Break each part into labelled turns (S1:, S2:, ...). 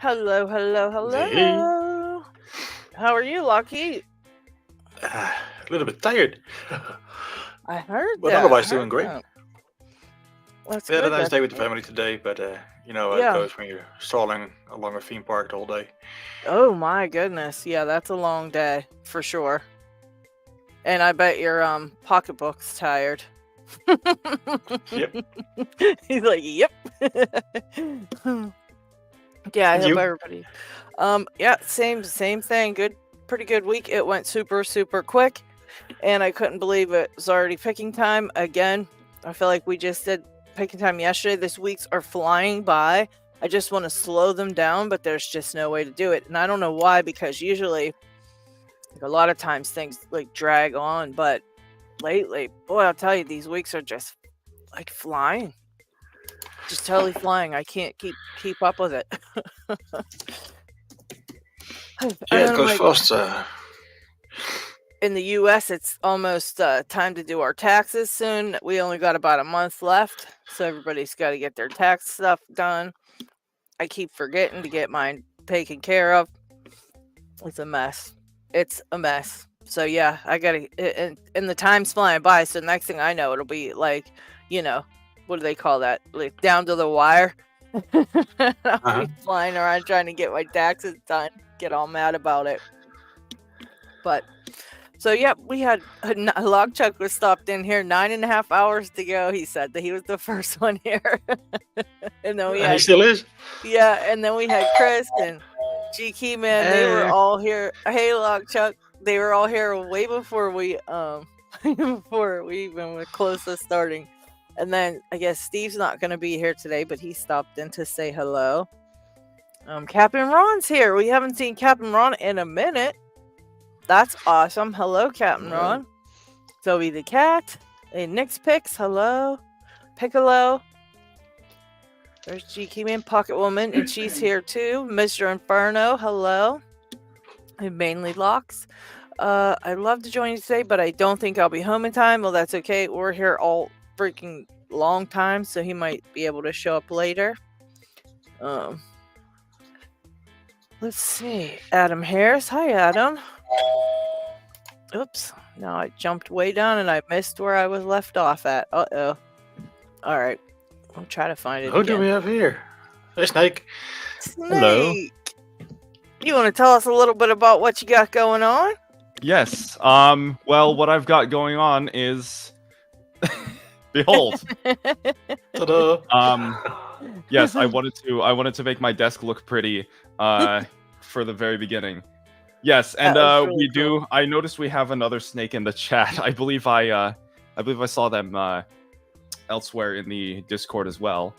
S1: Hello, hello,
S2: Hey,
S1: hello. How are you, LockHeat?
S2: a little bit tired,
S1: I heard
S2: but
S1: that. I
S2: otherwise
S1: heard
S2: doing great.
S1: that. That's
S2: We had a
S1: good.
S2: nice
S1: That's
S2: day with the
S1: good.
S2: family today, but you know how it
S1: Yeah.
S2: goes when you're strolling along a theme park the whole day.
S1: Oh my goodness. Yeah, that's a long day for sure. And I bet your pocketbook's tired.
S2: Yep.
S1: He's like, "Yep." Yeah, I
S2: And
S1: hope
S2: you?
S1: everybody. Yeah, same thing. Pretty good week. It went super quick, and I couldn't believe it was already picking time again. I feel like we just did picking time yesterday. This weeks are flying by. I just want to slow them down, but there's just no way to do it. And I don't know why, because usually, like, a lot of times things like drag on, but lately, boy, I'll tell you, these weeks are just like flying. Just totally flying. I can't keep up with it. And
S2: Yeah,
S1: then
S2: it
S1: I'm
S2: goes
S1: like,
S2: fast.
S1: in the US, it's almost time to do our taxes soon. We only got about a month left, so everybody's got to get their tax stuff done. I keep forgetting to get mine taken care of. It's a mess. It's a mess. So yeah, I gotta. And the time's flying by. So next thing I know, it'll be like, you know, what do they call that? Like down to the wire. I'll
S2: Uh-huh.
S1: be flying around trying to get my taxes done. Get all mad about it. But so yeah, we had Log Chuck was stopped in here 9.5 hours to go. He said that he was the first one here, and then we
S2: And he
S1: had
S2: still is.
S1: and then we had Chris and GK man. They were
S2: Eh,
S1: all here. Hey, Log Chuck, they were all here way before we before we even were close to starting. And then I guess Steve's not going to be here today, but he stopped in to say hello. Captain Ron's here. We haven't seen Captain Ron in a minute. That's awesome. Hello, Captain
S2: well,
S1: Ron. Toby the cat. Hey, Nick's Picks. Hello. Piccolo. There's GK Man, Pocket Woman, and she's here too. Mr. Inferno. Hello. And mainly Locks. I'd love to join you today, but I don't think I'll be home in time. Well, that's okay. We're here all freaking long time, so he might be able to show up later. Let's see. Adam Harris. Hi, Adam. Oops. Now I jumped way down and I missed where I was left off at. Uh-oh. All right. I'll try to find it
S2: who do we
S1: again.
S2: have here? Hey, Snake.
S1: Snake!
S3: Hello.
S1: You want to tell us a little bit about what you got going on?
S3: Yes. Well, what I've got going on is, behold.
S2: Ta-da.
S3: Yes, I wanted to make my desk look pretty. For the very beginning. Yes, and
S1: really
S3: we
S1: cool.
S3: do. I noticed we have another snake in the chat. I believe I saw them elsewhere in the Discord as well.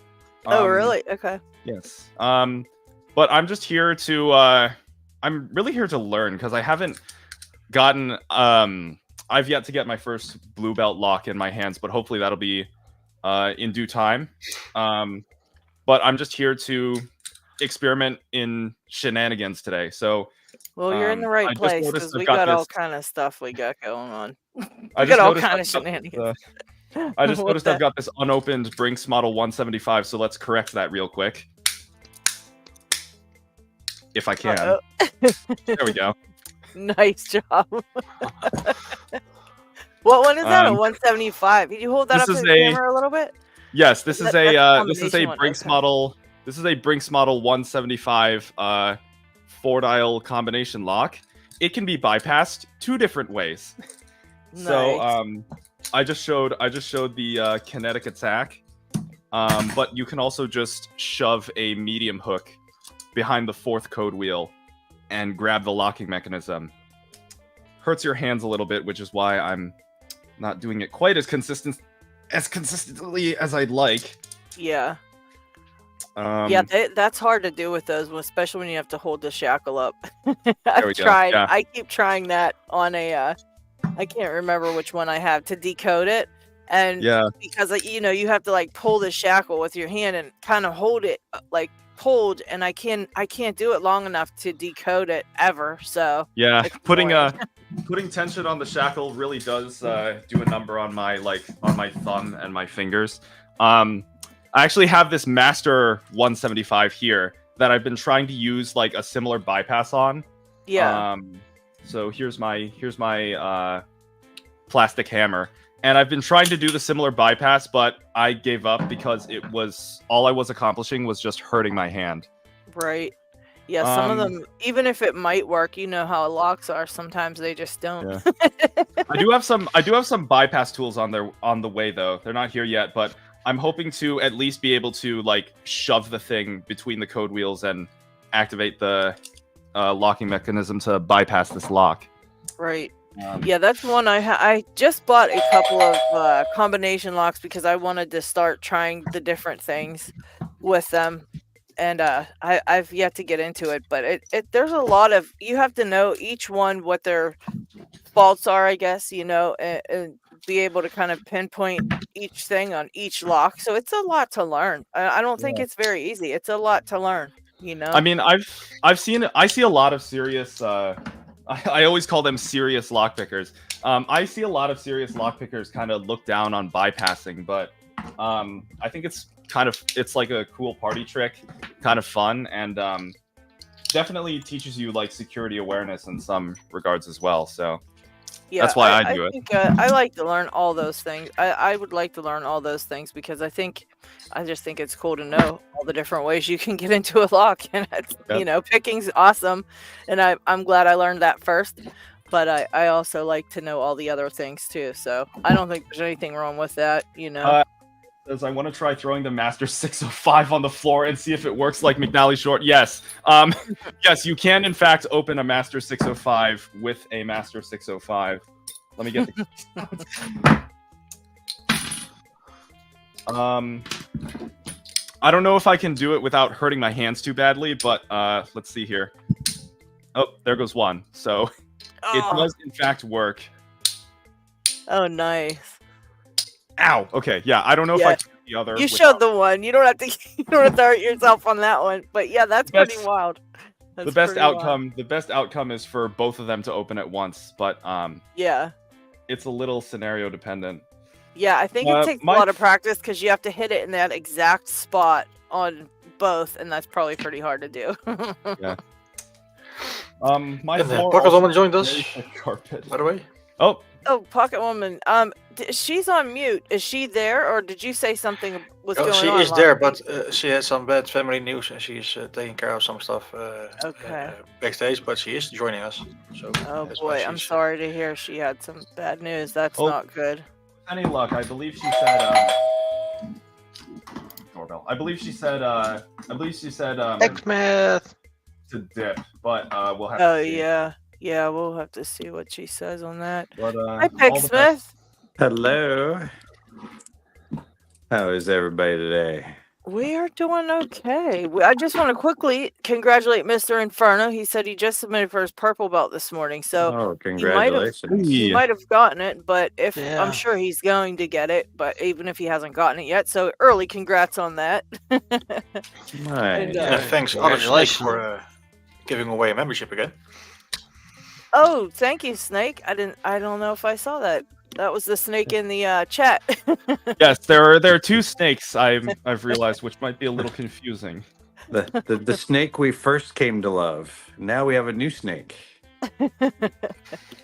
S1: Oh, really? Okay.
S3: Yes. But I'm just here to. I'm really here to learn because I haven't gotten. I've yet to get my first blue belt lock in my hands, but hopefully that'll be in due time. But I'm just here to experiment in shenanigans today. So,
S1: well, you're in the right
S3: I just
S1: place
S3: noticed
S1: because
S3: I've
S1: we
S3: got
S1: got all
S3: this.
S1: kind of stuff we got going on.
S3: I
S1: We
S3: just
S1: got all
S3: noticed
S1: kind
S3: I've
S1: of
S3: got
S1: shenanigans.
S3: I just
S1: What
S3: noticed
S1: the-
S3: I've got this unopened Brinks Model 175. So let's correct that real quick, if I can.
S1: Uh-oh.
S3: There we go.
S1: Nice job. What one is that? A
S3: Um,
S1: 175. Can you hold that up
S3: this
S1: to
S3: is
S1: the
S3: a
S1: camera a little bit?
S3: yes. This is
S1: That's a
S3: a this is a
S1: combination one,
S3: Brinks
S1: okay.
S3: model. This is a Brinks Model 175 4-dial combination lock. It can be bypassed two different ways. So
S1: Nice.
S3: I just showed the kinetic attack, but you can also just shove a medium hook behind the fourth code wheel and grab the locking mechanism. Hurts your hands a little bit, which is why I'm not doing it quite as consistently as I'd like.
S1: Yeah. Yeah, that's hard to do with those, especially when you have to hold the shackle up. I've tried.
S3: Yeah.
S1: I keep trying that on a. I can't remember which one I have to decode it, and because you have to like pull the shackle with your hand and kind of hold it like pulled, and I can't do it long enough to decode it ever. So
S3: yeah,
S1: it's
S3: putting
S1: annoying.
S3: tension on the shackle really does do a number on my thumb and my fingers. I actually have this Master 175 here. that I've been trying to use like a similar bypass on.
S1: Yeah.
S3: So here's my plastic hammer, and I've been trying to do the similar bypass, but I gave up because it was all I was accomplishing was just hurting my hand.
S1: Right. Yeah, some of them, even if it might work, you know how locks are. Sometimes they just don't.
S3: Yeah. I do have some bypass tools on the way though. They're not here yet, but I'm hoping to at least be able to like shove the thing between the code wheels and activate the locking mechanism to bypass this lock.
S1: Right. Yeah, that's one I just bought a couple of combination locks because I wanted to start trying the different things with them. And I've yet to get into it, but there's a lot of, you have to know each one what their faults are, I guess, you know, and be able to kind of pinpoint each thing on each lock. So it's a lot to learn. I don't think it's very easy. It's a lot to learn, you know.
S3: I mean, I see a lot of serious. I always call them serious lockpickers. I see a lot of serious lockpickers kind of look down on bypassing, but I think it's like a cool party trick, kind of fun, and definitely teaches you like security awareness in some regards as well. So
S1: yeah,
S3: that's why I do it.
S1: Think, I like to learn all those things. I would like to learn all those things because I just think it's cool to know all the different ways you can get into a lock, and you know, picking's awesome, and I'm glad I learned that first. But I also like to know all the other things too. So I don't think there's anything wrong with that, you know.
S3: I want to try throwing the Master 605 on the floor and see if it works like McNally Short. Yes. Yes, you can in fact open a Master 605 with a Master 605. Let me get the I don't know if I can do it without hurting my hands too badly, but let's see here. Oh, there goes one. So it does in fact work.
S1: Oh, nice.
S3: Ow. Okay. Yeah. I don't know if I can do the other.
S1: You showed the one. You don't have to hurt yourself on that one. But yeah, that's pretty wild.
S3: The best outcome is for both of them to open at once. But
S1: yeah,
S3: it's a little scenario dependent.
S1: Yeah, I think it takes a lot of practice because you have to hit it in that exact spot on both, and that's probably pretty hard to do.
S3: Yeah. My
S2: Pocket Woman joined us.
S3: Carpet.
S2: By the way.
S1: Oh, Pocket Woman. She's on mute. Is she there, or did you say something was going on?
S2: She is there, but she has some bad family news, and she's taking care of some stuff backstage. But she is joining us. So.
S1: Oh boy, I'm sorry to hear she had some bad news. That's not good.
S3: Any luck? I believe she said. Doorbell. I believe she said.
S4: X-Smith
S3: to dip, but we'll have. To see.
S1: Yeah, we'll have to see what she says on that.
S3: But,
S1: hi, Picksmith.
S4: Hello. How is everybody today?
S1: We are doing okay. I just want to quickly congratulate Mr. Inferno. He said he just submitted for his purple belt this morning. So
S4: congratulations.
S1: He might have gotten it, but I'm sure he's going to get it, but even if he hasn't gotten it yet. So early congrats on that.
S2: Thanks, Snake, for giving away a membership again.
S1: Oh, thank you, Snake. I don't know if I saw that. That was the snake in the chat.
S3: Yes, there are two snakes. I've realized, which might be a little confusing.
S4: The snake we first came to love. Now we have a new snake.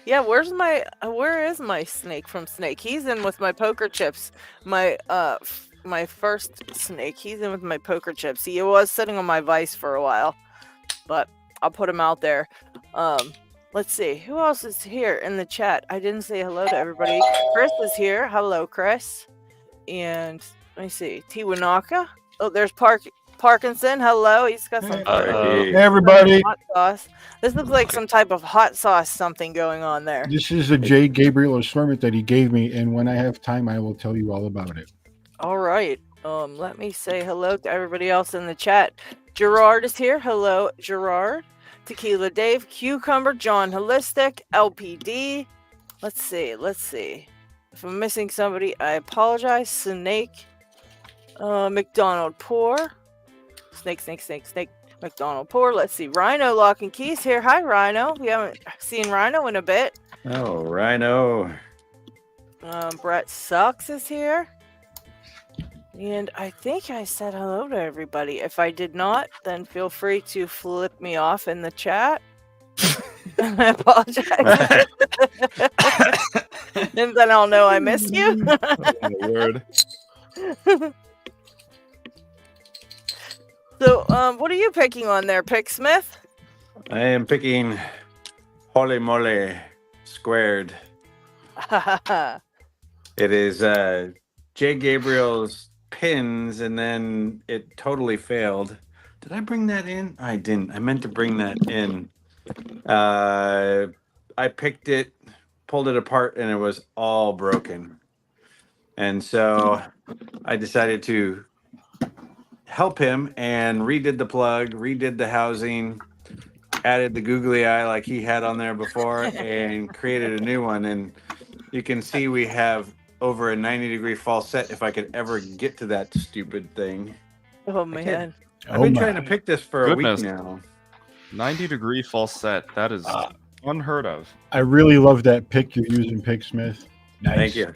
S1: Yeah, where is my snake from Snake? He's in with my poker chips. My first snake. He's in with my poker chips. He was sitting on my vice for a while, but I'll put him out there. Let's see. Who else is here in the chat? I didn't say hello to everybody. Chris is here. Hello, Chris. And let me see. Tiwanaka. Oh, there's Parkinson. Hello. He's got some
S5: hey, everybody.
S1: Hot sauce. This looks like some type of hot sauce something going on there.
S5: This is a J. Gabriel assortment that he gave me, and when I have time, I will tell you all about it.
S1: All right. Let me say hello to everybody else in the chat. Gerard is here. Hello, Gerard. Tequila Dave, Cucumber, John Holistic, LPD. Let's see. If I'm missing somebody, I apologize. Snake, McDonald Poor, Snake, McDonald Poor. Let's see. Rhino Lock and Keys here. Hi, Rhino. We haven't seen Rhino in a bit.
S4: Oh, Rhino.
S1: Brett Sucks is here. And I think I said hello to everybody. If I did not, then feel free to flip me off in the chat. I apologize. And then I'll know I missed you.
S3: Oh, word.
S1: So, what are you picking on there, Picksmith?
S4: I am picking Holy Moly Squared. It is Jay Gabriel's pins, and then it totally failed. Did I bring that in? I didn't. I meant to bring that in. I picked it, pulled it apart, and it was all broken. And so I decided to help him and redid the plug, redid the housing, added the googly eye like he had on there before, and created a new one. And you can see we have over a 90-degree false set if I could ever get to that stupid thing.
S1: Oh, man.
S4: I've been trying to pick this for
S3: Goodness.
S4: a week now.
S3: 90-degree false set. That is unheard of.
S5: I really love that pick you're using, Picksmith. Nice.
S4: Thank you.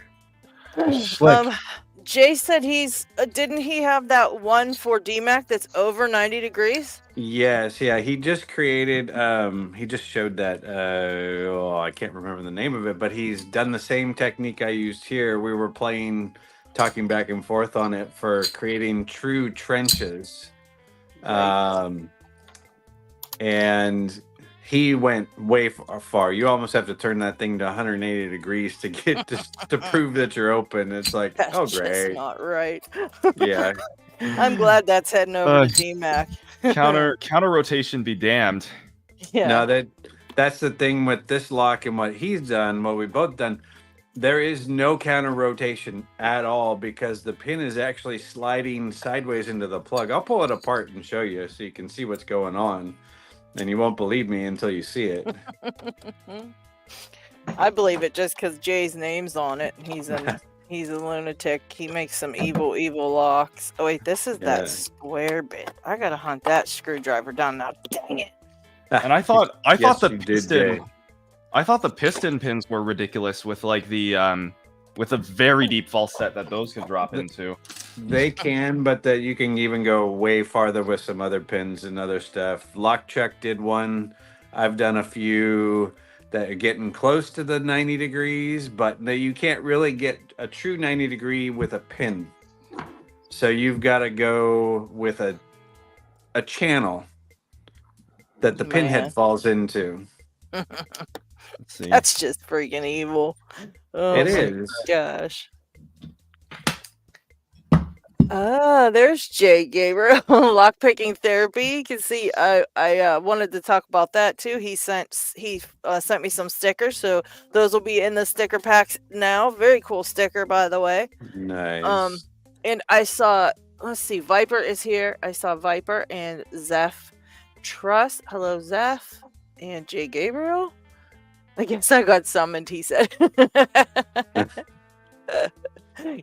S5: Slick.
S1: Jay said didn't he have that one for DMAC that's over 90 degrees?
S4: Yes, yeah. He just created, he just showed that, I can't remember the name of it, but he's done the same technique I used here. We were talking back and forth on it for creating true trenches. And he went way far. You almost have to turn that thing to 180 degrees to get to prove that you're open. It's like,
S1: That's
S4: oh,
S1: just
S4: great.
S1: not right.
S4: Yeah.
S1: I'm glad that's heading over to DMAC.
S3: counter rotation be damned.
S1: Yeah.
S4: No, that's the thing with this lock and what he's done, what we've both done. There is no counter rotation at all because the pin is actually sliding sideways into the plug. I'll pull it apart and show you so you can see what's going on. And you won't believe me until you see it.
S1: I believe it just because Jay's name's on it. He's a lunatic. He makes some evil locks. Oh wait, this is that square bit. I gotta hunt that screwdriver down now. Dang it!
S3: And I thought
S4: Jay.
S3: I thought the piston pins were ridiculous with like the with a very deep false set that those can drop into.
S4: They can, but you can even go way farther with some other pins and other stuff. Lock Chuck did one. I've done a few that are getting close to the 90 degrees, but you can't really get a true 90 degree with a pin. So you've got to go with a channel that the pinhead falls into.
S3: Let's see.
S1: That's just freaking evil. Oh,
S4: it is.
S1: Gosh. There's Jay Gabriel, lockpicking therapy. You can see I wanted to talk about that too. He sent me some stickers, so those will be in the sticker packs now. Very cool sticker, by the way.
S4: Nice.
S1: And I saw, let's see, Viper is here. I saw Viper and Zeph Trust. Hello, Zeph and Jay Gabriel. I guess I got summoned, he said.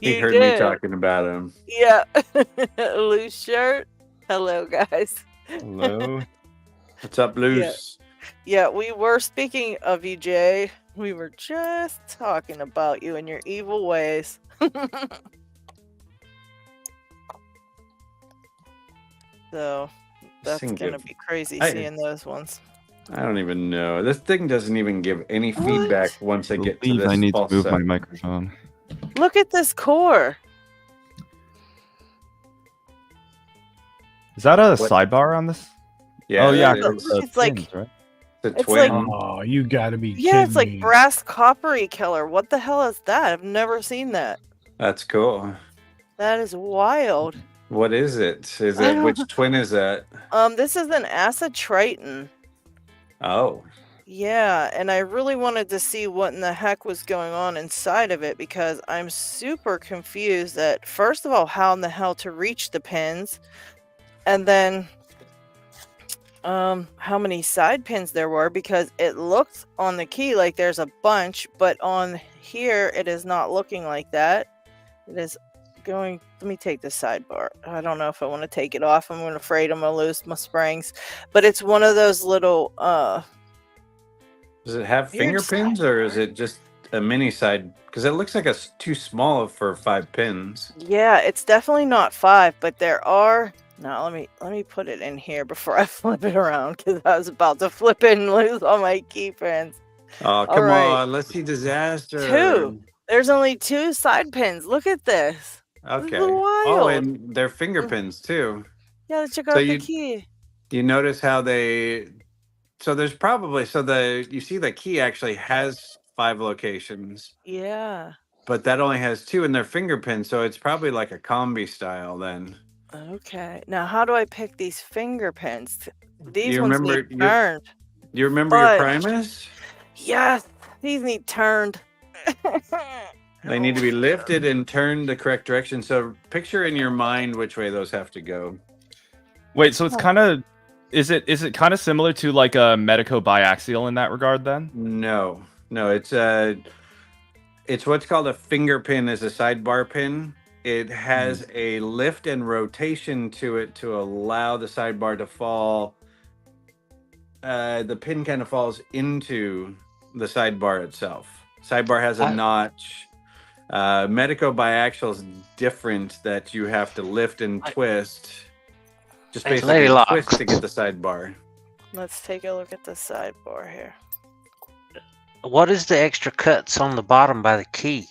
S4: He heard me talking about him.
S1: Yeah. Loose shirt. Hello, guys.
S3: Hello.
S4: What's up, Loose?
S1: Yeah, we were speaking of you, Jay. We were just talking about you and your evil ways. So that's gonna be crazy seeing those ones.
S4: I don't even know. This thing doesn't even give any feedback once I get to this.
S3: I need to move
S4: set.
S3: my microphone.
S1: Look at this core.
S3: Is that a sidebar on this?
S4: Yeah.
S3: Oh yeah.
S1: It's like
S3: pins, right?
S4: The
S1: it's
S4: twin.
S1: like-
S5: Oh, you gotta be
S1: yeah,
S5: kidding
S1: it's like
S5: me.
S1: brass coppery color. What the hell is that? I've never seen that.
S4: That's cool.
S1: That is wild.
S4: What is it? Is
S1: I
S4: it
S1: don't-
S4: which twin is that?
S1: This is an acid triton.
S4: Oh.
S1: Yeah, and I really wanted to see what in the heck was going on inside of it because I'm super confused at first of all how in the hell to reach the pins, and then how many side pins there were because it looks on the key like there's a bunch, but on here it is not looking like that. It is going. Let me take the sidebar. I don't know if I want to take it off. I'm afraid I'm gonna lose my springs, but it's one of those little
S4: Does it have
S1: Weird
S4: finger pins or is it just a mini side because it looks like it's too small for 5 pins.
S1: Yeah, it's definitely not 5, but there are. Now let me put it in here before I flip it around because I was about to flip it and lose all my key pins.
S4: Oh, come on. Let's see disaster.
S1: 2. There's only 2 side pins. Look at this.
S4: Okay.
S1: This is wild.
S4: Oh, and they're finger pins too.
S1: Yeah, let's check out the key.
S4: You notice how they. So there's probably you see the key actually has 5 locations.
S1: Yeah.
S4: But that only has 2 in their finger pins, so it's probably like a combi style then.
S1: Okay. Now, how do I pick these finger pins? These
S4: You
S1: ones
S4: remember
S1: need turned.
S4: You remember your Primus?
S1: Yes, these need turned.
S4: They need to be lifted and turned the correct direction. So picture in your mind which way those have to go.
S3: Wait, so it's kind of is it kind of similar to like a Medico biaxial in that regard then?
S4: No, it's what's called a finger pin as a sidebar pin. It has a lift and rotation to it to allow the sidebar to fall. The pin kind of falls into the sidebar itself. Sidebar has a notch. Medico biaxial is different, that you have to lift and twist. Just basically twist to get the sidebar.
S1: Let's take a look at the sidebar here.
S6: What is the extra cuts on the bottom by the key?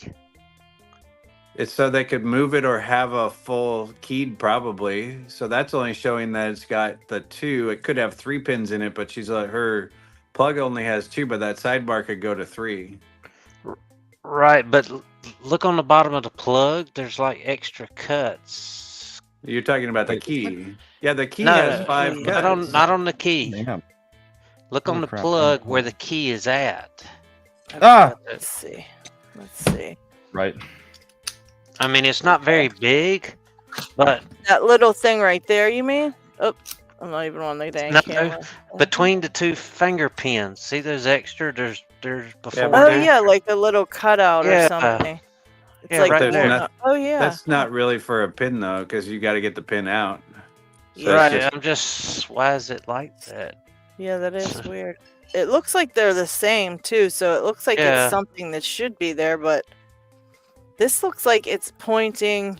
S4: It's so they could move it or have a full keyed, probably. So that's only showing that it's got the 2. It could have 3 pins in it, but her plug only has 2, but that sidebar could go to 3.
S6: Right, but look on the bottom of the plug. There's like extra cuts.
S4: You're talking about the key. Yeah, the key has 5 cuts.
S6: Not on the key.
S3: Damn.
S6: Look on the plug where the key is at.
S1: Let's see.
S3: Right.
S6: I mean, it's not very big, but
S1: that little thing right there, you mean? Oh, I'm not even on the dang camera.
S6: Between the 2 finger pins, see those extra? There's before.
S1: Yeah, like a little cutout or something. It's like
S6: right there.
S4: That's not really for a pin though, because you got to get the pin out.
S6: So right. I'm just. Why is it like that?
S1: Yeah, that is weird. It looks like they're the same too, so it looks like it's something that should be there, but this looks like it's pointing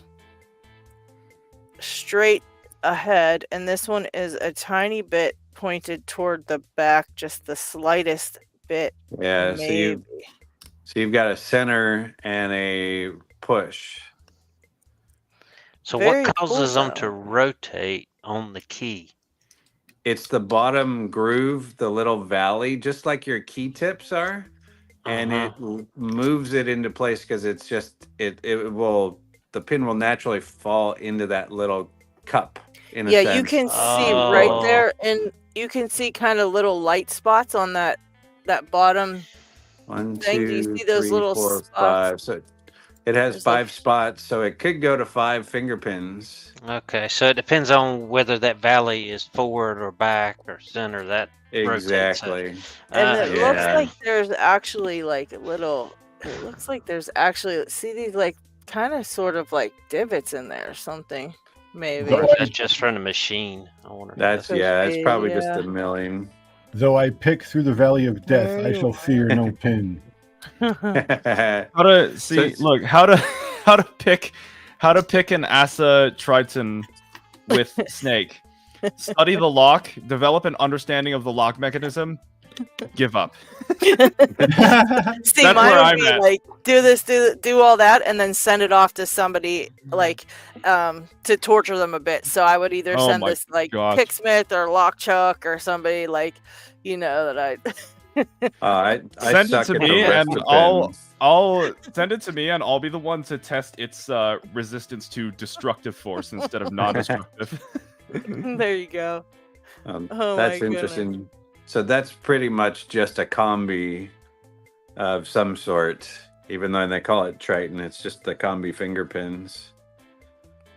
S1: straight ahead, and this one is a tiny bit pointed toward the back, just the slightest bit.
S4: Yeah, maybe. So you've got a center and a push.
S6: So what causes them to rotate on the key?
S4: It's the bottom groove, the little valley, just like your key tips are. And it moves it into place because it's just the pin will naturally fall into that little cup in a sense.
S1: You can see right there, and you can see kind of little light spots on that bottom
S4: 1,
S1: thing.
S4: 2,
S1: Do you see those
S4: 3,
S1: little
S4: 4,
S1: spots?
S4: 5. So it has 5 spots, so it could go to 5 finger pins.
S6: Okay, so it depends on whether that valley is forward or back or center. That
S4: exactly.
S6: Rotates.
S1: And it looks like there's actually like little. It looks like there's actually see these like kind of sort of like divots in there or something. Maybe
S6: that's just from the machine. I wonder.
S4: That's probably just the milling.
S5: Though I pick through the valley of death, I shall fear no pin.
S3: How to pick an Asa Triton with Snake. Study the lock, develop an understanding of the lock mechanism, give up.
S1: See,
S3: That's
S1: mine
S3: where
S1: would
S3: I'm
S1: be
S3: at.
S1: like do all that, and then send it off to somebody like to torture them a bit. So I would either send this like Picksmith or Lockchuck or somebody like that I.
S3: Send it to me, and I'll send it to me, and I'll be the one to test its resistance to destructive force instead of non-destructive.
S1: There you go.
S4: That's interesting. Goodness. So that's pretty much just a combi of some sort. Even though they call it Triton, it's just the combi finger pins.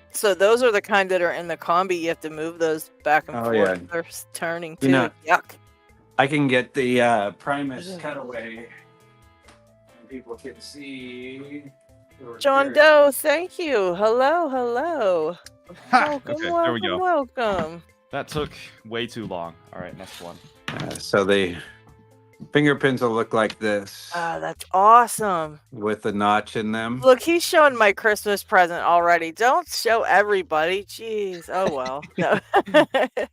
S1: So those are the kind that are in the combi. You have to move those back and forth. Yeah. They're turning too. Yuck.
S4: I can get the Primus cutaway. People can see.
S1: John Doe, thank you. Hello. Welcome,
S3: okay, there we go.
S1: Welcome.
S3: That took way too long. All right, next one.
S4: So Finger pins will look like this
S1: That's awesome.
S4: with a notch in them.
S1: Look, he's showing my Christmas present already. Don't show everybody. Jeez. Oh, well. No.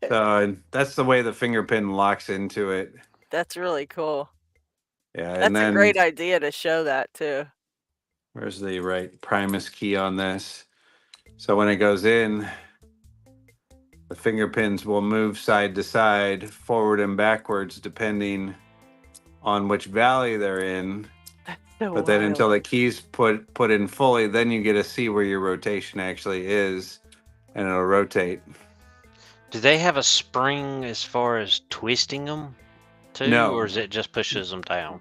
S4: So that's the way the finger pin locks into it.
S1: That's really cool.
S4: Yeah,
S1: That's
S4: and then
S1: a great idea to show that, too.
S4: where's the right Primus key on this? So when it goes in, the finger pins will move side to side, forward and backwards, depending on which valley they're in.
S1: So
S4: But then
S1: wild.
S4: until the key's put in fully, then you get to see where your rotation actually is, and it'll rotate.
S6: Do they have a spring as far as twisting them too,
S4: No.
S6: or is it just pushes them down?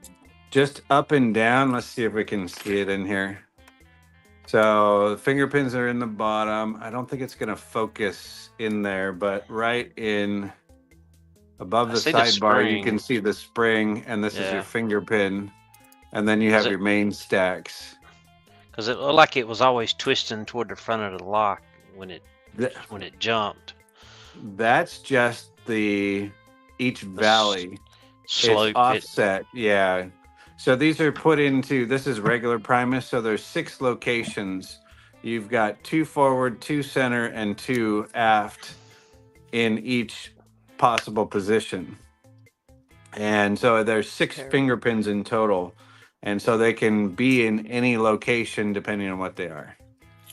S4: Just up and down. Let's see if we can see it in here. So the finger pins are in the bottom. I don't think it's going to focus in there, but right in above the
S6: see the
S4: sidebar, you
S6: spring.
S4: can see the spring, and this is
S6: Yeah.
S4: your finger pin. And then you have
S6: Is it-
S4: your main stacks.
S6: Because it looked like it was always twisting toward the front of the lock when it
S4: Th-
S6: jumped.
S4: That's just each valley.
S6: Slope
S4: It's offset, yeah. So these are put into, this is regular Primus, so there's 6 locations. You've got 2 forward, 2 center, and 2 aft in each possible position. And so there's 6
S1: Okay.
S4: finger pins in total. And so they can be in any location depending on what they are.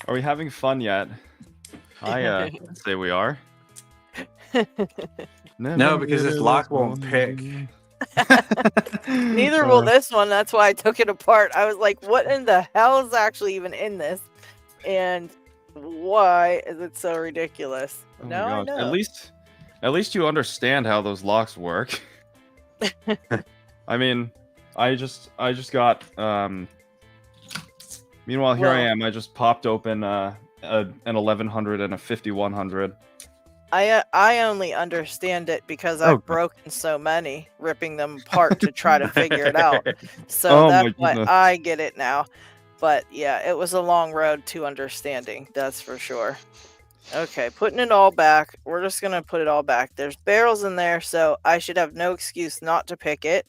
S3: Are we having fun yet? I say we are.
S4: No, because this lock won't pick.
S1: Neither will this one. That's why I took it apart. I was like, what in the hell is actually even in this? And why is it so ridiculous?
S3: Oh my
S1: Now I
S3: God.
S1: know.
S3: At least you understand how those locks work. I mean, I just got meanwhile here I
S1: Well-
S3: am. I just popped open an 1100 and a 5100.
S1: I only understand it because I've
S3: Oh.
S1: broken so many, ripping them apart to try to figure it out. So
S3: Oh my
S1: that's why
S3: goodness.
S1: I get it now. But yeah, it was a long road to understanding, that's for sure. Okay, putting it all back. We're just gonna put it all back. There's barrels in there, so I should have no excuse not to pick it.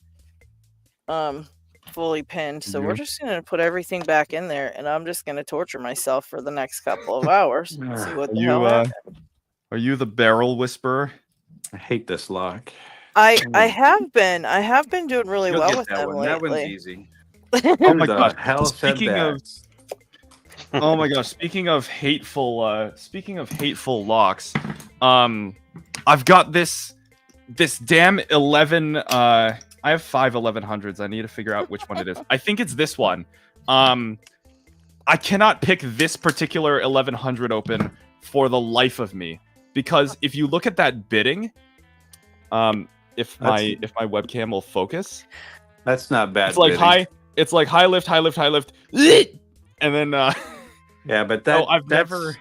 S1: Fully pinned. So we're
S3: Mhm.
S1: just gonna put everything back in there, and I'm just gonna torture myself for the next couple of hours. See what
S3: Are
S1: the
S3: you
S1: hell happens.
S3: are you the barrel whisperer?
S4: I hate this lock.
S1: I have been doing really
S4: You'll
S1: well
S4: get
S1: with
S4: that
S1: them
S4: one. That one's
S1: lately.
S4: easy.
S3: Oh my
S4: Who the
S3: gosh.
S4: hell said
S3: Speaking
S4: that?
S3: of Oh my gosh, speaking of hateful locks, I've got this damn 11 I have 5 1100s. I need to figure out which one it is. I think it's this one. I cannot pick this particular 1100 open for the life of me because if you look at that bitting, if my webcam will focus,
S4: That's not bad.
S3: it's like
S4: bidding.
S3: it's like high lift, and then
S4: Yeah, but that
S3: I've
S4: that's
S3: never.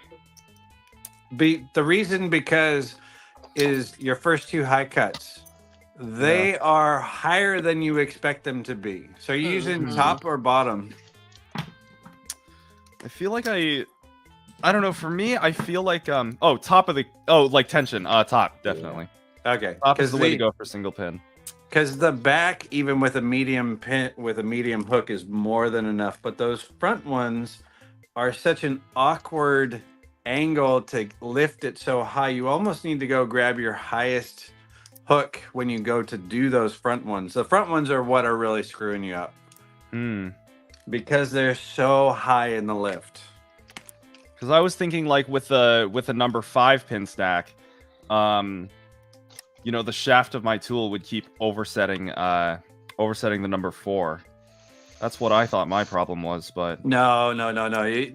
S4: the reason because is your first 2 high cuts. They are higher than you expect them to be. So you're using
S1: Mhm.
S4: top or bottom.
S3: I feel like I don't know. For me, I feel like top of the like tension. Top definitely.
S4: Okay,
S3: Top is the way to go for single pin.
S4: Because the back, even with a medium pin with a medium hook, is more than enough. But those front ones are such an awkward angle to lift it so high. You almost need to go grab your highest hook when you go to do those front ones. The front ones are what are really screwing you up because they're so high in the lift.
S3: Because I was thinking like with a number 5 pin stack, the shaft of my tool would keep oversetting the number 4. That's what I thought my problem was, but
S4: No.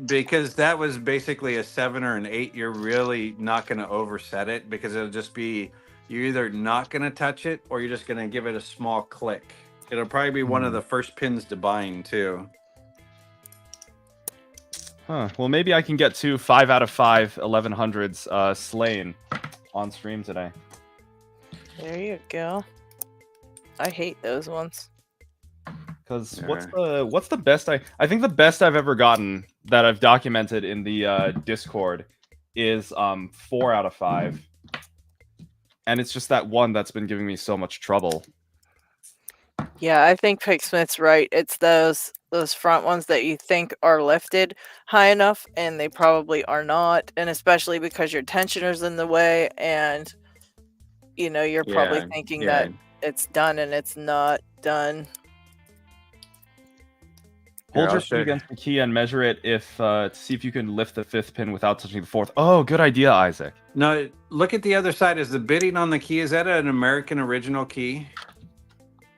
S4: Because that was basically a 7 or an 8. You're really not going to overset it because it'll just be, you're either not going to touch it or you're just going to give it a small click. It'll probably be one of the first pins to bind too.
S3: well, maybe I can get 2 5 out of 5 1100s slain on stream today.
S1: There you go. I hate those ones.
S3: Because what's the best I think the best I've ever gotten that I've documented in the Discord is 4 out of 5, and it's just that one that's been giving me so much trouble.
S1: Yeah, I think Picksmith's right. It's those front ones that you think are lifted high enough, and they probably are not, and especially because your tensioner's in the way, and you're probably thinking that it's done and it's not done.
S3: Hold your foot against the key and measure it to see if you can lift the 5th pin without touching the 4th. Oh, good idea, Isaac.
S4: No, look at the other side. Is the bidding on the key, is that an American original key?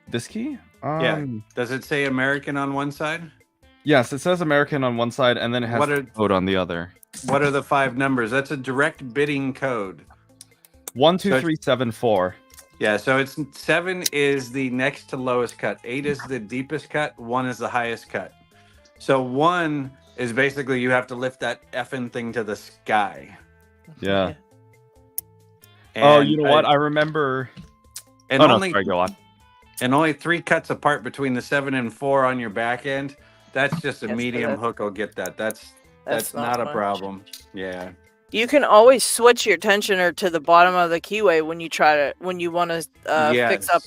S3: This key?
S4: Yeah. Does it say American on one side?
S3: Yes, it says American on one side, and then it has the code on the other.
S4: What are the 5 numbers? That's a direct bidding code.
S3: 1, 2, 3, 7, 4.
S4: Yeah, so it's 7 is the next to lowest cut. 8 is the deepest cut. 1 is the highest cut. So 1 is basically you have to lift that effing thing to the sky.
S3: Yeah.
S4: And
S3: you know what? I remember.
S4: And
S3: sorry, go on.
S4: And only 3 cuts apart between the 7 and 4 on your back end. That's just a medium hook. Will get that. That's not a problem. Yeah.
S1: You can always switch your tensioner to the bottom of the keyway when you want to fix up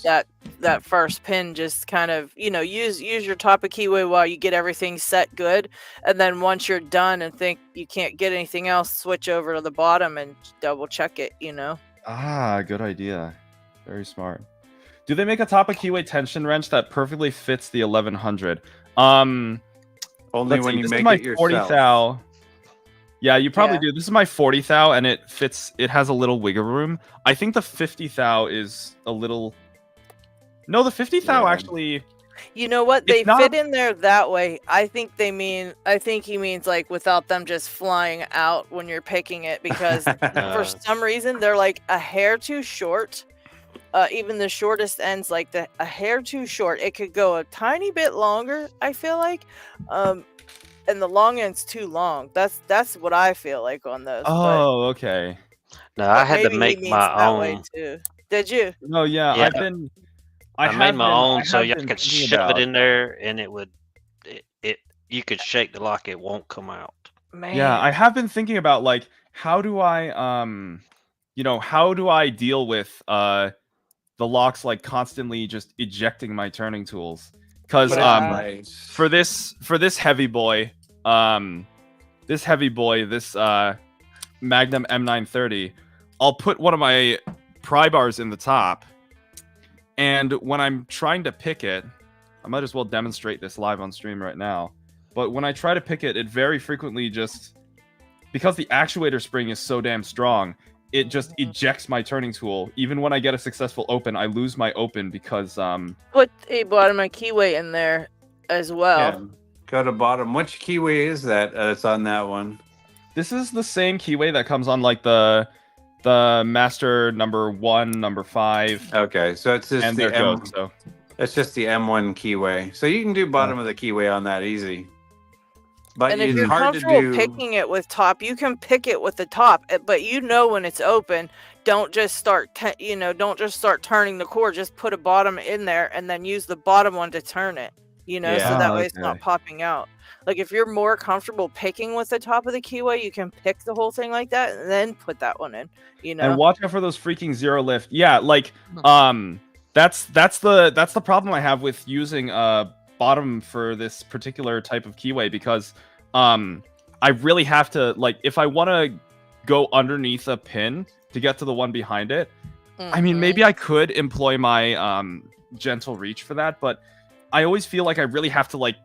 S1: that first pin. Just kind of use your top of keyway while you get everything set good, and then once you're done and think you can't get anything else, switch over to the bottom and double check it.
S3: Good idea. Very smart. Do they make a top of keyway tension wrench that perfectly fits the 1100? Only
S4: when you make it yourself.
S3: 40 thou. Yeah, you probably do. This is my 40 thou, and it fits. It has a little wiggle room. I think the 50 thou is a little. No, the 50 thou actually.
S1: You know what? They fit in there that way. I think he means like without them just flying out when you're picking it, because for some reason they're like a hair too short. Even the shortest end's like a hair too short. It could go a tiny bit longer, I feel like. And the long end's too long. That's what I feel like on those.
S3: Okay.
S6: No, I had to make my own.
S1: Too. Did you?
S3: No, yeah. I
S6: made my own so you could shove it in there, and it would. You could shake the lock, it won't come out.
S1: Man.
S3: Yeah, I have been thinking about like how do I deal with the locks like constantly just ejecting my turning tools. Because for this heavy boy, this Magnum M930, I'll put one of my pry bars in the top, and when I'm trying to pick it, I might as well demonstrate this live on stream right now. But when I try to pick it, it very frequently just, because the actuator spring is so damn strong, it just ejects my turning tool. Even when I get a successful open, I lose my open because
S1: Put a bottom of keyway in there as well.
S4: Yeah. Go to bottom. Which keyway is that? It's on that one.
S3: This is the same keyway that comes on like the master number 1, number 5.
S4: Okay, so it's just it's just the M1 keyway. So you can do bottom of the keyway on that easy. But
S1: and if you're comfortable picking it with top, you can pick it with the top. But when it's open, don't just start turning the core. Just put a bottom in there and then use the bottom one to turn it. So that way it's not popping out. Like if you're more comfortable picking with the top of the keyway, you can pick the whole thing like that and then put that one in.
S3: And watch out for those freaking zero lift. Yeah, like that's the problem I have with using bottom for this particular type of keyway, because I really have to, like, if I want to go underneath a pin to get to the one behind it, I mean, maybe I could employ my gentle reach for that, but I always feel like I really have to like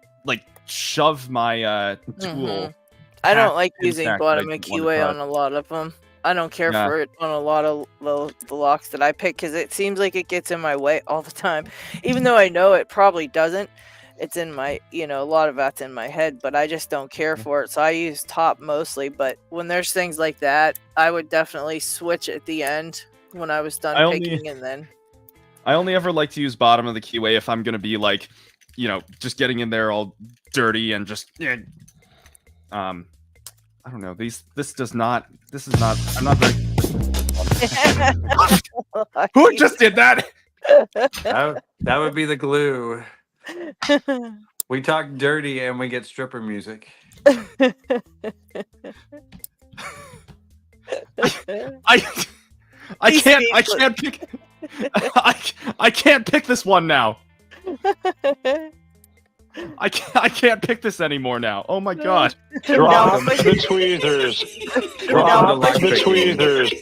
S3: shove my tool.
S1: I don't like using bottom of keyway on a lot of them. I don't care for it on a lot of the locks that I pick, because it seems like it gets in my way all the time. Even though I know it probably doesn't, it's in my, a lot of that's in my head, but I just don't care for it. So I use top mostly, but when there's things like that, I would definitely switch at the end when I was done picking, and then.
S3: I only ever like to use bottom of the keyway if I'm going to be like, just getting in there all dirty and just, I don't know. This is not, I'm not very. Who just did that?
S4: That would be the glue. We talk dirty and we get stripper music.
S3: I can't pick this one now. I can't pick this anymore now. Oh my god.
S6: Drop
S1: Now,
S6: the tweezers.
S4: Drop
S6: Drop
S4: the
S6: the
S4: tweezers.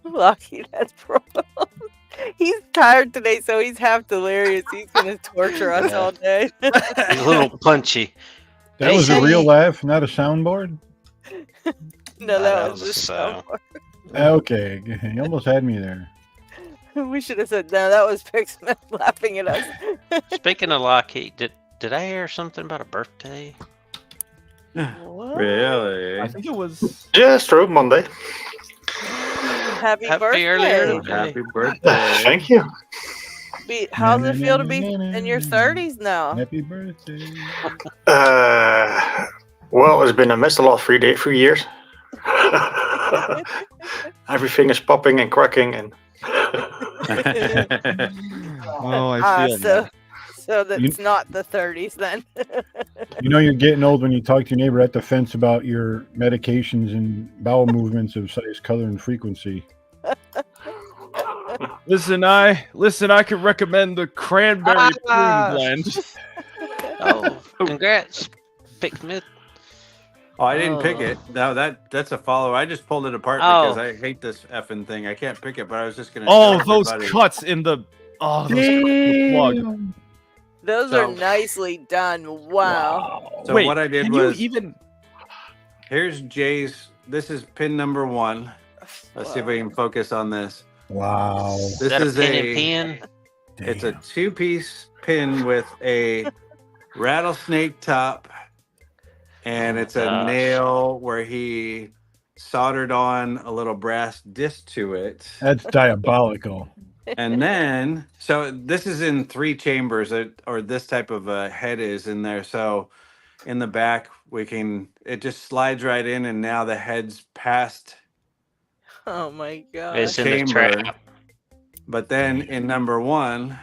S1: Lucky, that's bro. He's tired today, so he's half delirious. He's gonna torture us all day.
S6: He's a little punchy.
S5: That was a real laugh, not a soundboard.
S1: No, that was
S6: a
S1: just
S6: sound.
S5: Okay, you almost had me there.
S1: We should have said no. That was Pixman laughing at us.
S6: Speaking of LockHeat, did I hear something about a birthday?
S1: What?
S4: Really?
S3: I think it was.
S2: Yeah, it's true. Monday.
S1: Happy birthday!
S6: earlier today.
S4: Happy birthday.
S2: Thank you.
S1: How's it feel to be in your 30s now?
S5: Happy birthday.
S2: Well, it's been a mess the last 3 years. Everything is popping and cracking, and
S3: Oh, I feel that.
S1: So that's not the 30s then.
S5: You know you're getting old when you talk to your neighbor at the fence about your medications and bowel movements of size, color, and frequency.
S3: Listen, I could recommend the cranberry prune blend.
S6: Oh, congrats, Picksmith.
S4: Oh, I didn't pick it. No, that's a follow. I just pulled it apart because I hate this effing thing. I can't pick it, but I was just gonna.
S3: Oh,
S4: tell
S3: those
S4: everybody.
S3: cuts in the. Oh, those cuts in the plug.
S1: Those are nicely done. Wow.
S4: So
S3: Wait,
S4: what I did
S3: can
S4: was
S3: you even?
S4: here's Jay's. This is pin number 1. Let's see if we can focus on this.
S5: Wow.
S4: This
S6: Is that
S4: is
S6: a pin and pin?
S4: It's a 2-piece pin with a rattlesnake top, and it's a nail where he soldered on a little brass disc to it.
S5: That's diabolical.
S4: And then, so this is in 3 chambers, or this type of a head is in there. So in the back, it just slides right in, and now the head's past
S1: Oh my god.
S6: It's in the
S4: chamber.
S6: trap.
S4: But then in number 1,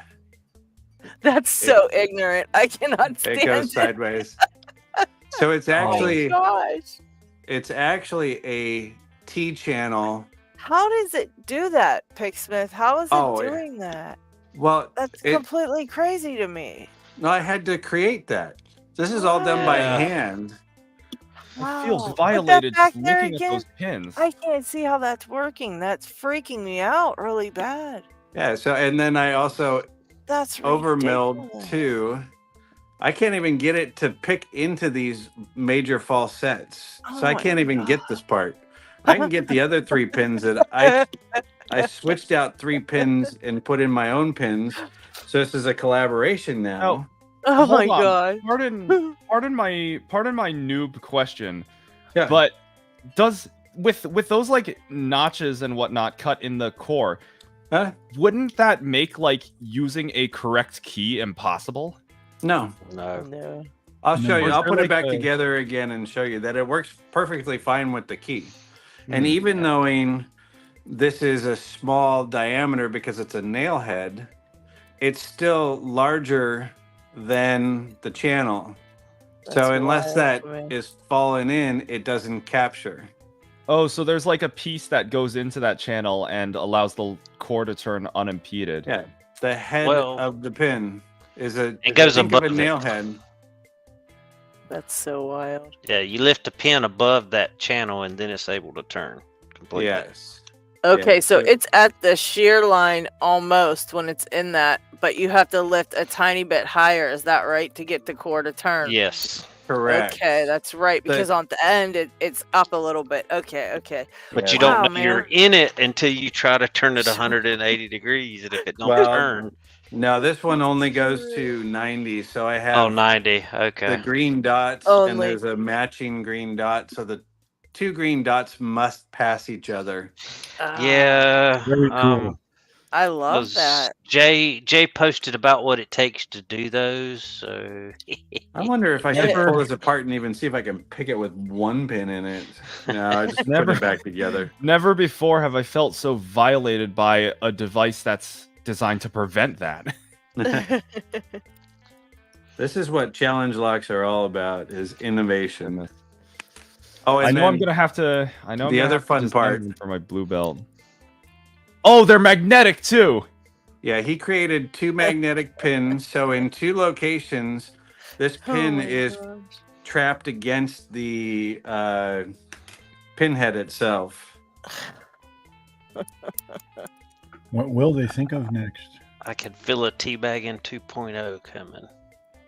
S1: That's so ignorant. I cannot stand
S4: it goes sideways. So it's actually
S1: gosh.
S4: it's actually a T channel.
S1: How does it do that, Picksmith? How is it
S4: Oh,
S1: doing that?
S4: Well,
S1: That's completely crazy to me.
S4: no, I had to create that. This is all done by
S3: Yeah.
S4: hand.
S1: Wow.
S3: It feels
S1: Put that
S3: violated
S1: back
S3: just
S1: there
S3: looking at
S1: again.
S3: those pins.
S1: I can't see how that's working. That's freaking me out really bad.
S4: Yeah. So and then I also
S1: That's
S4: overmilled
S1: ridiculous.
S4: too. I can't even get it to pick into these major falsettes.
S1: Oh
S4: So I
S1: my
S4: can't even get this part. I can get the other 3 pins that I switched out 3 pins and put in my own pins. So this is a collaboration now.
S1: Oh my
S3: Hold on.
S1: god.
S3: Pardon my noob question.
S4: Yeah.
S3: But does with those like notches and whatnot cut in the core,
S4: Huh?
S3: wouldn't that make like using a correct key impossible?
S4: No.
S6: No.
S1: No.
S4: I'll show you.
S3: Or is
S4: I'll
S3: there
S4: put
S3: like
S4: it back
S3: a-
S4: together again and show you that it works perfectly fine with the key. And
S3: Hmm.
S4: even knowing this is a small diameter because it's a nail head, it's still larger than the channel.
S1: That's
S4: so unless
S1: wild
S4: that
S1: to me.
S4: is fallen in, it doesn't capture.
S3: Oh, so there's like a piece that goes into that channel and allows the core to turn unimpeded.
S4: Yeah. The head
S6: Well,
S4: of the pin is
S6: it goes
S4: think of
S6: above
S4: a
S6: it.
S4: nail head.
S1: That's so wild.
S6: Yeah, you lift a pin above that channel and then it's able to turn completely.
S4: Yes.
S1: Okay,
S4: Yeah,
S1: so
S4: so-
S1: it's at the shear line almost when it's in that, but you have to lift a tiny bit higher. Is that right to get the core to turn?
S6: Yes.
S4: Correct.
S1: Okay, that's right.
S4: The-
S1: Because on the end, it's up a little bit. Okay.
S6: But
S4: Yeah.
S6: you don't
S1: Wow,
S6: know you're
S1: man.
S6: in it until you try to turn it 180 degrees. And if it don't
S4: Well,
S6: turn,
S4: No, this one only goes to 90. So I have
S6: 90.
S4: the
S6: Okay.
S4: green dots, and
S1: Only.
S4: there's a matching green dot. So the 2 green dots must pass each other.
S6: Yeah.
S5: Very cool.
S1: I love
S6: was-
S1: that.
S6: Jay posted about what it takes to do those. So
S4: I wonder if I should
S3: Never-
S4: pull this apart and even see if I can pick it with 1 pin in it. No, I just
S3: Never-
S4: put it back together.
S3: Never before have I felt so violated by a device that's designed to prevent that.
S4: This is what challenge locks are all about: is innovation. Oh, and
S3: I know
S4: then
S3: I'm gonna have to. I know I'm
S4: the
S3: gonna
S4: other
S3: have to
S4: fun
S3: design
S4: part-
S3: them for my blue belt. Oh, they're magnetic too.
S4: Yeah, he created 2 magnetic pins. So in 2 locations, this pin is trapped against the pinhead itself.
S5: What will they think of next?
S6: I can feel a teabagging 2.0 coming.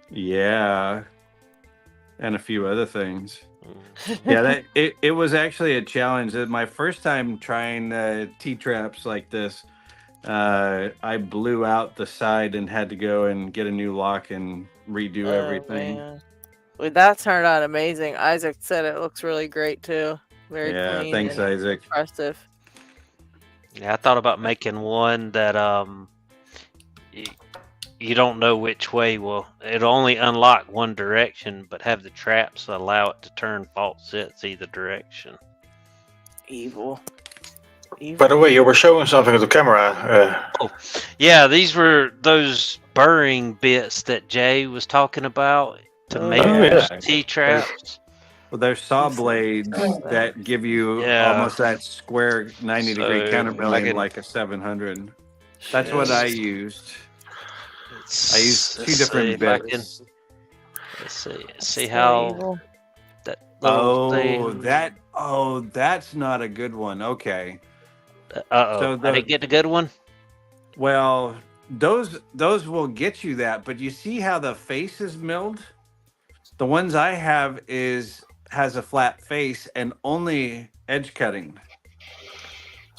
S4: Yeah. And a few other things.
S6: Mm-hmm.
S4: Yeah, it was actually a challenge. My first time trying T-traps like this, I blew out the side and had to go and get a new lock and redo everything.
S1: Man. Well, that turned out amazing. Isaac said it looks really great too. Very clean.
S4: Thanks,
S1: and
S4: Isaac.
S1: impressive.
S6: Yeah, I thought about making one that you don't know which way will. It'll only unlock one direction, but have the traps allow it to turn false sets either direction.
S1: Evil.
S2: By the way, you were showing something to the camera.
S6: Yeah, these were those burring bits that Jay was talking about to make those T-traps.
S4: Well, there's saw blades that give you almost that square 90-degree countermelon like a 700. That's what I used. I used 2 different bits.
S6: Let's see how that little thing.
S4: That's not a good one. Okay.
S6: So I didn't get the good one.
S4: Well, those will get you that, but you see how the face is milled? The ones I have has a flat face and only edge cutting.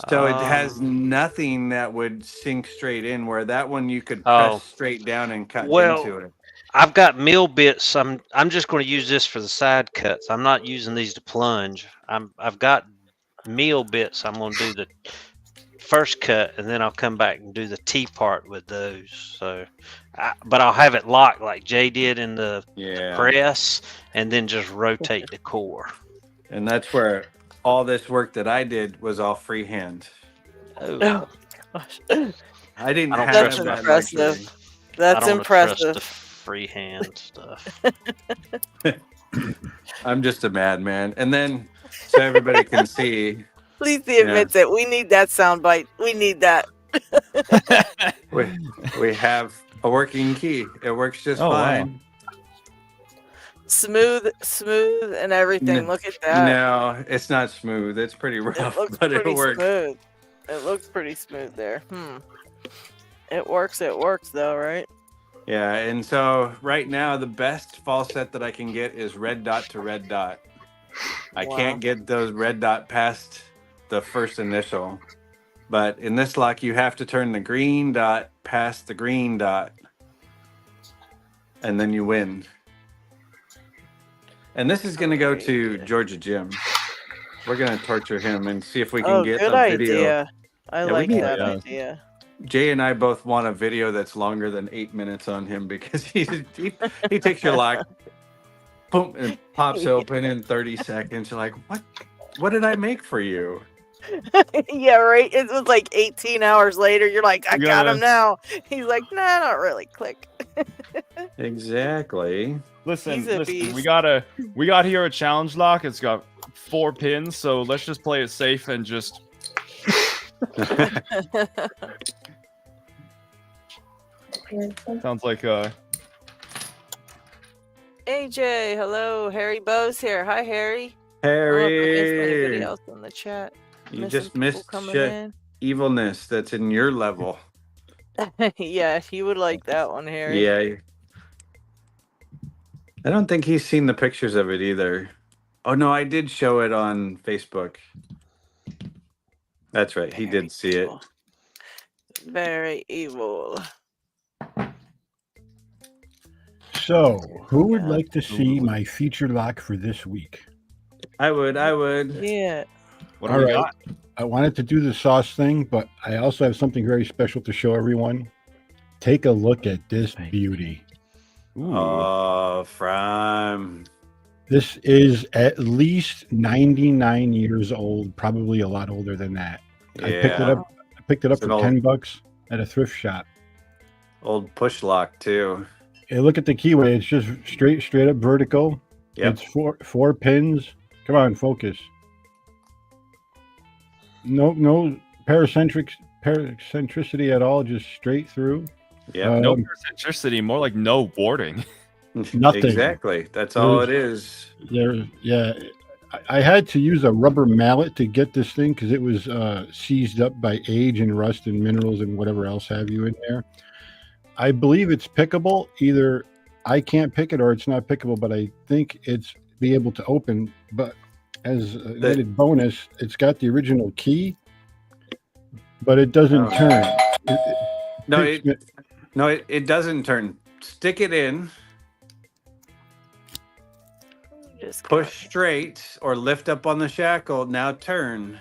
S4: So it has nothing that would sink straight in, where that one you could press straight down and cut into it.
S6: I've got mill bits. I'm just going to use this for the side cuts. I'm not using these to plunge. I've got mill bits. I'm going to do the first cut, and then I'll come back and do the T part with those. So, but I'll have it locked like Jay did in the press, and then just rotate the core.
S4: And that's where all this work that I did was all freehand.
S6: Oh
S1: gosh.
S4: I didn't have
S1: That's
S4: that
S1: impressive.
S4: luxury.
S1: That's impressive.
S6: Trust the freehand stuff.
S4: I'm just a madman. And then, so everybody can see.
S1: Please admit it. We need that soundbite. We need that.
S4: we have a working key. It works just fine.
S1: Wow. Smooth and everything. Look at that.
S4: No, it's not smooth. It's pretty rough, but it works.
S1: Smooth. It looks pretty smooth there. It works though, right?
S4: Yeah, and so right now the best false set that I can get is red dot to red dot. I can't get those red dot past the first initial. But in this lock you have to turn the green dot past the green dot. And then you win. And this is going to go to Georgia Jim. We're going to torture him and see if we can get a video.
S1: Idea. I like that idea.
S4: Jay and I both want a video that's longer than 8 minutes on him, because he takes your lock, boom, and pops open in 30 seconds. You're like, what did I make for you?
S1: Yeah, right. It was like 18 hours later. You're like, I got him now. He's like, nah, not really. Click.
S4: Exactly.
S3: Listen, we got here a challenge lock. It's got 4 pins, so let's just play it safe and just. Sounds like
S1: AJ, hello, Harry Bowes here. Hi, Harry.
S4: Harry.
S1: Anybody else in the chat?
S4: You just missed evilness that's in your level.
S1: Yeah, he would like that one, Harry.
S4: Yeah. I don't think he's seen the pictures of it either. Oh no, I did show it on Facebook. That's right, he did see it.
S1: Very evil.
S5: So, who would like to see my feature lock for this week?
S4: I would.
S1: Yeah.
S3: What do we got?
S5: I wanted to do the sauce thing, but I also have something very special to show everyone. Take a look at this beauty.
S3: Ooh.
S4: Oh, from.
S5: This is at least 99 years old, probably a lot older than that.
S4: Yeah.
S5: I picked it up for $10 at a thrift shop.
S4: Old push lock too.
S5: Hey, look at the keyway. It's just straight up vertical.
S4: Yep.
S5: It's four pins. Come on, focus. No paracentric eccentricity at all, just straight through.
S4: Yeah.
S3: No eccentricity, more like no boarding.
S5: Nothing.
S4: Exactly. That's all it is.
S5: Yeah. I had to use a rubber mallet to get this thing because it was seized up by age and rust and minerals and whatever else have you in there. I believe it's pickable. Either I can't pick it or it's not pickable, but I think it's be able to open. But as an added bonus, it's got the original key, but it doesn't turn.
S4: It doesn't turn. Stick it in.
S1: Just
S4: Push straight or lift up on the shackle. Now turn.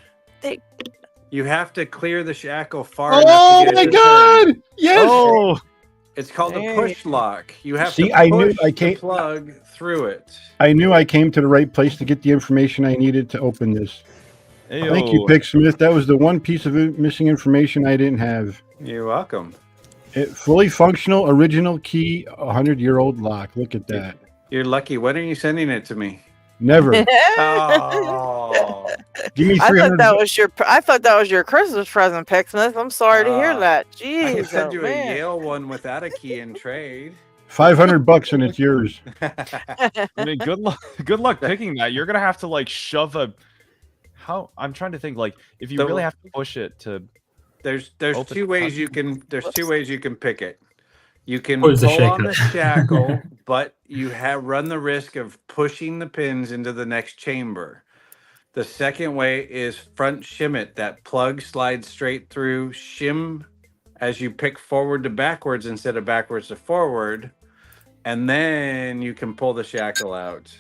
S4: You have to clear the shackle far enough to get it to turn.
S5: Yes!
S3: Oh,
S4: It's called a push lock. You have
S5: See,
S4: to
S5: I knew
S4: push
S5: I
S4: the
S5: can't-
S4: plug through it.
S5: I knew I came to the right place to get the information I needed to open this.
S3: Ayo.
S5: Thank you, Pick Smith. That was the one piece of missing information I didn't have.
S4: You're welcome.
S5: Fully functional, original key, 100-year-old lock. Look at that.
S4: You're lucky. When are you sending it to me?
S5: Never.
S4: Oh,
S5: Give me
S1: I
S5: 300.
S1: thought that was your Christmas present, Picksmith. I'm sorry to hear that.
S4: I
S1: Jeez,
S4: can send you
S1: man.
S4: a Yale one without a key in trade.
S5: $500 and it's yours.
S3: I mean, good luck. Good luck picking that. You're gonna have to like shove a. How I'm trying to think. Like, if you really have to push it to.
S4: There's
S3: Open
S4: two ways you can. There's two ways you can pick it. You can
S7: Pull the
S4: pull on the
S7: shackle.
S4: shackle, but you run the risk of pushing the pins into the next chamber. The second way is front shim it. That plug slides straight through. Shim as you pick forward to backwards instead of backwards to forward, and then you can pull the shackle out.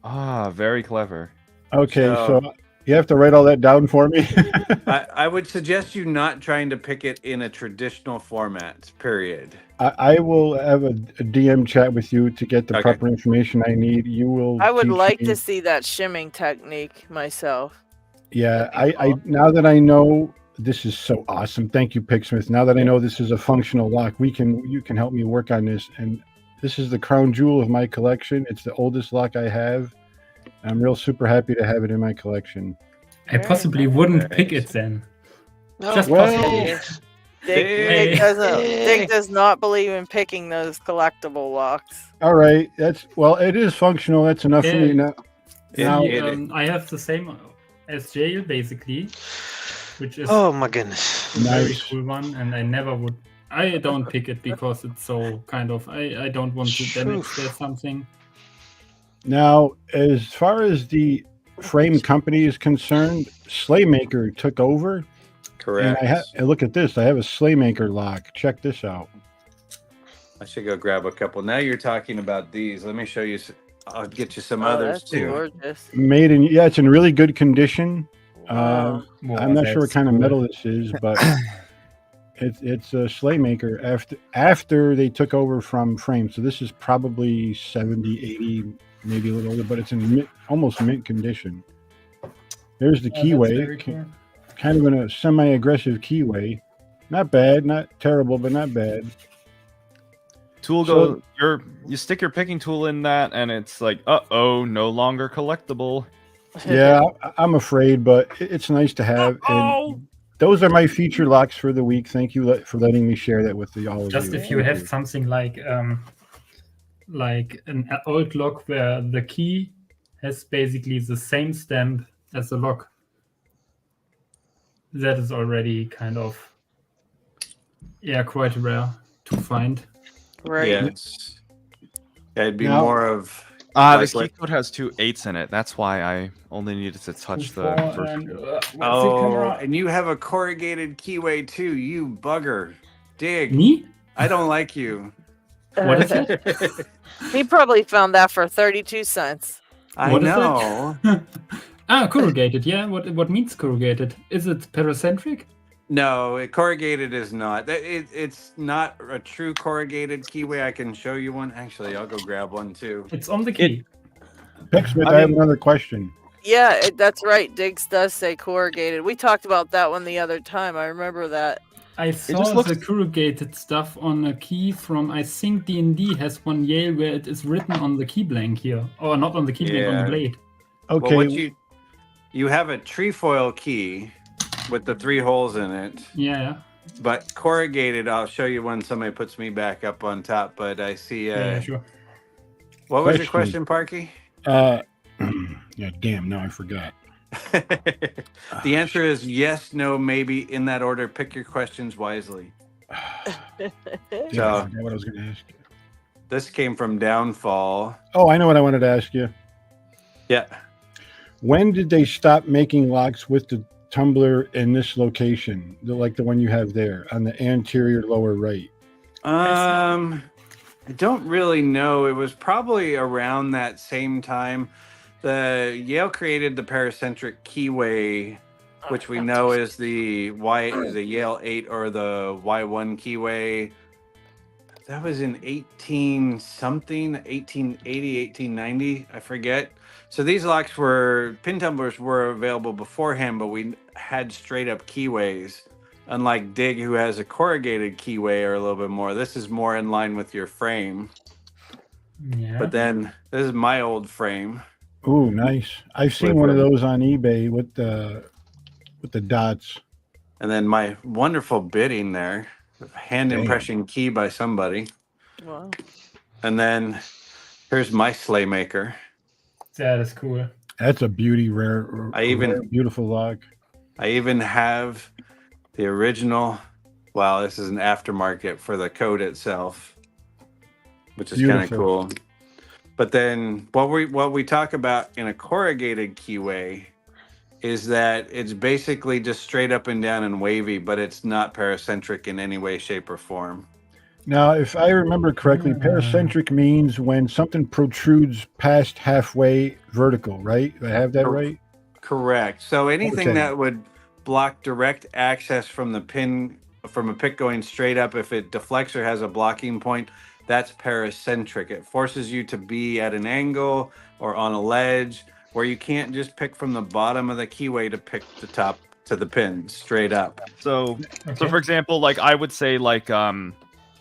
S3: Ah, very clever.
S5: Okay, so you have to write all that down for me.
S4: I would suggest you not trying to pick it in a traditional format, period.
S5: I will have a DM chat with you to get the proper information I need. You will.
S1: I would
S5: teach
S1: like
S5: me.
S1: to see that shimming technique myself.
S5: Yeah, I now that I know this is so awesome. Thank you, Picksmith. Now that I know this is a functional lock, you can help me work on this. And this is the crown jewel of my collection. It's the oldest lock I have. I'm real super happy to have it in my collection.
S7: I possibly wouldn't pick it then. Just
S5: well,
S7: possibly.
S1: Dick does not believe in picking those collectible locks.
S5: All right, it is functional. That's enough for me now.
S7: I have the same as Jail basically, which is
S6: Oh my goodness.
S7: a very
S5: Nice.
S7: cool one, and I don't pick it because it's so kind of I don't want to damage something.
S5: Now, as far as the frame company is concerned, Slaymaker took over.
S4: Correct.
S5: And look at this. I have a Slaymaker lock. Check this out.
S4: I should go grab a couple. Now you're talking about these. Let me show you. I'll get you some others
S1: That's
S4: too.
S1: gorgeous.
S5: It's in really good condition.
S1: Wow.
S5: I'm not sure what kind of metal this is, but it's a Slaymaker after they took over from Frame. So this is probably 70, 80, maybe a little older, but it's in almost mint condition. There's the keyway. Kind of in a semi-aggressive keyway. Not bad, not terrible, but not bad.
S3: Tool you stick your picking tool in that, and it's like, no longer collectible.
S5: Yeah, I'm afraid, but it's nice to have. And those are my feature locks for the week. Thank you for letting me share that with all of you.
S7: Just if you have something like an old lock where the key has basically the same stamp as the lock. That is already kind of quite rare to find.
S1: Right.
S4: Yeah, it'd be more of.
S3: This key code has 2 8s in it. That's why I only needed to touch the first.
S4: And you have a corrugated keyway too. You bugger, Dig.
S7: Me?
S4: I don't like you.
S7: What is it?
S1: He probably found that for 32 cents.
S4: I
S7: What is
S4: know.
S7: Corrugated. Yeah. What means corrugated? Is it paracentric?
S4: No, corrugated is not. It's not a true corrugated keyway. I can show you one. Actually, I'll go grab one too.
S7: It's on the key.
S5: Picksmith, I have another question.
S1: Yeah, that's right. Diggs does say corrugated. We talked about that one the other time. I remember that.
S7: I saw the corrugated stuff on a key from, I think D&D has one Yale where it is written on the key blank here. Or not on the key blank, on the blade.
S5: Okay.
S4: Well, you have a trefoil key, with the 3 holes in it.
S7: Yeah.
S4: But corrugated, I'll show you when somebody puts me back up on top. But I see.
S7: Yeah, sure.
S4: What was your question, Parky?
S5: Yeah, damn. Now I forgot.
S4: The answer is yes, no, maybe, in that order. Pick your questions wisely.
S5: Damn, I forgot what I was going to ask you.
S4: This came from Downfall.
S5: Oh, I know what I wanted to ask you.
S4: Yeah.
S5: When did they stop making locks with the tumbler in this location, like the one you have there on the anterior lower right?
S4: I don't really know. It was probably around that same time. The Yale created the paracentric keyway, which we know is the Yale 8 or the Y1 keyway. That was in 1880, 1890, I forget. So these locks pin tumblers were available beforehand, but we had straight up keyways. Unlike Dig, who has a corrugated keyway or a little bit more. This is more in line with your frame.
S7: Yeah.
S4: But then this is my old frame.
S5: Ooh, nice. I've seen one of those on eBay with the dots.
S4: And then my wonderful bidding there. Hand impression key by somebody.
S1: Wow.
S4: And then here's my sleigh maker.
S7: That is cool.
S5: That's a beauty, rare, beautiful lock.
S4: I even have the original. Wow, this is an aftermarket for the code itself, which is kind of cool. But then what we talk about in a corrugated keyway is that it's basically just straight up and down and wavy, but it's not paracentric in any way, shape, or form.
S5: Now, if I remember correctly, paracentric means when something protrudes past halfway vertical, right? Do I have that right?
S4: Correct. So anything that would block direct access from the pin, from a pick going straight up, if it deflects or has a blocking point, that's paracentric. It forces you to be at an angle or on a ledge where you can't just pick from the bottom of the keyway to pick the top to the pin straight up.
S3: So for example, like I would say like the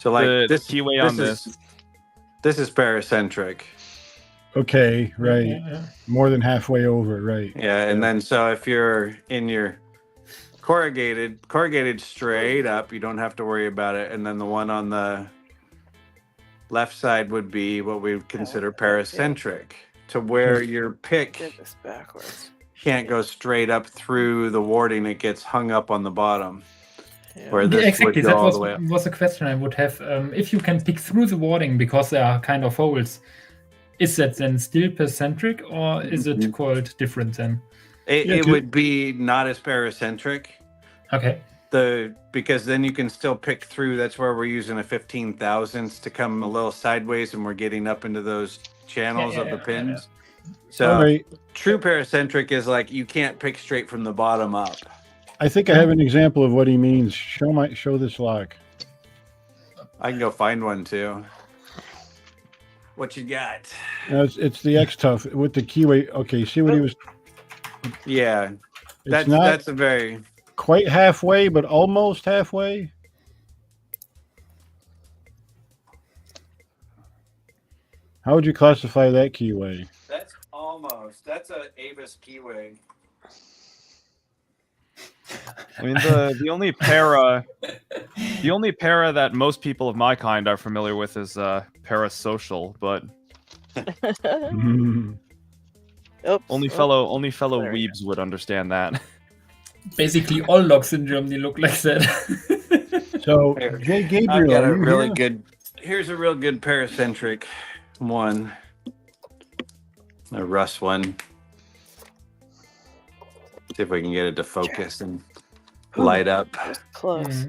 S3: keyway on this
S4: is paracentric.
S5: Okay, right.
S7: Yeah.
S5: More than halfway over, right.
S4: Yeah, and then so if you're in your corrugated straight up, you don't have to worry about it. And then the one on the left side would be what we would consider paracentric, to where your pick can't go straight up through the warding. It gets hung up on the bottom. Where this
S7: exactly,
S4: would go
S7: that
S4: all the way up.
S7: was a question I would have. If you can pick through the warding because there are kind of holes, is that then still paracentric or is it called different then?
S4: It would be not as paracentric.
S7: Okay.
S4: Because then you can still pick through. That's where we're using a 15 thousandths to come a little sideways, and we're getting up into those channels of the pins. So true paracentric is like you can't pick straight from the bottom up.
S5: I think I have an example of what he means. Show this lock.
S4: I can go find one too. What you got?
S5: It's the X-Tough with the keyway. Okay, see what he was.
S4: Yeah,
S5: It's
S4: that's a very
S5: quite halfway, but almost halfway. How would you classify that keyway?
S4: That's almost. That's a Avis keyway.
S3: I mean, the only para that most people of my kind are familiar with is parasocial, but only fellow weebs would understand that.
S7: Basically, all locks in Germany look like that.
S5: So, Jay Gabriel,
S4: I've got a really good. Here's a real good paracentric one. A Russ one. See if we can get it to focus and light up.
S1: Close.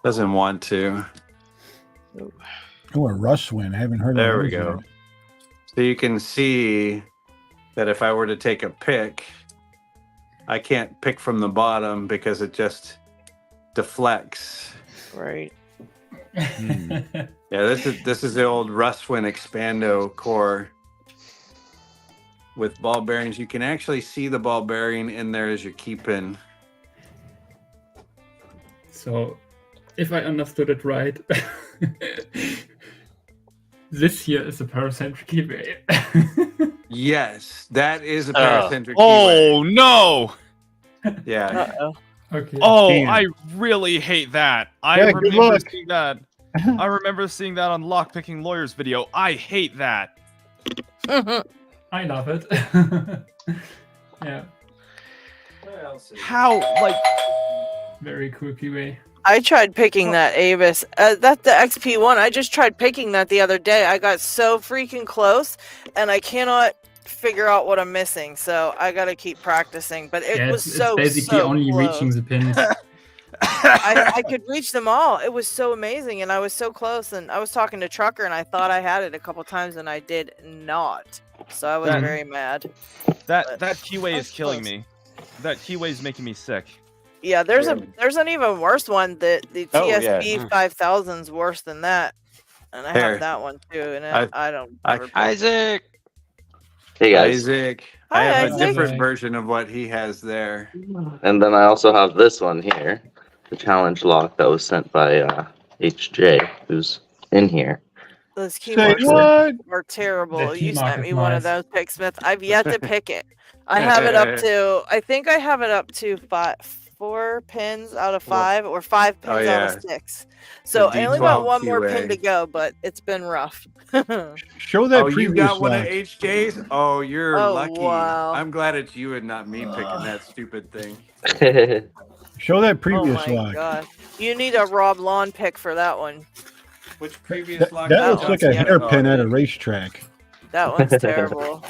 S4: Doesn't want to.
S5: Oh, a Russ win. I haven't heard of that.
S4: There we go. So you can see that if I were to take a pick, I can't pick from the bottom because it just deflects.
S1: Right.
S4: Yeah, this is the old Russwin Expando core with ball bearings. You can actually see the ball bearing in there as your key pin.
S7: So, if I understood it right, this here is a paracentric keyway.
S4: Yes, that is a paracentric keyway.
S3: Oh no!
S4: Yeah.
S1: Uh-oh.
S7: Okay.
S3: Oh,
S5: Damn.
S3: I really hate that. I
S5: Yeah, good
S3: remember
S5: luck.
S3: seeing that. I remember seeing that on Lockpicking Lawyers video. I hate that.
S7: I love it. Yeah,
S3: How, like,
S7: very cool keyway.
S1: I tried picking that Avis. That's the XP one. I just tried picking that the other day. I got so freaking close, and I cannot figure out what I'm missing. So I gotta keep practicing. But it was
S7: it's
S1: so
S7: basically
S1: so
S7: only
S1: close.
S7: reaching the pins.
S1: I could reach them all. It was so amazing, and I was so close. And I was talking to Trucker, and I thought I had it a couple times, and I did not. So I was
S3: That-
S1: very mad.
S3: that
S1: But
S3: keyway
S1: I
S3: is
S1: was
S3: killing
S1: close.
S3: me. That keyway is making me sick.
S1: Yeah, there's an even worse one. That the
S4: Oh, yeah.
S1: TSP 5000's worse than that, and I
S4: Here.
S1: have that one too. And I don't.
S4: I-
S1: ever pick-
S6: Isaac.
S8: Hey guys,
S4: Isaac.
S1: Hi,
S4: I have a
S1: Isaac.
S4: different version of what he has there.
S8: and then I also have this one here, the challenge lock that was sent by HJ, who's in here.
S1: Those key
S5: Say
S1: marks
S5: what?
S1: are terrible.
S7: The key
S1: You
S7: mark
S1: sent
S7: is
S1: me one of
S7: nice.
S1: those pick, Smith. I've yet to pick it. I have it up to. I think I have it up to 4 pins out of 5, or 5 pins
S4: Oh,
S1: out
S4: yeah.
S1: of 6. So I only got
S4: D12
S1: one more
S4: QA.
S1: pin to go, but it's been rough.
S5: Show that
S4: Oh, you
S5: previous
S4: got one of
S5: lock.
S4: HJ's? Oh, you're
S1: Oh,
S4: lucky.
S1: wow.
S4: I'm glad it's you and not me picking that stupid thing.
S5: Show that
S1: Oh
S5: previous
S1: my
S5: lock.
S1: god! You need a Rob Lawn pick for that one.
S4: Which previous
S5: That,
S4: lock?
S5: that
S1: Oh,
S5: looks like a
S1: yeah.
S5: hairpin at a racetrack.
S1: That one's terrible.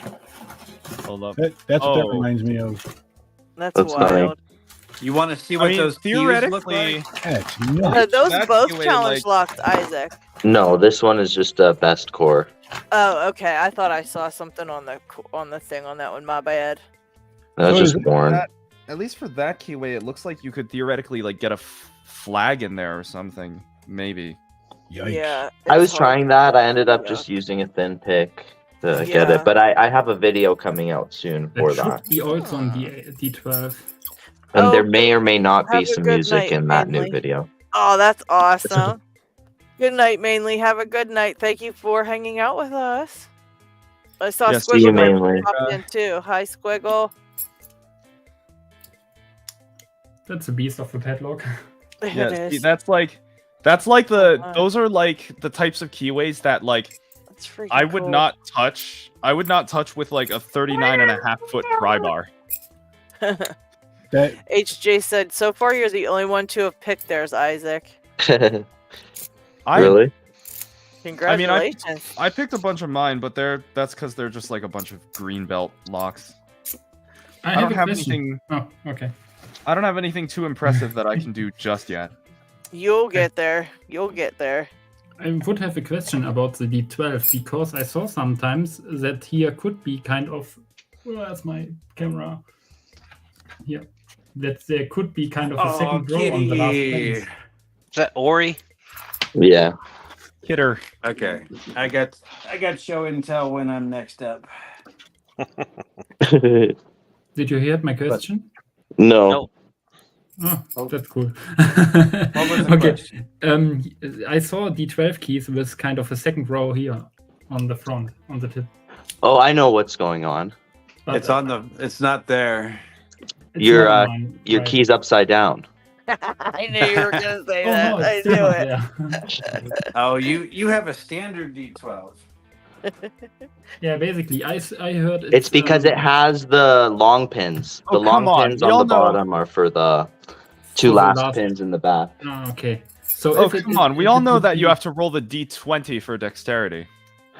S3: Hold up.
S5: That's what that
S3: Oh.
S5: reminds me of.
S1: That's
S8: That's funny.
S1: wild.
S4: You want to see
S3: I
S4: what
S3: mean,
S4: those keys look
S3: theoretically,
S4: like?
S5: That's nuts.
S1: Those
S3: That's
S1: both
S3: the way,
S1: challenge
S3: like-
S1: locked, Isaac.
S8: No, this one is just best core.
S1: Oh, okay. I thought I saw something on the thing on that one. My bad.
S8: That's
S5: So
S8: just
S5: is-
S8: worn.
S3: at least for that keyway, it looks like you could theoretically like get a flag in there or something. Maybe.
S5: Yikes.
S1: Yeah.
S8: I
S1: it's
S8: was
S1: hard.
S8: trying that. I ended up
S1: Yeah.
S8: just using a thin pick to get
S1: Yeah.
S8: it, but I have a video coming out soon for
S7: That
S8: that.
S7: should be also on the D12.
S8: And
S1: Oh,
S8: there may or may not
S1: have
S8: be
S1: a
S8: some
S1: good
S8: music
S1: night,
S8: in that new
S1: Manly.
S8: video.
S1: Oh, that's awesome. Good night, Mainly. Have a good night. Thank you for hanging out with us. I saw
S3: Yeah, see
S1: Squiggle
S8: you,
S1: Bird
S8: Mainly.
S1: popped in too. Hi, Squiggle.
S7: That's a beast of a padlock.
S3: Yeah,
S1: It
S3: see,
S1: is.
S3: that's like the
S1: Uh-huh.
S3: those are like the types of keyways that like
S1: That's freaking
S3: I would
S1: cool.
S3: not touch. I would not touch with like a 39.5-foot pry bar.
S5: That
S1: HJ said, so far you're the only one to have picked theirs, Isaac.
S8: Really?
S1: Congratulations.
S3: I picked a bunch of mine, but that's because they're just like a bunch of green belt locks. I don't
S7: a
S3: have
S7: question.
S3: anything.
S7: Oh, okay.
S3: I don't have anything too impressive that I can do just yet.
S1: You'll get there. You'll get there.
S7: I would have a question about the D12 because I saw sometimes that here could be kind of. Where's my camera? Here. That there could be kind of a second row on the last
S4: kitty.
S7: pins.
S6: Is that Ori?
S8: Yeah.
S3: Hitter.
S4: Okay, I got show and tell when I'm next up.
S7: Did you hear my question?
S8: No.
S6: Nope.
S7: Oh, that's cool.
S4: What was the
S7: Okay.
S4: question?
S7: I saw D12 keys with kind of a second row here on the front, on the tip.
S8: Oh, I know what's going on.
S7: But
S4: It's on the. It's not there.
S7: it's
S8: Your,
S7: not mine,
S8: Your
S7: right.
S8: key's upside down.
S1: I knew you were going to say
S7: Oh,
S1: that.
S7: no,
S1: I
S7: it's still
S1: knew
S7: not
S1: it.
S7: there.
S4: Oh, you have a standard D12.
S7: Yeah, basically, I heard
S8: It's because it has the long pins. The
S3: Oh, come
S8: long
S3: on.
S8: pins
S3: We
S8: on
S3: all
S8: the
S3: know-
S8: bottom are for the two
S7: For the
S8: last
S7: last-
S8: pins in the back.
S7: Oh, okay. So
S3: Oh,
S7: if it
S3: come
S7: is-
S3: on. We
S7: if
S3: all
S7: it
S3: know
S7: would
S3: that you
S7: be-
S3: have to roll the d20 for dexterity.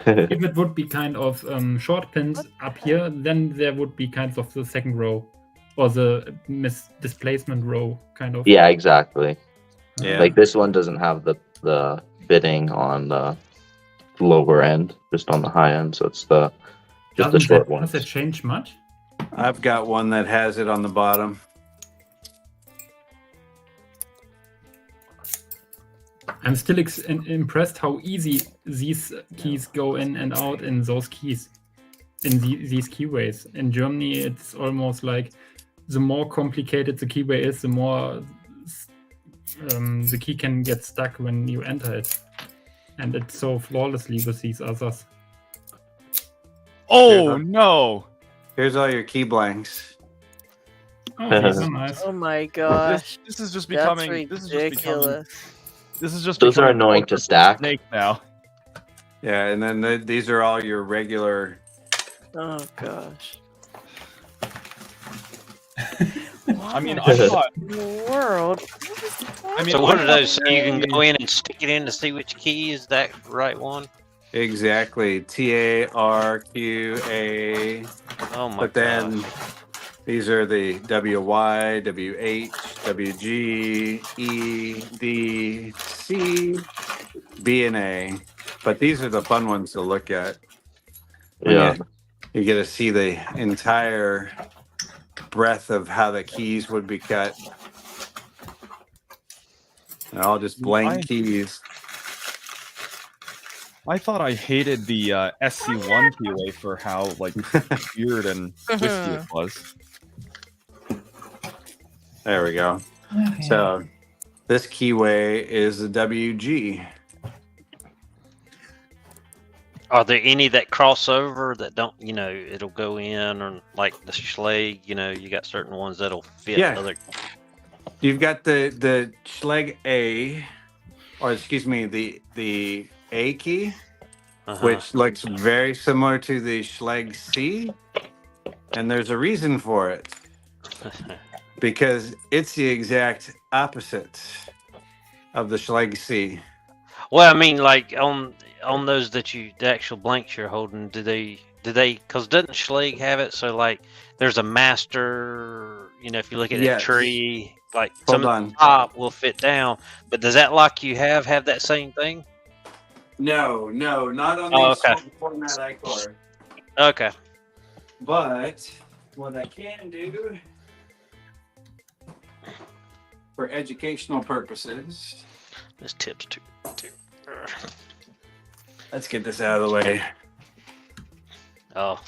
S7: If it would be kind of short pins up here, then there would be kind of the second row or the displacement row, kind of.
S8: Yeah, exactly.
S4: Yeah.
S8: Like this one doesn't have the bitting on the lower end, just on the high end. So it's just the
S7: Doesn't
S8: short
S7: that,
S8: one.
S7: does that change much?
S4: I've got one that has it on the bottom.
S7: I'm still impressed how easy these keys go in and out in those keys, in these keyways. In Germany, it's almost like the more complicated the keyway is, the more the key can get stuck when you enter it. And it's so flawlessly with these others.
S3: Oh, no.
S4: Here's all your key blanks.
S7: Oh, these are nice.
S1: Oh my gosh.
S3: This is just
S1: That's
S3: becoming.
S1: ridiculous.
S3: This is just
S8: Those are
S3: becoming
S8: annoying to
S3: closer a
S8: stack.
S3: snake now.
S4: Yeah, and then these are all your regular.
S1: Oh gosh.
S3: I mean,
S1: Why
S3: I thought.
S1: in the world?
S3: I mean,
S6: So what
S3: I
S6: are
S3: thought
S6: those? So you can go in and stick it in to see which key is that right one?
S4: Exactly. TARQA.
S6: Oh my
S4: But then
S6: gosh.
S4: these are the WY, WH, WG, E, D, C, B, and A. But these are the fun ones to look at.
S8: Yeah.
S4: You get to see the entire breadth of how the keys would be cut. They're all just blank keys.
S3: I thought I hated the SC1 keyway for how like weird and twisty it was.
S4: There we go.
S7: Okay.
S4: So this keyway is the WG.
S6: Are there any that cross over that don't, it'll go in, or like the Schleg, you got certain ones that'll fit
S4: Yeah.
S6: other.
S4: You've got the Schleg A, or excuse me, the A key, which looks very similar to the Schleg C, and there's a reason for it. Because it's the exact opposite of the Schleg C.
S6: Well, I mean, like on those the actual blanks you're holding, do they? Because doesn't Schleg have it? So like, there's a master. If you look at a tree, like some of the top will fit down. But does that lock you have that same thing?
S4: No, not on the format iCore.
S6: Okay.
S4: But what I can do for educational purposes,
S6: this tip's too.
S4: Let's get this out of the way.
S6: Oh.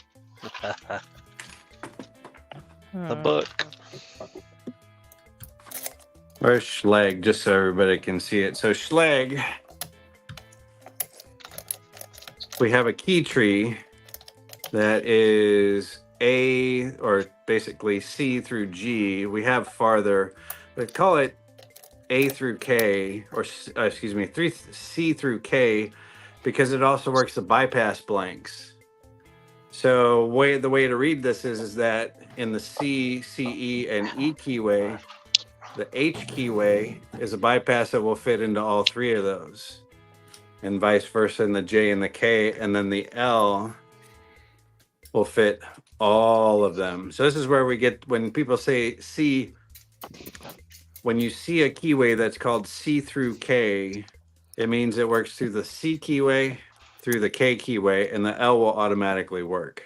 S6: The book.
S4: Where's Schleg? Just so everybody can see it. So Schleg, we have a key tree that is A, or basically C through G. We have farther, but call it A through K, or excuse me, C through K, because it also works the bypass blanks. So the way to read this is that in the C, CE, and E keyway, the H keyway is a bypass that will fit into all three of those, and vice versa in the J and the K, and then the L will fit all of them. So this is where we get, when people say C, when you see a keyway that's called C through K, it means it works through the C keyway, through the K keyway, and the L will automatically work.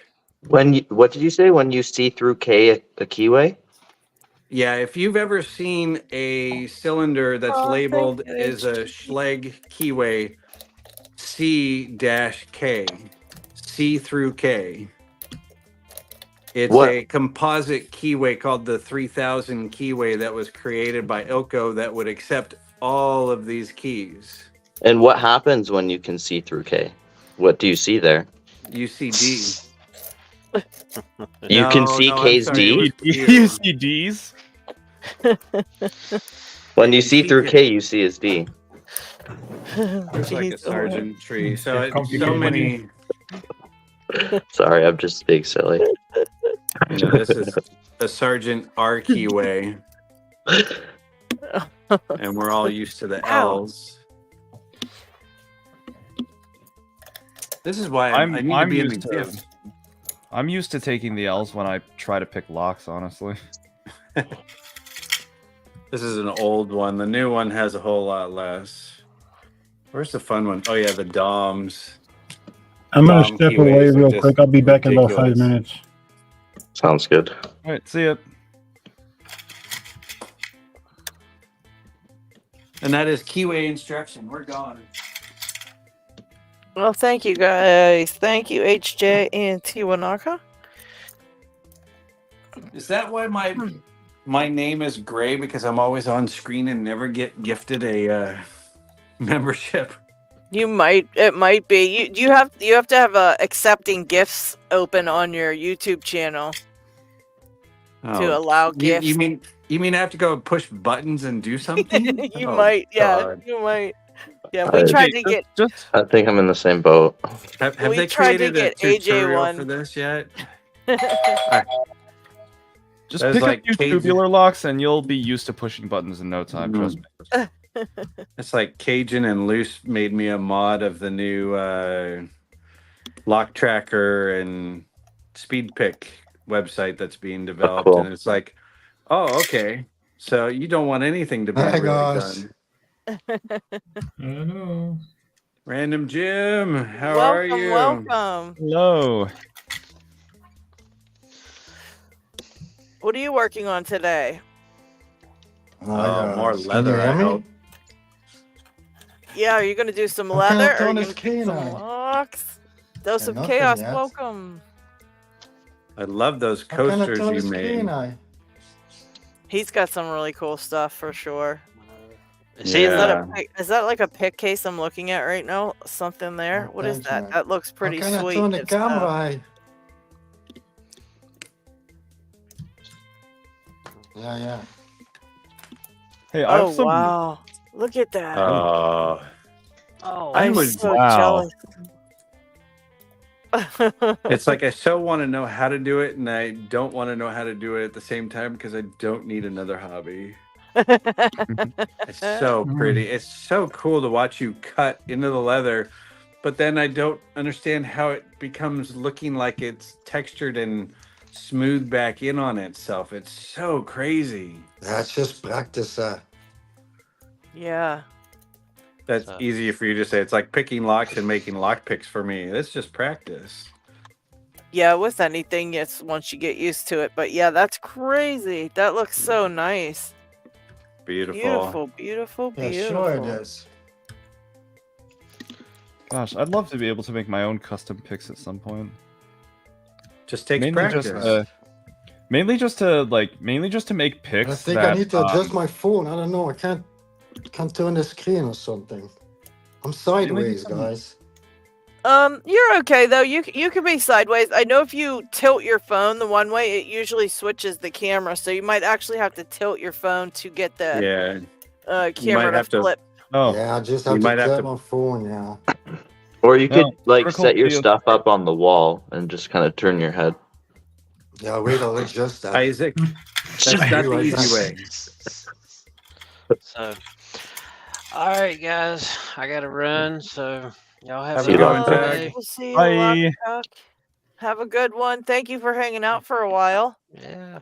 S8: What did you say? When you see through K a keyway?
S4: Yeah, if you've ever seen a cylinder that's labeled as a Schleg keyway C-K, C through K, it's a composite keyway called the 3000 keyway that was created by Ilko that would accept all of these keys.
S8: And what happens when you can see through K? What do you see there?
S4: You see D.
S8: You can see K's D?
S3: You see D's?
S8: When you see through K, you see his D.
S4: It's like a sergeant tree. So it's so many.
S8: Sorry, I'm just being silly.
S4: This is a Sergeant R keyway. And we're all used to the L's. This is why I need to be in the gift.
S3: I'm used to taking the L's when I try to pick locks, honestly.
S4: This is an old one. The new one has a whole lot less. Where's the fun one? Oh, yeah, the DOMs.
S5: I'm going to step away real quick. I'll be back in about 5 minutes.
S8: Sounds good.
S3: All right, see ya.
S4: And that is keyway instruction. We're gone.
S1: Well, thank you guys. Thank you, HJ and Tiwanaka.
S4: Is that why my name is Gray? Because I'm always on screen and never get gifted a membership.
S1: It might be. You have to have accepting gifts open on your YouTube channel. to allow gifts.
S4: You mean I have to go push buttons and do something?
S1: You
S4: Oh,
S1: might, yeah,
S4: God.
S1: you might. Yeah, we tried to get.
S8: I think I'm in the same boat.
S4: Have
S1: We
S4: they
S1: tried to
S4: created a
S1: get AJ
S4: tutorial
S1: one.
S4: for this yet?
S3: Just
S4: That was
S3: pick
S4: like
S3: a few
S4: Cage-
S3: tubular locks and you'll be used to pushing buttons in no time. Trust me.
S4: It's like Cajun and Loose made me a mod of the new lock tracker and speed pick website that's being developed,
S8: cool.
S4: and it's like, oh, okay. So you don't want anything to be
S9: Hi,
S4: really
S9: guys.
S4: done.
S7: Hello.
S4: Random Jim, how are you?
S1: Welcome.
S3: Hello.
S1: What are you working on today?
S4: Oh, more
S9: Can you
S4: leather,
S9: hear
S4: I
S9: me?
S4: hope.
S1: Yeah, are you gonna do some
S9: I
S1: leather
S9: cannot
S1: or are
S9: turn
S1: you
S9: the
S1: gonna do
S9: screen
S1: some
S9: on.
S1: locks? Dose of
S9: nothing
S1: chaos,
S9: yet.
S1: welcome.
S4: I love those
S9: How can I
S4: coasters
S9: turn the
S4: you
S9: screen
S4: made.
S9: on?
S1: He's got some really cool stuff for sure.
S6: See,
S1: Is that
S4: Yeah.
S1: is that like a pick case I'm looking at right now? Something there?
S9: Oh,
S1: What is
S9: thanks,
S1: that?
S9: man.
S1: That looks
S9: How
S1: pretty
S9: can I
S1: sweet.
S9: turn the
S1: It's,
S9: camera on? Yeah.
S3: Hey, I
S1: oh
S3: have some.
S1: wow! Look at that.
S4: Oh,
S1: oh,
S4: I
S1: I'm
S4: would-
S1: so
S3: wow.
S1: jealous.
S4: it's like I so want to know how to do it, and I don't want to know how to do it at the same time because I don't need another hobby. It's so pretty. It's so cool to watch you cut into the leather, but then I don't understand how it becomes looking like it's textured and smooth back in on itself. It's so crazy.
S9: Yeah, it's just practice.
S1: Yeah.
S4: That's
S6: So-
S4: easy for you to say. It's like picking locks and making lock picks for me. It's just practice.
S1: Yeah, with anything, it's once you get used to it. But yeah, that's crazy. That looks so nice.
S4: Beautiful.
S1: Beautiful.
S9: Yeah, sure it is.
S3: Gosh, I'd love to be able to make my own custom picks at some point.
S4: Just takes
S3: Mainly
S4: practice.
S3: mainly just to make picks.
S9: I think
S3: that,
S9: I need to adjust my phone. I don't know. I can't turn the screen or something. I'm sideways,
S3: some-
S9: guys.
S1: You're okay though. You can be sideways. I know if you tilt your phone the one way, it usually switches the camera. So you might actually have to tilt your phone to get the
S4: Yeah.
S1: camera
S4: have
S1: to
S4: to-
S1: flip.
S3: Oh,
S9: Yeah, I just
S4: You
S9: have to
S4: might have
S9: tap
S4: to-
S9: my phone. Yeah.
S8: Or you could
S3: No,
S8: like
S3: vertical
S8: set your
S3: video-
S8: stuff up on the wall and just kind of turn your head.
S9: Yeah, wait, I'll adjust that.
S4: Isaac, that's
S9: Thank
S4: not
S9: you,
S4: the
S9: Isaac.
S4: easy way.
S6: So, all right, guys, I gotta run. So y'all have
S4: Have
S6: a
S8: a
S6: good
S8: good one,
S6: day.
S1: We'll see you.
S3: Bye.
S1: Lockstock. Have a good one. Thank you for hanging out for a while.
S6: Yeah.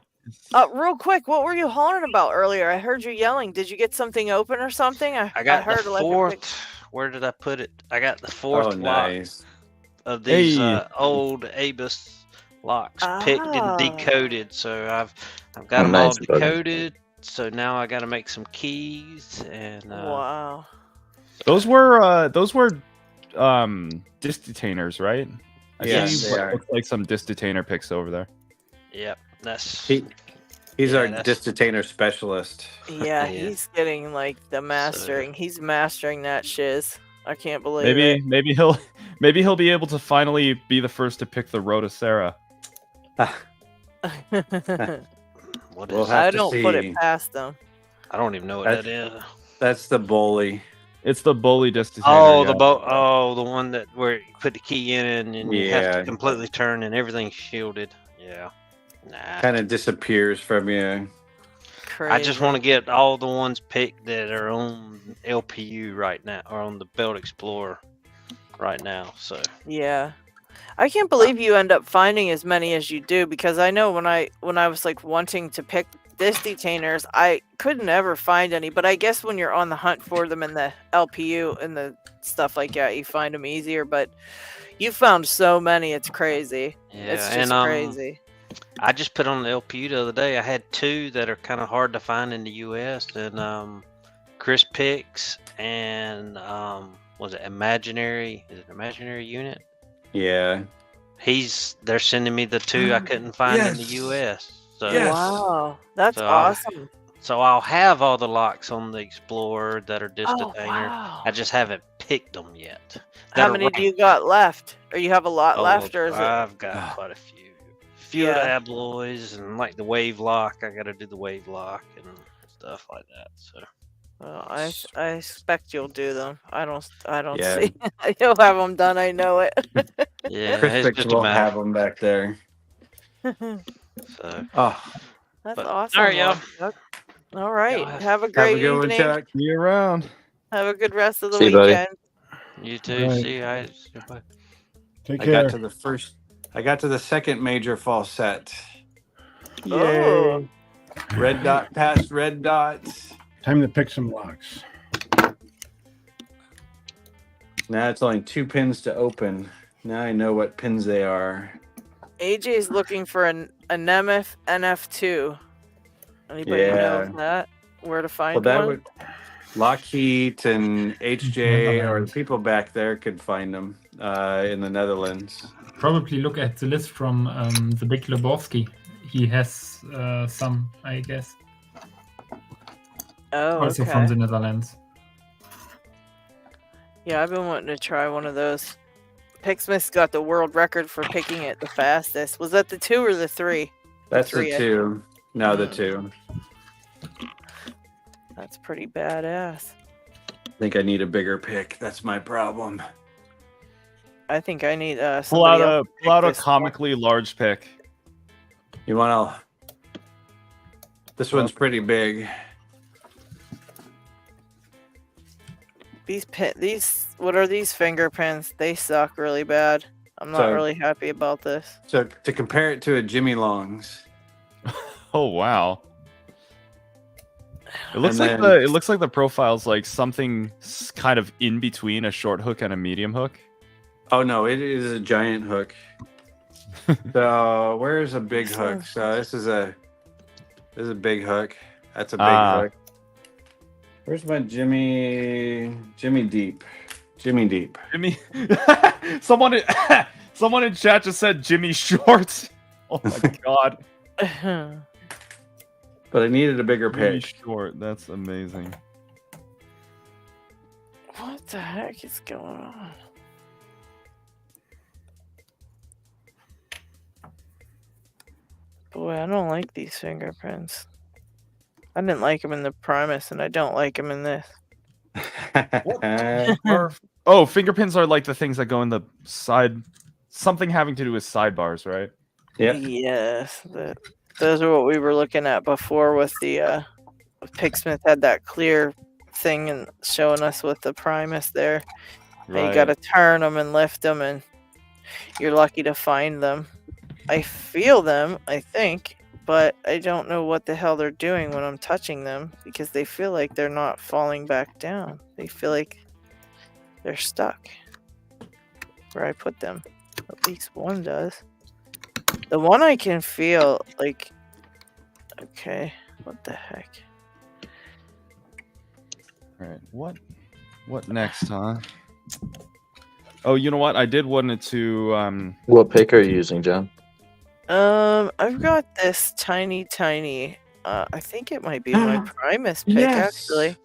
S1: Real quick, what were you hollering about earlier? I heard you yelling. Did you get something open or something?
S6: I got
S1: heard
S6: the
S1: electric
S6: fourth. Where did I put it? I got the fourth
S4: Oh,
S6: lock
S4: nice.
S6: of these
S3: Hey.
S6: old Abus locks picked and
S1: Ah.
S6: decoded. So I've got
S8: Oh,
S6: them all
S8: nice, buddy.
S6: decoded. So now I got to make some keys and
S1: Wow.
S3: those were disc detainers, right? I
S4: Yes,
S3: see
S4: they
S3: what
S4: are.
S3: looks like some disc detainer picks over there.
S6: yep, that's
S4: He's
S6: Yeah,
S4: our
S6: that's-
S4: distatainer specialist.
S1: Yeah,
S6: Yeah.
S1: he's getting like the mastering. He's mastering that shiz. I can't believe
S3: Maybe he'll be able to finally be the first to pick the Rotosera.
S1: it.
S6: what
S4: We'll
S6: is
S4: have
S1: I
S4: to
S1: don't put
S4: see.
S1: it past them.
S6: I don't even know what that is.
S4: That's the bully.
S3: It's the bully disc detainer.
S6: Oh, the
S3: guy.
S6: the one that where you put the key in it and you have
S4: Yeah.
S6: to completely turn and everything's shielded. Yeah. Nah.
S4: Kind of disappears from you.
S1: Crazy.
S6: I just want to get all the ones picked that are on LPU right now, or on the Belt Explorer right now. So
S1: Yeah. I can't believe you end up finding as many as you do, because I know when I was like wanting to pick disc detainers, I couldn't ever find any, but I guess when you're on the hunt for them in the LPU and the stuff like that, you find them easier, but you found so many, it's crazy.
S6: yeah,
S1: It's just
S6: and
S1: crazy.
S6: I just put on the LPU the other day. I had two that are kind of hard to find in the U.S. and Chris Picks and was it Imaginary? Is it Imaginary Unit?
S4: Yeah.
S6: They're sending me the two I couldn't find in the
S4: Yes.
S6: U.S. So
S4: Yes.
S1: Wow. That's
S6: So,
S1: awesome.
S6: so I'll have all the locks on the Explorer that are disc
S1: Oh,
S6: detainer.
S1: wow.
S6: I just haven't picked them yet.
S1: How many do you got left? Or you have a lot
S6: Oh,
S1: left, or is it?
S6: I've got quite a few. few of the alloys and like the wave lock. I got to do the wave lock and stuff like that. So.
S1: Well, I expect you'll do them. I don't
S4: Yeah.
S1: see. You'll have them done. I know it.
S6: Yeah,
S4: Chris
S6: it's
S4: Fix
S6: just
S4: will
S6: a
S4: have
S6: matter.
S4: them back there.
S6: So.
S4: Oh,
S1: That's
S6: But-
S1: awesome.
S6: all right, y'all.
S1: Chuck. All right.
S6: Y'all
S1: Have a
S4: have
S1: great
S4: a good one,
S1: evening.
S4: Chuck.
S3: See you around.
S1: Have a good rest of the
S8: See you, buddy.
S1: weekend.
S6: You too.
S5: Right.
S6: See you guys. Bye.
S5: Take
S4: I
S5: care.
S4: got to the second major fall set.
S1: Oh.
S4: Yay. Red dot past red dots.
S5: Time to pick some locks.
S4: Now it's only 2 pins to open. Now I know what pins they are.
S1: AJ's looking for a Nemeth NF2. Anybody
S4: Yeah.
S1: knows that? Where to find
S4: Well, that
S1: one?
S4: would LockHeat and HJ or the
S7: Netherlands.
S4: people back there could find them in the Netherlands.
S7: Probably look at the list from the Big Lebowski. He has some, I guess,
S1: Oh,
S7: also
S1: okay.
S7: from the Netherlands.
S1: Yeah, I've been wanting to try one of those. Picksmith's got the world record for picking it the fastest. Was that the 2 or the 3?
S4: That's
S1: Three,
S4: the
S1: I
S4: 2. No, the
S1: Mm.
S4: 2.
S1: That's pretty badass.
S4: I think I need a bigger pick. That's my problem.
S1: I think I need
S3: Pull
S1: somebody
S3: out
S1: else to
S3: pull out a
S1: pick this
S3: comically large pick.
S4: You want to? This one's pretty big.
S1: These what are these fingerprints? They suck really bad. I'm not
S4: So-
S1: really happy about this.
S4: So to compare it to a Jimmy Long's,
S3: Oh wow. It looks
S4: And
S3: like
S4: then-
S3: it looks like the profile's like something kind of in between a short hook and a medium hook.
S4: oh no, it is a giant hook. So where's a big hook? So this is a big hook. That's a big hook. Where's my Jimmy Deep? Jimmy Deep.
S3: Jimmy, someone in chat just said Jimmy Short. Oh my god,
S4: But I needed a bigger
S3: Jimmy
S4: pick.
S3: Short. That's amazing.
S1: What the heck is going on? Boy, I don't like these fingerprints. I didn't like them in the Primus, and I don't like them in this.
S3: Oh, fingerpins are like the things that go in the side. Something having to do with sidebars, right?
S4: Yep.
S1: Yes, those are what we were looking at before with the Picksmith had that clear thing and showing us with the Primus there. And you got to turn them and lift them, and you're lucky to find them. I feel them, I think, but I don't know what the hell they're doing when I'm touching them because they feel like they're not falling back down. They feel like they're stuck where I put them. At least one does. The one I can feel like, okay, what the heck?
S3: All right. What next, huh? Oh, you know what? I did want it to.
S8: What pick are you using, John?
S1: I've got this tiny. I think it might be my Primus pick actually.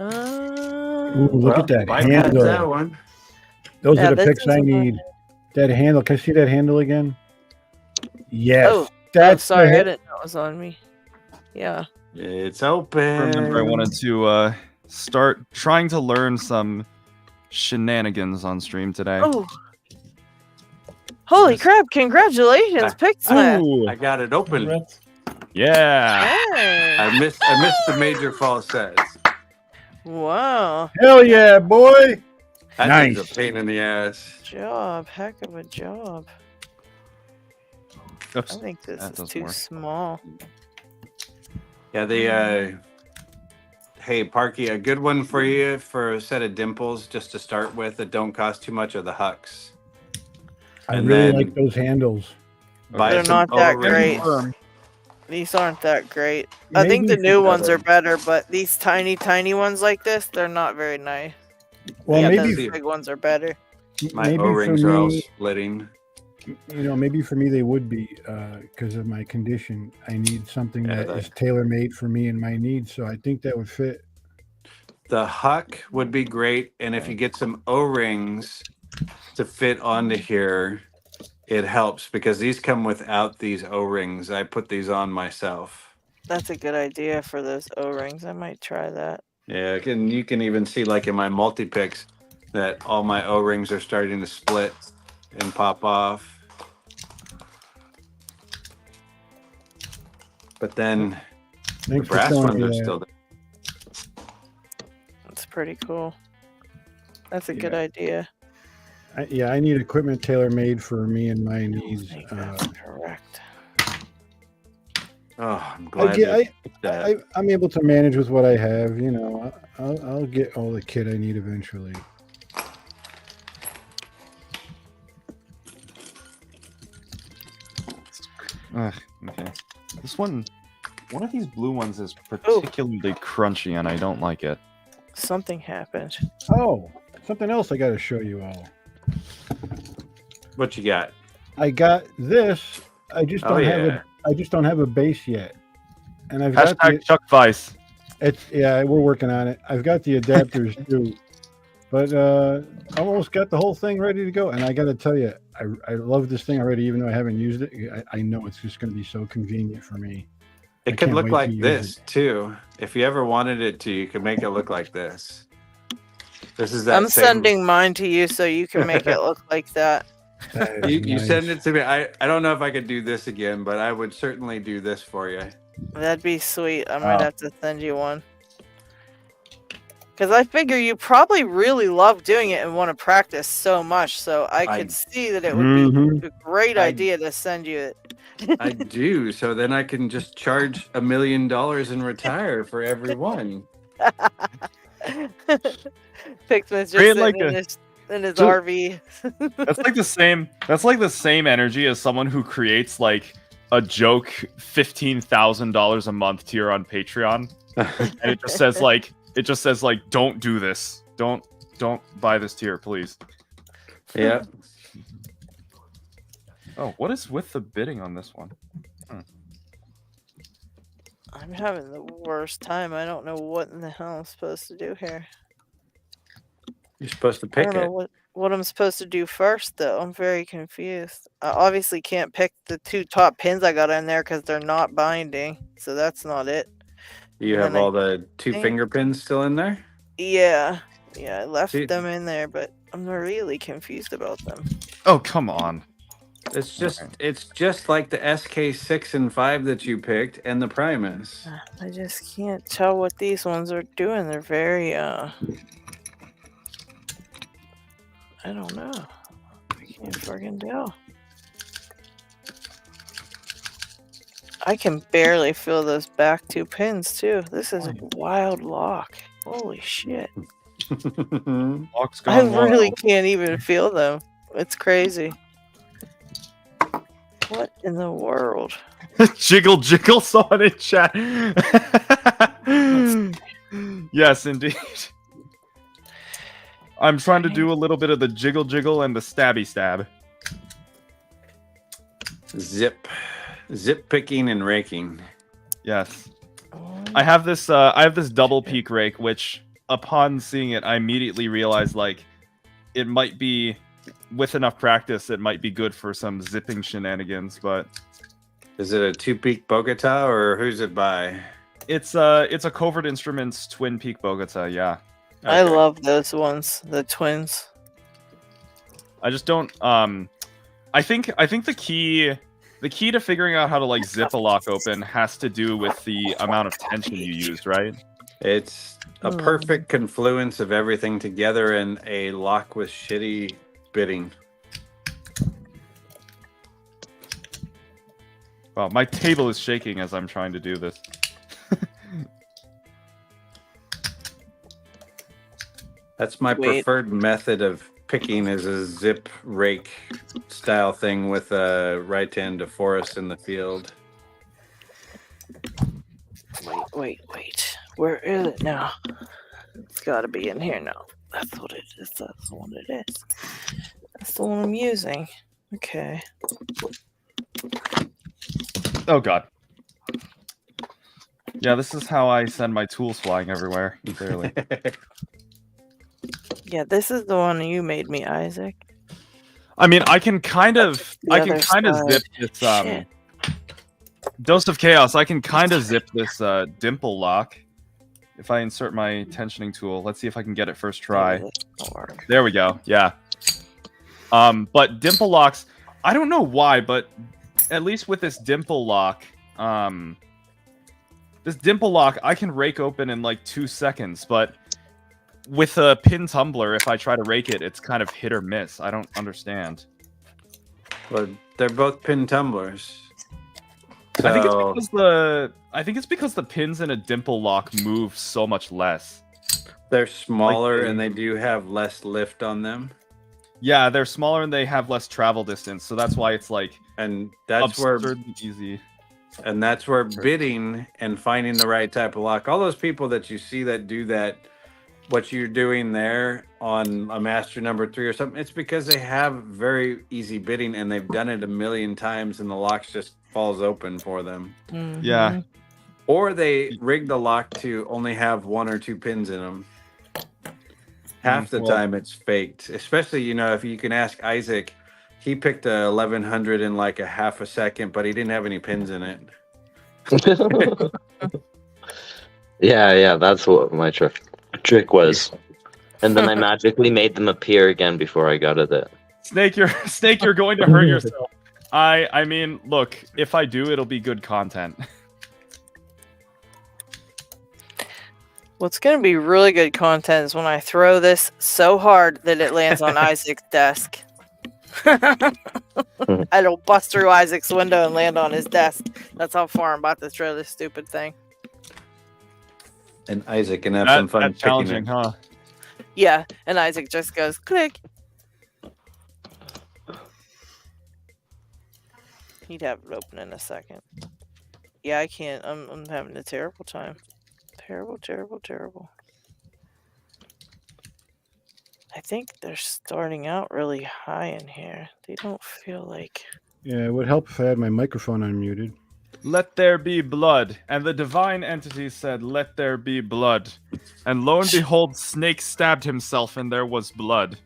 S5: Ooh, look at that
S4: bypass
S5: handle.
S4: that one.
S5: Those
S1: Yeah,
S5: are the
S1: this
S5: picks I
S1: is a-
S5: need. That handle. Can I see that handle again? Yes.
S1: Oh,
S5: that's
S1: sorry,
S5: the
S1: I didn't know it was on me. Yeah.
S4: It's open.
S3: Remember, I wanted to start trying to learn some shenanigans on stream today.
S1: Oh. Holy crap! Congratulations, Picksmith.
S3: Ooh,
S4: I got it open.
S7: Congrats.
S3: yeah.
S1: Hey.
S4: I missed the major fall sets.
S1: Wow.
S5: Hell yeah, boy.
S4: That
S5: Nice.
S4: thing's a pain in the ass.
S1: Job. Heck of a job. I
S3: Oops.
S1: think this
S3: That
S1: is
S3: doesn't
S1: too
S3: work.
S1: small.
S4: Yeah, hey Parky, a good one for you for a set of dimples just to start with that don't cost too much are the Hucks.
S5: I
S4: And
S5: really
S4: then-
S5: like those handles.
S4: Buy
S1: They're
S4: some
S1: not that
S4: O-rings.
S1: great. These aren't that great. I think the
S5: Maybe-
S1: new ones are better, but these tiny ones like this, they're not very nice.
S5: Well,
S1: Yeah,
S5: maybe
S1: those big ones are better.
S4: My
S5: maybe
S4: O-rings
S5: for
S4: are all
S5: me,
S4: splitting.
S5: maybe for me they would be because of my condition. I need something
S4: Yeah,
S5: that
S4: that-
S5: is tailor made for me and my needs. So I think that would fit.
S4: The Huck would be great, and if you get some O-rings to fit onto here, it helps because these come without these O-rings. I put these on myself.
S1: That's a good idea for those O-rings. I might try that.
S4: Yeah, and you can even see like in my multi-picks that all my O-rings are starting to split and pop off. But then the brass ones are still there.
S1: That's pretty cool. That's a good idea.
S5: I need equipment tailor-made for me and my needs.
S1: That's correct.
S4: Oh, I'm glad.
S5: I'm able to manage with what I have. You know, I'll get all the kit I need eventually.
S3: Okay. This one of these blue ones is particularly crunchy, and I don't like it.
S1: Something happened.
S5: Oh, something else I got to show you all.
S4: What you got?
S5: I got this. I just don't have I just don't have a base yet, and I've got the,
S3: Chuck Vice.
S5: We're working on it. I've got the adapters too, but I almost got the whole thing ready to go. And I got to tell you, I love this thing already, even though I haven't used it. I know it's just going to be so convenient for me.
S4: It could look like this too. If you ever wanted it to, you could make it look like this. This is that.
S1: I'm sending mine to you so you can make it look like that.
S4: You send it to me. I don't know if I could do this again, but I would certainly do this for you.
S1: That'd be sweet. I might have to send you one. Because I figure you probably really love doing it and want to practice so much. So I could see that it would be a great idea to send you it.
S4: I do. So then I can just charge $1 million and retire for everyone.
S1: Pixman's just sitting in his RV.
S3: That's like the same energy as someone who creates like a joke $15,000 a month tier on Patreon, and it just says like don't do this, don't buy this tier, please.
S4: Yeah.
S3: Oh, what is with the bidding on this one?
S1: I'm having the worst time. I don't know what in the hell I'm supposed to do here.
S4: You're supposed to pick
S1: I don't know what I'm supposed to do first, though. I'm very confused. I obviously can't pick the 2 top pins I got in there because they're not binding. So that's not it.
S4: You have all the 2 finger pins still in there?
S1: Yeah. Yeah, I left them in there, but I'm really confused about them.
S3: Oh, come on.
S4: It's just like the SK6 and 5 that you picked and the Primus.
S1: I just can't tell what these ones are doing. They're very I don't know. I can't friggin' tell. I can barely feel those back 2 pins too. This is a wild lock. Holy shit. I really can't even feel them. It's crazy. What in the world?
S3: Jiggle saw it in chat. Yes, indeed. I'm trying to do a little bit of the jiggle and the stabby stab.
S4: Zip picking and raking.
S3: Yes. I have this double peak rake, which upon seeing it, I immediately realized like it might be, with enough practice, it might be good for some zipping shenanigans, but
S4: is it a 2-peak Bogota or who's it by?
S3: It's a Covert Instruments twin peak Bogota, yeah.
S1: Okay. I love those ones, the twins.
S3: I just don't I think the key to figuring out how to like zip a lock open has to do with the amount of tension you use, right?
S4: It's a perfect confluence of everything together in a lock with shitty bidding.
S3: Wow, my table is shaking as I'm trying to do this.
S4: That's my preferred method of picking, is a zip rake style thing with a right hand to forest in the field.
S1: Wait. Where is it now? It's got to be in here now. That's what it is. That's the one it is. That's the one I'm using. Okay.
S3: Oh, God. Yeah, this is how I send my tools flying everywhere. Clearly.
S1: Yeah, this is the one you made me, Isaac.
S3: I mean, I can kind of
S1: other
S3: zip this
S1: Shit.
S3: Dose of Chaos. I can kind of zip this dimple lock if I insert my tensioning tool. Let's see if I can get it first try. There we go. Yeah. But dimple locks, I don't know why, but at least with this dimple lock, I can rake open in like 2 seconds, but with a pin tumbler, if I try to rake it, it's kind of hit or miss. I don't
S4: Well, they're both pin tumblers. So...
S3: I think it's because the pins in a dimple lock move so much less.
S4: They're smaller and they do have less lift on them.
S3: Yeah, they're smaller and they have less travel distance, so that's why it's like
S4: absurdly
S3: easy.
S4: And that's where bidding and finding the right type of lock. All those people that you see that do that, what you're doing there on a master number 3 or something, it's because they have very easy bidding and they've done it a million times and the lock just falls open for them.
S1: Mm-hmm.
S3: Yeah.
S4: Or they rig the lock to only have 1 or 2 pins in them. Half the time it's faked, especially, if you can ask Isaac, he picked a 1100 in like a half a second, but he didn't have any pins in it.
S8: Yeah, that's what my trick was. And then I magically made them appear again before I got it.
S3: Snake, you're going to hurt yourself. I mean, look, if I do, it'll be good content.
S1: What's going to be really good content is when I throw this so hard that it lands on Isaac's desk. It'll bust through Isaac's window and land on his desk. That's how far I'm about to throw this stupid thing.
S4: And Isaac can have some fun
S3: that's
S4: picking
S3: challenging,
S4: it.
S3: huh?
S1: Yeah, and Isaac just goes, click. He'd have it open in a second. Yeah, I can't. I'm having a terrible time. Terrible. I think they're starting out really high in here. They don't feel like...
S5: Yeah, it would help if I had my microphone unmuted.
S3: Let there be blood. And the divine entity said, let there be blood. And lo and behold, Snake stabbed himself and there was blood.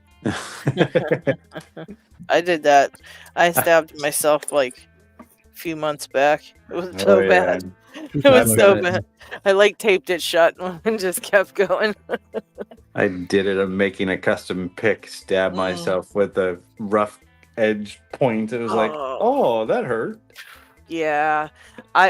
S1: I did that. I stabbed myself like a few months back. It was so bad. It was so bad. I taped it shut and just kept going.
S4: I did it. I'm making a custom pick, stab myself with a rough edge point. It was like, oh, that hurt.
S1: Yeah.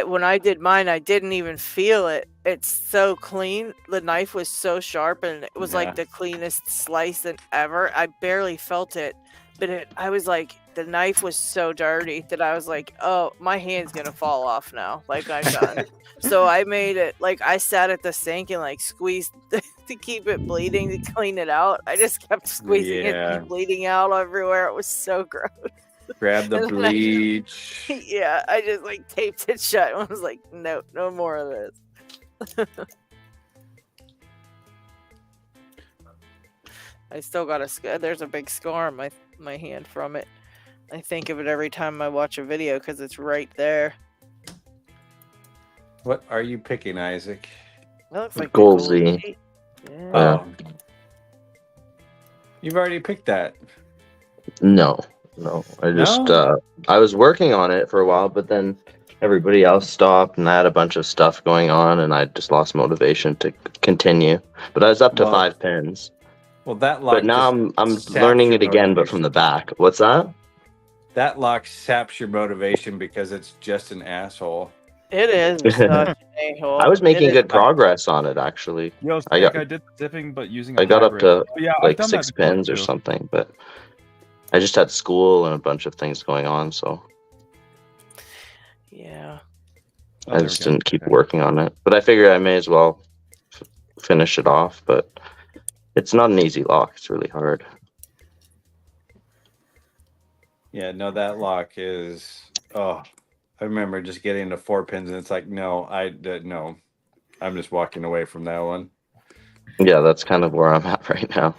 S1: When I did mine, I didn't even feel it. It's so clean. The knife was so sharp and it was like the cleanest slice ever. I barely felt it. But I was like, the knife was so dirty that I was like, oh, my hand's going to fall off now. Like, I'm done. So I made it, I sat at the sink and, squeezed to keep it bleeding, to clean it out. I just kept squeezing it and bleeding out everywhere. It was so gross.
S4: Grab the bleach.
S1: I just, taped it shut and was like, no more of this. I still got there's a big scar on my hand from it. I think of it every time I watch a video because it's right there.
S4: What are you picking, Isaac?
S1: That looks like
S8: Goal Z.
S1: Yeah.
S4: You've already picked that.
S8: No. I just I was working on it for a while, but then everybody else stopped and I had a bunch of stuff going on and I just lost motivation to continue. But I was up to 5 pins.
S4: Well, that lock.
S8: But now I'm learning it again, but from the back. What's that?
S4: That lock saps your motivation because it's just an asshole.
S1: It is such an a-hole.
S8: I was making good progress on it, actually.
S3: Yo, I did zipping, but using
S8: I got up to
S3: I've
S8: 6 pins or something, but I just had school and a bunch of things going on, so
S1: yeah.
S8: I just didn't keep working on it. But I figured I may as well finish it off, but it's not an easy lock. It's really hard.
S4: Yeah, no, that lock is... Oh, I remember just getting to 4 pins and it's like, no, I'm just walking away from that one.
S8: Yeah, that's kind of where I'm at right now.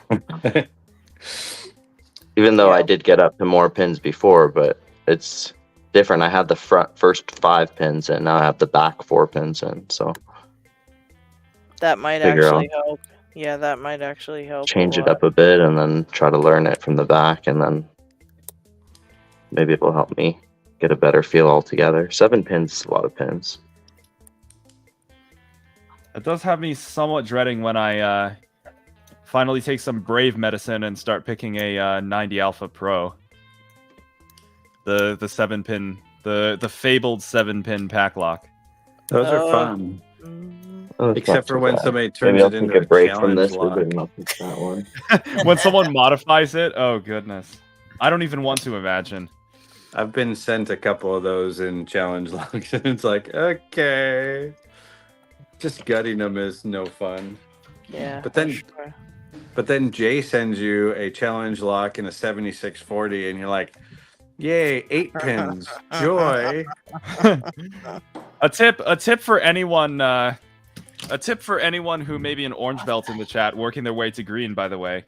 S8: Even though I did get up to more pins before, but it's different. I had the first 5 pins and now I have the back 4 pins in, so...
S1: That might actually help. Yeah, that might actually help.
S8: Change it up a bit and then try to learn it from the back and then maybe it will help me get a better feel altogether. 7 pins is a lot of pins.
S3: It does have me somewhat dreading when I finally take some brave medicine and start picking a 90 Alpha Pro. The 7-pin, the fabled 7-pin pack lock.
S4: Those are fun.
S8: Oh,
S4: Except for when somebody turns
S8: maybe I'll
S4: it
S8: take
S4: into
S8: a
S4: a
S8: break from
S4: challenge
S8: this
S4: lock.
S8: for good enough with that one.
S3: When someone modifies it, oh goodness. I don't even want to imagine.
S4: I've been sent a couple of those in challenge locks, and it's like, okay. Just gutting them is no fun.
S1: Yeah.
S4: But then,
S1: sure.
S4: but then Jay sends you a challenge lock in a 7640, and you're like, yay, 8 pins, joy.
S3: A tip for anyone who may be an orange belt in the chat working their way to green, by the way.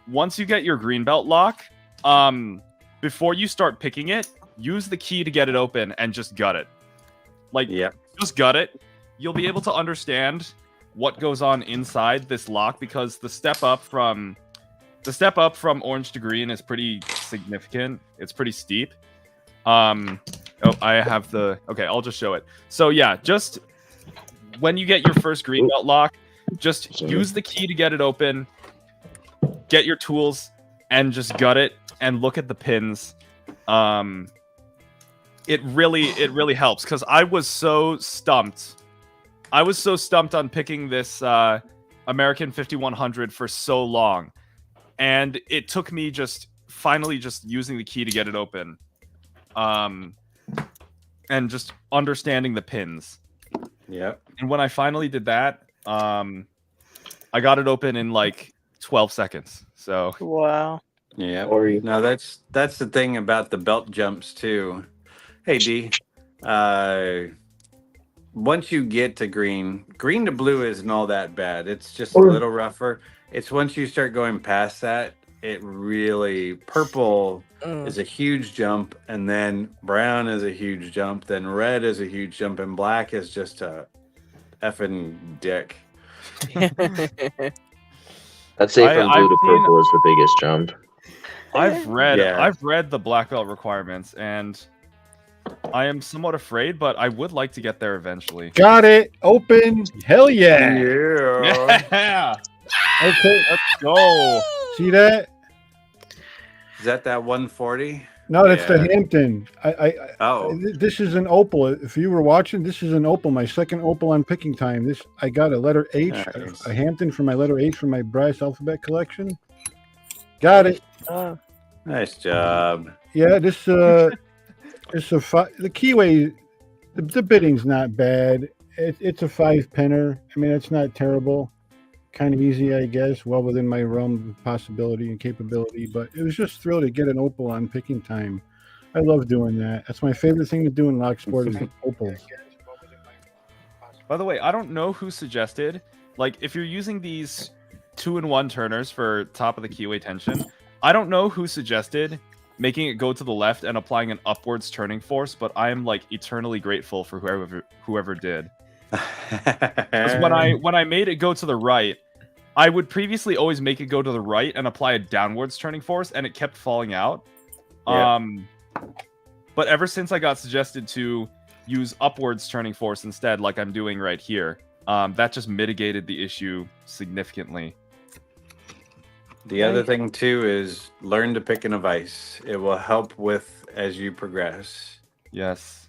S3: Once you get your green belt lock, before you start picking it, use the key to get it open and just gut it. Like, just gut it. You'll be able to understand what goes on inside this lock, because the step up from orange to green is pretty significant. It's pretty steep. Oh, I have the... Okay, I'll just show it. So yeah, just when you get your first green belt lock, just use the key to get it open, get your tools, and just gut it and look at the pins. It really helps, because I was so stumped. I was so stumped on picking this American 5100 for so long. And it took me finally using the key to get it open. And just understanding the pins.
S4: Yep.
S3: And when I finally did that, I got it open in like 12 seconds. So
S1: wow.
S4: Yeah. Now that's the thing about the belt jumps too. Hey D, once you get to green to blue isn't all that bad. It's just a little rougher. It's once you start going past that, it really... Purple is a huge jump, and then brown is a huge jump, then red is a huge jump, and black is just a effing dick.
S8: I'd say from blue to purple is the biggest jump.
S3: I've read the black belt requirements, and I am somewhat afraid, but I would like to get there eventually.
S5: Got it open. Hell yeah.
S3: Yeah.
S5: Okay,
S3: let's go.
S5: See that?
S4: Is that 140?
S5: No, that's the Hampton.
S4: Oh,
S5: this is an opal. If you were watching, this is an opal. My second opal on picking time. I got a letter H,
S4: nice.
S5: a Hampton for my letter H from my brass alphabet collection. Got it.
S4: Nice job.
S5: Yeah, this the keyway. The bidding's not bad. It's a 5-pinner. I mean, it's not terrible. Kind of easy, I guess. Well within my realm of possibility and capability. But it was just thrilled to get an opal on picking time. I love doing that. That's my favorite thing to do in lock sport is opals.
S3: By the way, I don't know who suggested, like, if you're using these 2-in-1 turners for top of the keyway tension, I don't know who suggested making it go to the left and applying an upwards turning force, but I am like eternally grateful for whoever did. Because when I made it go to the right, I would previously always make it go to the right and apply a downwards turning force, and it kept falling out.
S4: Yeah.
S3: But ever since I got suggested to use upwards turning force instead, like I'm doing right here, that just mitigated the issue significantly.
S4: The other thing too is learn to pick in a vise. It will help with as you progress.
S3: Yes.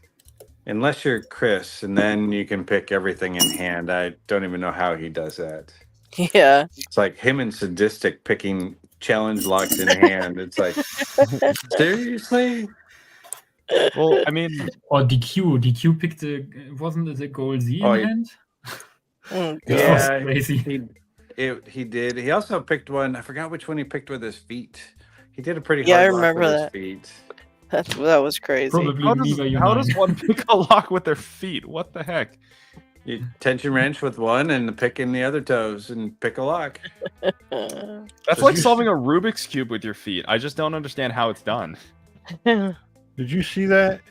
S4: Unless you're Chris, and then you can pick everything in hand. I don't even know how he does that.
S1: Yeah.
S4: It's like him and Sadistic picking challenge locks in hand. It's like, seriously?
S3: Well, I mean...
S7: Or DQ picked wasn't it a goal Z in hand?
S4: Yeah,
S7: crazy.
S4: He did. He also picked one. I forgot which one he picked with his feet. He did a pretty
S1: Yeah,
S4: hard
S1: I
S4: lock
S1: remember
S4: with
S1: that.
S4: his feet.
S1: That was crazy.
S7: Probably
S3: How does one pick a lock with their feet? What the heck?
S4: You tension wrench with one and pick in the other toes and pick a lock.
S3: That's like solving a Rubik's Cube with your feet. I just don't understand how it's done.
S5: Did you see that?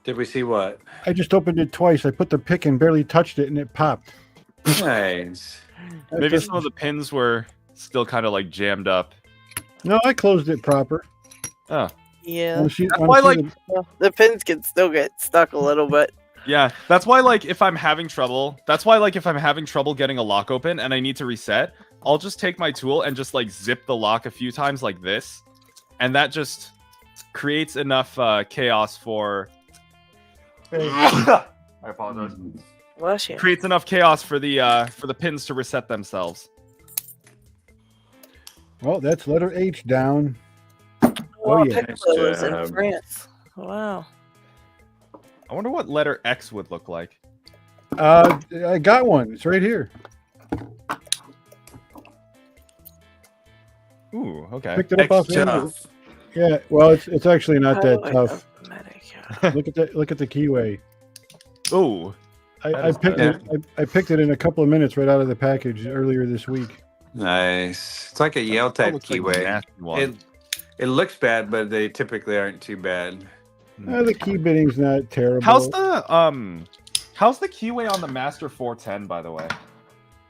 S4: Did we see what?
S5: I just opened it twice. I put the pick and barely touched it, and it popped.
S4: Nice.
S3: Maybe some of the pins were still kind of like jammed up.
S5: No, I closed it proper.
S3: Oh.
S1: Yeah.
S5: Wanna see-
S3: That's
S5: wanna
S3: why,
S5: see
S3: like,
S5: the-
S1: Well, the pins can still get stuck a little bit.
S3: yeah, that's why, like, if I'm having trouble, getting a lock open and I need to reset, I'll just take my tool and just, like, zip the lock a few times like this. And that just creates enough chaos for... I apologize.
S1: Bless you.
S3: Creates enough chaos for the pins to reset themselves.
S5: Well, that's letter H down.
S1: Oh,
S5: yeah.
S1: Piccolo is in
S4: job.
S1: France. Wow.
S3: I wonder what letter X would look like.
S5: I got one. It's right here.
S3: Ooh, okay.
S5: Picked it up off
S4: Extra.
S5: Amazon. Yeah, well, it's actually not that
S1: How do I
S5: tough.
S1: Medica?
S5: Look at the keyway.
S3: Ooh. That
S5: I
S3: is
S5: picked
S3: good.
S5: it. I picked it in a couple of minutes right out of the package earlier this week.
S4: Nice. It's like a Yale
S3: That
S4: type
S3: looks like a
S4: keyway.
S3: nasty one.
S4: It looks bad, but they typically aren't too bad.
S5: The key bitting's not terrible.
S3: How's the keyway on the Master 410, by the way?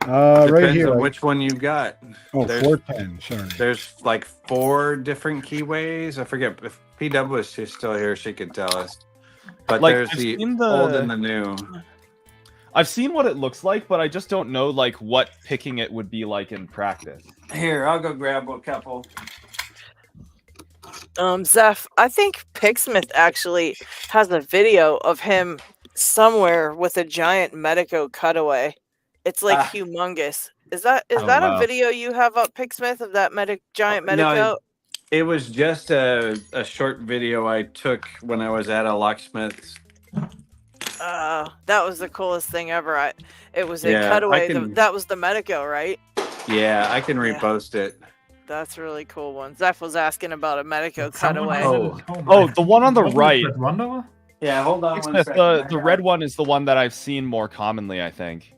S5: right
S4: Depends
S5: here?
S4: on which one you've got.
S5: Oh,
S4: there's-
S5: 410. Sorry.
S4: There's like 4 different keyways. I forget if PW was still here, she could tell us. But
S3: Like,
S4: there's
S3: I've
S4: the
S3: seen
S4: old and the new.
S3: I've seen what it looks like, but I just don't know like what picking it would be like in practice.
S4: Here, I'll go grab a couple.
S1: Zeph, I think Picksmith actually has a video of him somewhere with a giant Medico cutaway. It's like humongous. Is that
S3: wow.
S1: a video you have up, Picksmith, of that giant Medico?
S4: No, it was just a short video I took when I was at a locksmith's.
S1: That was the coolest thing ever. It was a
S4: Yeah,
S1: cutaway.
S4: I can-
S1: That was the Medico, right?
S4: Yeah, I can repost it.
S1: That's a really cool one. Zeph was asking about a Medico
S7: Someone
S1: cutaway.
S7: has
S4: Oh.
S7: it-
S3: Oh, the one on the
S7: wasn't it
S3: right.
S7: Red Wanderer?
S4: Yeah, hold on
S3: Smith, the red one is the one that I've seen more commonly, I think.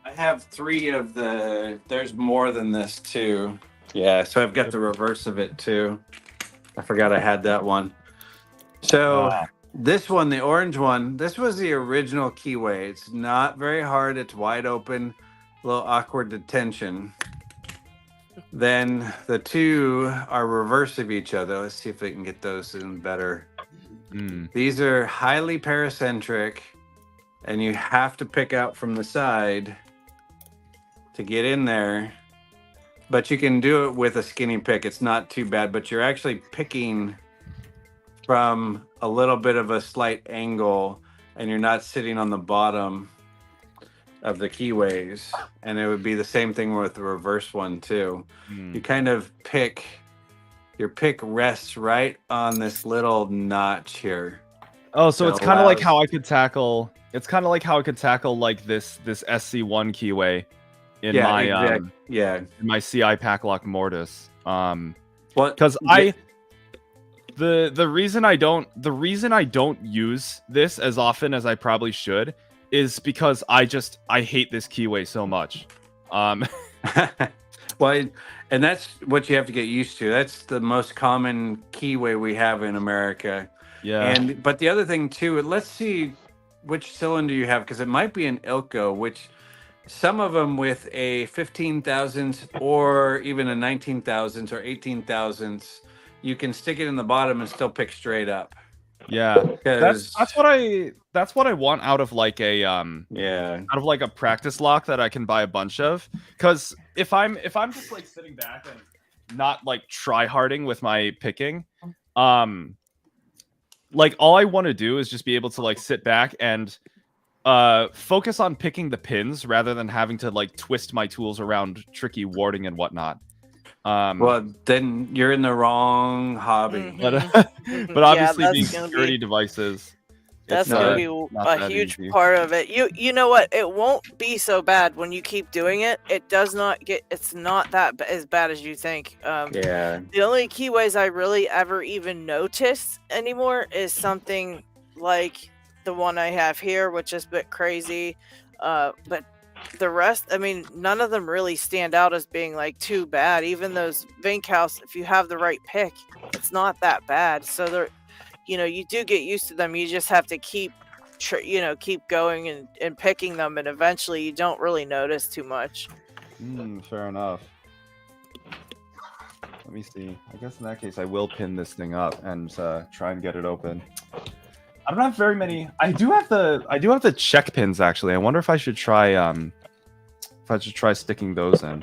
S4: I have 3 of the. There's more than this too. Yeah, so I've got the reverse of it too. I forgot I had that one. So this one, the orange one, this was the original keyway. It's not very hard. It's wide open, a little awkward detention. Then the 2 are reverse of each other. Let's see if we can get those in better. These are highly paracentric, and you have to pick out from the side to get in there. But you can do it with a skinny pick. It's not too bad, but you're actually picking from a little bit of a slight angle, and you're not sitting on the bottom of the keyways. And it would be the same thing with the reverse one too. You kind of pick, your pick rests right on this little notch here.
S3: Oh, so
S4: That
S3: it's kind of like
S4: allows-
S3: how I could tackle. It's kind of like how I could tackle like this SC1 keyway in
S4: Yeah,
S3: my
S4: exact- yeah.
S3: in my CI Packlock Mortis.
S4: What?
S3: Because the reason I don't use this as often as I probably should is because I hate this keyway so much.
S4: Well, and that's what you have to get used to. That's the most common keyway we have in America.
S3: Yeah.
S4: But the other thing too, let's see which cylinder you have, because it might be an Ilko, which some of them with a 15 thousandths or even a 19 thousandths or 18 thousandths, you can stick it in the bottom and still pick straight up.
S3: Yeah,
S4: Because
S3: that's what I want out of like a out of like a practice lock that I can buy a bunch of. Because if I'm just like sitting back and not like try harding with my picking, like all I want to do is just be able to like sit back and focus on picking the pins rather than having to like twist my tools around tricky warding and whatnot.
S4: well, then you're in the wrong hobby.
S3: But
S1: Yeah,
S3: obviously
S1: that's
S3: being
S1: gonna
S3: security
S1: be-
S3: devices,
S1: That's
S3: it's,
S1: gonna be
S3: not
S1: a
S3: that
S1: huge
S3: easy.
S1: part of it. You know what? It won't be so bad when you keep doing it. It does not get. It's not that as bad as you think.
S4: Yeah.
S1: The only keyways I really ever even notice anymore is something like the one I have here, which is a bit crazy. But the rest, I mean, none of them really stand out as being like too bad. Even those Vinkhouse, if you have the right pick, it's not that bad. So they're, you do get used to them. You just have to keep going and picking them, and eventually you don't really notice too much.
S3: Fair enough. Let me see. I guess in that case, I will pin this thing up and try and get it open. I don't have very many. I do have the check pins actually. I wonder if I should try sticking those in.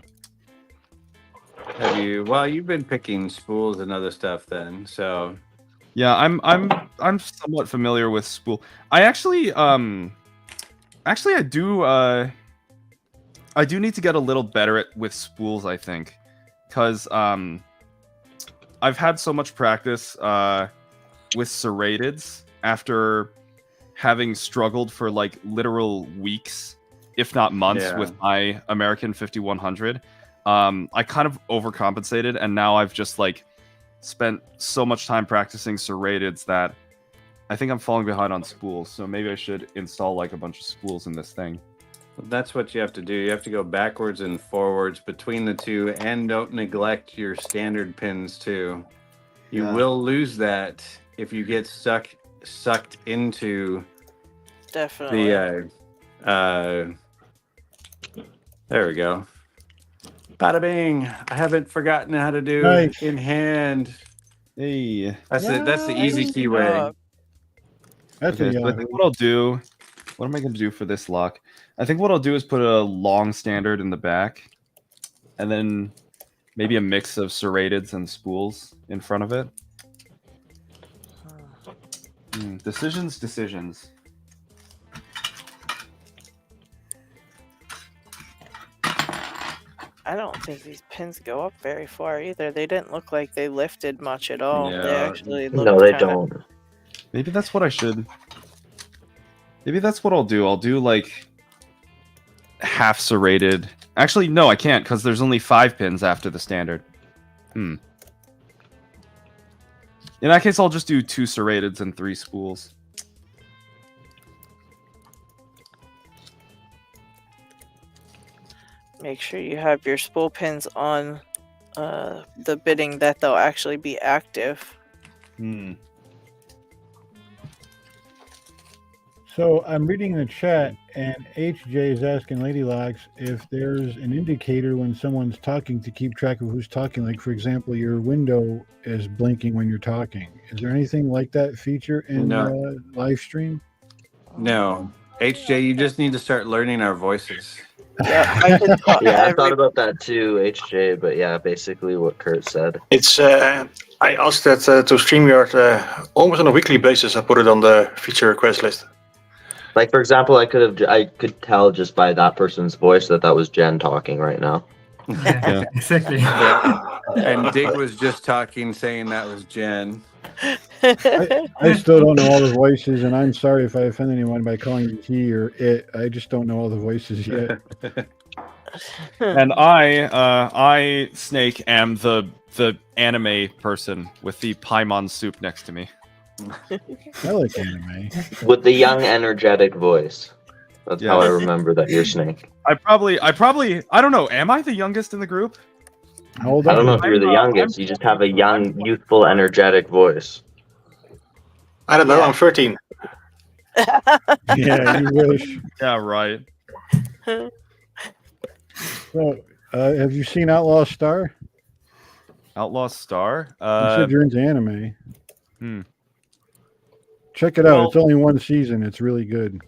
S4: Have you? Well, you've been picking spools and other stuff then, so.
S3: Yeah, I'm somewhat familiar with spool. I actually I do need to get a little better with spools, I think, because I've had so much practice with serrateds after having struggled for like literal weeks, if not months, with my American 5100. I kind of overcompensated, and now I've just like spent so much time practicing serrateds that I think I'm falling behind on spools. So maybe I should install like a bunch of spools in this thing.
S4: That's what you have to do. You have to go backwards and forwards between the two, and don't neglect your standard pins too. You will lose that if you get sucked into
S1: Definitely.
S4: the there we go. Bada bing! I haven't forgotten how to do in hand.
S3: Hey,
S4: that's the easy key way.
S5: That's
S3: okay, so I think what I'll do. What am I going to do for this lock? I think what I'll do is put a long standard in the back, and then maybe a mix of serrateds and spools in front of it. Decisions.
S1: I don't think these pins go up very far either. They didn't look like they lifted much at all.
S4: Yeah.
S1: They actually looked
S8: No, they don't.
S3: Maybe that's what I should. Maybe that's what I'll do. I'll do like half serrated. Actually, no, I can't because there's only 5 pins after the standard. In that case, I'll just do 2 serrateds and 3 spools.
S1: Make sure you have your spool pins on the bidding that they'll actually be active.
S5: So I'm reading the chat, and HJ is asking LadyLocks if there's an indicator when someone's talking to keep track of who's talking. Like, for example, your window is blinking when you're talking. Is there anything like that feature in live stream?
S4: No. HJ, you just need to start learning our voices.
S1: Yeah, I
S8: thought about that too, HJ, but yeah, basically what Kurt said.
S2: It's I asked that to StreamYard almost on a weekly basis. I put it on the feature request list.
S8: Like, for example, I could tell just by that person's voice that was Jen talking right now.
S7: Yeah, exactly.
S4: And Dig was just talking, saying that was Jen.
S5: I still don't know all the voices, and I'm sorry if I offend anyone by calling you he or it. I just don't know all the voices yet.
S3: And I Snake am the anime person with the Paimon soup next to me.
S5: I like anime.
S8: With the young, energetic voice. That's how I remember that you're Snake.
S3: I don't know. Am I the youngest in the group?
S8: I don't know if you're the youngest. You just have a young, youthful, energetic voice.
S2: I don't know. I'm 13.
S5: Yeah, you wish.
S3: Yeah, right.
S5: So, have you seen Outlaw Star?
S3: Outlaw Star?
S5: You said you're into anime.
S3: Hmm.
S5: Check it out. It's only 1 season. It's really good.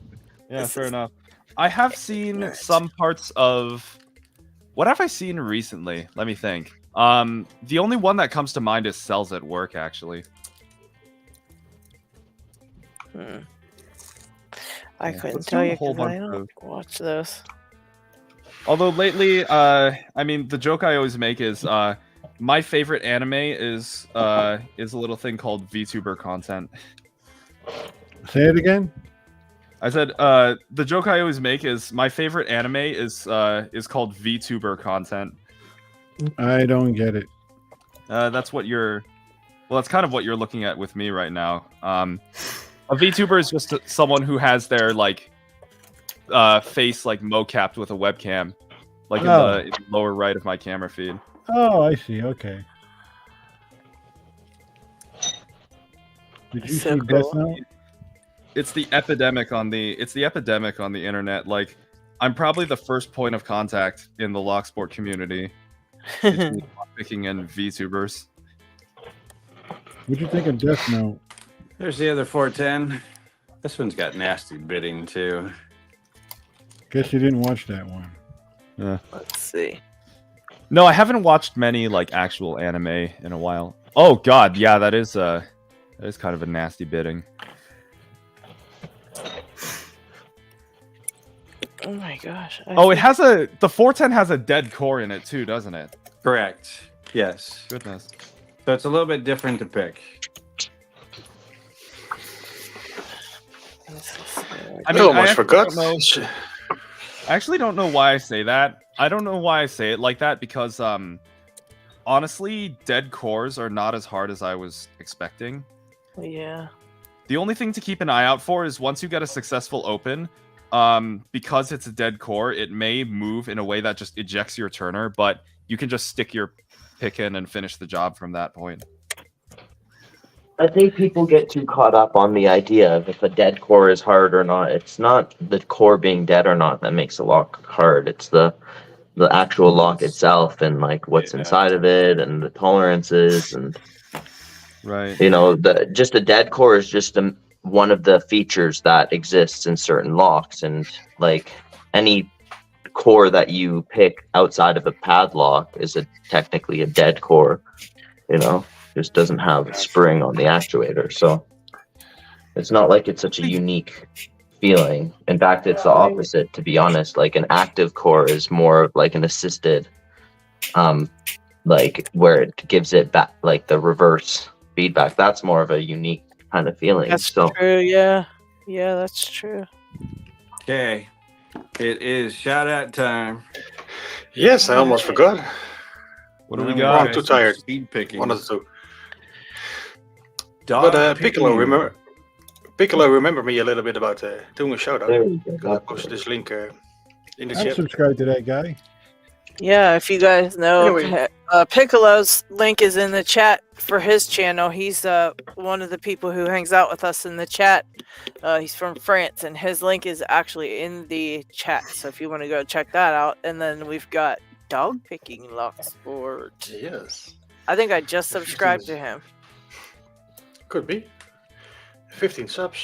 S3: Yeah, fair enough. I have seen some parts of... What have I seen recently? Let me think. The only one that comes to mind is Cells at Work, actually.
S1: I couldn't tell you because I don't watch those.
S3: Although lately, I mean, the joke I always make is my favorite anime is a little thing called VTuber content.
S5: Say it again.
S3: I said the joke I always make is my favorite anime is called VTuber content.
S5: I don't get it.
S3: That's what you're. Well, that's kind of what you're looking at with me right now. A VTuber is just someone who has their like face like mocapped with a webcam, like in the lower right of my camera feed.
S5: Oh, I see. Okay. Did you see Death Note?
S3: It's the epidemic on the internet. Like, I'm probably the first point of contact in the Locksport community Picking in VTubers.
S5: What'd you think of Death Note?
S4: There's the other 410. This one's got nasty bidding too.
S5: Guess you didn't watch that one.
S3: Yeah.
S1: Let's see.
S3: No, I haven't watched many like actual anime in a while. Oh God, yeah, that is kind of a nasty bidding.
S1: Oh my gosh.
S3: The 410 has a dead core in it too, doesn't it?
S4: Correct. Yes.
S3: Goodness.
S4: So it's a little bit different to pick.
S2: I almost forgot.
S3: I actually don't know why I say that. I don't know why I say it like that because honestly, dead cores are not as hard as I was expecting.
S1: Yeah.
S3: The only thing to keep an eye out for is once you get a successful open, because it's a dead core, it may move in a way that just ejects your turner, but you can just stick your pick in and finish the job from that point.
S8: I think people get too caught up on the idea of if a dead core is hard or not. It's not the core being dead or not that makes a lock hard. It's the actual lock itself and like what's inside of it and the tolerances and
S3: right.
S8: You know, just a dead core is just one of the features that exists in certain locks, and like any core that you pick outside of a padlock is technically a dead core. You know, just doesn't have a spring on the actuator, so it's not like it's such a unique feeling. In fact, it's the opposite, to be honest. Like an active core is more of like an assisted, like where it gives it back, like the reverse feedback. That's more of a unique kind of feeling.
S1: That's true, yeah. Yeah, that's true.
S4: Okay. It is shout out time.
S2: Yes, I almost forgot.
S3: What do we got?
S2: I'm too tired.
S4: Speed picking.
S2: One of the two.
S4: Dog
S2: But Piccolo,
S4: picking.
S2: remember me a little bit about doing a shout out.
S8: There we go.
S2: I posted this link in the
S5: I'm
S2: chat.
S5: subscribed to that guy.
S1: Yeah, if you guys know,
S2: Anyway.
S1: Piccolo's link is in the chat for his channel. He's one of the people who hangs out with us in the chat. He's from France, and his link is actually in the chat. So if you want to go check that out. And then we've got Dog Picking Lock Sport.
S2: Yes.
S1: I think I just subscribed to him.
S2: Could be. 15 subs.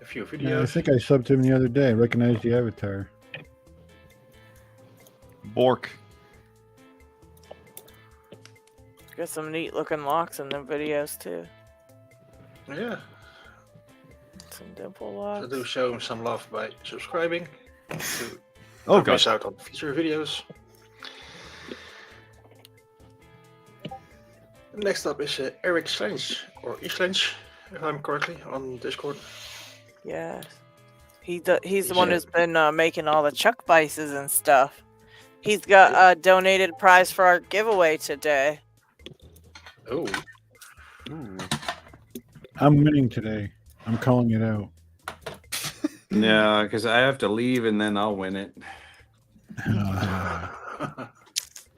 S2: A few videos.
S5: Yeah, I think I subbed to him the other day. I recognized the avatar.
S3: Bork.
S1: Got some neat looking locks in them videos too.
S2: Yeah.
S1: Some dimple
S2: So
S1: locks.
S2: do show him some love by subscribing. To
S3: Oh
S2: not
S3: God.
S2: miss out on future videos. Next up is Eric Slench, or Islench, if I'm correctly, on Discord.
S1: Yes. He's the one who's been making all the Chuck Vices and stuff. He's got a donated prize for our giveaway today.
S2: Oh.
S5: I'm winning today. I'm calling it out.
S4: No, because I have to leave and then I'll win it.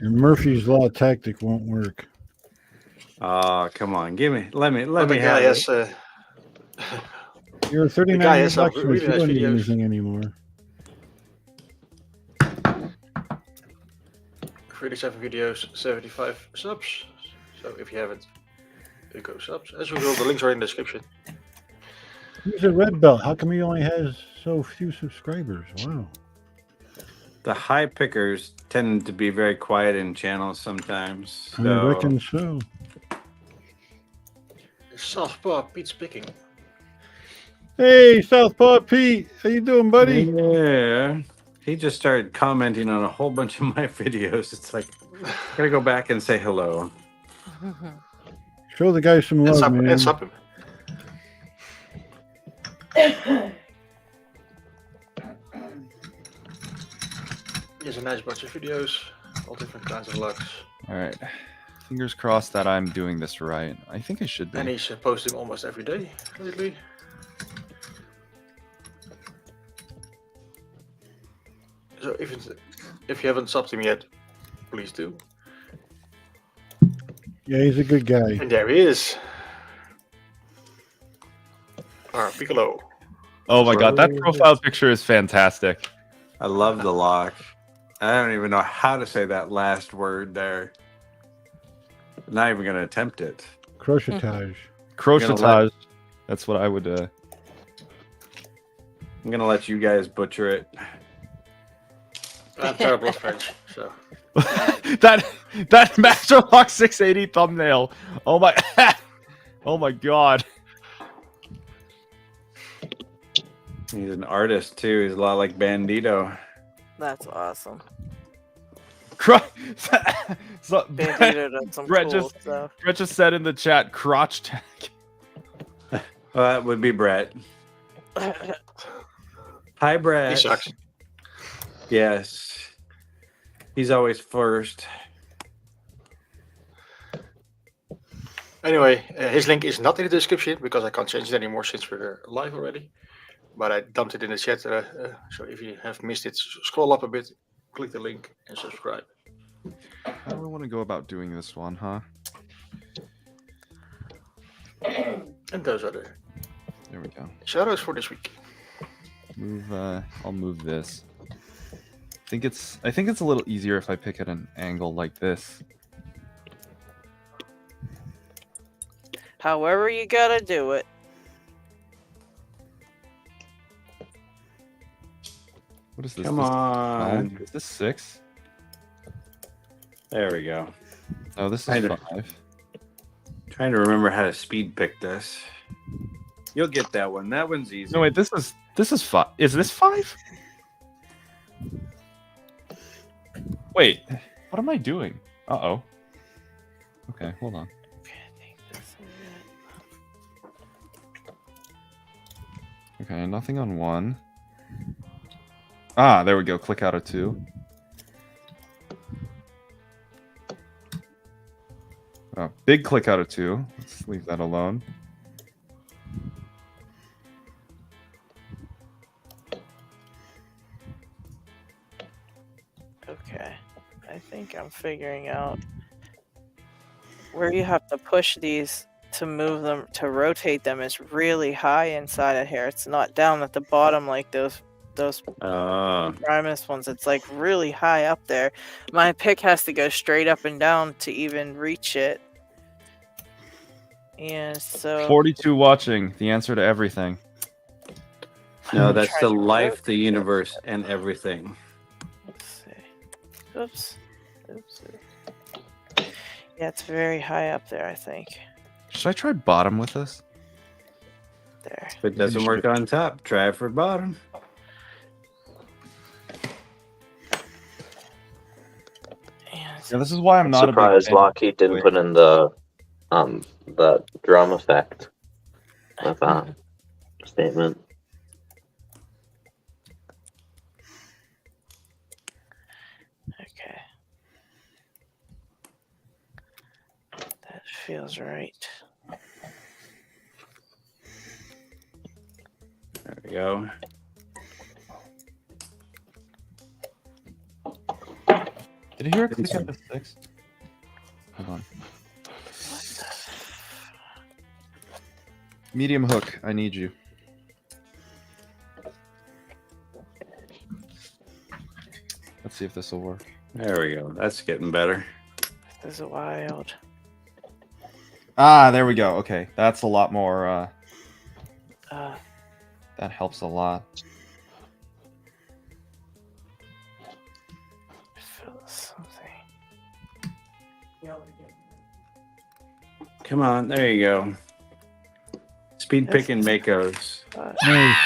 S5: Your Murphy's Law tactic won't work.
S4: Oh, come on. Let me
S2: the guy
S4: have
S2: has
S4: it.
S5: You're 39
S2: guy has some
S5: bucks
S2: really
S5: you
S2: nice
S5: don't need
S2: videos.
S5: anything anymore.
S2: 37 videos, 75 subs. So if you haven't, go subs. As usual, the links are in the description.
S5: He's a red belt. How come he only has so few subscribers? Wow.
S4: The high pickers tend to be very quiet in channels sometimes.
S5: I
S4: So
S5: reckon so.
S2: Southpaw Pete's picking.
S5: Hey, Southpaw Pete. How you doing, buddy?
S4: yeah. He just started commenting on a whole bunch of my videos. It's like, I gotta go back and say hello.
S5: Show the guy some love, man.
S2: And sub him. Here's a nice bunch of videos, all different kinds of locks.
S3: All right. Fingers crossed that I'm doing this right. I think I should be.
S2: And he's posting almost every day lately. So if you haven't subbed him yet, please do.
S5: Yeah, he's a good guy.
S2: And there he is. Our Piccolo.
S3: Oh my God, that profile picture is fantastic.
S4: I love the lock. I don't even know how to say that last word there. I'm not even going to attempt it.
S5: Crochetage.
S3: Crochetage. That's what I would.
S4: I'm going to let you guys butcher it.
S2: I'm terrible at French, so.
S3: that Master Lock 680 thumbnail. Oh my. Oh my god.
S4: He's an artist too. He's a lot like Bandito.
S1: That's awesome.
S3: So,
S1: Bandito does some
S3: Brett
S1: cool
S3: just
S1: stuff.
S3: Brett just said in the chat, crotch tag.
S4: Well, that would be Brett. Hi, Brett.
S2: He sucks.
S4: Yes. He's always first.
S2: Anyway, his link is not in the description because I can't change it anymore since we're live already. But I dumped it in the chat. So if you have missed it, scroll up a bit, click the link, and subscribe.
S3: How do we want to go about doing this one, huh?
S2: And those are the
S3: There we go.
S2: shoutouts for this week.
S3: I'll move this. I think it's a little easier if I pick at an angle like this.
S1: However you gotta do it.
S3: What is this?
S4: Come
S3: This-
S4: on.
S3: Is this 6?
S4: There we go.
S3: Oh, this is
S4: I know.
S3: 5.
S4: Trying to remember how to speed pick this. You'll get that one. That one's easy.
S3: No, wait, this is 5. Is this 5? Wait, what am I doing? Uh-oh. Okay, hold on. Okay, nothing on 1. Ah, there we go. Click out of 2. Oh, big click out of 2. Let's leave that alone.
S1: Okay. I think I'm figuring out where you have to push these to move them, to rotate them is really high inside of here. It's not down at the bottom like those Primus ones. It's like really high up there. My pick has to go straight up and down to even reach it. And so
S3: 42 watching. The answer to everything.
S4: No, that's
S1: Try
S4: the
S1: to
S4: life,
S1: rotate
S4: the universe, and everything.
S1: Let's see. Oops. Oops. Yeah, it's very high up there, I think.
S3: Should I try bottom with this?
S1: There.
S4: If it doesn't work on top, try for bottom.
S3: Yeah, this is why I'm not
S8: surprised
S3: a big fan.
S8: LockHeat didn't put in the drum effect with statement.
S1: Okay. That feels right.
S4: There we go.
S3: Did I hear a click out of 6? Hold on. Medium hook, I need you. Let's see if this will work.
S4: There we go. That's getting better.
S1: This is wild.
S3: Ah, there we go. Okay, that's a lot more. That helps a lot.
S1: Feel something.
S4: Come on. There you go. Speed pick and Makos.
S5: Nice.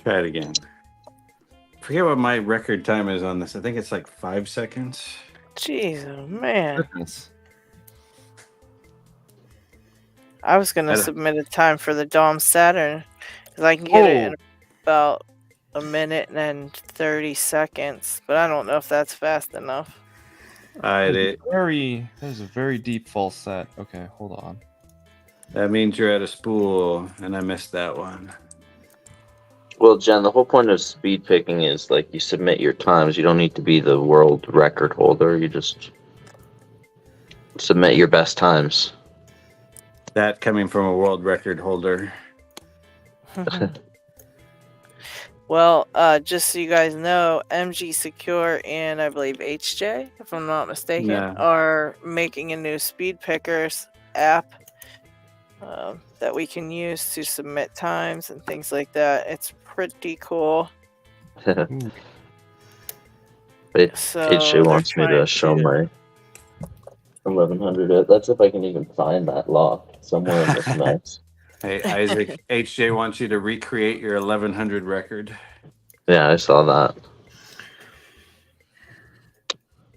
S4: Try it again. Forget what my record time is on this. I think it's like 5 seconds.
S1: Jeez, oh man.
S3: Goodness.
S1: I was gonna submit a time for the Dom Saturn because I can get it in about a minute and 30 seconds, but I don't know if that's fast enough.
S4: I did.
S3: That is a very deep false set. Okay, hold on.
S4: That means you're at a spool, and I missed that one.
S8: Well, Jen, the whole point of speed picking is like you submit your times. You don't need to be the world record holder. You just submit your best times.
S4: That coming from a world record holder.
S1: Well, just so you guys know, MG Secure and I believe HJ, if I'm not mistaken,
S4: Yeah.
S1: are making a new speed pickers app that we can use to submit times and things like that. It's pretty cool.
S8: But
S1: So
S8: HJ
S1: they're
S8: wants me to
S1: trying
S8: show
S1: to-
S8: my 1100. That's if I can even find that lock somewhere in this mess.
S4: Hey, Isaac, HJ wants you to recreate your 1100 record.
S8: Yeah, I saw that.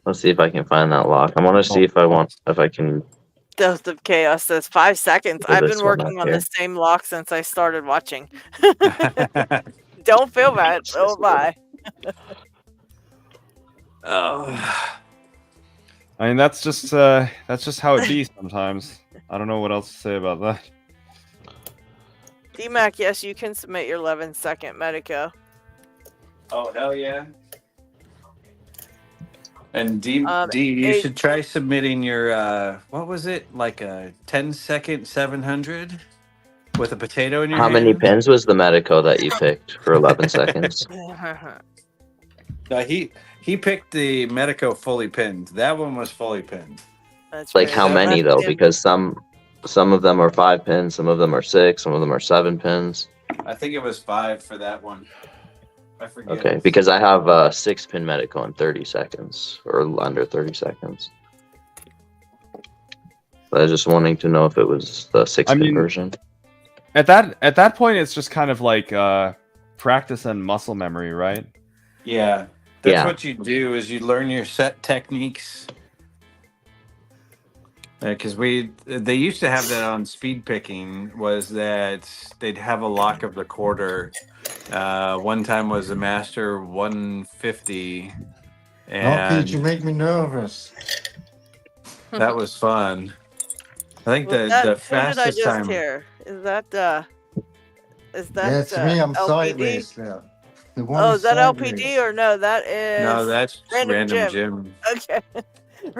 S8: Let's see if I can find that lock. I want to see if I can.
S1: Dose of Chaos says 5 seconds.
S8: Figure
S1: I've
S8: this
S1: been
S8: one
S1: working
S8: out
S1: on
S8: here.
S1: the same lock since I started watching. Don't feel bad. So am I.
S4: Oh.
S3: I mean, that's just how it be sometimes. I don't know what else to say about that.
S1: DMAC, yes, you can submit your 11-second Medico.
S4: Oh, hell yeah. And D,
S1: Um,
S4: you
S1: it-
S4: should try submitting your, what was it? Like a 10-second 700 with a potato in your
S8: How
S4: hand?
S8: many pins was the Medico that you picked for 11 seconds?
S4: No, he picked the Medico fully pinned. That one was fully pinned.
S1: That's
S8: Like
S1: right.
S8: how
S1: So
S8: many
S1: that's
S8: though?
S1: him.
S8: Because some of them are 5 pins, some of them are 6, some of them are 7 pins.
S4: I think it was 5 for that one. I forget.
S8: Okay, because I have a 6-pin Medico in 30 seconds or under 30 seconds. I was just wanting to know if it was the 6-pin version.
S3: At that point, it's just kind of like practice and muscle memory, right?
S4: Yeah. That's
S8: Yeah.
S4: what you do is you learn your set techniques. Because they used to have that on speed picking, was that they'd have a lock of the quarter. One time was a master 150,
S9: LockHeat, you
S4: and
S9: make me nervous.
S4: that was fun. I think
S1: Was
S4: the
S1: that, who did I
S4: fastest
S1: just
S4: time.
S1: hear? Is that
S9: Yeah, it's me. I'm
S1: LPD?
S9: sideways there. The one
S1: Oh, is that
S9: sideways.
S1: LPD or no? That is
S4: No, that's
S1: Random
S4: Random
S1: Jim.
S4: Jim.
S1: Okay.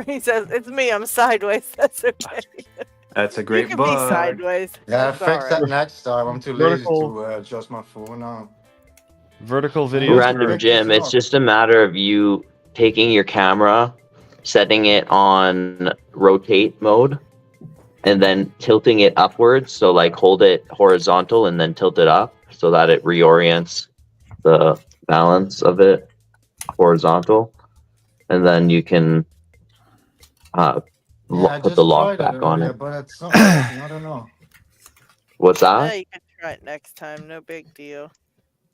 S1: He says it's me. I'm sideways. That's okay.
S4: That's a
S1: You
S4: great
S1: can be
S4: book.
S1: sideways.
S9: Yeah,
S1: That's
S9: fix
S1: alright.
S9: that next time. I'm too lazy
S3: Vertical.
S9: to adjust my phone now.
S3: Vertical
S9: Yeah.
S3: videos.
S8: Random
S3: are-
S8: Jim, it's just a matter of you taking your camera, setting it on rotate mode, and then tilting it upwards. So like hold it horizontal and then tilt it up so that it reorients the balance of it horizontal. And then you can
S9: Yeah, I
S8: put
S9: just
S8: the lock
S9: tried it
S8: back on
S9: earlier,
S8: it.
S9: but it's not working. I don't know.
S8: What's
S1: Yeah,
S8: that?
S1: you can try it next time. No big deal.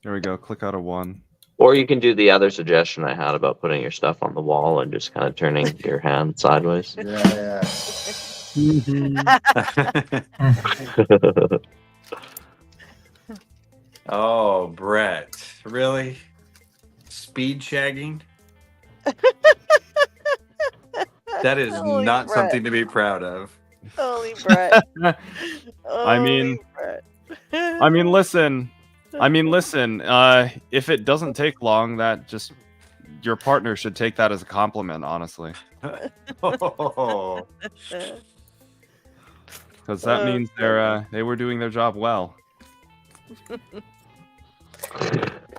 S3: There we go. Click out of 1.
S8: Or you can do the other suggestion I had about putting your stuff on the wall and just kind of turning your hand sideways.
S9: Yeah.
S4: Oh, Brett. Really? Speed shagging? That is
S1: Holy
S4: not
S1: Brett.
S4: something to be proud of.
S1: Holy Brett.
S3: I mean-
S1: Brett.
S3: I mean, listen. If it doesn't take long, that just your partner should take that as a compliment, honestly,
S4: Oh,
S3: because that
S1: Oh,
S3: means they were doing their job well.
S1: That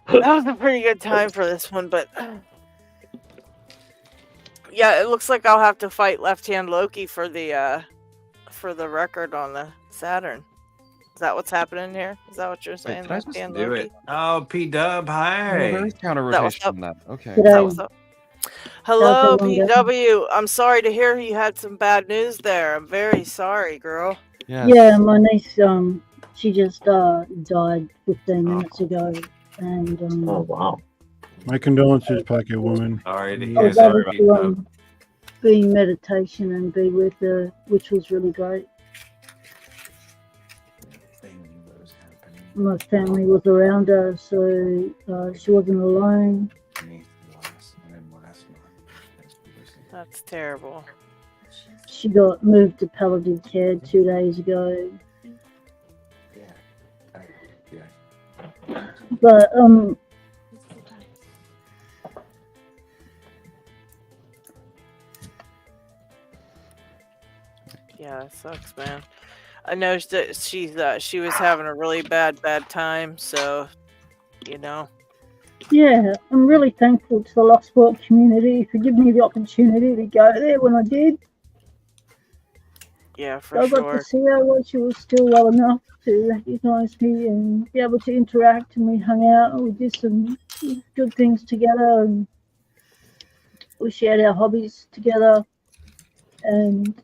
S1: was a pretty good time for this one, but yeah, it looks like I'll have to fight Left Hand Loki for the record on the Saturn. Is that what's happening here? Is that what you're saying?
S3: did I
S1: Left
S3: just
S1: Hand
S4: do
S1: Loki?
S4: it. Oh, P-Dub,
S3: Oh,
S4: hi.
S3: there is counter
S1: That was
S3: rotation
S1: up.
S3: on that. Okay.
S1: Is that what's up? Hello,
S10: How's everyone
S1: PW. I'm sorry to hear you had some bad news there. I'm very sorry, girl.
S3: Yes.
S10: Yeah, my niece, she just died 15 minutes ago, and
S8: Oh wow.
S5: My condolences, Pocket Woman.
S4: Sorry to
S10: I
S4: hear
S10: was able
S4: that.
S10: to
S4: P-Dub.
S10: be in meditation and be with her, which was really great. My family was around her, so she wasn't alone.
S1: That's terrible.
S10: She got moved to palliative care 2 days ago. But
S1: Yeah, it sucks, man. I know that she was having a really bad time. So,
S10: Yeah, I'm really thankful to the Locksport community for giving me the opportunity to go there when I did.
S1: Yeah, for
S10: I got
S1: sure.
S10: to see her while she was still well enough to recognise me and be able to interact, and we hung out and we did some good things together, and we shared our hobbies together. And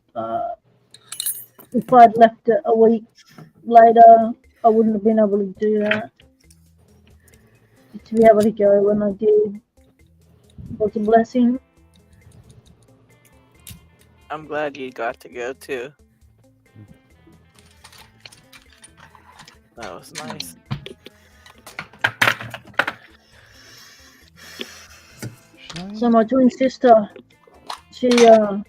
S10: if I'd left it a week later, I wouldn't have been able to do that. To be able to go when I did was a blessing.
S1: I'm glad you got to go too. That was nice.
S10: So my twin sister, she lives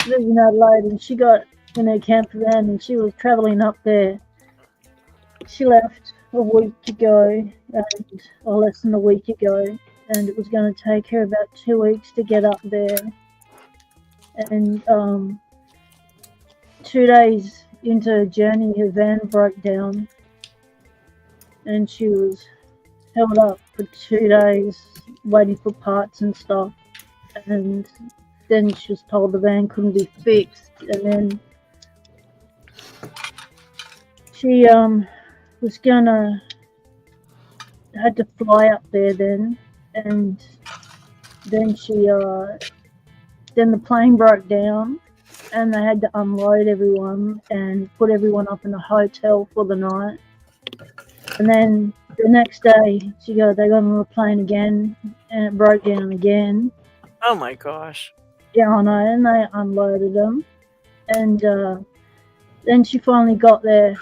S10: in Adelaide, and she got in her camper van and she was travelling up there. She left a week ago, or less than a week ago, and it was going to take her about 2 weeks to get up there. And 2 days into her journey, her van broke down, and she was held up for 2 days waiting for parts and stuff. And then she was told the van couldn't be fixed, and then she was had to fly up there then, and then then the plane broke down, and they had to unload everyone and put everyone up in a hotel for the night. And then the next day, they got on the plane again, and it broke down again.
S1: Oh my gosh.
S10: Yeah, I know, and they unloaded them. And then she finally got there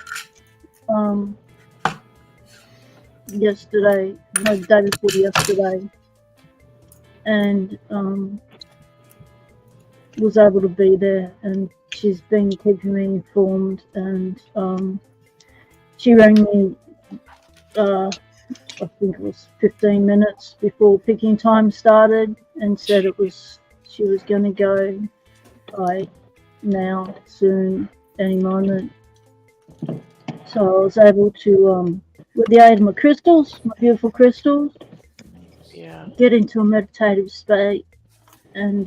S10: yesterday, no, the day before yesterday, and was able to be there, and she's been keeping me informed, and she rang me I think it was 15 minutes before picking time started, and said she was going to go by now, soon, any moment. So I was able to, with the aid of my crystals, my beautiful crystals, get into a meditative state and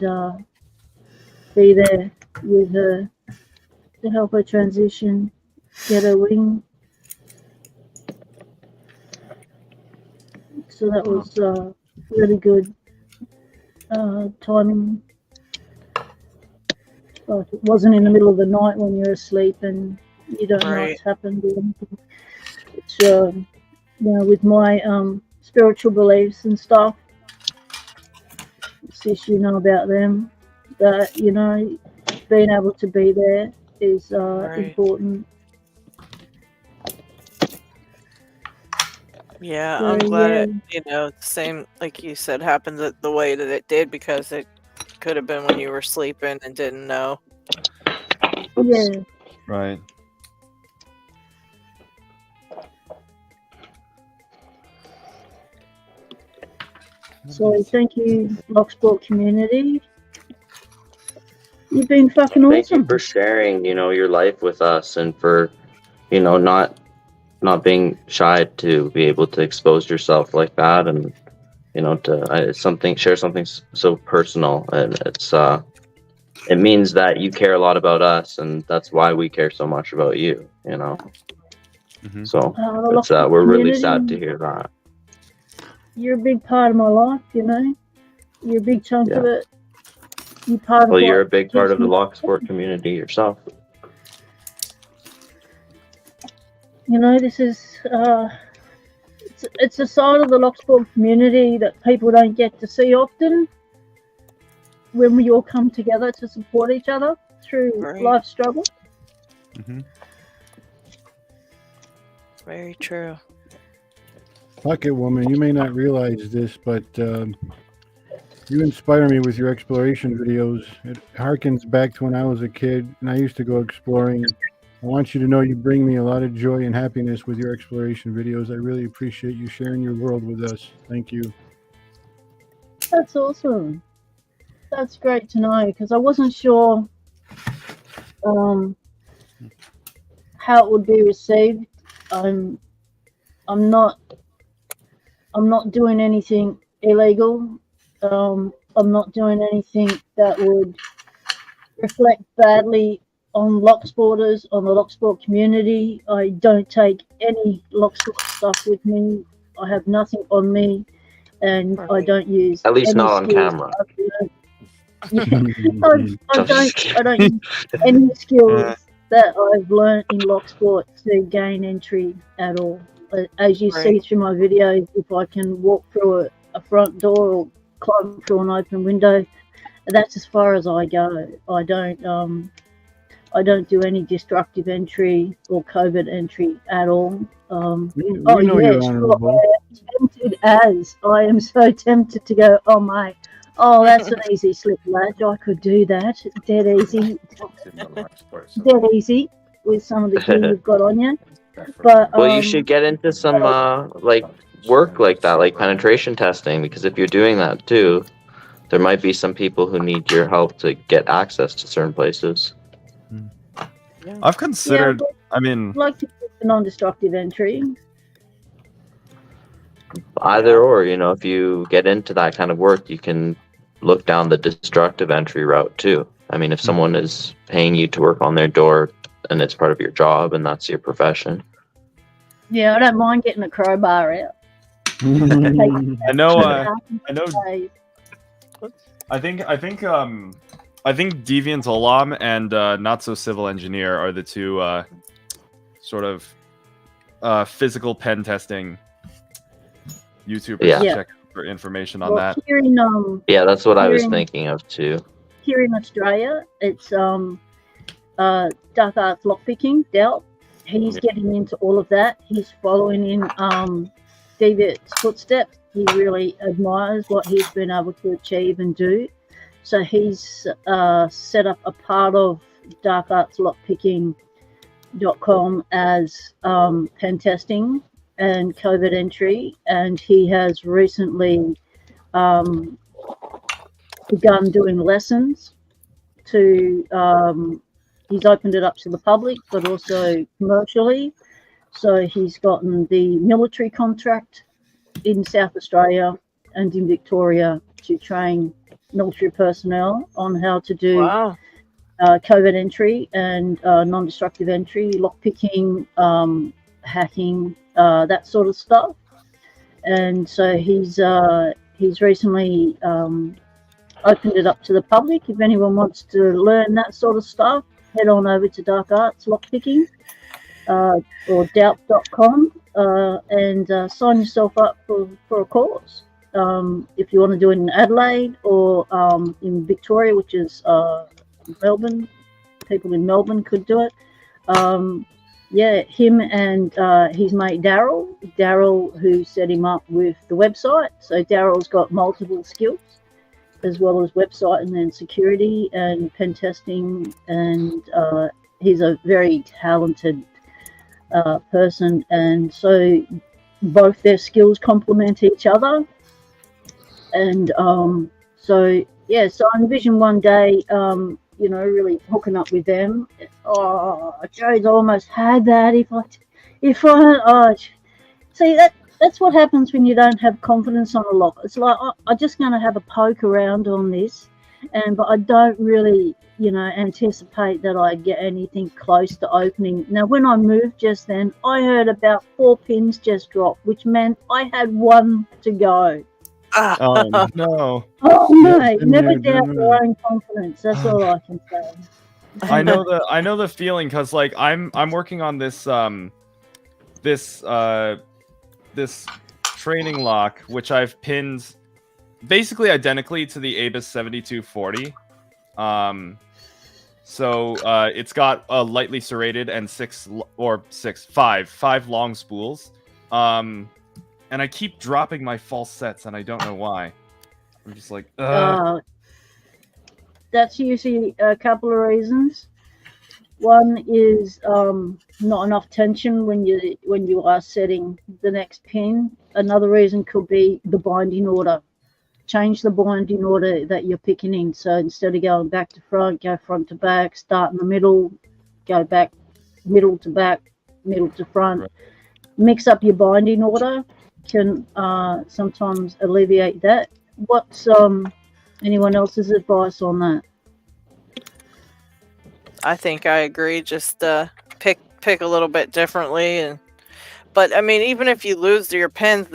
S10: be there with her to help her transition, get her wing. So that was really good timing. Like, it wasn't in the middle of the night when you're asleep and you don't know what's happened or anything. It's with my spiritual beliefs and stuff, sis, you know about them, that being able to be there is important.
S1: Yeah,
S10: So,
S1: I'm glad it, same like you said, happened the way that it did, because it could have been when you were sleeping and didn't know.
S10: Yeah.
S3: Right.
S10: So thank you, Locksport community. You've been fucking awesome.
S8: Thank you for sharing, your life with us, and for, not being shy to be able to expose yourself like that, and to share something so personal, and it means that you care a lot about us, and that's why we care so much about you.
S3: Mm-hmm.
S8: So we're really sad to hear that.
S10: You're a big part of my life. You're a big chunk of it.
S8: You're a big part of the Locksport community yourself.
S10: This is it's a side of the Locksport community that people don't get to see often, when we all come together to support each other through life struggle.
S3: Mm-hmm.
S1: Very true.
S5: Fuck it, woman. You may not realize this, but you inspire me with your exploration videos. It harkens back to when I was a kid and I used to go exploring. I want you to know you bring me a lot of joy and happiness with your exploration videos. I really appreciate you sharing your world with us. Thank you.
S10: That's awesome. That's great to know, because I wasn't sure how it would be received. I'm not doing anything illegal. I'm not doing anything that would reflect badly on lock sporters, on the lock sport community. I don't take any lock sport stuff with me. I have nothing on me, and I don't use
S8: At least
S10: any
S8: not on
S10: skills
S8: camera.
S10: I've learned. I don't use any skills that I've learned in lock sport to gain entry at all. As you see through my videos, if I can walk through a front door or climb through an open window, that's as far as I go. I don't do any destructive entry or covert entry at all.
S5: We know you're honorable.
S10: I am so tempted to go, oh mate, oh that's an easy slip, lad. I could do that. Dead easy. Dead easy with some of the gear you've got on you. But
S8: Well, you should get into some like work like that, like penetration testing, because if you're doing that too, there might be some people who need your help to get access to certain places.
S3: I've considered. I mean,
S10: I'd like to do a non-destructive entry.
S8: Either or, you know, if you get into that kind of work, you can look down the destructive entry route too. I mean, if someone is paying you to work on their door and it's part of your job and that's your profession.
S10: Yeah, I don't mind getting a crowbar out.
S3: I know. I think Deviant Alarm and Not So Civil Engineer are the two sort of physical pen testing YouTubers to check for information on that.
S10: Here in,
S8: that's what I was thinking of too.
S10: Here in Australia, it's Dark Arts Lockpicking, Del. He's getting into all of that. He's following in Deviant's footsteps. He really admires what he's been able to achieve and do. So he's set up a part of darkartslockpicking.com as pen testing and covert entry, and he has recently begun doing lessons to he's opened it up to the public but also commercially. So he's gotten the military contract in South Australia and in Victoria to train military personnel on how to do covert entry and non-destructive entry, lockpicking, hacking, that sort of stuff. And so he's recently opened it up to the public. If anyone wants to learn that sort of stuff, head on over to Dark Arts Lockpicking or doubt.com and sign yourself up for a course. If you want to do it in Adelaide or in Victoria, which is Melbourne, people in Melbourne could do it. Him and his mate Daryl, who set him up with the website. So Daryl's got multiple skills as well as website and then security and pen testing, and he's a very talented person, and so both their skills complement each other. And so I envision one day really hooking up with them. Joe's almost had that. That's what happens when you don't have confidence on a lock. It's like, I'm just going to have a poke around on this, but I don't really, anticipate that I get anything close to opening. Now, when I moved just then, I heard about 4 pins just drop, which meant I had 1 to go.
S3: Oh no!
S10: Oh no! Never doubt your own confidence. That's all I can say.
S3: I know the feeling, because like I'm working on this this training lock, which I've pinned basically identically to the Ep.76. So it's got a lightly serrated and 5 long spools. And I keep dropping my false sets, and I don't know why. I'm just like,
S10: that's usually a couple of reasons. One is not enough tension when you are setting the next pin. Another reason could be the binding order. Change the binding order that you're picking in. So instead of going back to front, go front to back, start in the middle, go back middle to back, middle to front.
S3: Right.
S10: Mix up your binding order can sometimes alleviate that. What's anyone else's advice on that?
S1: I think I agree. Just pick a little bit differently, but I mean, even if you lose your pins,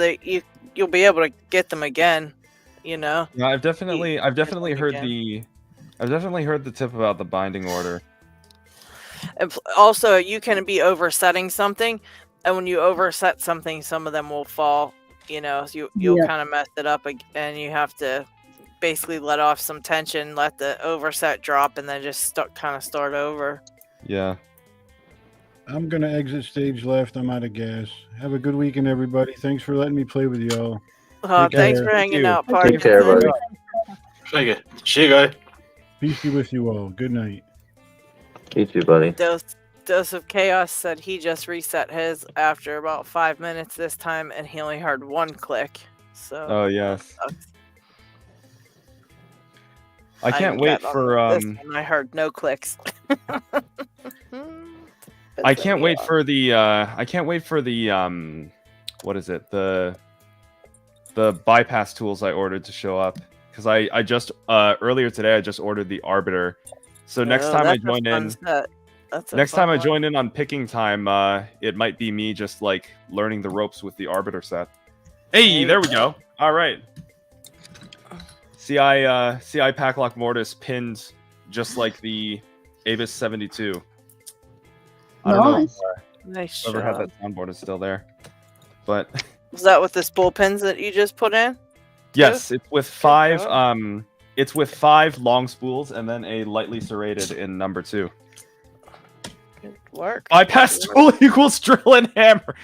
S1: you'll be able to get them again. You know.
S3: Yeah, I've definitely heard
S1: again.
S3: I've definitely heard the tip about the binding order.
S1: And also, you can be oversetting something, and when you overset something, some of them will fall. You know, so you'll
S10: Yeah.
S1: kind of mess it up, and you have to basically let off some tension, let the overset drop, and then just kind of start over.
S3: Yeah.
S5: I'm gonna exit stage left. I'm out of gas. Have a good weekend, everybody. Thanks for letting me play with y'all. Take
S1: Thanks
S5: care.
S1: for hanging
S3: you.
S1: out, party.
S8: Take care, buddy.
S2: Thank you. See you, guys.
S5: Peace be with you all. Good night.
S8: You too, buddy.
S1: Dose of Chaos said he just reset his after about 5 minutes this time, and he only heard one click. So.
S3: Oh yes.
S1: sucks.
S3: I can't
S1: even
S3: wait
S1: got on
S3: for
S1: this one, I heard no clicks.
S3: I can't wait for the what is it? The bypass tools I ordered to show up, because I just earlier today I just ordered the Arbiter. So next time I join in I join in on picking time, it might be me just like learning the ropes with the Arbiter set. Hey, there we go. All right. CI Packlock Mortis pinned just like the Ep.76. I don't know if
S1: Nice
S3: whoever had
S1: job.
S3: that soundboard is still there. But
S1: Was that with the spool pins that you just put in?
S3: yes, it's with 5
S1: job.
S3: it's with 5 long spools and then a lightly serrated in number 2.
S1: Good work.
S3: Bypass
S1: Good
S3: tool equals drill and hammer.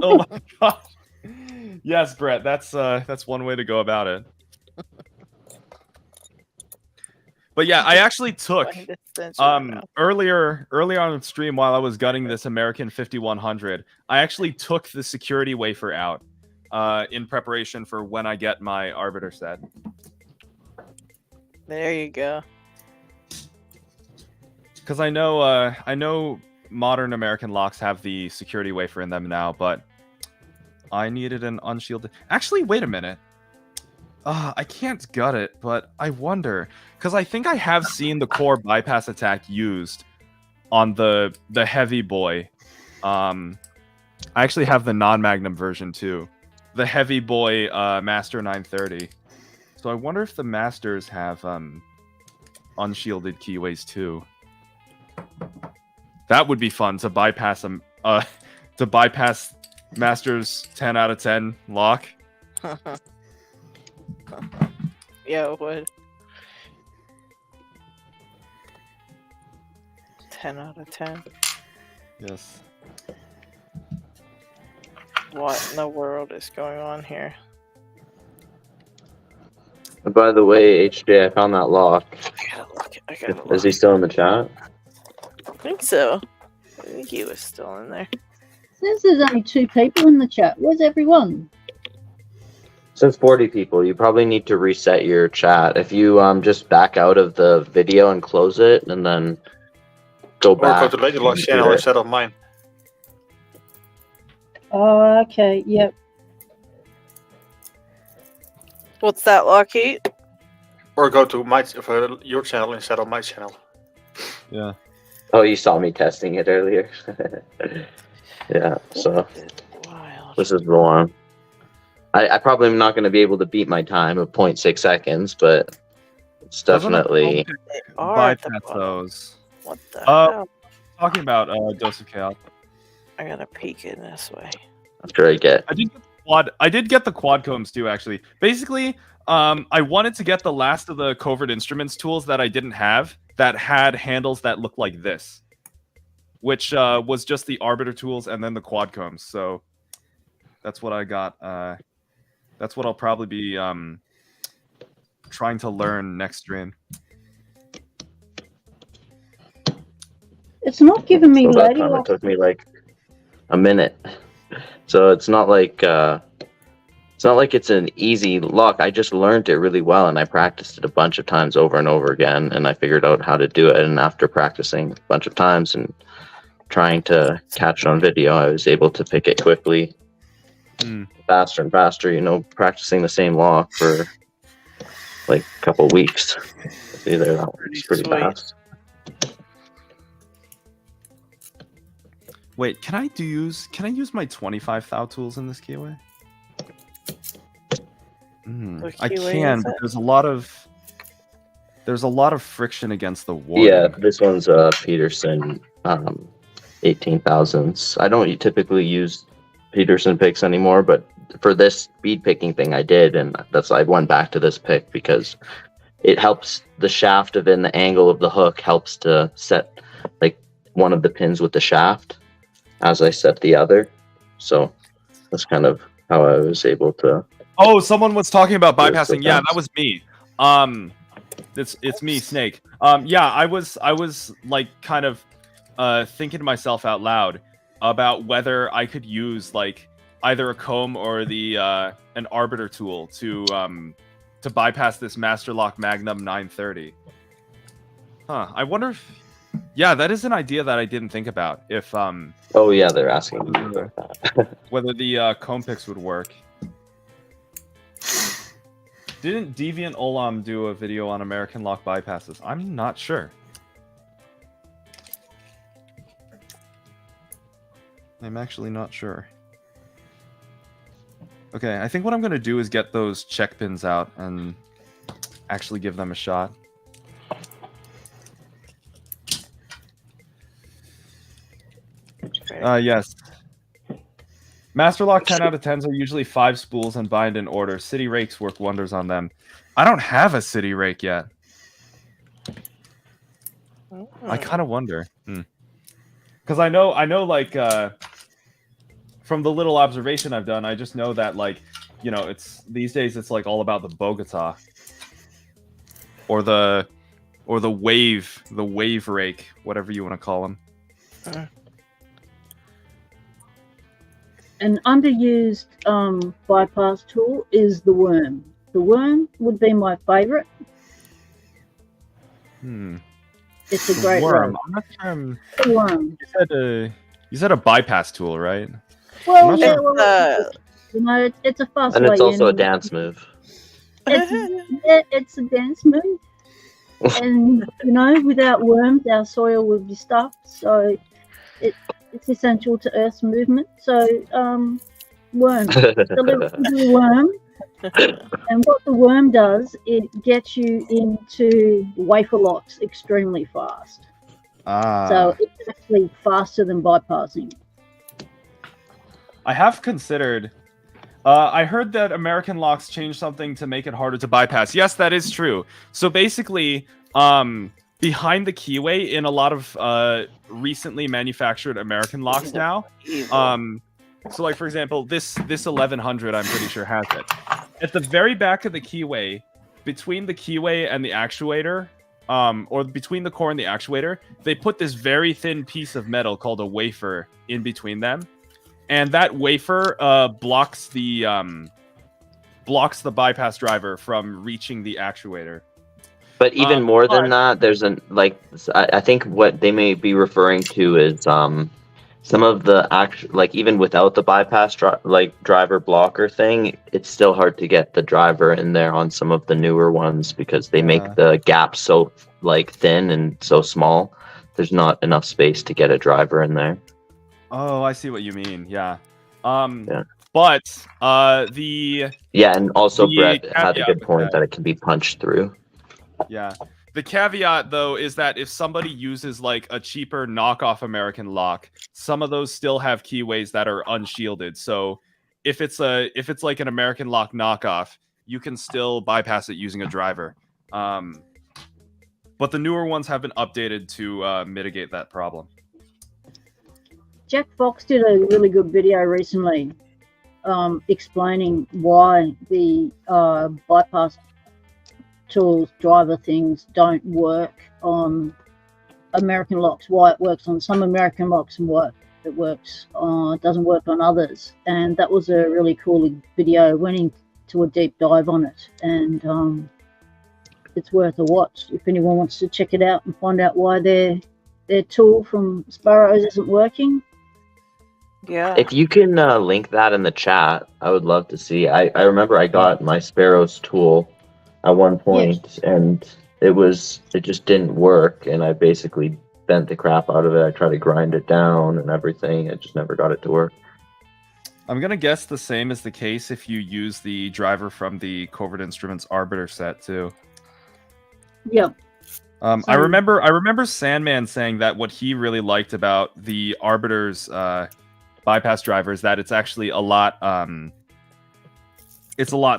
S3: Oh my god. Yes, Brett, that's one way to go about it. But yeah, I actually took earlier on stream while I was gutting this American 5100, I actually took the security wafer out in preparation for when I get my Arbiter set.
S1: There you go.
S3: Because I know modern American locks have the security wafer in them now, but I needed an unshielded. Actually, wait a minute. I can't gut it, but I wonder, because I think I have seen the core bypass attack used on the heavy boy. I actually have the non-magnum version too, the heavy boy Master 930. So I wonder if the Masters have unshielded keyways too. That would be fun to bypass them. To bypass Masters 10 out of 10 lock.
S1: Yeah, it would. 10 out of 10.
S3: Yes.
S1: What in the world is going on here?
S8: By the way, HJ, I found that lock.
S1: I gotta look.
S8: Is he still in the chat?
S1: I think so. I think he was still in there.
S10: Says there's only 2 people in the chat. Where's everyone?
S8: Since 40 people, you probably need to reset your chat. If you just back out of the video and close it, and then go back.
S2: Or go to LadyLocks channel instead of mine.
S10: Oh, okay. Yep.
S1: What's that, LockHeat?
S2: Or go to your channel instead of my channel.
S3: Yeah.
S8: Oh, you saw me testing it earlier. Yeah, so this is the one. I probably am not going to be able to beat my time of 0.6 seconds, but it's definitely
S3: bypass those.
S1: What the hell?
S3: Talking about Dose of Chaos.
S1: I gotta peek in this way.
S8: After I get.
S3: I did get the quad combs too, actually. Basically, I wanted to get the last of the covert instruments tools that I didn't have that had handles that looked like this, which was just the Arbiter tools and then the quad combs. So that's what I got. That's what I'll probably be trying to learn next stream.
S10: It's not giving me
S8: So that time it took me like a minute. So it's not like It's not like it's an easy lock. I just learned it really well, and I practiced it a bunch of times over and over again, and I figured out how to do it. And after practicing a bunch of times and trying to catch it on video, I was able to pick it quickly, faster and faster. You know, practicing the same lock for like a couple weeks. See there, that was pretty fast.
S3: Wait, can I use my 25 thou tools in this keyway? I can, but there's a lot of friction against the wall.
S8: Yeah, this one's Peterson 18,000s. I don't typically use Peterson picks anymore, but for this speed picking thing I did, and I went back to this pick because it helps the shaft of in the angle of the hook helps to set like one of the pins with the shaft as I set the other. So that's kind of how I was able to.
S3: Oh, someone was talking about bypassing. Yeah, that was me. It's me, Snake. Yeah, I was like kind of thinking to myself out loud about whether I could use like either a comb or the an arbiter tool to bypass this Master Lock Magnum 930. Huh. I wonder if that is an idea that I didn't think about. If
S8: oh yeah, they're asking me about that.
S3: Whether the comb picks would work. Didn't Deviant Olam do a video on American lock bypasses? I'm not sure. I'm actually not sure. Okay, I think what I'm going to do is get those check pins out and actually give them a shot. Yes. Master Lock 10 out of 10s are usually 5 spools and bind in order. City rakes work wonders on them. I don't have a city rake yet. I kind of wonder. Because I know like from the little observation I've done, I just know that like, you know, it's these days it's like all about the Bogota or the wave rake, whatever you want to call them.
S10: An underused bypass tool is the worm. The worm would be my favorite. It's a great
S3: worm. I'm not sure.
S10: The worm.
S3: You said a bypass tool, right?
S10: Well, yeah. Well, you know, it's a fast way.
S8: And it's also a dance move.
S10: It's a dance move. And you know, without worms, our soil would be stuffed. So it's essential to Earth's movement. So, worm. The little worm. And what the worm does, it gets you into wafer locks extremely fast. So it's actually faster than bypassing.
S3: I have considered. I heard that American locks changed something to make it harder to bypass. Yes, that is true. So basically, behind the keyway in a lot of recently manufactured American locks now. So like for example, this 1100 I'm pretty sure has it. At the very back of the keyway, between the keyway and the actuator, or between the core and the actuator, they put this very thin piece of metal called a wafer in between them. And that wafer blocks the bypass driver from reaching the actuator.
S8: But even more than that, there's I think what they may be referring to is some of the even without the bypass driver blocker thing, it's still hard to get the driver in there on some of the newer ones because they make the gap so thin and so small. There's not enough space to get a driver in there.
S3: Oh, I see what you mean. Yeah.
S8: Yeah.
S3: But
S8: and also Brett had a good point that it can be punched through.
S3: Yeah. The caveat though is that if somebody uses like a cheaper knockoff American lock, some of those still have keyways that are unshielded. So if it's like an American lock knockoff, you can still bypass it using a driver. But the newer ones have been updated to mitigate that problem.
S10: Jack Fox did a really good video recently explaining why the bypass tools, driver things don't work on American locks, why it works on some American locks and why it works. It doesn't work on others, and that was a really cool video. Went into a deep dive on it, and it's worth a watch if anyone wants to check it out and find out why their tool from Sparrows isn't working.
S1: Yeah.
S8: If you can link that in the chat, I would love to see. I remember I got my Sparrows tool at one point, and it just didn't work, and I basically bent the crap out of it. I tried to grind it down and everything. I just never got it to work.
S3: I'm gonna guess the same is the case if you use the driver from the Covert Instruments Arbiter set too.
S10: Yeah.
S3: I remember Sandman saying that what he really liked about the Arbiter's bypass driver is that it's actually a lot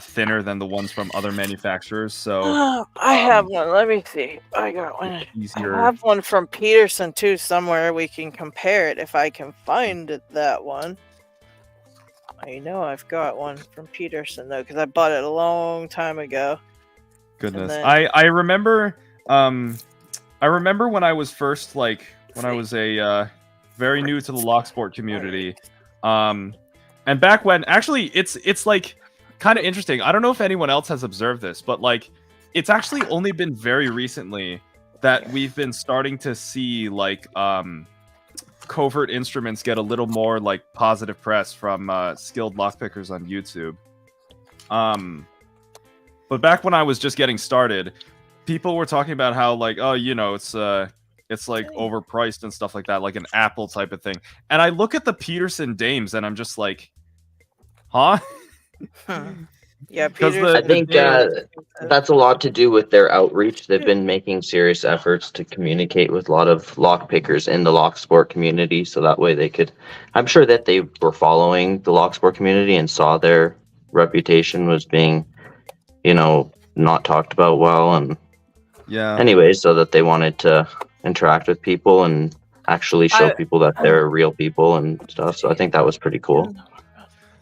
S3: thinner than the ones from other manufacturers. So
S1: I have one. Let me see. I got one.
S3: easier.
S1: I have one from Peterson too. Somewhere we can compare it if I can find that one. I know I've got one from Peterson though because I bought it a long time ago.
S3: Goodness,
S1: then-
S3: I remember when I was first when I was a very new to the Locksport community, and back when actually it's like kind of interesting. I don't know if anyone else has observed this, but like it's actually only been very recently that we've been starting to see like Covert Instruments get a little more like positive press from skilled lockpickers on YouTube. But back when I was just getting started, people were talking about how like, oh, you know, it's like overpriced and stuff like that, like an Apple type of thing. And I look at the Peterson Dames and I'm just like, huh?
S1: Yeah,
S8: I think that's a lot to do with their outreach. They've been making serious efforts to communicate with a lot of lock pickers in the lock sport community, so that way they could. I'm sure that they were following the lock sport community and saw their reputation was being, you know, not talked about well, and anyways, so that they wanted to interact with people and actually show people that they're real people and stuff. So I think that was pretty cool.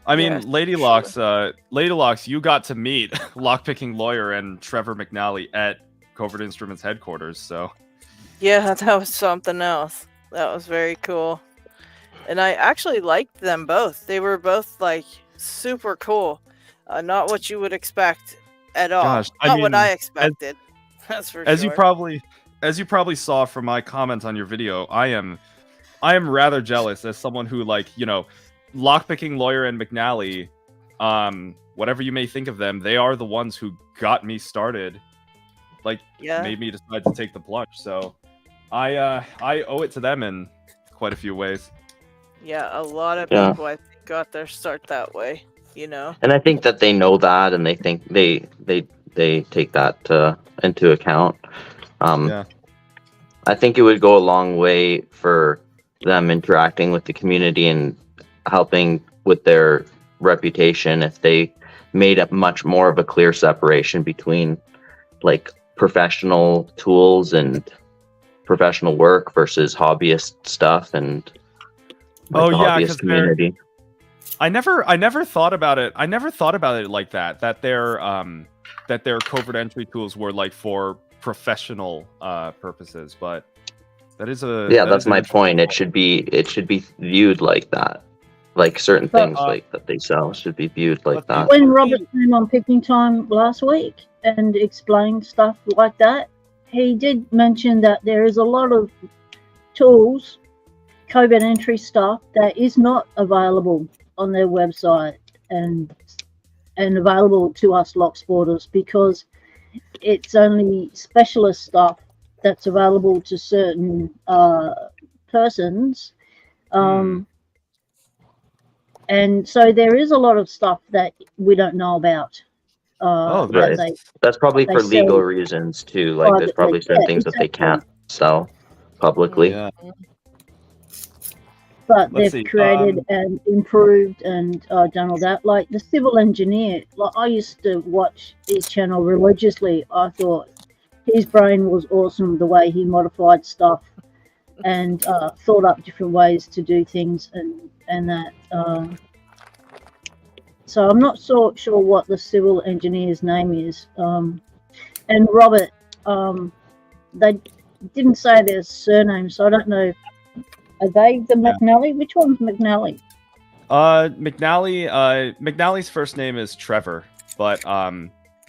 S3: I mean, LadyLocks, you got to meet lockpicking lawyer and Trevor McNally at Covert Instruments headquarters, so.
S1: Yeah, that was something else. That was very cool. And I actually liked them both. They were both, like, super cool. Not what you would expect at all.
S3: Gosh,
S1: Not what I expected. That's for
S3: as
S1: sure.
S3: you probably saw from my comment on your video, I am rather jealous as someone who, like, you know, lockpicking lawyer and McNally, whatever you may think of them, they are the ones who got me started, like made me decide to take the plunge. So I owe it to them in quite a few ways.
S1: Yeah, a lot of people I think got their start that way, you know.
S8: And I think that they know that, and they think they take that into account. I think it would go a long way for them interacting with the community and helping with their reputation if they made up much more of a clear separation between like professional tools and professional work versus hobbyist stuff and like, the hobbyist community.
S3: I never thought about it. I never thought about it like that. That their covert entry tools were like for professional purposes, but that is a
S8: that's my point. It should be viewed like that. Like certain things like that they sell should be viewed like that.
S10: When Robert came on Picking Time last week and explained stuff like that, he did mention that there is a lot of tools, covert entry stuff that is not available on their website and available to us lock sporters because it's only specialist stuff that's available to certain persons. And so there is a lot of stuff that we don't know about.
S8: Right. That's probably for legal reasons too. Like there's probably certain things that they can't sell publicly.
S3: Yeah.
S10: But they've created and improved and done all that. Like the civil engineer, like I used to watch his channel religiously. I thought his brain was awesome, the way he modified stuff and thought up different ways to do things and that. So I'm not sure what the civil engineer's name is. And Robert, they didn't say their surname, so I don't know Are they the McNally? Which one's McNally?
S3: McNally's first name is Trevor, but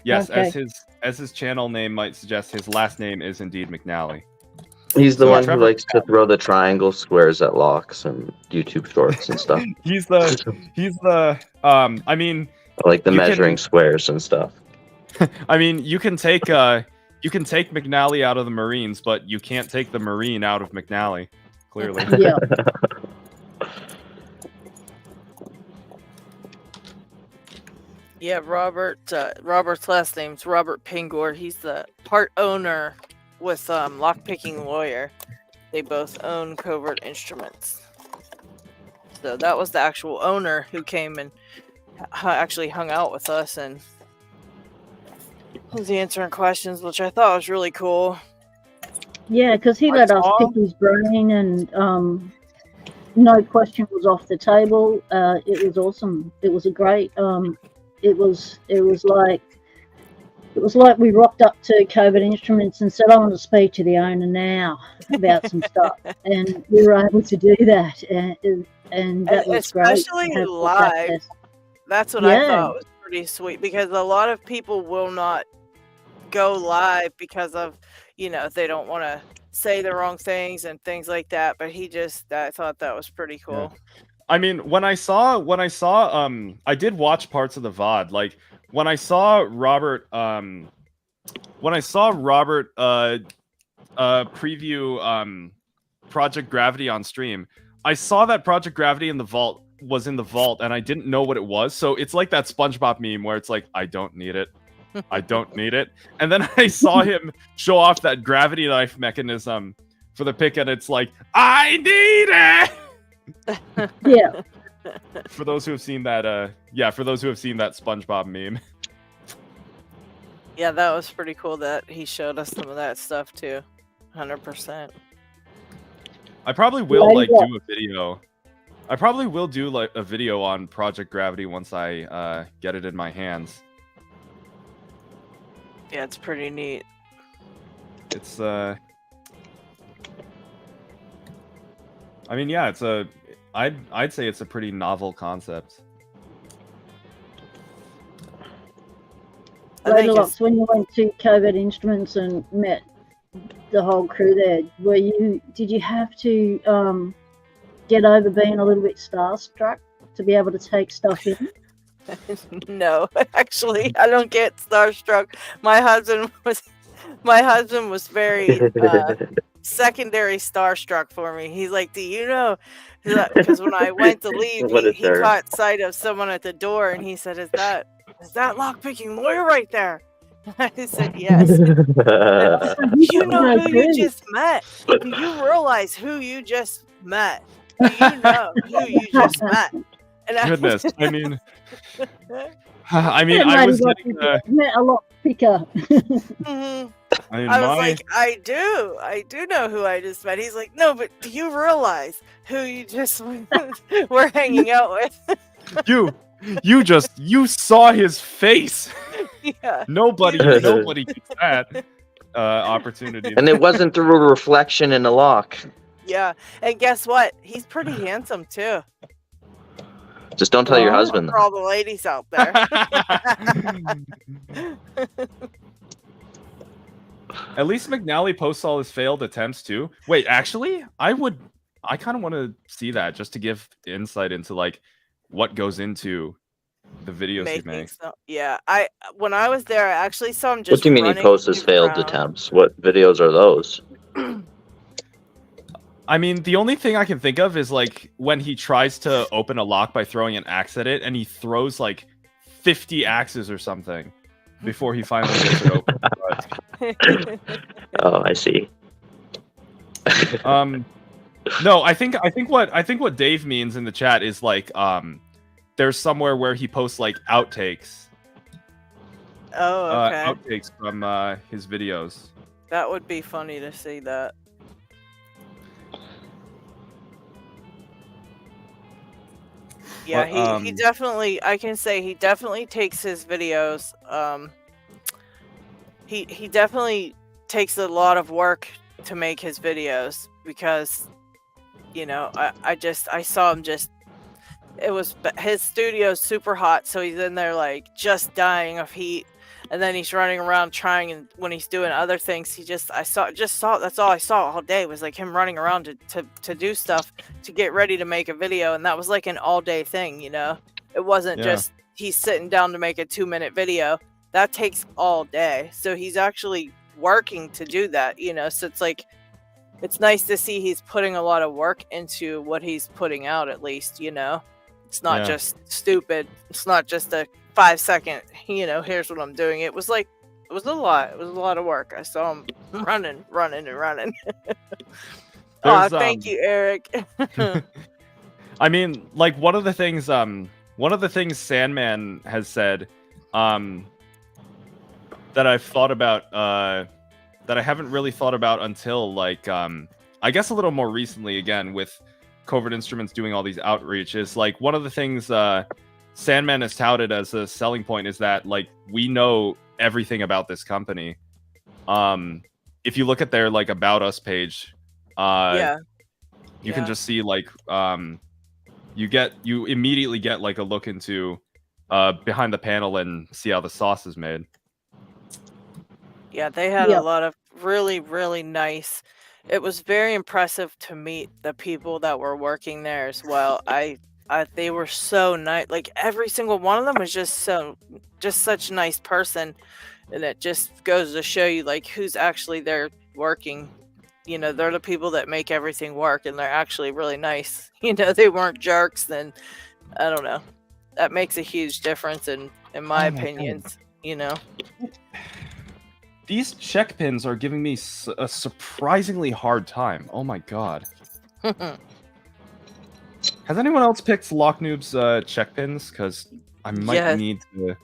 S3: yes,
S10: Okay.
S3: as his channel name might suggest, his last name is indeed McNally.
S8: He's the
S3: So
S8: one
S3: Trevor-
S8: who likes to throw the triangle squares at locks and YouTube shorts and stuff.
S3: He's the I mean,
S8: Like the
S3: You can-
S8: measuring squares and stuff.
S3: I mean, you can take McNally out of the Marines, but you can't take the Marine out of McNally. Clearly.
S10: Yeah.
S1: Yeah, Robert's last name's Robert Pingor. He's the part owner with Lockpicking Lawyer. They both own Covert Instruments. So that was the actual owner who came and actually hung out with us and was answering questions, which I thought was really cool.
S10: Yeah, because he let us pick his brain, and no question was off the table. It was awesome. It was a great. It was like we rocked up to Covert Instruments and said, "I want to speak to the owner now about some stuff," and we were able to do that, and that was
S1: especially
S10: great.
S1: live. That's what I thought was pretty sweet, because a lot of people will not go live because of, they don't want to say the wrong things and things like that. But I thought that was pretty cool.
S3: Yeah. I mean, when I saw, I did watch parts of the VOD. Like when I saw Robert, preview Project Gravity on stream, I saw that Project Gravity was in the vault, and I didn't know what it was. So it's like that SpongeBob meme where it's like, I don't need it. I don't need it. And then I saw him show off that gravity knife mechanism for the pick, and it's like, I need it.
S10: Yeah.
S3: For those who have seen that, SpongeBob meme.
S1: Yeah, that was pretty cool that he showed us some of that stuff too. 100%.
S3: I probably will do a video. I probably will do like a video on Project Gravity once I get it in my hands.
S1: Yeah, it's pretty neat.
S3: It's I mean, yeah, I'd say it's a pretty novel concept.
S10: LadyLocks, when you went to Covert Instruments and met the whole crew there, did you have to get over being a little bit starstruck to be able to take stuff in?
S1: No, actually, I don't get starstruck. My husband was very secondary starstruck for me. He's like, "Do you know?" Because when I went to leave, he caught sight of someone at the door, and he said, "Is that Lockpicking Lawyer right there?" I said, "Yes." You know who you just met? Do you realize who you just met? Do you know who you just met? And
S3: Goodness, I mean, I was getting
S10: met a lot picker.
S1: Mm-hmm. I was like, I do know who I just met. He's like, no, but do you realize who you just were hanging out with?
S3: you saw his face.
S1: Yeah.
S3: Nobody gets that opportunity.
S8: And it wasn't through a reflection in a lock.
S1: Yeah, and guess what? He's pretty handsome too.
S8: Just don't tell your husband.
S1: For all the ladies out there.
S3: At least McNally posts all his failed attempts too. Wait, actually, I kind of want to see that just to give insight into like what goes into the videos he makes.
S1: Yeah, when I was there, I actually saw him just.
S8: What do you mean he posts his failed attempts? What videos are those?
S3: I mean, the only thing I can think of is like when he tries to open a lock by throwing an axe at it, and he throws like 50 axes or something before he finally gets it open.
S8: Oh, I see.
S3: No, I think what Dave means in the chat is like there's somewhere where he posts like outtakes.
S1: Oh, okay.
S3: Outtakes from his videos.
S1: That would be funny to see that. Yeah, he definitely, I can say he definitely takes his videos, he definitely takes a lot of work to make his videos, because you know, I saw him just. His studio's super hot, so he's in there like just dying of heat, and then he's running around trying. And when he's doing other things, I saw that's all I saw all day was like him running around to do stuff to get ready to make a video, and that was like an all day thing, you know. It wasn't just he's sitting down to make a 2-minute video. That takes all day, so he's actually working to do that, you know. So it's like it's nice to see he's putting a lot of work into what he's putting out, at least, you know. It's not just stupid. It's not just a 5-second, you know, here's what I'm doing. It was a lot. It was a lot of work. I saw him running. Oh, thank you, Eric.
S3: I mean, like one of the things Sandman has said, that I've thought about, that I haven't really thought about until like, I guess a little more recently again with Covert Instruments doing all these outreach is like one of the things Sandman has touted as a selling point is that like we know everything about this company. If you look at their like About Us page, you can just see like you immediately get like a look into behind the panel and see how the sauce is made.
S1: Yeah, they had a lot of really, really nice. It was very impressive to meet the people that were working there as well. They were so nice. Like every single one of them was just such a nice person, and it just goes to show you like who's actually there working. You know, they're the people that make everything work, and they're actually really nice. You know, they weren't jerks. Then I don't know. That makes a huge difference in my opinions. You know.
S3: These check pins are giving me a surprisingly hard time. Oh my god. Has anyone else picked Lock Noob's check pins? Because I might need to.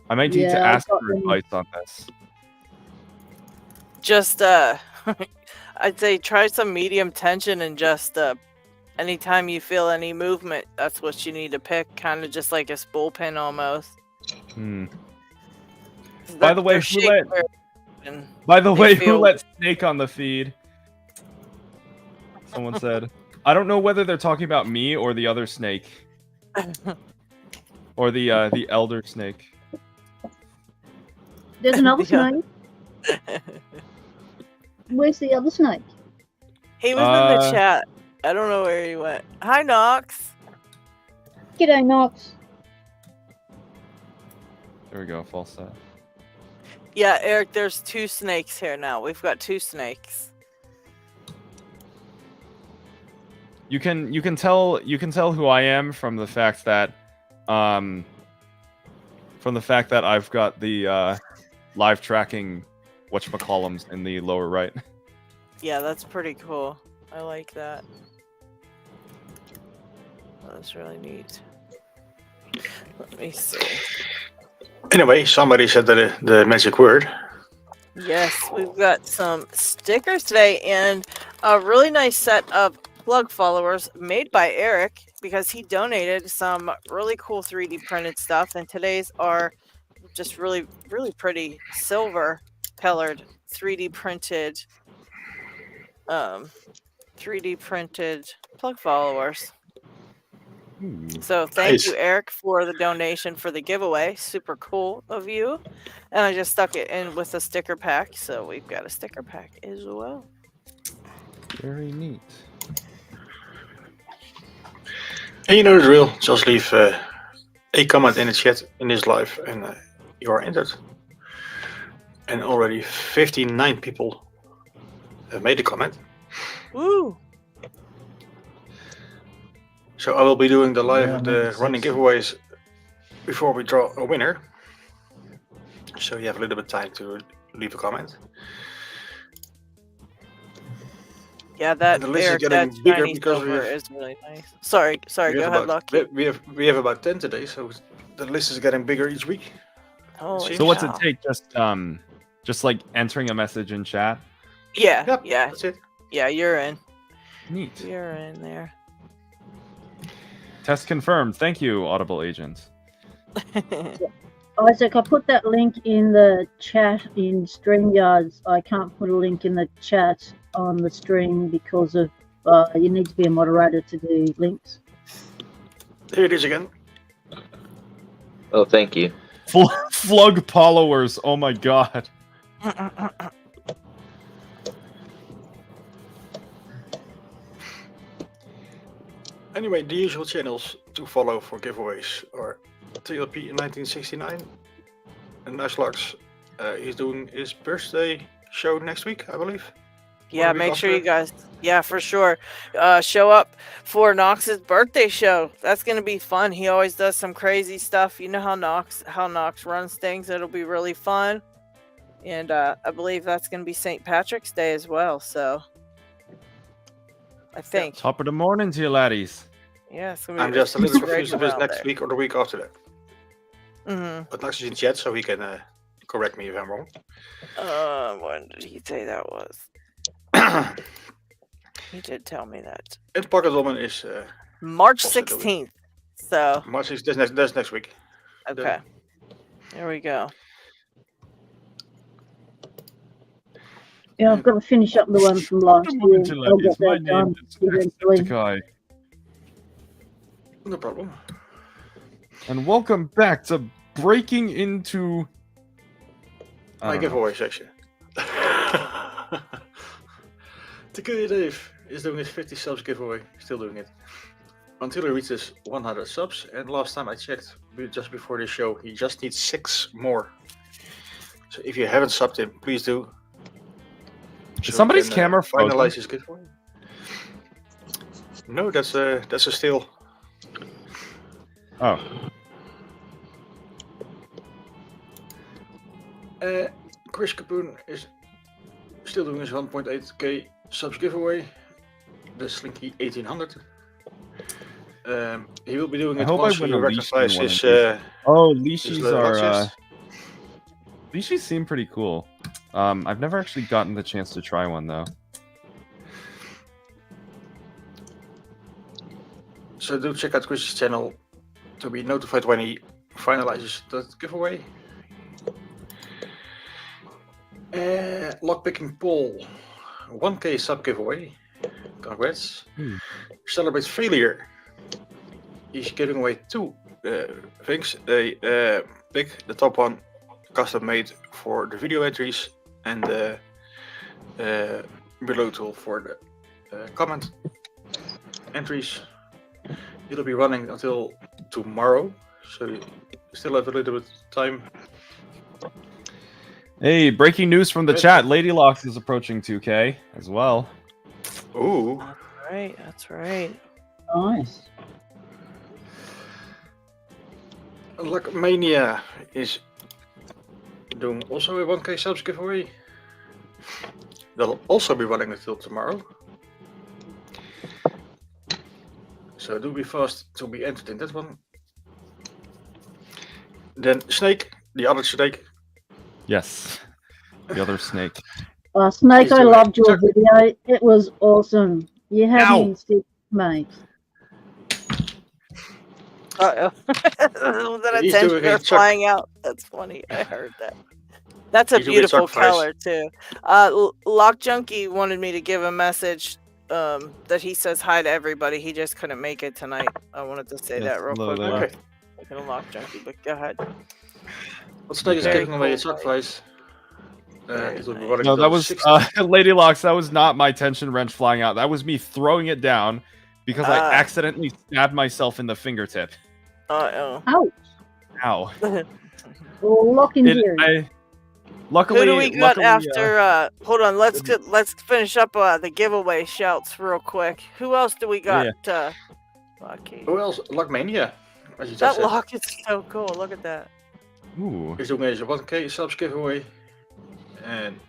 S3: I might need to ask for advice on this.
S1: Just I'd say try some medium tension and just anytime you feel any movement, that's what you need to pick. Kind of just like a spool pin almost.
S3: By the way, who let Snake on the feed? Someone said. I don't know whether they're talking about me or the other snake. Or the elder snake.
S10: There's another snake. Where's the other snake?
S1: He was in the chat. I don't know where he went. Hi, Nox.
S10: G'day, Nox.
S3: There we go, false set.
S1: Yeah, Eric, there's 2 snakes here now. We've got 2 snakes.
S3: You can tell who I am from the fact that I've got the live tracking whatchamacallums in the lower right.
S1: Yeah, that's pretty cool. I like that. That's really neat. Let me see.
S2: Anyway, somebody said the magic word.
S1: Yes, we've got some stickers today and a really nice set of plug followers made by Eric because he donated some really cool 3D printed stuff, and today's are just really, really pretty silver colored 3D printed plug followers. So thank you, Eric, for the donation for the giveaway. Super cool of you. And I just stuck it in with a sticker pack, so we've got a sticker pack as well.
S3: Very neat.
S2: And you know the drill. Just leave a comment in the chat in this live, and you are entered. And already 59 people have made a comment.
S1: Woo!
S2: So I will be doing the running giveaways before we draw a winner. So you have a little bit of time to leave a comment.
S1: Yeah, that
S2: the list
S1: Eric,
S2: is getting
S1: that
S2: bigger
S1: shiny
S2: because
S1: silver is really nice. Sorry, go ahead, Lucky.
S2: We have about 10 today, so the list is getting bigger each week.
S3: So what's it take? Just like entering a message in chat?
S1: Yeah,
S2: Yep,
S1: yeah.
S2: That's it.
S1: Yeah, you're in.
S3: Neat.
S1: You're in there.
S3: Test confirmed. Thank you, Audible agent.
S10: Isaac, I put that link in the chat in StreamYards. I can't put a link in the chat on the stream because of you need to be a moderator to do links.
S2: Here it is again.
S8: Oh, thank you.
S3: Flug followers. Oh my god.
S2: Anyway, the usual channels to follow for giveaways are TLP in 1969 and LadyLocks. He's doing his birthday show next week, I believe.
S1: Yeah,
S2: Or the week
S1: make sure you
S2: after.
S1: guys, yeah, for sure, show up for Knox's birthday show. That's gonna be fun. He always does some crazy stuff. You know how Knox runs things. It'll be really fun, and I believe that's gonna be St. Patrick's Day as well. So I think,
S3: Top of the morning to you, laddies.
S1: yeah, it's gonna be.
S2: I'm just a little
S1: right
S2: confused if it's
S1: around
S2: next
S1: there.
S2: week or the week after that.
S1: Mm-hmm.
S2: But Knox is in chat, so he can correct me if I'm wrong.
S1: When did he say that was? He did tell me that.
S2: And Pocket Woman is
S1: March
S2: also doing-
S1: 16th. So
S2: March is that's next week.
S1: okay, there we go.
S10: Yeah, I've got to finish up the one from last
S3: Good
S10: year.
S3: morning to you,
S10: I'll
S3: ladies.
S10: get
S3: My
S10: that
S3: name
S10: done
S3: is
S10: eventually.
S3: Jacksepticeye.
S2: No problem.
S3: And welcome back to Breaking Into... I
S2: My
S3: don't know.
S2: giveaway section. Tequila Dave is doing his 50 subs giveaway. Still doing it. Until he reaches 100 subs. And last time I checked, just before the show, he just needs 6 more. So if you haven't subbed him, please do.
S3: Is somebody's
S2: we can,
S3: camera frozen?
S2: finalize his giveaway. No, that's a steal.
S3: Oh.
S2: Chris Capoon is still doing his 1.8k subs giveaway. The Slinky 1800. He will be doing
S3: I
S2: it
S3: hope I
S2: once
S3: win
S2: he
S3: a leash in
S2: rectifies
S3: one of
S2: his.
S3: these. Oh,
S2: his
S3: leashes
S2: little
S3: are...
S2: boxes.
S3: Leashes seem pretty cool. I've never actually gotten the chance to try one, though.
S2: So do check out Chris's channel to be notified when he finalizes the giveaway. Lockpicking Paul, 1k sub giveaway. Congrats. Celebrate failure. He's giving away 2 things. A pick, the top one, custom made for the video entries, and the below tool for the comment entries. It'll be running until tomorrow, so you still have a little bit of time.
S3: Hey, breaking news from the
S2: Yes.
S3: chat. LadyLocks is approaching 2K as well.
S2: Ooh.
S1: Right, that's right.
S10: Nice.
S2: Luckmania is doing also a 1k subs giveaway. They'll also be running until tomorrow. So do be fast to be entered in that one. Then Snake, the other Snake.
S3: Yes. The other snake.
S10: Snake,
S2: He's
S10: I
S2: doing
S10: loved your
S2: it.
S10: video. It was awesome. You had
S3: Ow.
S10: me sick, mate.
S1: Uh-oh. That
S2: He's
S1: attention
S2: doing a
S1: they're
S2: chuck.
S1: flying out. That's funny. I heard that. That's a
S2: He's doing a
S1: beautiful
S2: chuck fries.
S1: color too. Lock Junkie wanted me to give a message that he says hi to everybody. He just couldn't make it tonight. I wanted to say
S3: Yes,
S1: that real
S3: hello
S1: quick.
S3: there.
S2: Okay.
S1: Look at Lock Junkie, but go ahead.
S2: What Snake is
S1: Very
S2: giving away
S1: cool,
S2: chuck
S1: buddy.
S2: fries.
S1: Very
S2: It will be
S1: nice.
S2: running
S3: No,
S2: until
S3: that was
S2: 6th.
S3: LadyLocks. That was not my tension wrench flying out. That was me throwing it down because I
S1: Ah.
S3: accidentally stabbed myself in the fingertip.
S1: Uh-oh.
S10: Ouch.
S3: Ow.
S10: Lock and Jerry.
S3: Luckily,
S1: Who do we got
S3: luckily,
S1: after? Hold on, let's finish up the giveaway shouts real quick. Who else do we got? Lucky.
S2: Who else? Luckmania, as you just
S1: That
S2: said.
S1: lock is so cool. Look at that.
S3: Ooh.
S2: He's doing a 1k subs giveaway. And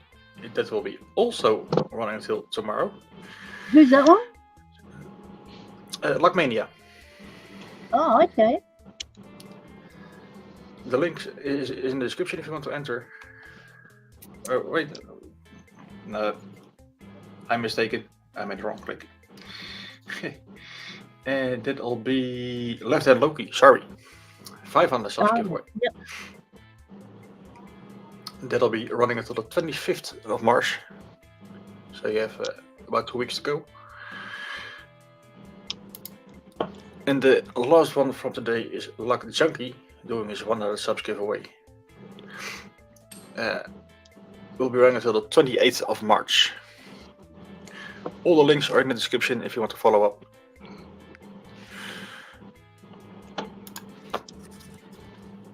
S2: that will be also running until tomorrow.
S10: Who's that one?
S2: Luckmania.
S10: Oh, okay.
S2: The link is in the description if you want to enter. Oh, wait. No. I'm mistaken. I made the wrong click. And that'll be Left Hand Loki. Sorry. 500 subs giveaway.
S10: Yep.
S2: That'll be running until the 25th of March. So you have about 2 weeks to go. And the last one from today is Luck Junkie doing his 100 subs giveaway. Will be running until the 28th of March. All the links are in the description if you want to follow up.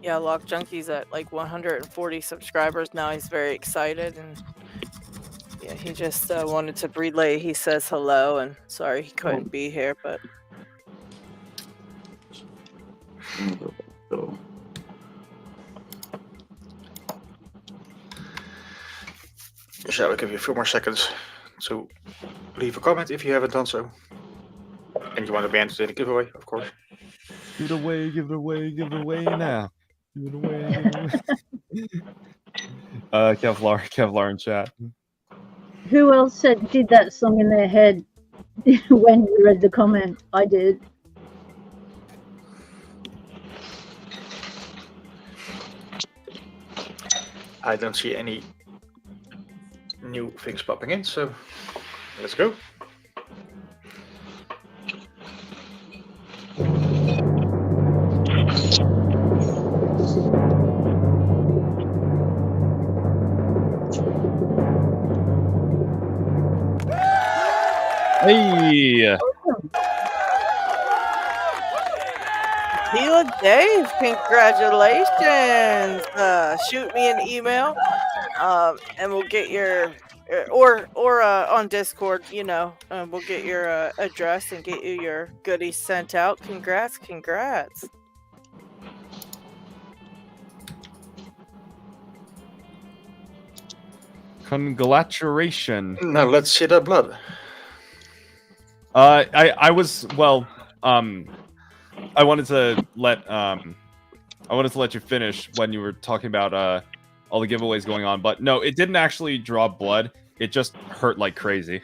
S1: Yeah, Lock Junkie's at like 140 subscribers now. He's very excited, and yeah, he just wanted to relay. He says hello, and sorry he couldn't be here, but
S2: So I'll give you a few more seconds to leave a comment if you haven't done so. And you want to be entered in the giveaway, of course.
S3: Give it away, give it away, give it away now. Give it away, give it away. Kevlar in chat.
S10: Who else did that song in their head when you read the comment? I did.
S2: I don't see any new things popping in, so let's go.
S3: Hey!
S1: Tila Dave, congratulations! Shoot me an email, and we'll get your or on Discord. You know, we'll get your address and get you your goodies sent out. Congrats!
S3: Congratulations.
S2: Now let's see the blood.
S3: I was I wanted to let you finish when you were talking about all the giveaways going on, but no, it didn't actually draw blood. It just hurt like crazy.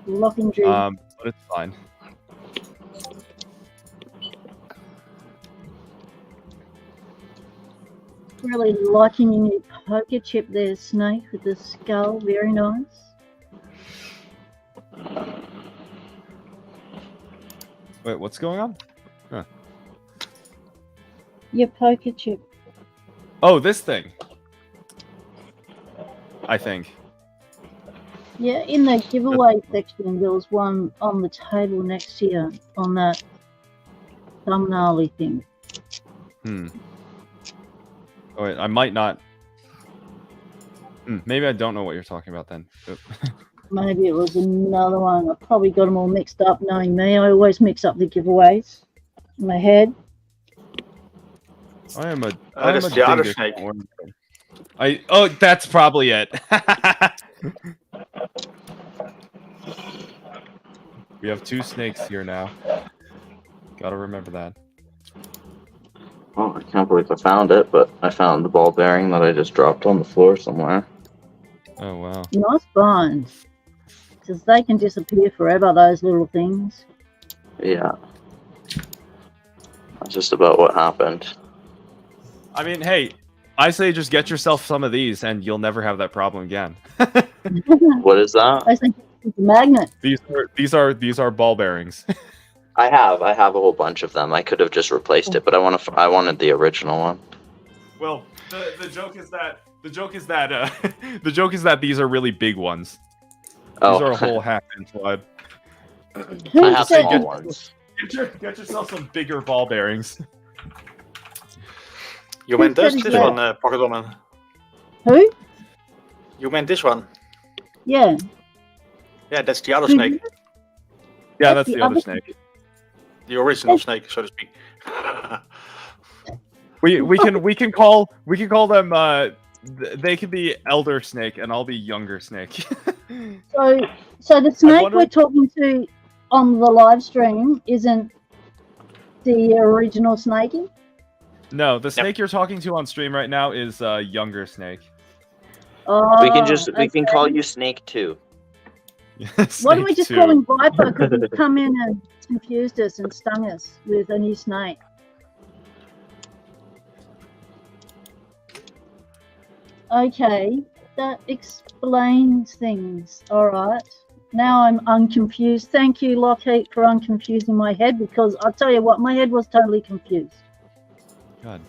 S10: Locking dream.
S3: But it's fine.
S10: Really liking your new poker chip there, Snake, with the skull. Very nice.
S3: Wait, what's going on? Huh.
S10: Your poker chip.
S3: Oh, this thing. I think.
S10: Yeah, in the giveaway section, there was one on the table next to you on that thumbnail-y thing.
S3: Oh, wait, I might not. Maybe I don't know what you're talking about then.
S10: Maybe it was another one. I probably got them all mixed up, knowing me. I always mix up the giveaways in my head.
S2: That's the other snake.
S3: Oh, that's probably it. We have 2 snakes here now. Gotta remember that.
S8: Oh, I can't believe I found it, but I found the ball bearing that I just dropped on the floor somewhere.
S3: Oh, wow.
S10: Nice find. Because they can disappear forever, those little things.
S8: Yeah. That's just about what happened.
S3: I mean, hey, I say just get yourself some of these and you'll never have that problem again.
S8: What is that?
S10: I think it's a magnet.
S3: These are ball bearings.
S8: I have a whole bunch of them. I could have just replaced it, but I wanted the original one.
S3: Well, the joke is that the joke is that these are really big ones. These are a whole half-inch wide.
S8: I have small ones.
S3: Get yourself some bigger ball bearings.
S2: You meant this one, Pocket Woman.
S10: Who?
S2: You meant this one.
S10: Yeah.
S2: Yeah, that's the other snake.
S3: Yeah, that's the other snake.
S2: The original snake, so to speak.
S3: we can call them. They could be elder snake, and I'll be younger snake.
S10: So the snake we're talking to on the live stream isn't the original Snakey?
S3: No, the snake you're talking to on stream right now is younger snake.
S10: Oh,
S8: we can call you Snake 2.
S10: Why don't we just call him Viper, because he's come in and confused us and stung us with a new snake. Okay, that explains things. All right. Now I'm unconfused. Thank you, LockHeat, for unconfusing my head, because I'll tell you what, my head was totally confused.
S3: God.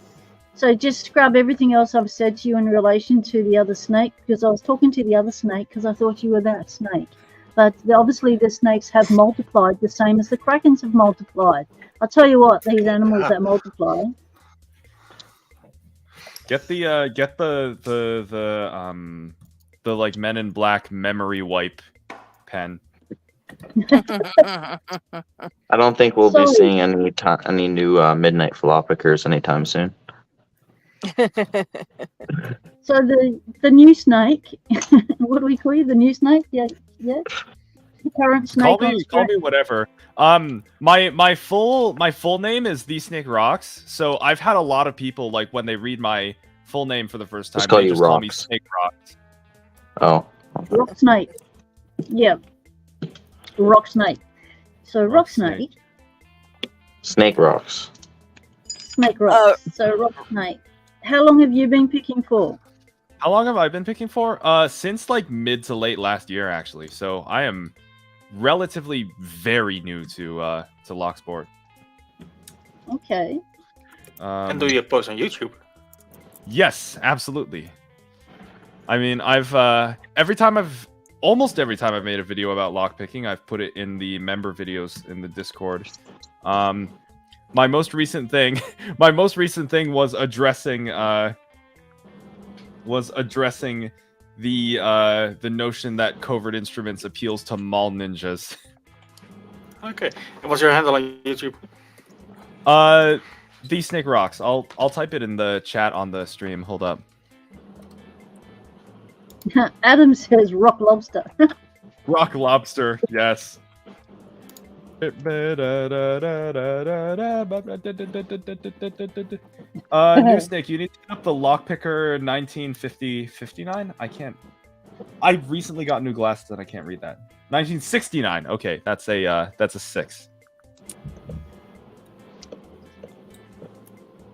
S10: So just scrub everything else I've said to you in relation to the other snake, because I was talking to the other snake because I thought you were that snake. But obviously the snakes have multiplied the same as the krakens have multiplied. I'll tell you what, these animals that multiply.
S3: Get the like Men in Black memory wipe pen.
S8: I don't think we'll be
S10: Sorry.
S8: seeing any new midnight floppicers anytime soon.
S10: So the new snake, what do we call you? The new snake? Yeah. The current snake.
S3: Call me whatever. My full name is The Snake Rocks. So I've had a lot of people, like, when they read my full name for the first time,
S8: call
S3: they
S8: you
S3: just call me
S8: Rocks.
S3: Snake Rocks.
S8: Oh.
S10: Rock snake. Yeah. Rock snake. So rock snake.
S8: Snake Rocks.
S10: Snake rocks. So rock snake. How long have you been picking for?
S3: How long have I been picking for? Since like mid to late last year, actually. So I am relatively very new to Locksport.
S10: Okay.
S2: And do you post on YouTube?
S3: Yes, absolutely. I mean, I've almost every time I've made a video about lockpicking, I've put it in the member videos in the Discord. My most recent thing was addressing the notion that covert instruments appeals to mall ninjas.
S2: Okay. And what's your handle on YouTube?
S3: The Snake Rocks. I'll type it in the chat on the stream. Hold up.
S10: Adam says rock lobster.
S3: Rock lobster. Yes. New Snake, you need to put up the lockpicker 1959. I can't. I recently got new glasses and I can't read that. 1969. Okay, that's a 6.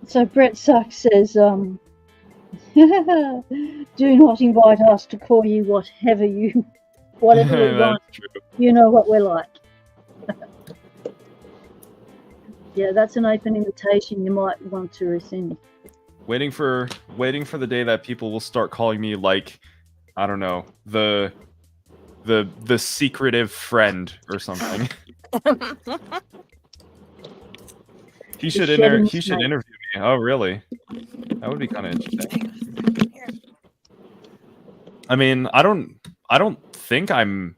S10: So Brett Sucks says, do not invite us to call you whatever we want.
S3: True.
S10: You know what we're like. Yeah, that's an open invitation you might want to rescind.
S3: Waiting for the day that people will start calling me, like, I don't know, the secretive friend or something. He should interview me. Oh, really? That would be kind of interesting. I mean, I don't think I'm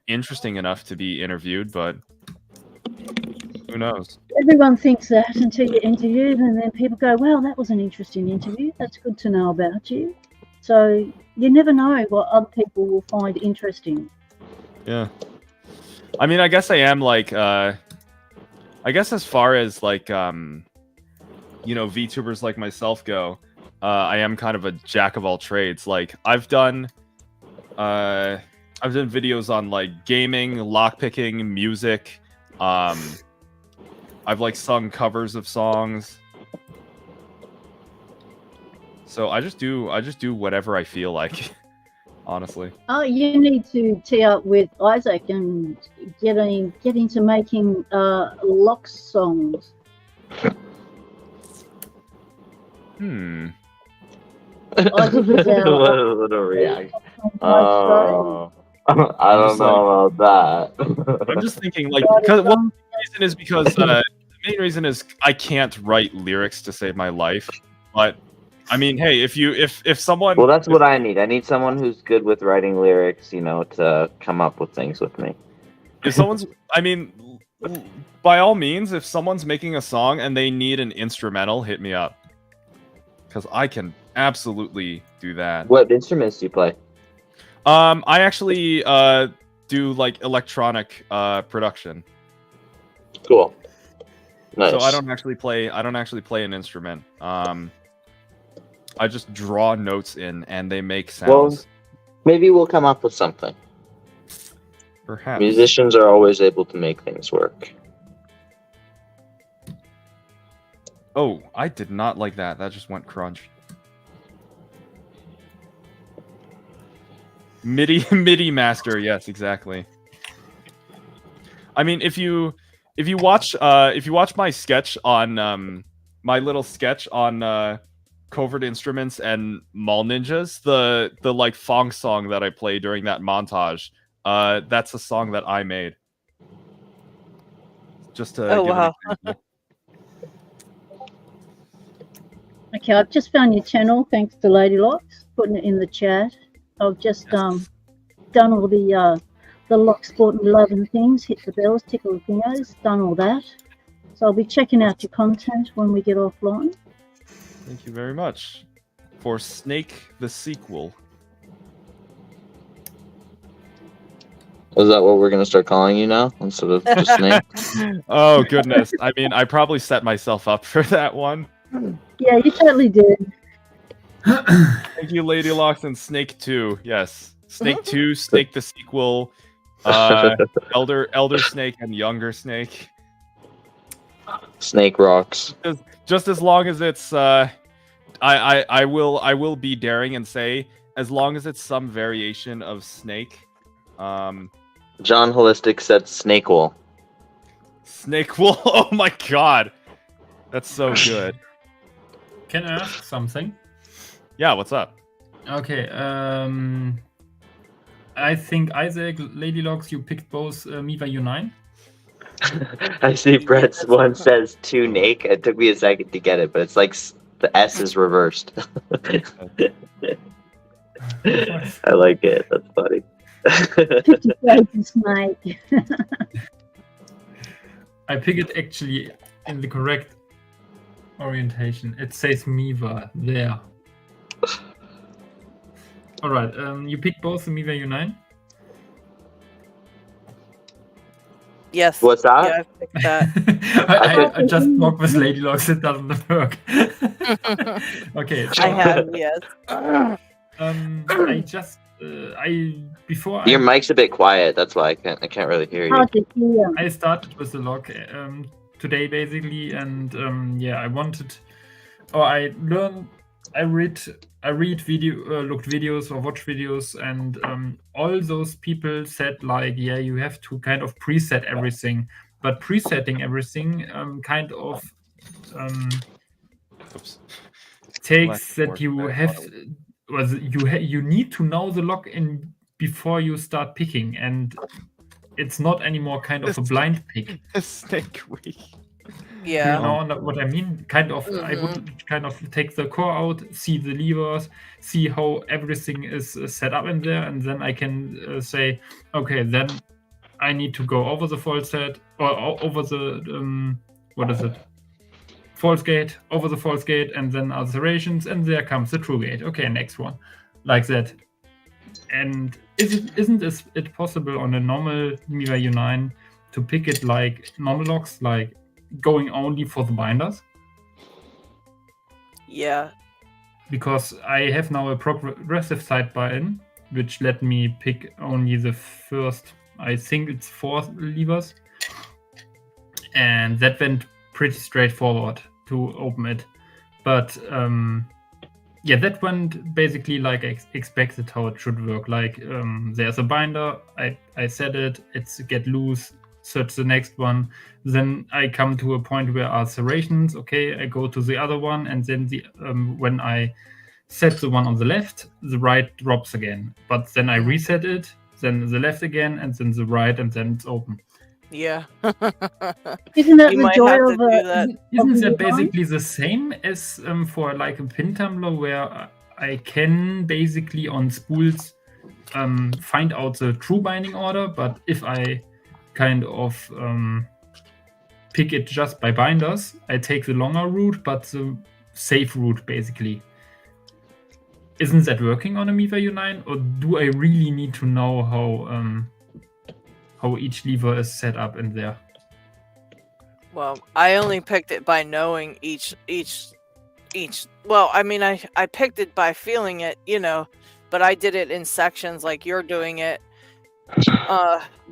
S3: interesting enough to be interviewed, but who knows?
S10: Everyone thinks that until you're interviewed, and then people go, well, that was an interesting interview. That's good to know about you. So you never know what other people will find interesting.
S3: Yeah. I mean, I guess I am like, I guess as far as like, VTubers like myself go, I am kind of a jack of all trades. Like I've done videos on like gaming, lockpicking, music. I've like sung covers of songs. So I just do whatever I feel like, honestly.
S10: Oh, you need to tee up with Isaac and get into making Locks songs. Isaac is our
S8: What a reaction. I don't know about that.
S3: I'm just thinking, like, because the main reason is I can't write lyrics to save my life. But I mean, hey, if someone,
S8: well, that's what I need. I need someone who's good with writing lyrics, to come up with things with me.
S3: If someone's, I mean, by all means, if someone's making a song and they need an instrumental, hit me up, because I can absolutely do that.
S8: What instruments do you play?
S3: I actually do like electronic production.
S8: Cool. Nice.
S3: So I don't actually play an instrument. I just draw notes in and they make sounds.
S8: Well, maybe we'll come up with something.
S3: Perhaps.
S8: Musicians are always able to make things work.
S3: Oh, I did not like that. That just went crunch. MIDI master. Yes, exactly. I mean, if you watch my sketch on my little sketch on covert instruments and mall ninjas, the like fong song that I play during that montage, that's a song that I made. Just to
S1: Oh,
S3: give
S1: wow.
S3: an example.
S10: Okay, I've just found your channel. Thanks to LadyLocks putting it in the chat. I've just done all the lock, sport, and love and things. Hit the bells, tickle the fingers. Done all that. So I'll be checking out your content when we get offline.
S3: Thank you very much for Snake the sequel.
S8: Is that what we're gonna start calling you now instead of just Snake?
S3: Oh goodness! I mean, I probably set myself up for that one.
S10: Yeah, you totally did.
S3: Thank you, LadyLocks and Snake 2. Yes, Snake 2, Snake the sequel, Elder Snake and Younger Snake.
S8: Snake rocks.
S3: Just as long as it's I will be daring and say as long as it's some variation of Snake.
S8: John Holistic said Snake Wool.
S3: Snake Wool. Oh my god, that's so good.
S7: Can I ask something?
S3: Yeah, what's up?
S7: Okay, I think Isaac, LadyLocks, you picked both Miva U9.
S8: I see Brett's one says to Nake. It took me a second to get it, but it's like the S is reversed. I like it. That's funny.
S10: 50 Shades Snake.
S7: I pick it actually in the correct orientation. It says Miva there. Alright, you picked both the Miva U9?
S1: Yes.
S8: What's that?
S1: Yeah, I picked that.
S7: I just mock with LadyLocks, it doesn't work. Okay. So,
S1: I have, yes.
S7: I just before
S8: Your mic's a bit quiet. That's why I can't really hear you.
S10: Hard to hear.
S7: I started with the lock today basically, and yeah, I wanted, or I learned, I read video, looked videos or watch videos, and all those people said like, yeah, you have to kind of preset everything, but presetting everything kind of takes that you have. You need to know the lock in before you start picking, and it's not anymore kind of a blind pick.
S3: Snake week.
S1: Yeah.
S7: You know what I mean? Kind of, I would kind of take the core out, see the levers, see how everything is set up in there, and then I can say, okay, then I need to go over the false set or over the what is it? False gate, over the false gate, and then alterations, and there comes the true gate. Okay, next one, like that. And isn't it possible on a normal Miva U9 to pick it like normal locks, like going only for the binders?
S1: Yeah.
S7: Because I have now a progressive sidebar in, which let me pick only the first, I think it's 4 levers, and that went pretty straightforward to open it. But yeah, that went basically like I expected how it should work. Like there's a binder, I set it, it's get loose, search the next one, then I come to a point where are serrations. Okay, I go to the other one, and then the when I set the one on the left, the right drops again. But then I reset it, then the left again, and then the right, and then it's open.
S1: Yeah.
S10: Isn't that
S1: You
S10: the
S1: might
S10: joy
S1: have to
S10: of
S1: do that.
S7: Isn't
S10: the
S7: that
S10: U9?
S7: basically the same as for like a pin tumbler, where I can basically on spools find out the true binding order, but if I kind of pick it just by binders, I take the longer route, but the safe route basically. Isn't that working on a Miva U9, or do I really need to know how each lever is set up in there?
S1: Well, I only picked it by knowing each. Well, I mean, I picked it by feeling it, you know, but I did it in sections like you're doing it.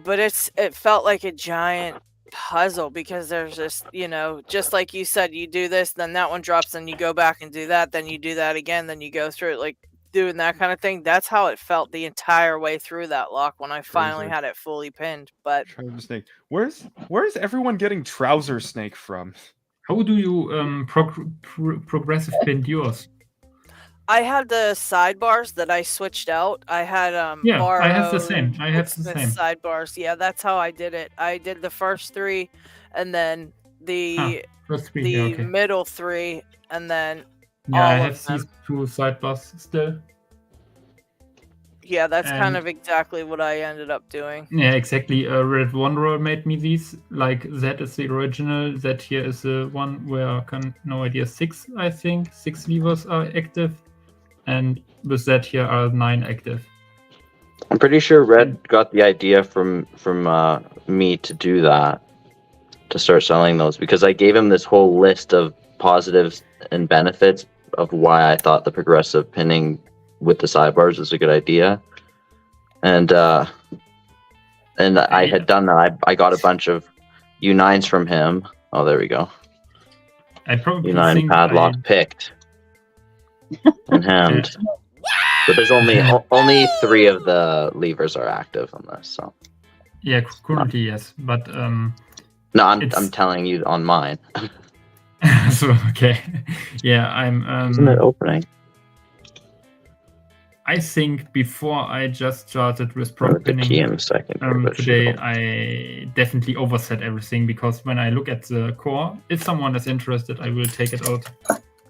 S1: But it felt like a giant puzzle, because there's this, you know, just like you said, you do this, then that one drops, then you go back and do that, then you do that again, then you go through it. Like doing that kind of thing. That's how it felt the entire way through that lock when I finally
S3: Trouser.
S1: had it fully pinned. But
S3: Trouser snake. Where's everyone getting trouser snake from?
S7: How do you progressive pin yours?
S1: I had the sidebars that I switched out. I had
S7: Yeah, I have the
S1: borrowed
S7: same. I have the
S1: Smith
S7: same.
S1: sidebars. Yeah, that's how I did it. I did the first 3, and then the
S7: First 3, yeah, okay.
S1: middle 3, and then
S7: Yeah, I
S1: all
S7: have
S1: of them.
S7: these 2 sidebars still.
S1: Yeah, that's kind
S7: And-
S1: of exactly what I ended up doing.
S7: Yeah, exactly. Red Wanderer made me these. Like that is the original. That here is the one where 6, I think. 6 levers are active, and with that here are 9 active.
S8: I'm pretty sure Red got the idea from me to do that, to start selling those, because I gave him this whole list of positives and benefits of why I thought the progressive pinning with the sidebars was a good idea, and I had done that. I got a bunch of U9s from him. Oh, there we go.
S7: I probably
S8: U9
S7: think
S8: padlock picked in hand. But there's only 3 of the levers are active on this. So
S7: Yeah, currently yes, but
S8: no, I'm telling you on mine.
S7: so okay, yeah, I'm.
S8: Isn't it opening?
S7: I think before I just started with
S8: I'll
S7: prop
S8: put the key
S7: pinning
S8: in a second. here, but
S7: today,
S8: sure.
S7: I definitely overset everything, because when I look at the core, if someone is interested, I will take it out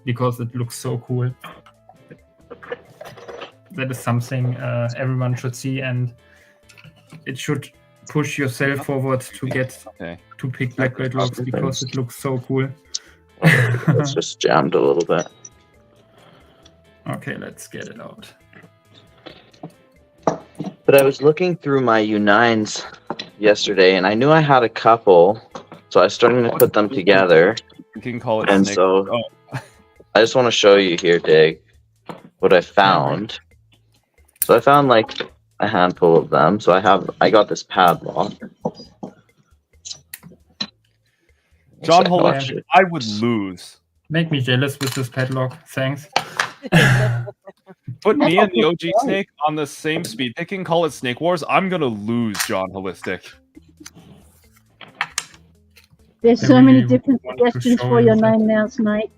S7: because it looks so cool. That is something everyone should see, and it should push yourself forward to get to pick black belt locks, because it looks so cool.
S8: It's just jammed a little bit.
S7: Okay, let's get it out.
S8: But I was looking through my U9s yesterday, and I knew I had a couple, so I was starting to put them together.
S3: You can call it
S8: And
S3: snake.
S8: so
S3: Oh.
S8: I just want to show you here, Dig, what I found. So I found like a handful of them. So I got this padlock.
S3: John
S8: So
S3: Holt, I would lose.
S7: Make me jealous with this padlock. Thanks.
S3: Put me and the OG Snake on the same speed picking, call it Snake Wars. I'm gonna lose, John Holistic.
S10: There's so many different suggestions for your name now, Snake.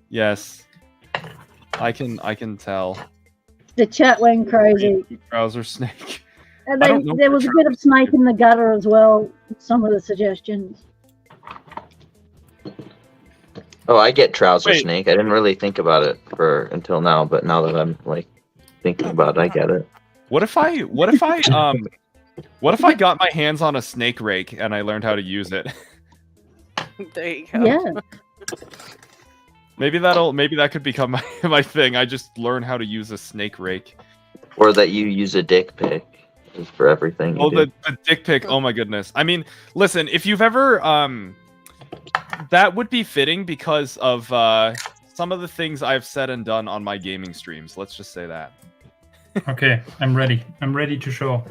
S3: Yes, I can tell.
S10: The chat went crazy.
S3: Trouser Snake.
S10: And
S3: I don't know
S10: there was a bit of snake in the gutter as well. Some of the suggestions.
S8: Oh, I get Trouser Snake. I didn't really think about it until now, but now that I'm like thinking about it, I get it.
S3: What if I got my hands on a snake rake and I learned how to use it?
S1: There you go.
S10: Yeah.
S3: Maybe that could become my thing. I just learn how to use a snake rake.
S8: Or that you use a dick pic for everything. You
S3: Oh,
S8: do.
S3: the dick pic. Oh my goodness. I mean, listen, if you've ever that would be fitting because of some of the things I've said and done on my gaming streams. Let's just say that.
S7: Okay, I'm ready. I'm ready to show.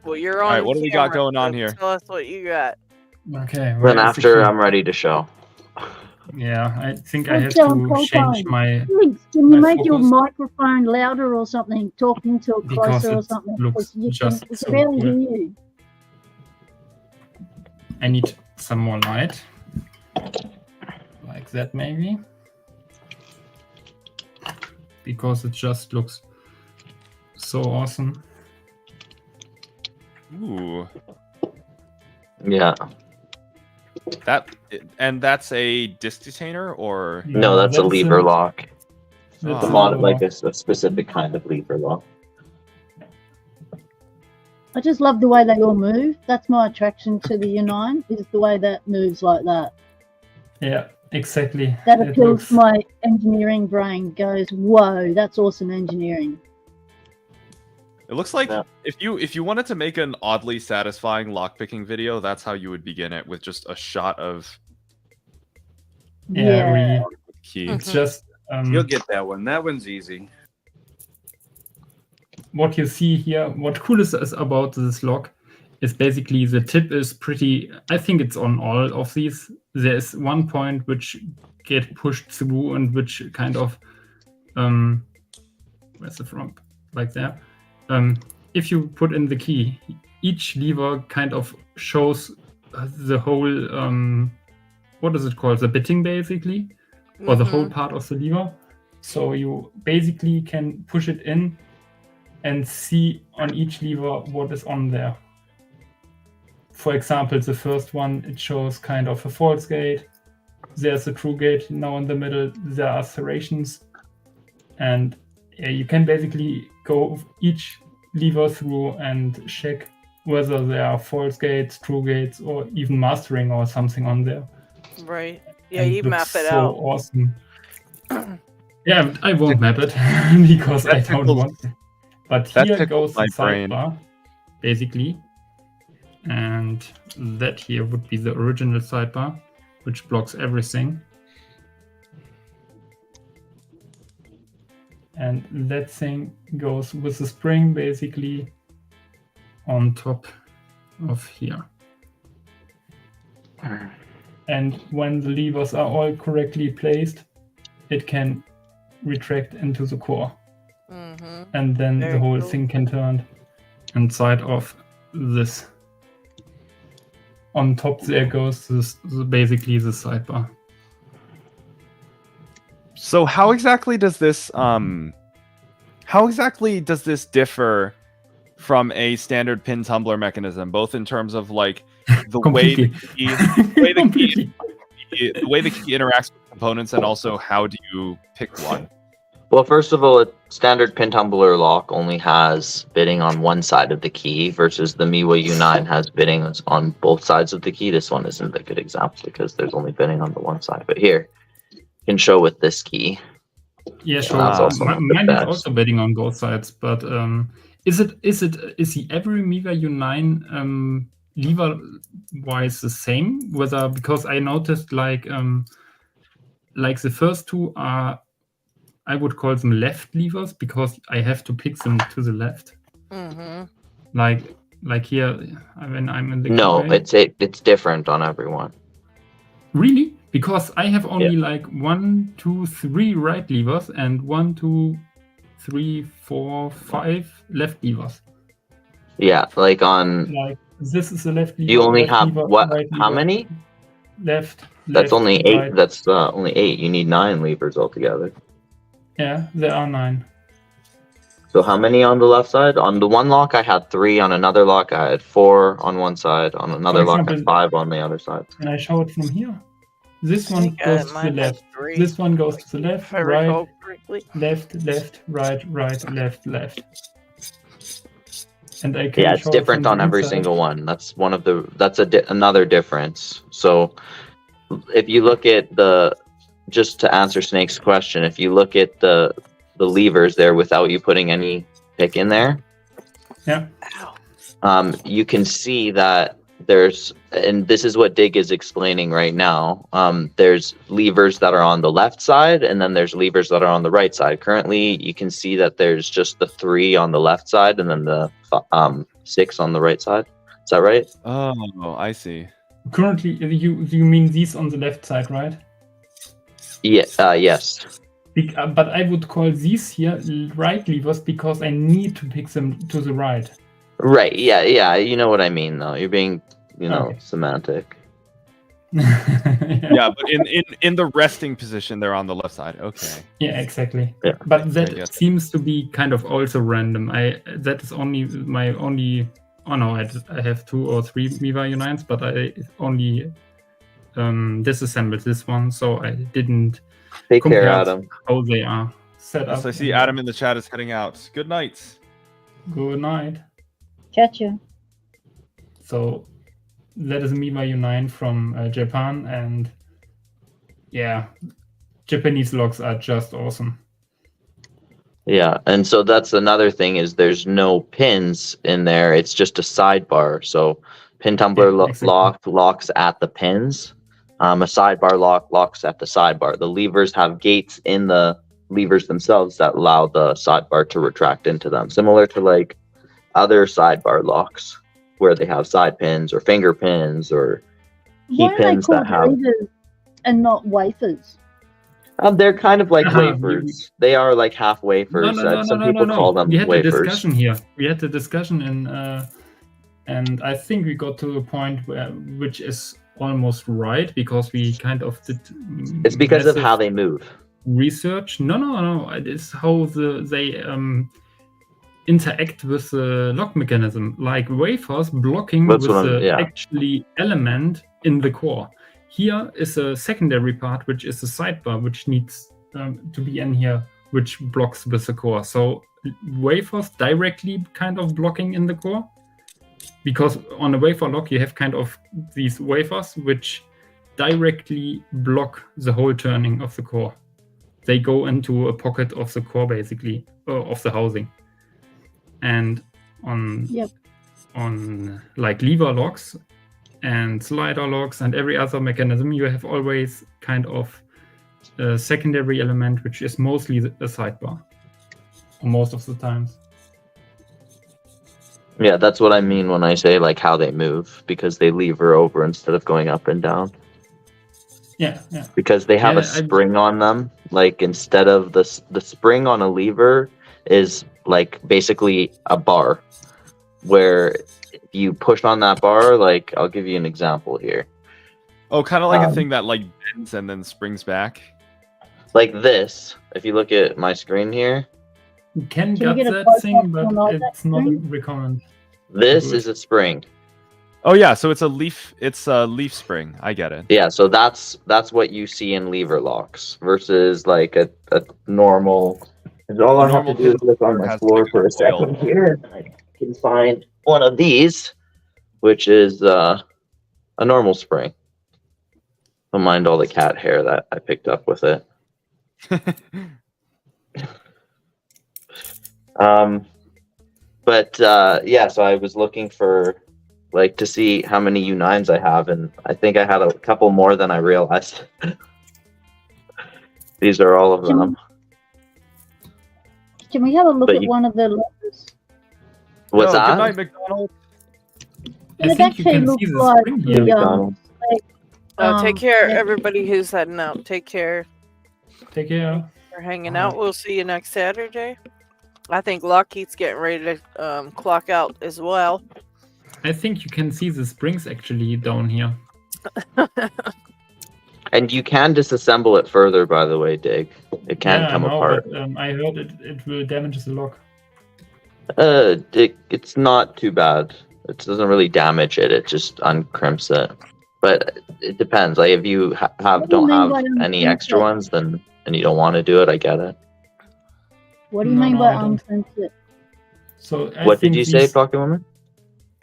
S1: Well, you're on.
S3: All right, what do we got
S1: camera,
S3: going on
S1: so
S3: here?
S1: Tell us what you got.
S7: Okay.
S8: Then after I'm ready to show.
S7: Yeah, I think I
S10: Well,
S7: have
S10: John,
S7: to
S10: hold
S7: change
S10: on.
S7: my.
S10: Please, can you
S7: my
S10: make your
S7: focus.
S10: microphone louder or something? Talking to it
S7: Because
S10: closer or
S7: it
S10: something.
S7: looks
S10: You
S7: just
S10: can
S7: so
S10: barely
S7: cool.
S10: hear you.
S7: I need some more light. Like that, maybe. Because it just looks so awesome.
S3: Ooh.
S8: Yeah.
S3: That's a disc detainer or
S8: No, that's a lever lock.
S7: That's
S8: A
S7: a
S8: mod,
S7: lever
S8: like
S7: lock.
S8: a specific kind of lever lock.
S10: I just love the way they all move. That's my attraction to the U9, is the way that moves like that.
S7: Yeah, exactly.
S10: That
S7: It
S10: appeals
S7: looks-
S10: to my engineering brain. Goes, whoa, that's awesome engineering.
S3: It looks like if you wanted to make an oddly satisfying lockpicking video, that's how you would begin it, with just a shot of
S7: Yeah, really.
S3: key.
S7: It's just
S4: You'll get that one. That one's easy.
S7: what you see here. What cool is about this lock is basically the tip is pretty. I think it's on all of these. There's one point which get pushed through and which kind of where's the front? Like there. If you put in the key, each lever kind of shows the whole, what is it called? The bitting, basically, or the whole part of the lever. So you basically can push it in and see on each lever what is on there. For example, the first one, it shows kind of a false gate. There's a true gate. Now in the middle, there are serrations. And you can basically go each lever through and check whether there are false gates, true gates, or even mastering or something on there.
S1: Right. Yeah,
S7: And
S1: you map it
S7: so
S1: out.
S7: Awesome. Yeah, I won't map it because I don't want to. But here goes the sidebar, basically. And that here would be the original sidebar, which blocks everything. And that thing goes with the spring basically on top of here. And when the levers are all correctly placed, it can retract into the core. And then the whole thing can turn inside of this. On top there goes this, basically the sidebar.
S3: So how exactly does this differ from a standard pin tumbler mechanism, both in terms of like the way the key interacts with components, and also how do you pick one?
S8: Well, first of all, a standard pin tumbler lock only has bitting on one side of the key versus the Miwa U9 has bitting on both sides of the key. This one isn't a good example because there's only bitting on the one side. But here, you can show with this key.
S7: Yeah, sure.
S8: Mine
S7: is also bitting on both sides. But is the every Miwa U9 lever wise the same? Whether, because I noticed like the first two are, I would call them left levers because I have to pick them to the left. Like here when I'm in the
S8: keyway. It's different on everyone.
S7: Really? Because I have only like 1, 2, 3 right levers and 1, 2, 3, 4, 5 left levers.
S8: Yeah, like on.
S7: Like this is a left lever.
S8: You only have
S7: lever,
S8: what?
S7: Right
S8: how
S7: lever,
S8: many?
S7: Left.
S8: That's only 8.
S7: Right.
S8: That's only 8. You need 9 levers altogether.
S7: Yeah, there are 9.
S8: So how many on the left side? On the one lock, I had 3. On another lock, I had 4 on one side. On another lock, I had 5 on the other side.
S7: Can I show it from here? This one goes to the left. This one goes to the left, right, left, right, left. And I can
S8: it's different on every single one. That's one of the. That's another difference. So if you look at just to answer Snake's question, if you look at the levers there without you putting any pick in there, you can see that there's, and this is what Dig is explaining right now, there's levers that are on the left side and then there's levers that are on the right side. Currently you can see that there's just the 3 on the left side and then the 6 on the right side. Is that right?
S3: Oh, I see.
S7: Currently you mean these on the left side, right?
S8: Yeah, yes.
S7: But I would call these here right levers because I need to pick them to the right.
S8: Right, yeah, you know what I mean though. You're being, semantic.
S3: Yeah, but in the resting position, they're on the left side. Okay.
S7: Yeah, exactly.
S8: Yeah.
S7: But that seems to be kind of also random. That is only my only. Oh no, I have 2 or 3 Miwa U9s, but I only disassembled this one, so I didn't.
S8: Take care, Adam.
S7: How they are set up.
S3: Yes, I see Adam in the chat is heading out. Good night.
S7: Good night.
S10: Catch you.
S7: So that is a Miwa U9 from Japan, and yeah, Japanese locks are just awesome.
S8: Yeah, and so that's another thing is there's no pins in there. It's just a sidebar. So pin tumbler lock locks at the pins. A sidebar lock locks at the sidebar. The levers have gates in the levers themselves that allow the sidebar to retract into them, similar to like other sidebar locks where they have side pins or finger pins or key pins that have.
S10: And not wafers?
S8: They're kind of like
S7: Uh-huh,
S8: wafers. They are like half wafers. Some people call them
S7: We had a
S8: wafers.
S7: discussion here. We had a discussion and I think we got to a point which is almost right because we kind of did.
S8: It's because of how they move.
S7: Research? No. It is how they interact with the lock mechanism, like wafers blocking with the actually element in the core. Here is a secondary part, which is a sidebar, which needs to be in here, which blocks with the core. So wafers directly kind of blocking in the core, because on a wafer lock you have kind of these wafers which directly block the whole turning of the core. They go into a pocket of the core, basically, of the housing. And on like lever locks and slider locks and every other mechanism, you have always kind of a secondary element, which is mostly a sidebar, most of the times.
S8: Yeah, that's what I mean when I say like how they move, because they lever over instead of going up and down.
S7: Yeah.
S8: Because they have a spring on them. Like instead of the spring on a lever is like basically a bar, where if you push on that bar, like I'll give you an example here.
S3: Oh, kind of like a thing that like bends and then springs back.
S8: Like this. If you look at my screen here,
S7: you can get that thing, but it's not recommended.
S8: This is a spring.
S3: Oh yeah, so it's a leaf spring. I get it.
S8: Yeah, so that's what you see in lever locks versus like a normal. All I have to do is look on my floor for a second here, and I can find one of these, which is a normal spring. Don't mind all the cat hair that I picked up with it. Yeah, so I was looking for like to see how many U9s I have, and I think I had a couple more than I realized. These are all of them.
S10: Can we have a look at one of the lockers?
S8: What's that?
S3: Good night, McDonald.
S7: I think you can see the spring here.
S1: Take care, everybody who's heading out. Take care.
S7: Take care.
S1: For hanging out. We'll see you next Saturday. I think LockHeat's getting ready to clock out as well.
S7: I think you can see the springs actually down here.
S8: And you can disassemble it further, by the way, Dig. It can come apart.
S7: But, I heard it will damage the lock.
S8: It's not too bad. It doesn't really damage it. It just uncrimps it. But it depends. Like if you don't have any extra ones, then and you don't want to do it, I get it.
S10: What do you mean by uncrimp it?
S7: So
S8: what did you say, Pocket Woman?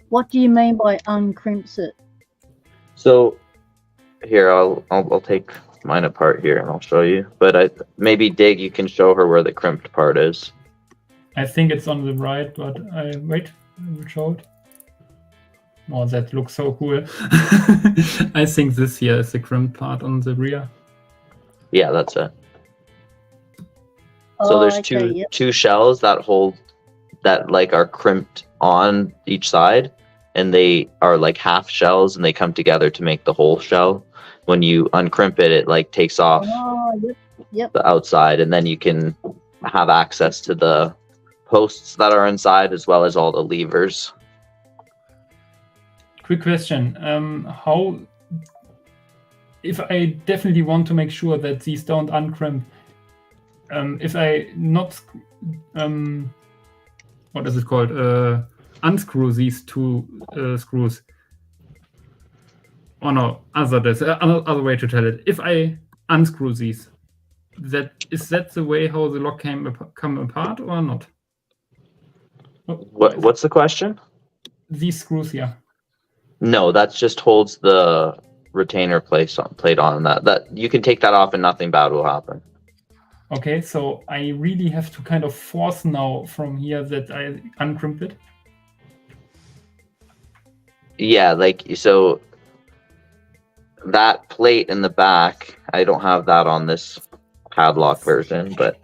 S10: What do you mean by uncrimps it?
S8: So here, I'll take mine apart here and I'll show you. But maybe Dig, you can show her where the crimped part is.
S7: I think it's on the right, but I will show it. Oh, that looks so cool. I think this here is the crimped part on the rear.
S8: Yeah, that's it. So there's two shells that are crimped on each side, and they are like half shells, and they come together to make the whole shell. When you uncrimp it, it like takes off the outside, and then you can have access to the posts that are inside as well as all the levers.
S7: Quick question: how, if I definitely want to make sure that these don't uncrimp, if I not what is it called? Unscrew these two screws. Oh no, other way to tell it. If I unscrew these, is that the way how the lock come apart or not?
S8: What's the question?
S7: These screws here.
S8: No, that just holds the retainer plate on that you can take that off and nothing bad will happen.
S7: Okay, so I really have to kind of force now from here that I uncrimp it.
S8: Yeah, like so that plate in the back, I don't have that on this padlock version, but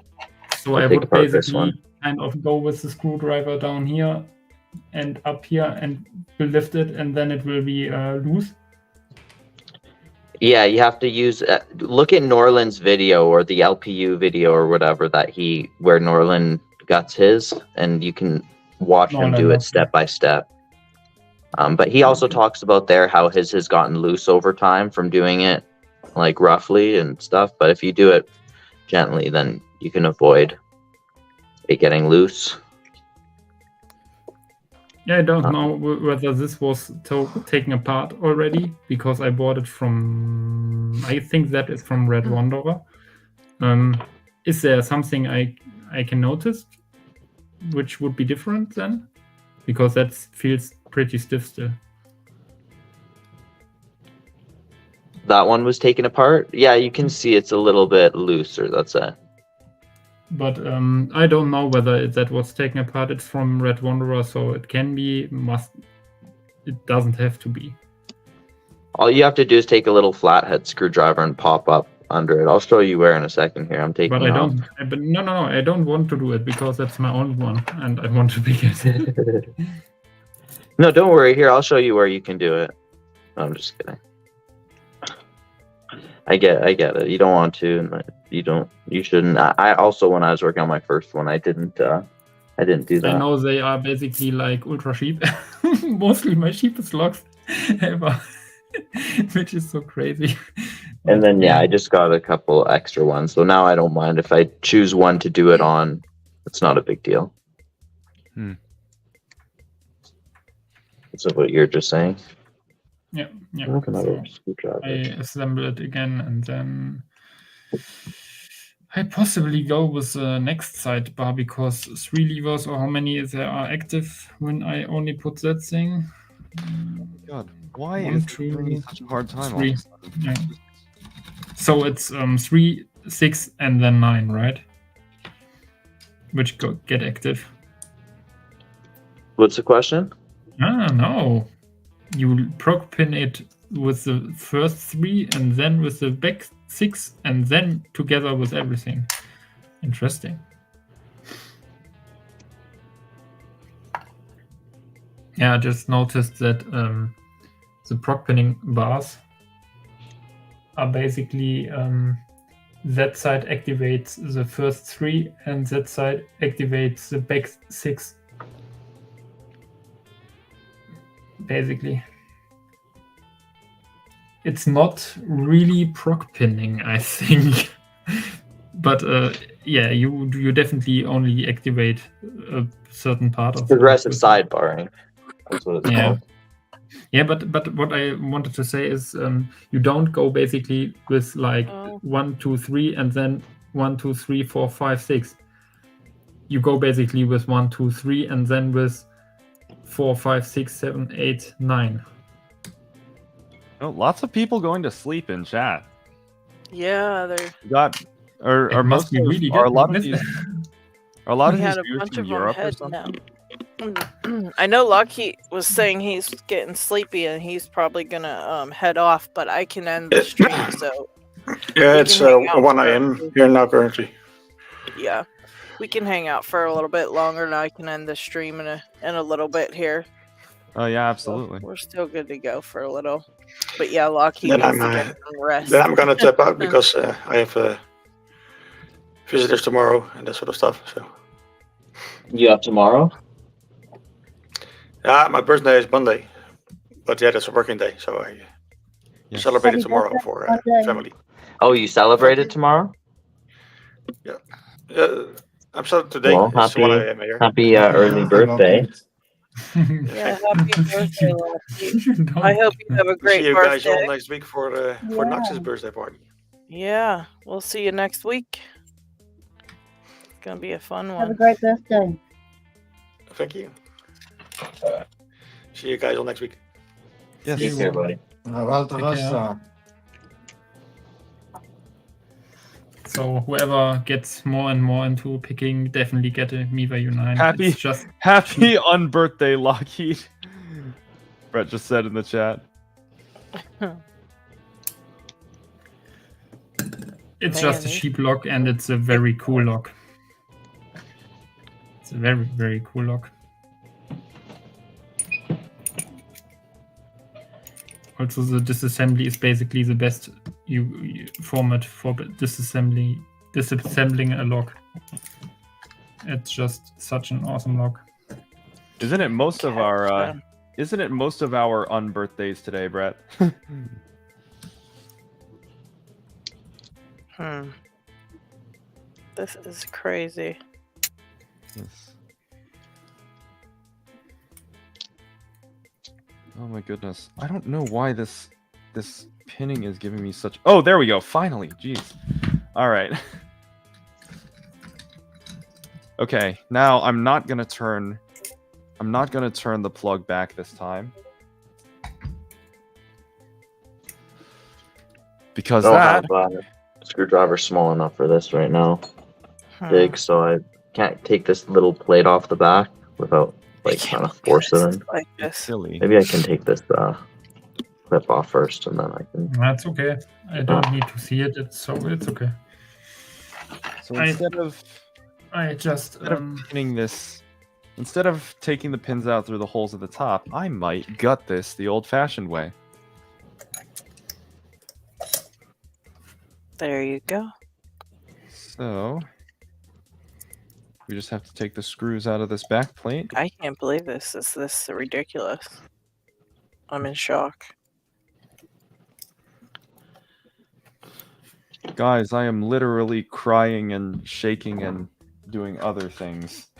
S7: so I would basically kind of go with the screwdriver down here and up here and will lift it, and then it will be loose.
S8: Yeah, you have to use. Look at Norland's video or the LPU video or whatever where Norland guts his, and you can watch him do it step by step. But he also talks about there how his has gotten loose over time from doing it like roughly and stuff. But if you do it gently, then you can avoid it getting loose.
S7: Yeah, I don't know whether this was taken apart already because I bought it from. I think that is from Red Wanderer. Is there something I can notice which would be different then? Because that feels pretty stiff still.
S8: That one was taken apart. Yeah, you can see it's a little bit looser. That's it.
S7: But I don't know whether that was taken apart. It's from Red Wanderer, so it can be. It doesn't have to be.
S8: All you have to do is take a little flathead screwdriver and pop up under it. I'll show you where in a second here. I'm taking.
S7: But I don't. But no. I don't want to do it because that's my own one, and I want to pick it.
S8: No, don't worry. Here, I'll show you where you can do it. No, I'm just kidding. I get it. You don't want to, and you shouldn't. I also, when I was working on my first one, I didn't do that.
S7: I know they are basically like ultra cheap. Mostly my cheapest locks ever, which is so crazy.
S8: And then I just got a couple extra ones, so now I don't mind if I choose one to do it on. It's not a big deal. Is that what you're just saying?
S7: Yeah.
S8: So
S7: I assemble it again, and then I possibly go with the next sidebar because 3 levers or how many there are active when I only put that thing.
S3: God, why is it giving me such a hard time?
S7: 3. Yeah. So it's 3, 6, and then 9, right? Which get active.
S8: What's the question?
S7: No. You proc pin it with the first 3 and then with the back 6 and then together with everything. Interesting. Yeah, I just noticed that the proc pinning bars are basically that side activates the first 3 and that side activates the back 6. Basically, it's not really proc pinning, I think. But you definitely only activate a certain part of
S8: progressive sidebarring. That's what it's called.
S7: Yeah, but what I wanted to say is you don't go basically with like 1, 2, 3 and then 1, 2, 3, 4, 5, 6. You go basically with 1, 2, 3 and then with 4, 5, 6, 7, 8, 9.
S3: Oh, lots of people going to sleep in chat.
S1: Yeah, they're.
S3: Are most
S7: be really
S3: are a
S7: good.
S3: lot of these
S1: had a
S3: viewers
S1: bunch
S3: from
S1: of
S3: Europe
S1: them
S3: or
S1: head
S3: something?
S1: now. I know LockHeat was saying he's getting sleepy and he's probably gonna head off, but I can end the stream. So
S2: Yeah,
S1: we
S2: it's
S1: can hang out
S2: 1
S1: for-
S2: a.m. here now currently.
S1: Yeah, we can hang out for a little bit longer, and I can end the stream in a little bit here.
S3: Oh yeah, absolutely.
S1: So we're still good to go for a little, but yeah, LockHeat
S2: Then
S1: needs to
S2: I'm,
S1: get some rest.
S2: Then I'm gonna tap out because I have visitors tomorrow and that sort of stuff. So
S8: You have tomorrow?
S2: yeah, my birthday is Monday, but yeah, that's a working day, so I celebrate it
S10: Happy
S2: tomorrow
S10: birthday,
S2: for
S10: Monday.
S2: family.
S8: Oh, you celebrated tomorrow?
S2: I'm sorry today.
S8: Well,
S2: It's 1 a.m. here.
S8: happy early birthday.
S1: Yeah, happy birthday, LockHeat. I hope you have a great
S2: See you
S1: birthday.
S2: guys all next week for Knox's birthday party.
S1: Yeah, we'll see you next week. It's gonna be a fun
S10: Have a
S1: one.
S10: great birthday.
S2: Thank you. See you guys all next week.
S3: Yes.
S8: Take care, buddy.
S9: Wel te
S7: Take care.
S9: rusten.
S7: So whoever gets more and more into picking, definitely get a Miva U9.
S3: Happy-
S7: It's just
S3: Happy on birthday, LockHeat. Brett just said in the chat.
S7: it's just a
S1: Man,
S7: cheap lock, and it's a very cool lock. It's a very, very cool lock. Also, the disassembly is basically the best format for disassembling a lock. It's just such an awesome lock.
S3: Isn't it most of our unbirthdays today, Brett?
S1: This is crazy.
S3: Yes. Oh my goodness. I don't know why this pinning is giving me such... Oh, there we go. Finally. Jeez. All right. Okay. Now I'm not going to turn the plug back this time. Because
S8: I
S3: that...
S8: don't have a screwdriver small enough for this right now. Big, so I can't take this little plate off the back without trying to force it in.
S1: Like
S3: It's
S1: this.
S3: silly.
S8: Maybe I can take this clip off first, and then I can.
S7: That's okay. I don't need to see it. It's okay.
S3: So instead of pinning this, instead of taking the pins out through the holes at the top, I might gut this the old-fashioned way.
S1: There you go.
S3: So we just have to take the screws out of this back plate.
S1: I can't believe this. Is this ridiculous? I'm in shock.
S3: Guys, I am literally crying and shaking and doing other things.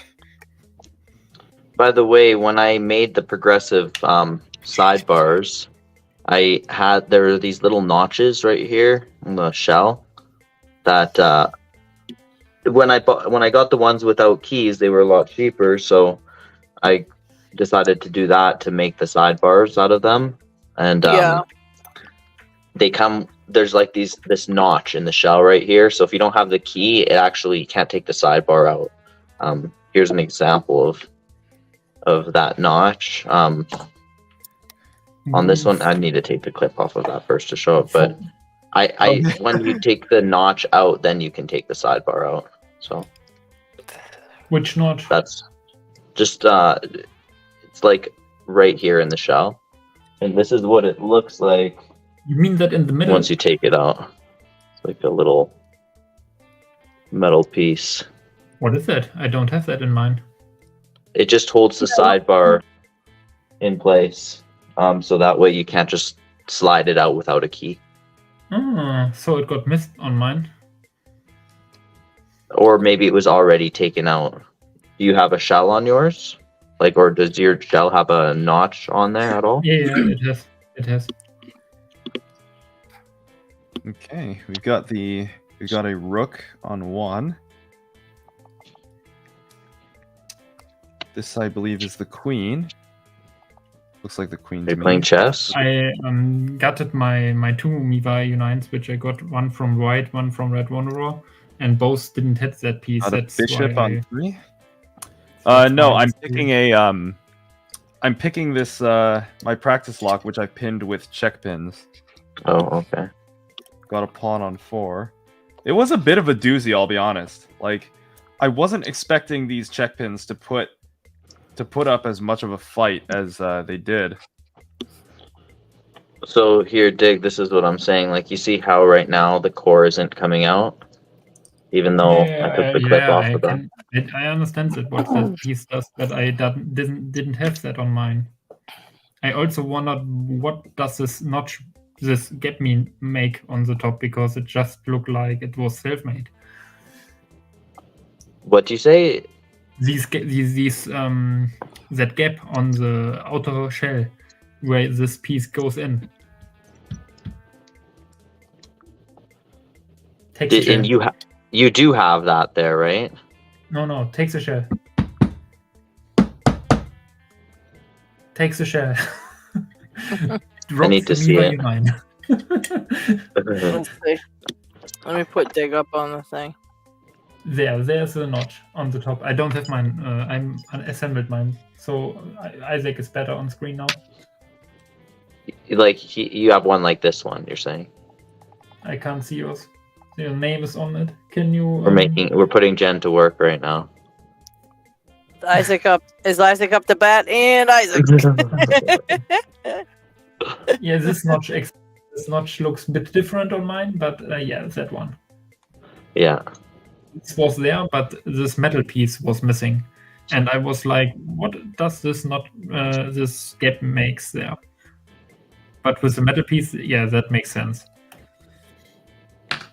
S8: By the way, when I made the progressive sidebars, there were these little notches right here in the shell that when I got the ones without keys, they were a lot cheaper, so I decided to do that to make the sidebars out of them. And they come, there's like this notch in the shell right here, so if you don't have the key, it actually, you can't take the sidebar out. Here's an example of that notch. On this one, I need to take the clip off of that first to show it, but when you take the notch out, then you can take the sidebar out. So
S7: which notch?
S8: That's just it's like right here in the shell, and this is what it looks like.
S7: You mean that in the middle?
S8: Once you take it out, it's like a little metal piece.
S7: What is that? I don't have that in mind.
S8: It just holds the sidebar in place, so that way you can't just slide it out without a key.
S7: So it got missed on mine.
S8: Or maybe it was already taken out. Do you have a shell on yours? Or does your shell have a notch on there at all?
S7: Yeah, it has.
S3: Okay, we've got a rook on one. This, I believe, is the queen. Looks like the queen's
S8: You're playing chess?
S7: I gutted my two Miva Unites, which I got one from white, one from red Wanderer, and both didn't hit that piece.
S3: That's bishop on 3. No, I'm picking this my practice lock, which I pinned with check pins.
S8: Oh, okay.
S3: Got a pawn on 4. It was a bit of a doozy, I'll be honest. I wasn't expecting these check pins to put up as much of a fight as they did.
S8: So here, Dig, this is what I'm saying. You see how right now the core isn't coming out? Even though I took the clip off of them.
S7: I understand what that piece does, but I didn't have that on mine. I also wondered what does this gap make on the top, because it just looked like it was self-made.
S8: What do you say?
S7: That gap on the outer shell where this piece goes in.
S8: And you do have that there, right?
S7: No, take the shell. Takes the shell.
S8: I need to see it.
S1: Let's see. Let me put Dig up on the thing.
S7: There's a notch on the top. I don't have mine. I'm assembled mine. So Isaac is better on screen now.
S8: You have one like this one, you're saying?
S7: I can't see yours. Your name is on it. Can you?
S8: We're putting Jen to work right now.
S1: Isaac up. Is Isaac up to bat? And Isaac.
S7: Yeah, this notch looks a bit different on mine, but yeah, that one.
S8: Yeah.
S7: This was there, but this metal piece was missing, and I was like, "What does this this gap makes there?" But with the metal piece, yeah, that makes sense.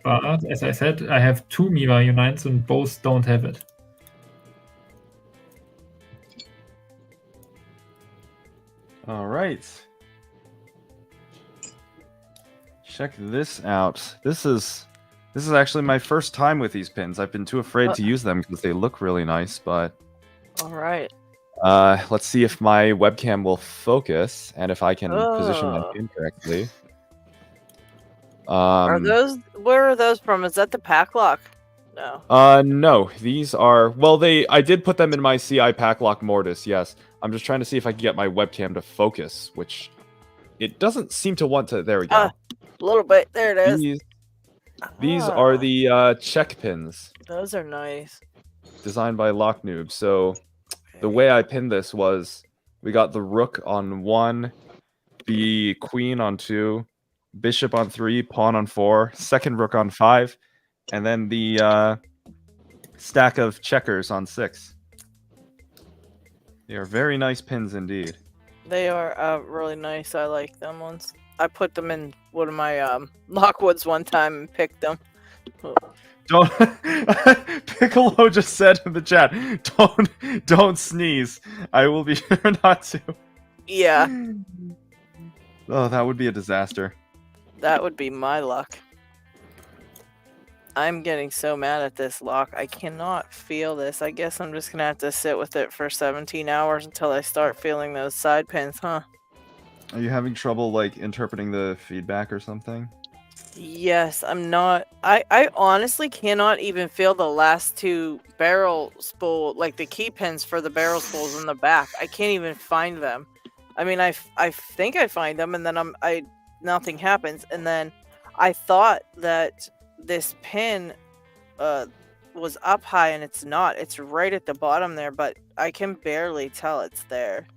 S7: But as I said, I have 2 Miwa Unites and both don't have it.
S3: All right. Check this out. This is actually my first time with these pins. I've been too afraid to use them because they look really nice, but
S1: All right.
S3: let's see if my webcam will focus and if I can position my pin correctly.
S1: Where are those from? Is that the pack lock? No.
S3: No, these are, well, I did put them in my CI pack lock mortise, yes. I'm just trying to see if I can get my webcam to focus, which it doesn't seem to want to. There we go.
S1: A little bit. There it is.
S3: These are the check pins.
S1: Those are nice.
S3: Designed by Lock Noob. So the way I pinned this was we got the rook on 1, the queen on 2, bishop on 3, pawn on 4, second rook on 5, and then the stack of checkers on 6. They are very nice pins indeed.
S1: They are really nice. I like them ones. I put them in one of my Lockwoods one time and picked them.
S3: Don't Piccolo just said in the chat, don't sneeze. I will be sure not to.
S1: Yeah.
S3: Oh, that would be a disaster.
S1: That would be my luck. I'm getting so mad at this lock. I cannot feel this. I guess I'm just gonna have to sit with it for 17 hours until I start feeling those side pins, huh?
S3: Are you having trouble, like, interpreting the feedback or something?
S1: Yes, I'm not. I honestly cannot even feel the last 2 barrel spool, like the key pins for the barrel spools in the back. I can't even find them. I mean, I think I find them, and then nothing happens. And then I thought that this pin was up high, and it's not. It's right at the bottom there, but I can barely tell it's there.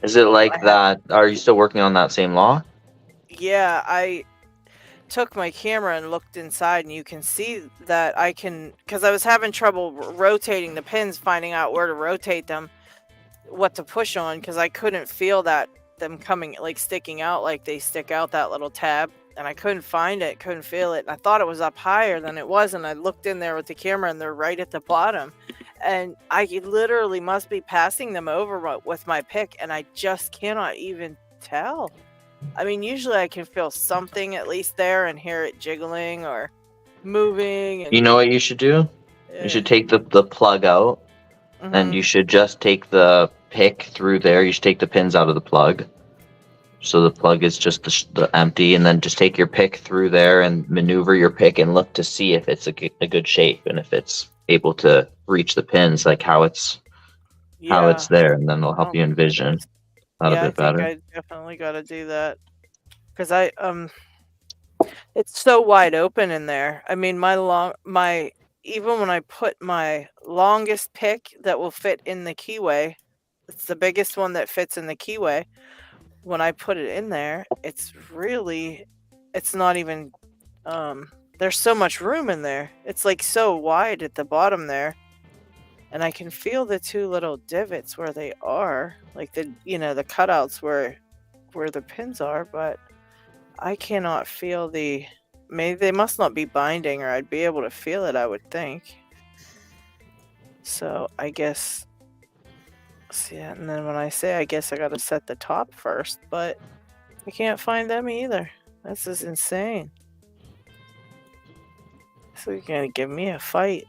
S8: Is it like that? Are you still working on that same lock?
S1: Yeah, I took my camera and looked inside, and you can see that I can, because I was having trouble rotating the pins, finding out where to rotate them, what to push on, because I couldn't feel them coming, like sticking out like they stick out, that little tab, and I couldn't find it, couldn't feel it. I thought it was up higher than it was, and I looked in there with the camera, and they're right at the bottom, and I literally must be passing them over with my pick, and I just cannot even tell. I mean, usually I can feel something at least there and hear it jiggling or moving. And,
S8: you know what you should do?
S1: Yeah.
S8: You should take the plug out, and you should just take the pick through there. You should take the pins out of the plug. So the plug is just the empty, and then just take your pick through there and maneuver your pick and look to see if it's a good shape and if it's able to reach the pins, like how it's there, and then it'll help you envision that a bit better.
S1: I definitely got to do that, because it's so wide open in there. I mean, even when I put my longest pick that will fit in the keyway, it's the biggest one that fits in the keyway. When I put it in there, it's not even, there's so much room in there. It's like so wide at the bottom there. And I can feel the 2 little divots where they are, like the cutouts where the pins are, but I cannot feel maybe they must not be binding, or I'd be able to feel it, I would think. So I guess, and then when I say, I guess I gotta set the top first, but I can't find them either. This is insane. So you're gonna give me a fight.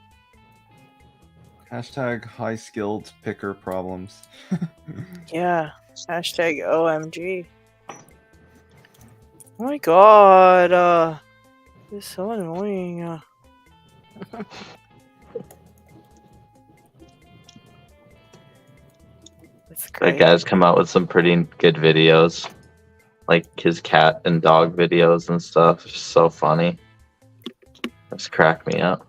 S3: Hashtag high skilled picker problems.
S1: Yeah. Hashtag OMG. Oh my god. It's so annoying.
S8: That guy's come out with some pretty good videos, like his cat and dog videos and stuff. It's so funny. Just crack me up.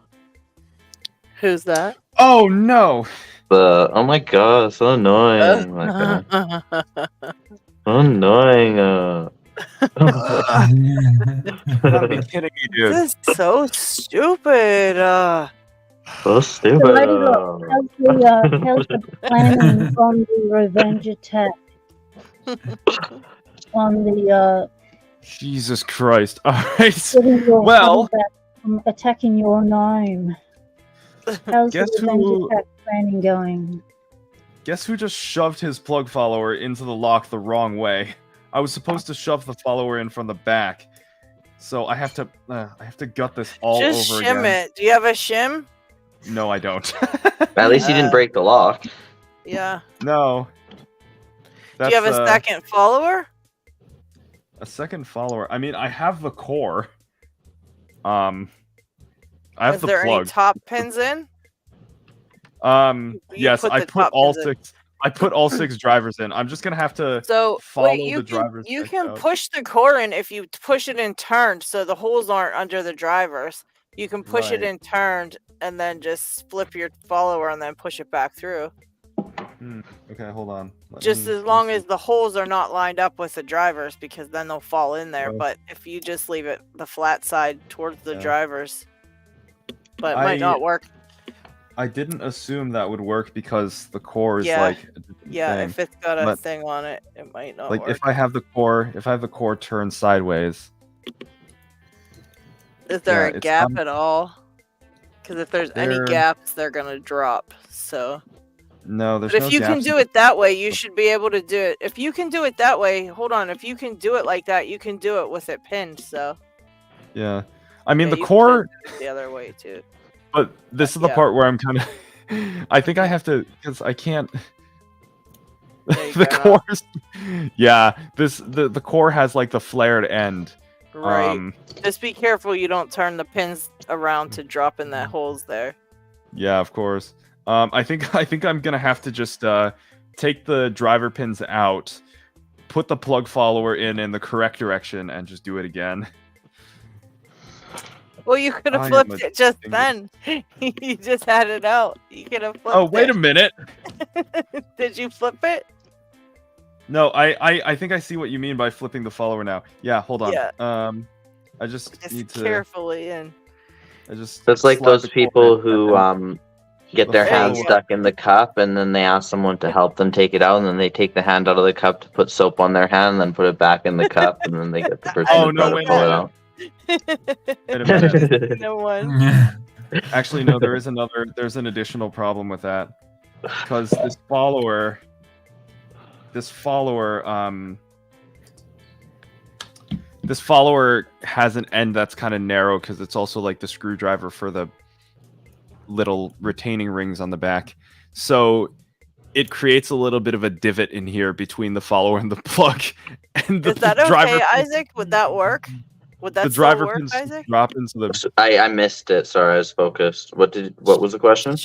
S1: Who's that?
S3: Oh no!
S8: Oh my god, so annoying. So annoying.
S3: Gotta be kidding me, dude.
S1: This is so stupid.
S8: So stupid.
S10: So how's the planning on the revenge attack on the
S3: Jesus Christ. All right.
S10: getting your
S3: Well,
S10: honey back from attacking your gnome? How's the
S3: Guess
S10: revenge
S3: who-
S10: attack planning going?
S3: Guess who just shoved his plug follower into the lock the wrong way? I was supposed to shove the follower in from the back, so I have to gut this all
S1: Just
S3: over
S1: shim
S3: again.
S1: it. Do you have a shim?
S3: No, I don't.
S8: At least you didn't break the lock.
S1: Yeah.
S3: No.
S1: Do you have a second follower?
S3: A second follower. I mean, I have the core. I have
S1: Is
S3: the
S1: there
S3: plug.
S1: any top pins in?
S3: Yes,
S1: put
S3: I
S1: the
S3: put
S1: top
S3: all
S1: pins in.
S3: 6. I put all 6 drivers in. I'm just gonna have to
S1: So
S3: follow
S1: wait,
S3: the drivers.
S1: you
S3: back
S1: can
S3: out.
S1: push the core in if you push it in turned, so the holes aren't under the drivers. You can push it
S3: Right.
S1: in turned and then just flip your follower and then push it back through.
S3: Okay, hold on.
S1: Just as long as the holes are not lined up with the drivers, because then they'll fall in there.
S3: Right.
S1: But if you just leave it the flat side towards the
S3: Yeah.
S1: drivers, but it might not work.
S3: I didn't assume that would work because the core is
S1: Yeah.
S3: like a different
S1: Yeah,
S3: thing.
S1: if it's got a
S3: But,
S1: thing on it, it might not
S3: like
S1: work.
S3: if I have the core turned sideways.
S1: Is there
S3: yeah,
S1: a
S3: it's
S1: gap at all? Because if there's any
S3: There-
S1: gaps, they're gonna drop. So,
S3: No, there's
S1: but
S3: no
S1: if you can
S3: gaps
S1: do
S3: in
S1: it that way, you should be able to do it. If you can do it that way, hold on. If you can do it like that, you can do it with it pinned. So,
S3: Yeah. I mean
S1: yeah,
S3: the
S1: you can
S3: core,
S1: do it the other way too.
S3: but this is the
S1: yeah.
S3: part where I'm kind of I think I have to because I can't
S1: you
S3: the
S1: go.
S3: core's yeah, the core has like the flared end.
S1: Right. Just be careful you don't turn the pins around to drop in that holes there.
S3: Yeah, of course. I think I'm gonna have to just take the driver pins out, put the plug follower in the correct direction, and just do it again.
S1: Well, you could have
S3: I am
S1: flipped
S3: a
S1: it just
S3: dingus.
S1: then. You just had it out. You could have flipped
S3: Oh, wait
S1: it.
S3: a minute.
S1: Did you flip it?
S3: No, I think I see what you mean by flipping the follower now. Yeah, hold on.
S1: Yeah.
S3: I just need
S1: Just
S3: to.
S1: carefully in.
S3: I just.
S8: That's like
S3: slide
S8: those
S3: the core
S8: people
S3: in,
S8: who
S3: and then
S8: get
S3: the
S8: their
S1: There you
S8: hand
S1: go.
S8: stuck in the cup and then they ask someone to help them take it out and then they take the hand out of the cup to put soap on their hand and then put it back in the cup and then they get the person
S3: Oh,
S8: to
S3: no,
S8: try to
S3: wait a
S8: pull it
S3: minute.
S8: out.
S3: Wait a minute.
S1: No one.
S3: Actually, no. There's an additional problem with that because this follower has an end that's kind of narrow because it's also like the screwdriver for the little retaining rings on the back. So it creates a little bit of a divot in here between the follower and the plug. And the
S1: Is that
S3: driver
S1: okay, Isaac? Would that work? Would that
S3: the
S1: still
S3: driver
S1: work,
S3: pins
S1: Isaac?
S3: drop into the.
S8: I missed it. Sorry, I was focused. What was the question?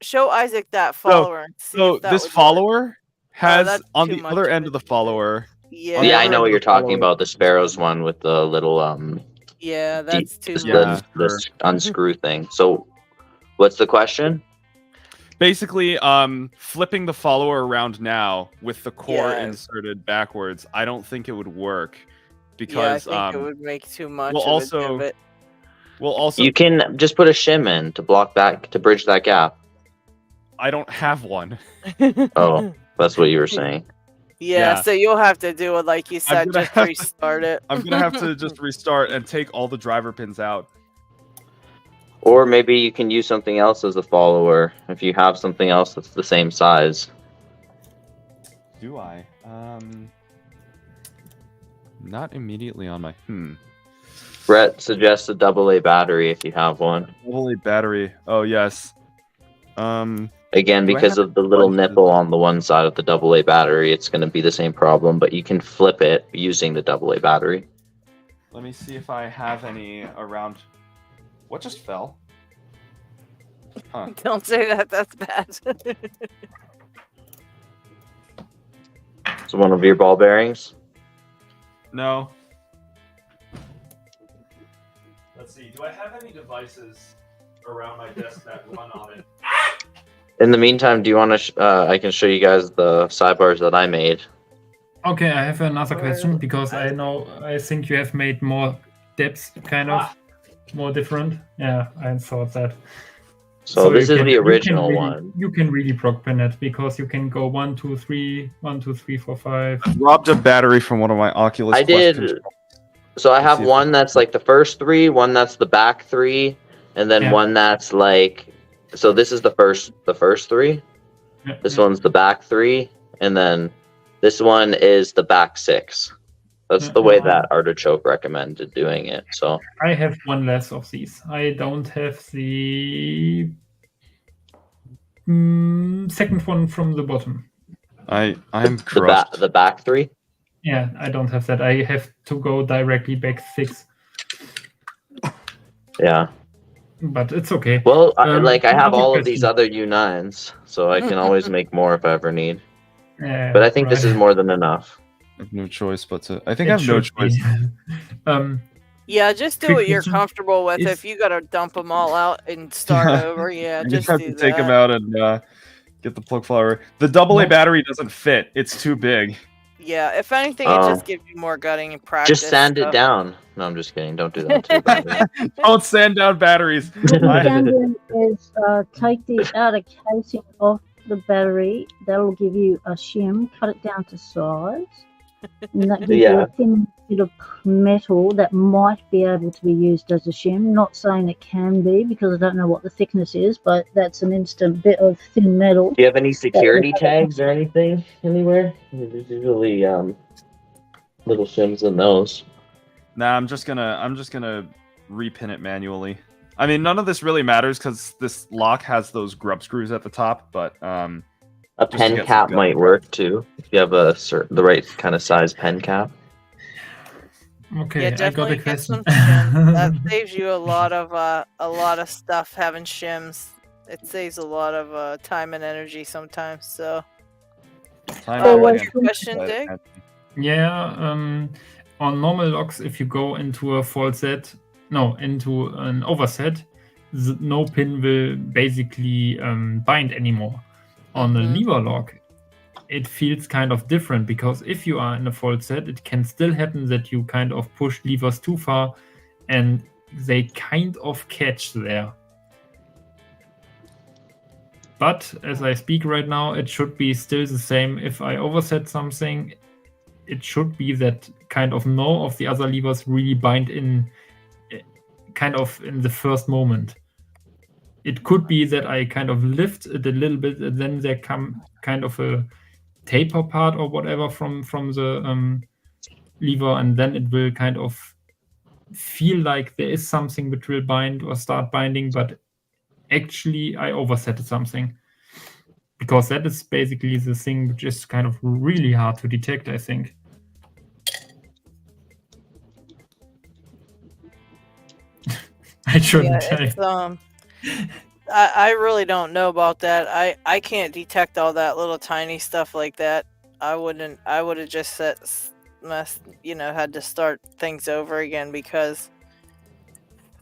S1: Show Isaac that follower. And see
S3: So
S1: if that
S3: this
S1: would work.
S3: follower has
S1: that's
S3: on
S1: too
S3: the
S1: much
S3: other
S1: of
S3: end
S1: a
S3: of the follower.
S1: Yeah.
S8: Yeah, I
S3: other
S8: know
S3: end
S8: what
S3: of
S8: you're
S3: the
S8: talking
S3: follower-
S8: about. The Sparrows one with the little
S1: Yeah, that's too
S8: just
S1: much.
S8: the unscrew thing. So, what's the question?
S3: Basically, flipping the follower around now with the core
S1: Yeah.
S3: inserted backwards, I don't think it would work
S1: Yeah, I
S3: because
S1: think it would make too much
S3: we'll
S1: of
S3: also-
S1: a divot.
S3: well, also
S8: You can just put a shim in to block that to bridge that gap.
S3: I don't have one.
S8: Oh, that's what you were saying.
S1: Yeah,
S3: Yeah.
S1: so you'll have to do it like you said,
S3: gonna
S1: just
S3: have to-
S1: restart it.
S3: I'm gonna have to just restart and take all the driver pins out.
S8: Or maybe you can use something else as a follower if you have something else that's the same size.
S3: Do I? Not immediately on my.
S8: Brett suggests a AA battery if you have one.
S3: Holy battery. Oh yes.
S8: Again,
S3: Do I
S8: because
S3: have
S8: of the little
S3: devices?
S8: nipple on the one side of the AA battery, it's going to be the same problem, but you can flip it using the AA battery.
S3: Let me see if I have any around. What just fell? Huh.
S1: Don't say that, that's bad.
S8: So one of your ball bearings?
S3: No. Let's see. Do I have any devices around my desk that run on it?
S8: In the meantime, do you want to? I can show you guys the sidebars that I made.
S7: Okay, I have another
S1: Or-
S7: question because I think you have made more depths, kind of more different. Yeah, I thought that.
S8: So this
S7: you
S8: is
S7: can-
S8: the
S7: you can
S8: original
S7: really-
S8: one.
S7: You can really proc pin it because you can go 1, 2, 3, 1, 2, 3, 4, 5.
S3: Robbed a battery from one of my Oculus
S8: I
S3: Quest
S8: did.
S3: controllers.
S8: So I
S3: Let's
S8: have
S3: see if-
S8: one that's like the first 3, one that's the back 3, and then
S7: Yeah.
S8: one that's like. So this is the first 3.
S7: Yeah,
S8: This
S7: yeah.
S8: one's the back 3, and then this one is the back 6. That's
S7: Yeah,
S8: the way
S7: yeah.
S8: that Artichoke recommended doing it. So
S7: I have one less of these. I don't have the second one from the bottom.
S3: I am
S8: the
S3: crushed.
S8: the back 3.
S7: Yeah, I don't have that. I have to go directly back 6,
S8: Yeah.
S7: but it's okay.
S8: Well, I have
S7: another
S8: all of these
S7: question.
S8: other U9s, so I can always make more if I ever need.
S7: Yeah,
S8: But I think this
S7: right.
S8: is more than enough.
S3: I have no choice but to. I think
S7: It
S3: I have no
S7: should be.
S3: choice.
S1: Yeah, just do
S7: Quick
S1: what you're
S7: question.
S1: comfortable with.
S7: If-
S1: If you gotta dump them all out and start over, yeah,
S3: I
S1: just
S3: have
S1: do
S3: to take them
S1: that.
S3: out and get the plug flower. The AA
S7: No.
S3: battery doesn't fit. It's too big.
S1: Yeah, if anything, it
S8: Oh.
S1: just gives you more gutting and practice.
S8: Just sand it
S1: stuff.
S8: down. No, I'm just kidding. Don't do that to the battery.
S3: Don't sand down batteries.
S10: What you
S3: I-
S10: can do is take the outer casing off the battery. That'll give you a shim. Cut it down to size, and that gives you
S8: Yeah.
S10: a thin bit of metal that might be able to be used as a shim. Not saying it can be because I don't know what the thickness is, but that's an instant bit of thin metal.
S8: Do you have any security tags or anything anywhere? There's usually little shims in those.
S3: Nah, I'm just gonna repin it manually. I mean, none of this really matters because this lock has those grub screws at the top, but
S8: A
S3: Just to
S8: pen
S3: get
S8: cap
S3: some
S8: might
S3: gut.
S8: work too if you have the right kind of size pen cap.
S7: Okay,
S1: Yeah,
S7: I got
S1: definitely
S7: a
S1: get
S7: question.
S1: some shims. That saves you a lot of stuff having shims. It saves a lot of time and energy sometimes. So,
S3: time
S10: Oh,
S3: to
S10: wait,
S3: get
S10: so-
S1: question, Dig?
S7: Yeah, on normal locks, if you go into a into an overset, no pin will basically bind anymore. On a
S1: Mhm.
S7: lever lock, it feels kind of different because if you are in a fault set, it can still happen that you kind of push levers too far and they kind of catch there. But as I speak right now, it should be still the same. If I overset something, it should be that kind of no of the other levers really bind in kind of in the first moment. It could be that I kind of lift it a little bit and then there come kind of a taper part or whatever from the lever, and then it will kind of feel like there is something which will bind or start binding, but actually I overset something. Because that is basically the thing which is kind of really hard to detect, I think. I shouldn't tell you.
S1: It's, I really don't know about that. I can't detect all that little tiny stuff like that. I would have just had to start things over again because.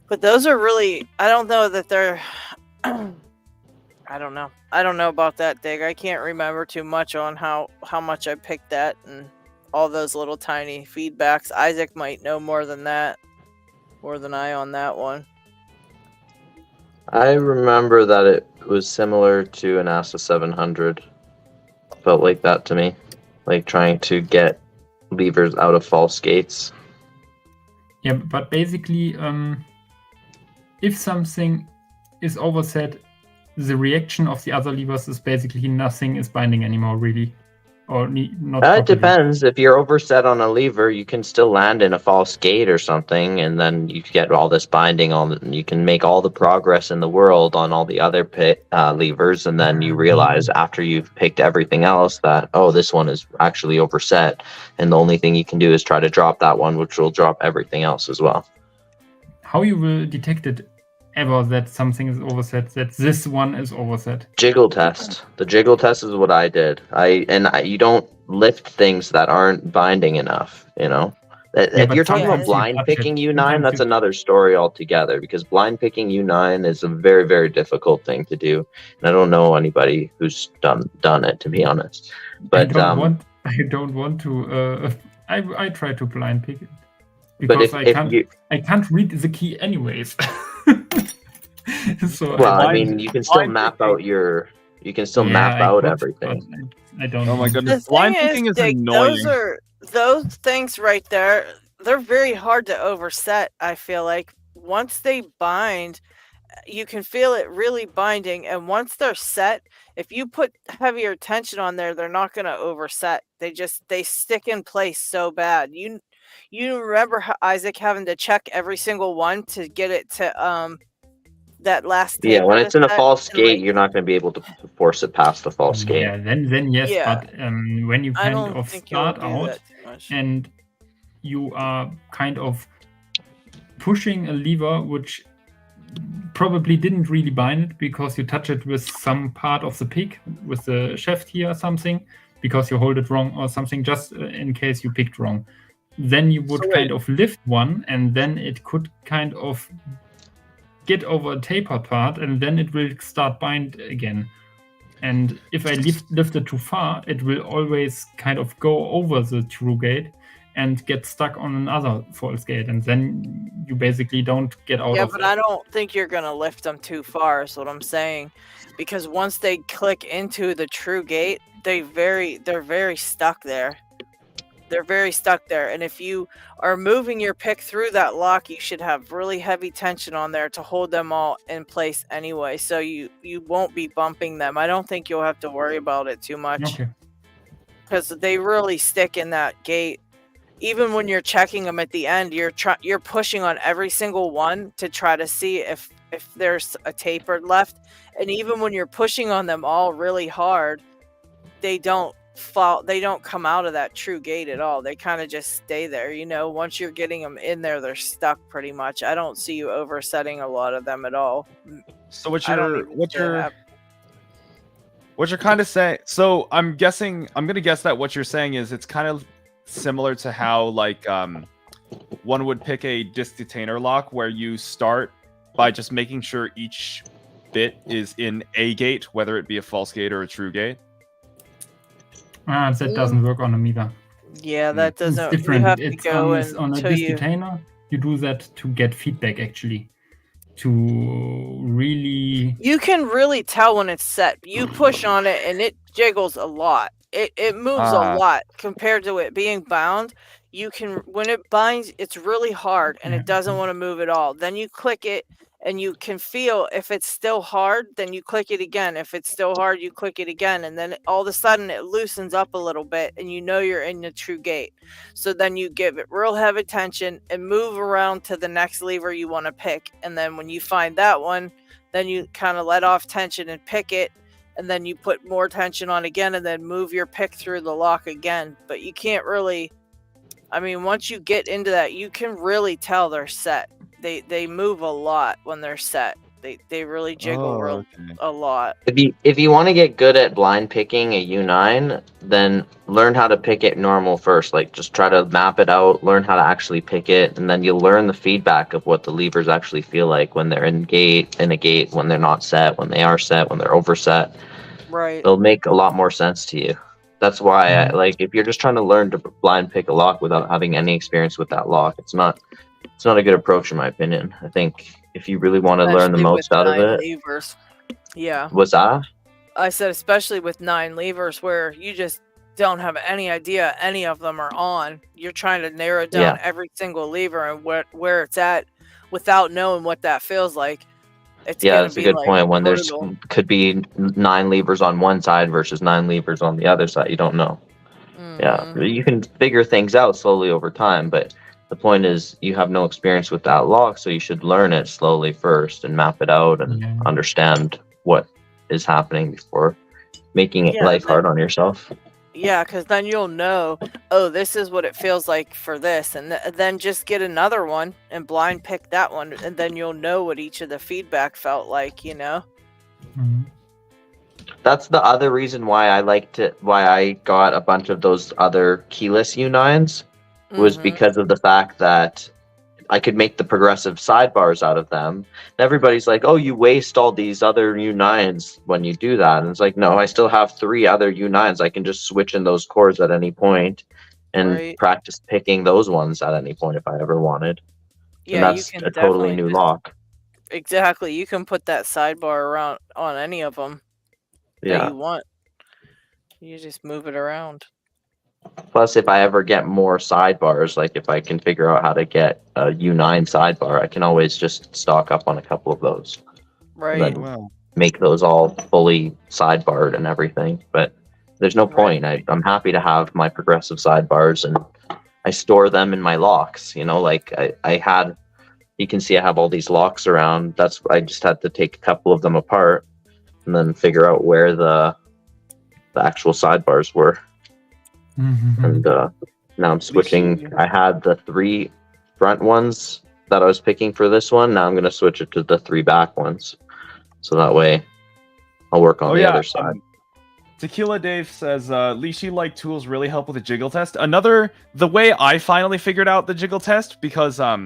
S1: But those are really. I don't know that they're. I don't know. I don't know about that, Dig. I can't remember too much on how much I picked that and all those little tiny feedbacks. Isaac might know more than that, more than I on that one.
S8: I remember that it was similar to an ASA 700. Felt like that to me, like trying to get levers out of false gates.
S7: Yeah, but basically, if something is overset, the reaction of the other levers is basically nothing is binding anymore, really. Or not
S8: It
S7: properly.
S8: depends. If you're overset on a lever, you can still land in a false gate or something, and then you get all this binding on. You can make all the progress in the world on all the other levers, and then you realize after you've picked everything else that this one is actually overset, and the only thing you can do is try to drop that one, which will drop everything else as well.
S7: How you will detect it ever that something is overset, that this one is overset?
S8: Jiggle test. The jiggle test is what I did. You don't lift things that aren't binding enough, you know? If
S7: but
S8: you're talking about
S7: sometimes you
S8: blind
S7: touch
S8: picking
S7: it.
S8: U9,
S7: Sometimes
S8: that's
S7: you-
S8: another story altogether, because blind picking U9 is a very, very difficult thing to do. And I don't know anybody who's done it, to be honest. But
S7: I don't want I don't want to. I try to blind pick it
S8: But
S7: because
S8: if
S7: I can't read the key anyways. So
S8: well, I
S3: Blind-
S8: mean, you can still
S3: blind
S8: map
S3: picking-
S8: out your. You can still
S7: yeah,
S8: map
S7: I
S8: out
S7: could,
S8: everything.
S7: but I don't.
S3: Oh my
S7: want to.
S3: goodness.
S1: The
S3: Blind
S1: thing
S3: picking is
S1: Dick,
S3: annoying.
S1: those things right there. They're very hard to overset. I feel like once they bind, you can feel it really binding, and once they're set, if you put heavier tension on there, they're not going to overset. They stick in place so bad. You remember Isaac having to check every single one to get it to that last
S8: Yeah, when
S1: taper to
S8: it's in a
S1: set,
S8: false
S1: and
S8: gate,
S1: like
S8: you're not going to be able to force it past the false gate.
S7: Yeah, then yes,
S1: Yeah.
S7: but when you
S1: I
S7: kind
S1: don't
S7: of
S1: think you'll
S7: start
S1: do
S7: out
S1: that too much.
S7: and you are kind of pushing a lever which probably didn't really bind it because you touch it with some part of the pick, with the shaft here or something, because you hold it wrong or something, just in case you picked wrong. Then you would
S1: So
S7: kind of lift one, and then it could kind of get over a taper part, and then it will start bind again. And if I lift it too far, it will always kind of go over the true gate and get stuck on another false gate, and then you basically don't get out
S1: Yeah,
S7: of
S1: but
S7: it.
S1: I don't think you're gonna lift them too far. Is what I'm saying, because once they click into the true gate, they're very stuck there. They're very stuck there, and if you are moving your pick through that lock, you should have really heavy tension on there to hold them all in place anyway. So you won't be bumping them. I don't think you'll have to worry about it too much
S7: Okay.
S1: because they really stick in that gate. Even when you're checking them at the end, you're pushing on every single one to try to see if there's a tapered left. And even when you're pushing on them all really hard, they don't fall. They don't come out of that true gate at all. They kind of just stay there. Once you're getting them in there, they're stuck pretty much. I don't see you oversetting a lot of them at all.
S3: So what
S1: I don't
S3: you're
S1: even
S3: what
S1: see it
S3: you're
S1: happen.
S3: what you're kind of saying. So I'm gonna guess that what you're saying is it's kind of similar to how like one would pick a disc detainer lock, where you start by just making sure each bit is in a gate, whether it be a false gate or a true gate.
S7: That doesn't work on them either.
S1: Yeah, that
S7: It's
S1: doesn't.
S7: different.
S1: You have to
S7: It's
S1: go
S7: on a
S1: until
S7: disc
S1: you.
S7: detainer. You do that to get feedback, actually, to really.
S1: You can really tell when it's set. You push on it and it jiggles a lot. It moves a lot compared to it being bound. You can, when it binds, it's really hard and
S7: Yeah.
S1: it doesn't want to move at all. Then you click it and you can feel if it's still hard, then you click it again. If it's still hard, you click it again. And then all of a sudden it loosens up a little bit and you're in the true gate. So then you give it real heavy tension and move around to the next lever you want to pick. And then when you find that one, then you kind of let off tension and pick it. And then you put more tension on again and then move your pick through the lock again. But you can't really, once you get into that, you can really tell they're set. They move a lot when they're set. They really jiggle a lot.
S8: If you want to get good at blind picking a U9, then learn how to pick it normal first. Like just try to map it out, learn how to actually pick it, and then you'll learn the feedback of what the levers actually feel like when they're in a gate, when they're not set, when they are set, when they're overset.
S1: Right.
S8: It'll make a lot more sense to you. That's why if you're just trying to learn to blind pick a lock without having any experience with that lock, it's not a good approach in my opinion. I think if you really want to learn the
S1: Especially
S8: most
S1: with
S8: out of
S1: 9
S8: it.
S1: levers. Yeah.
S8: Was that?
S1: I said especially with 9 levers where you just don't have any idea any of them are on. You're trying to narrow down every single lever and where it's at without knowing what that feels like. It's
S8: That's a good point. When
S1: brutal.
S8: there's could be 9 levers on one side versus 9 levers on the other side, you don't know. Yeah, you can figure things out slowly over time, but the point is you have no experience with that lock, so you should learn it slowly first and map it out and understand what is happening before making life hard on yourself.
S1: Yeah, because then you'll know, oh, this is what it feels like for this. And then just get another one and blind pick that one. And then you'll know what each of the feedback felt like,
S8: That's the other reason why I got a bunch of those other keyless U9s was because of the fact that I could make the progressive sidebars out of them. And everybody's like, oh, you waste all these other U9s when you do that. And it's like, no, I still have 3 other U9s. I can just switch in those chords at any point and
S1: Right.
S8: practice picking those ones at any point if I ever wanted.
S1: Yeah,
S8: and
S1: you
S8: that's
S1: can
S8: a totally
S1: definitely
S8: new
S1: just
S8: lock.
S1: exactly. You can put that sidebar around on any of them that
S8: Yeah.
S1: you want. You just move it around.
S8: Plus, if I ever get more sidebars, like if I can figure out how to get a U9 sidebar, I can always just stock up on a couple of those.
S1: Right.
S8: And then make those all fully sidebarred and everything. But there's no point. I'm happy to have my progressive sidebars, and I store them in my locks. You know, like I had, you can see I have all these locks around. That's, I just had to take a couple of them apart and then figure out where the actual sidebars were. And now I'm switching. I had the 3 front ones that I was picking for this one. Now I'm going to switch it to the 3 back ones. So that way I'll work on the other side.
S3: Tequila Dave says, Leashy-like tools really help with the jiggle test. The way I finally figured out the jiggle test, because I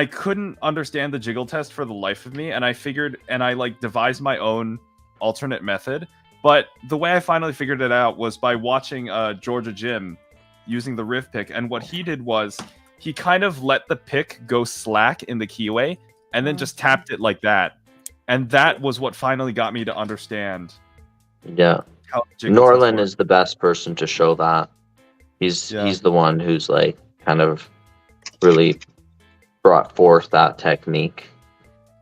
S3: couldn't understand the jiggle test for the life of me, and I like devised my own alternate method. But the way I finally figured it out was by watching Georgia Jim using the riff pick, and what he did was he kind of let the pick go slack in the keyway, and then just tapped it like that. And that was what finally got me to understand.
S8: Yeah. Norlin is the best person to show that. He's the one who's like kind of really brought forth that technique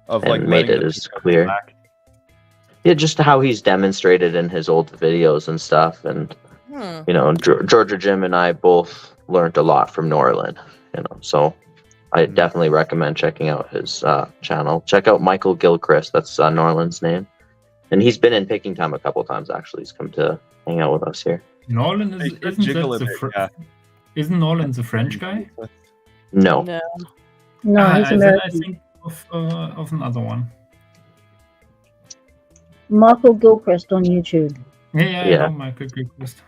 S3: of
S8: and
S3: like
S8: made it as clear. Yeah, just how he's demonstrated in his old videos and stuff. And you know, Georgia Jim and I both learned a lot from Norlin, you know, so I definitely recommend checking out his channel. Check out Michael Gilchrist, that's Norlin's name. And he's been in Picking Time a couple times, actually. He's come to hang out with us here.
S7: Norlin isn't Norlin the French guy?
S8: No.
S10: No, he's
S7: then
S10: American.
S7: I think of another one.
S10: Michael Gilchrist on YouTube.
S7: Yeah. I know Michael Gilchrist.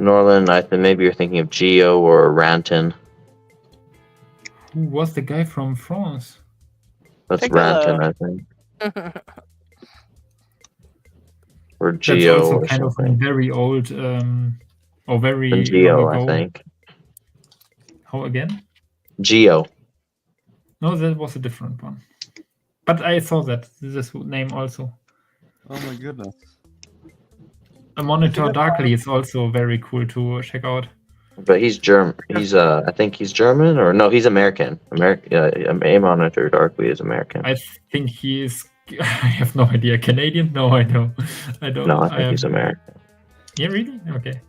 S8: Norlin, I think maybe you're thinking of Geo or Ranton.
S7: Who was the guy from France?
S8: That's Ranton, I think. Or Geo.
S7: That's also
S8: or
S7: kind
S8: something.
S7: of very old, or very
S8: Geo,
S7: long ago.
S8: I think.
S7: How again?
S8: Geo.
S7: No, that was a different one. But I saw this name also.
S3: Oh my goodness.
S7: A Monitor Darkly is also very cool to check out.
S8: But he's German. He's I think he's German, or no, he's American. A Monitor Darkly is American.
S7: I think he is. I have no idea. Canadian? No, I don't.
S8: No, I think he's American.
S7: Yeah, really? Okay.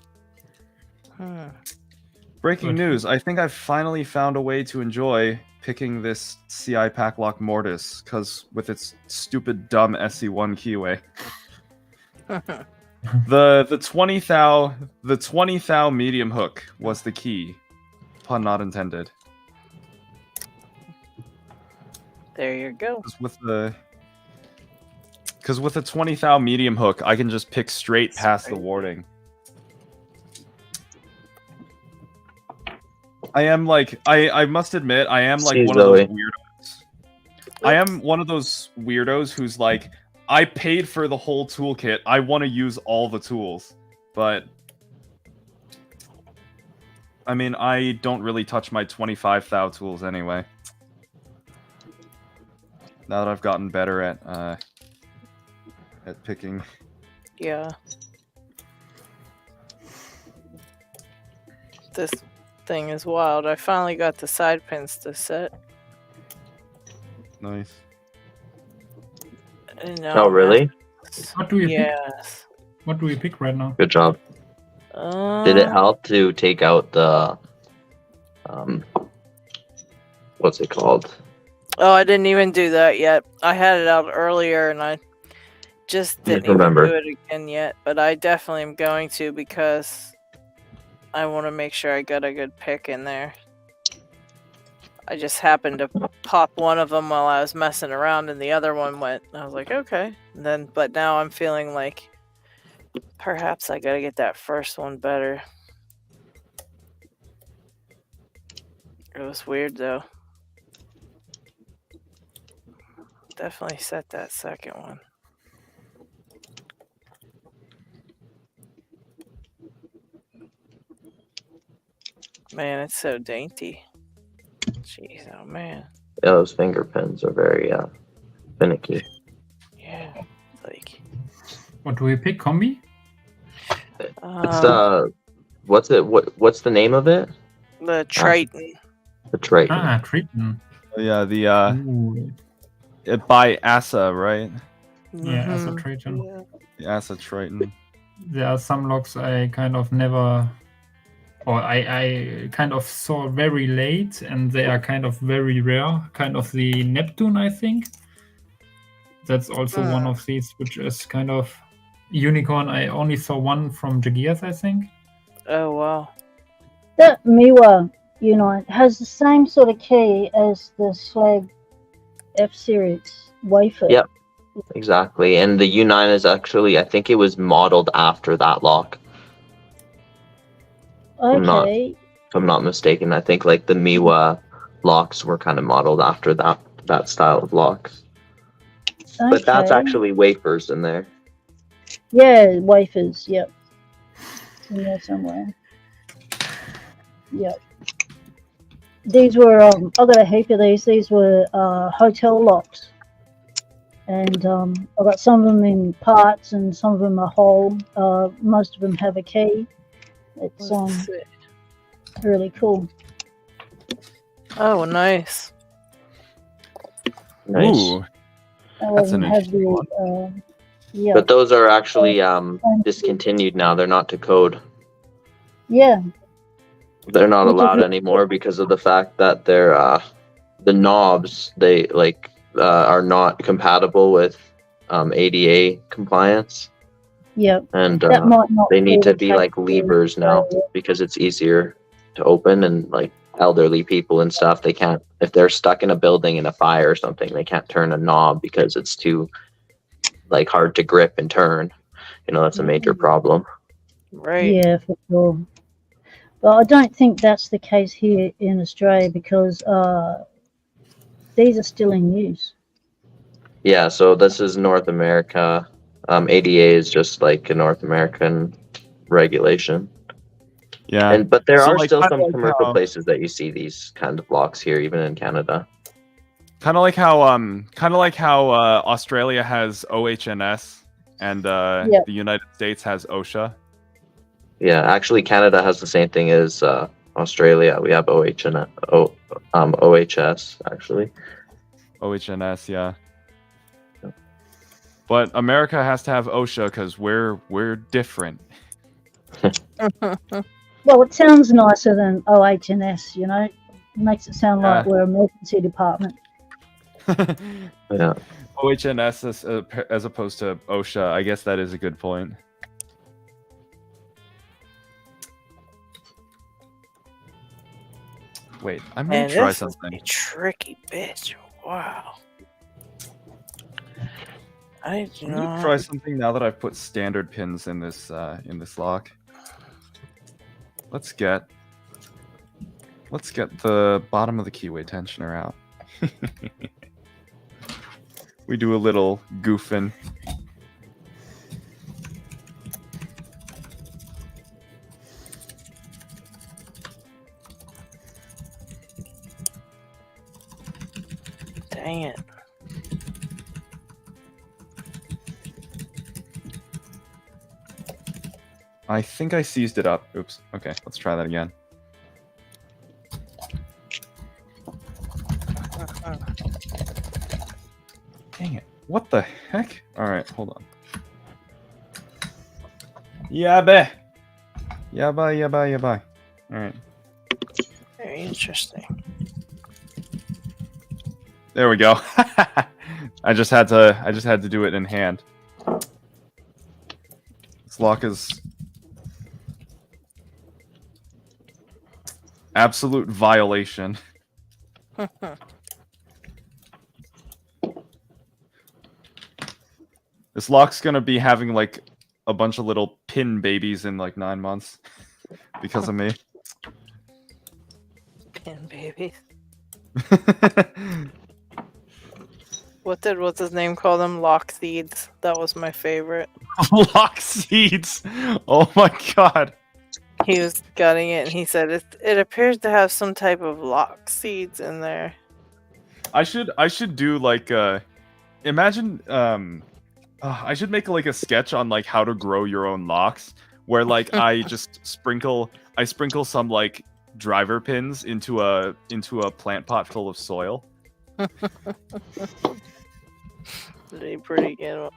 S3: Breaking news. I think I've finally found a way to enjoy picking this CI Packlock Mortis, because with its stupid, dumb SC1 keyway. The 20 thou medium hook was the key. Pun not intended.
S1: There you go.
S3: Because with the 20 thou medium hook, I can just pick straight past the warding. I must admit, I am like one of those weirdos. I am one of those weirdos who's like, I paid for the whole toolkit. I want to use all the tools. But I mean, I don't really touch my 25 thou tools anyway. Now that I've gotten better at picking.
S1: Yeah. This thing is wild. I finally got the side pins to set.
S3: Nice.
S8: Oh, really?
S7: What do you pick?
S1: Yes.
S7: What do we pick right now?
S8: Good job. Did it help to take out the what's it called?
S1: Oh, I didn't even do that yet. I had it out earlier and I just didn't even do it again yet. But I definitely am going to, because I want to make sure I got a good pick in there. I just happened to pop one of them while I was messing around and the other one went. I was like, okay. But now I'm feeling like perhaps I gotta get that first one better. It was weird though. Definitely set that second one. Man, it's so dainty. Jeez, oh man.
S8: Yeah, those finger pins are very finicky.
S1: Yeah. Like
S7: What do we pick? Combi?
S8: It's what's it? What's the name of it?
S1: the Triton.
S8: The Triton.
S7: Ah, Triton.
S3: Yeah, the
S7: Ooh.
S3: by Asa, right?
S7: Yeah, as a
S1: Mhm.
S7: Triton.
S1: Yeah.
S3: The Asa Triton.
S7: There are some locks I kind of never, or I kind of saw very late, and they are kind of very rare. Kind of the Neptune, I think. That's also one of these, which is kind of unicorn. I only saw one from Jagias, I think.
S1: Oh wow.
S10: That Miwa unit has the same sort of key as the Slag F series wafer.
S8: Yep. Exactly. And the U9 is actually, I think it was modeled after that lock.
S10: Okay.
S8: If I'm not mistaken. I think like the Miwa locks were kind of modeled after that style of locks. But that's
S10: Okay.
S8: actually wafers in there.
S10: Yeah, wafers. Yep. In there somewhere. Yep. These were I got a heap of these. These were hotel locks, and I got some of them in parts, and some of them are whole. Most of them have a key. It's
S1: Let's see.
S10: really cool.
S1: Oh, nice.
S8: Nice.
S3: Ooh,
S10: All
S3: That's
S10: of them
S3: an
S10: have
S3: interesting
S10: the yeah,
S8: But those are actually discontinued now. They're not to code.
S10: yeah.
S8: They're not
S10: Which is
S8: allowed
S10: really
S8: anymore because of the fact that they're the knobs they are not compatible with ADA compliance,
S10: Yep.
S8: and
S10: That might not
S8: they need
S10: be
S8: to
S10: the
S8: be
S10: case
S8: like
S10: for
S8: levers now
S10: Australia.
S8: because it's easier to open, and like elderly people and stuff, they can't, if they're stuck in a building in a fire or something, they can't turn a knob because it's too like hard to grip and turn. That's a major problem.
S1: Right.
S10: Yeah, for sure. But I don't think that's the case here in Australia because these are still in use.
S8: Yeah, so this is North America. ADA is just like a North American regulation.
S3: yeah.
S8: But there
S3: So,
S8: are
S3: like,
S8: still
S3: kinda
S8: some
S3: like
S8: commercial
S3: how-
S8: places that you see these kind of locks here, even in Canada.
S3: Kind of like how Australia has OHS and
S10: Yep.
S3: the United States has OSHA.
S8: Yeah, actually, Canada has the same thing as Australia. We have OHS actually.
S3: OHS, yeah. But America has to have OSHA because we're different.
S10: Well, it sounds nicer than OHS, It makes it sound like
S3: Yeah.
S10: we're an emergency department.
S8: Yeah.
S3: OHS as opposed to OSHA. I guess that is a good point. Wait, I'm gonna
S1: Man,
S3: try
S1: this is
S3: something.
S1: a tricky bitch. Wow. I do
S3: I'm gonna
S1: not.
S3: try something now that I've put standard pins in this lock. Let's get the bottom of the keyway tensioner out. We do a little goofing.
S1: Dang it.
S3: I think I seized it up. Oops. Okay, let's try that again. Dang it. What the heck? Alright, hold on. Yabe! Yabai. Alright.
S1: Very interesting.
S3: There we go. I just had to do it in hand. This lock is absolute violation. This lock's gonna be having like a bunch of little pin babies in like 9 months because of me.
S1: Pin babies. What did what's his name call them? Lock seeds. That was my favorite.
S3: Lock seeds. Oh my god.
S1: He was gutting it and he said it appears to have some type of lock seeds in there.
S3: I should do like imagine I should make like a sketch on like how to grow your own locks where like I just sprinkle some like driver pins into a plant pot full of soil.
S1: They pretty good.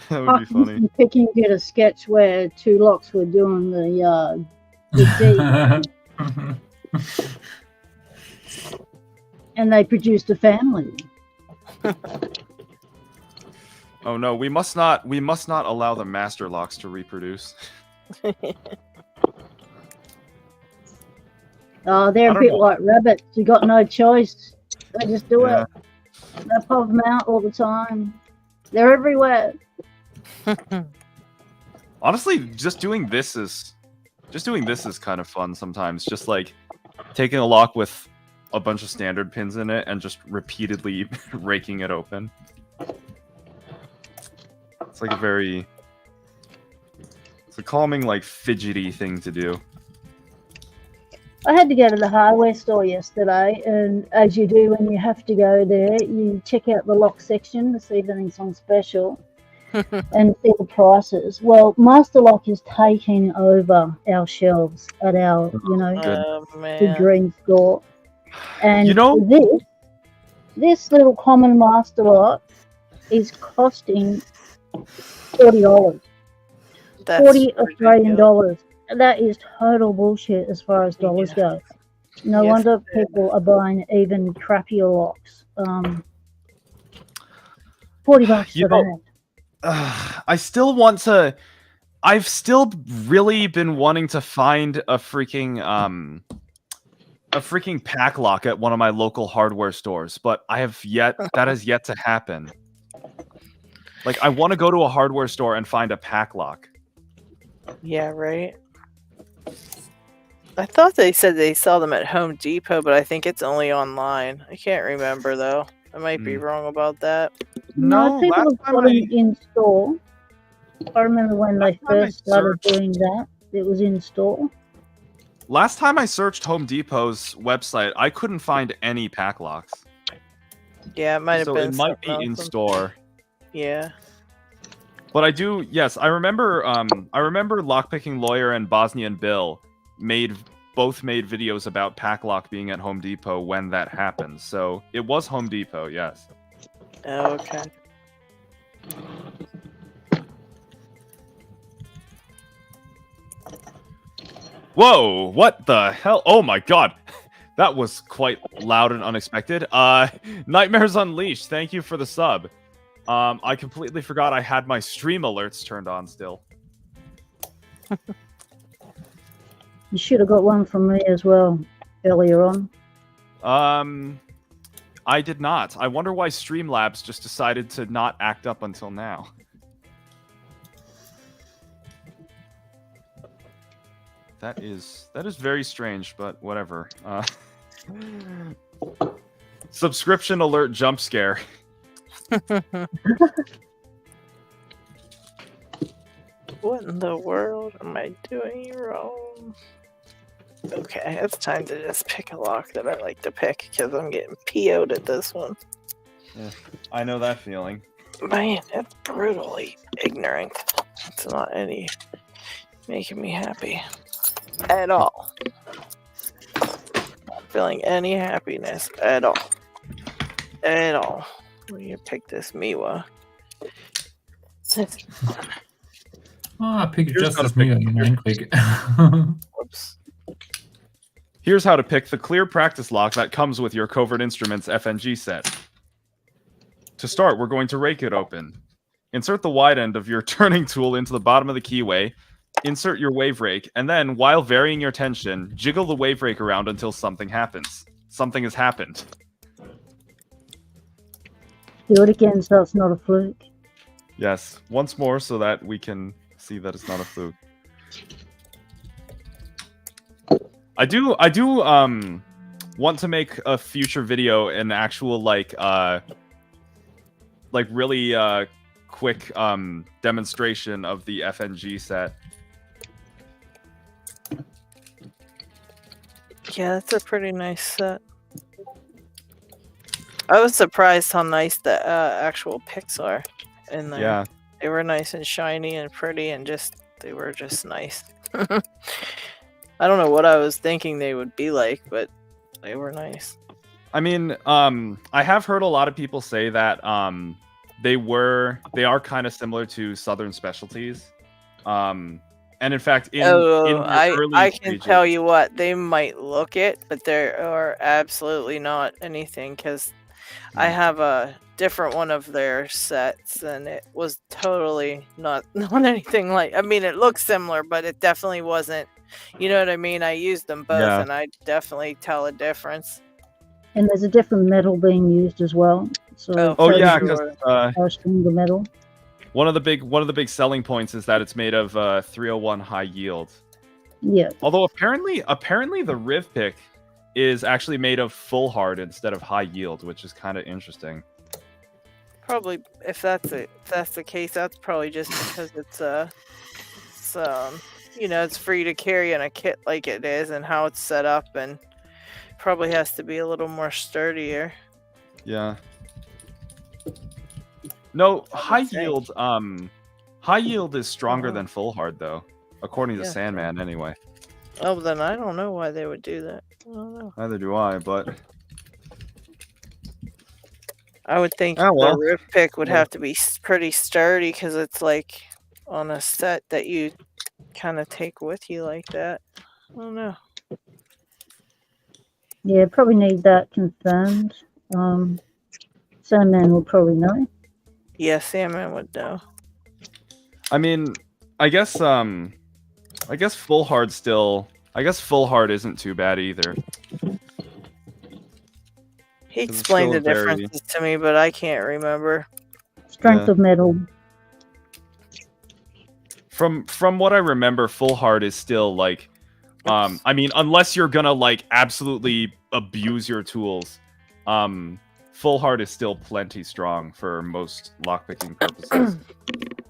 S3: That would be funny.
S10: Picking did a sketch where two locks were doing the deed, and they produced a family.
S3: Oh no, we must not allow the master locks to reproduce.
S10: They're a bit like rabbits. You got no choice. They just do it. They pop them out all the time. They're everywhere.
S3: Honestly, just doing this is kind of fun sometimes. Just like taking a lock with a bunch of standard pins in it and just repeatedly raking it open. It's like it's a calming, like fidgety thing to do.
S10: I had to go to the hardware store yesterday, and as you do when you have to go there, you check out the lock section to see if anything's on special and see the prices. Well, Master Lock is taking over our shelves at our, big green store. And this little common Master Lock is costing $40. 40 Australian dollars. That is total bullshit as far as dollars go. No wonder people are buying even crappier locks. $40 for that.
S3: I've still really been wanting to find a freaking pack lock at one of my local hardware stores, but that has yet to happen. Like, I want to go to a hardware store and find a pack lock.
S1: Yeah, right. I thought they said they sell them at Home Depot, but I think it's only online. I can't remember though. I might be wrong about that.
S10: No, people have got them in store. I remember when they first started doing that. It was in store.
S3: Last time I searched Home Depot's website, I couldn't find any pack locks.
S1: Yeah, it might have been.
S3: So it might be in store.
S1: Yeah.
S3: But I do, yes, I remember Lockpicking Lawyer and Bosnian Bill both made videos about pack lock being at Home Depot when that happened. So it was Home Depot, yes.
S1: Okay.
S3: Whoa, what the hell? Oh my god. That was quite loud and unexpected. Nightmares Unleashed, thank you for the sub. I completely forgot I had my stream alerts turned on still.
S10: You should have got one from me as well earlier on.
S3: I did not. I wonder why Streamlabs just decided to not act up until now. That is very strange, but whatever. Subscription alert jump scare.
S1: What in the world am I doing wrong? Okay, it's time to just pick a lock that I like to pick because I'm getting PO'd at this one.
S3: Yeah, I know that feeling.
S1: Man, it's brutally ignorant. It's not any making me happy at all. Not feeling any happiness at all. At all. When you pick this Miwa.
S7: I picked just as me and quick.
S1: Whoops.
S3: Here's how to pick the clear practice lock that comes with your Covert Instruments FNG set. To start, we're going to rake it open. Insert the wide end of your turning tool into the bottom of the keyway, insert your wave rake, and then, while varying your tension, jiggle the wave rake around until something happens. Something has happened.
S10: Do it again so it's not a fluke.
S3: Yes, once more so that we can see that it's not a fluke. I do want to make a future video an actual like really quick demonstration of the FNG set.
S1: Yeah, that's a pretty nice set. I was surprised how nice the actual picks are in there.
S3: Yeah.
S1: They were nice and shiny and pretty, and they were just nice. I don't know what I was thinking they would be like, but they were nice.
S3: I mean, I have heard a lot of people say that they are kind of similar to Southern Specialties. And in fact, in
S1: I can
S3: stages,
S1: tell you what, they might look it, but they are absolutely not anything, because I have a different one of their sets, and it was totally not anything like. I mean, it looks similar, but it definitely wasn't. You know what I mean? I used them both,
S3: Yeah.
S1: and I definitely tell a difference.
S10: And there's a different metal being used as well. So
S3: Oh yeah,
S1: sure.
S3: because
S10: stronger metal.
S3: one of the big selling points is that it's made of 301 high yield.
S10: Yeah.
S3: Although apparently the Riv pick is actually made of full hard instead of high yield, which is kind of interesting.
S1: Probably, if that's the case, that's probably just because it's it's free to carry in a kit like it is, and how it's set up, and probably has to be a little more sturdier.
S3: Yeah. No, high
S1: think.
S3: yield. High yield is stronger than full hard, though, according to
S1: Yeah.
S3: Sandman. Anyway,
S1: Oh, then I don't know why they would do that. I don't know.
S3: neither do I. But
S1: I would think
S3: Oh, well.
S1: the Riv pick would
S3: Yeah.
S1: have to be pretty sturdy, because it's like on a set that you kind of take with you like that. I don't know.
S10: Yeah, probably need that confirmed. Sandman will probably know.
S1: Yeah, Salmon would know.
S3: I mean, I guess full hard still. I guess full hard isn't too bad either.
S1: He
S3: 'Cause it's
S1: explained the
S3: still very-
S1: differences to me, but I can't remember.
S10: Strength
S3: Yeah.
S10: of metal.
S3: From what I remember, full hard is still like, I mean, unless you're gonna like absolutely abuse your tools, full hard is still plenty strong for most lockpicking purposes.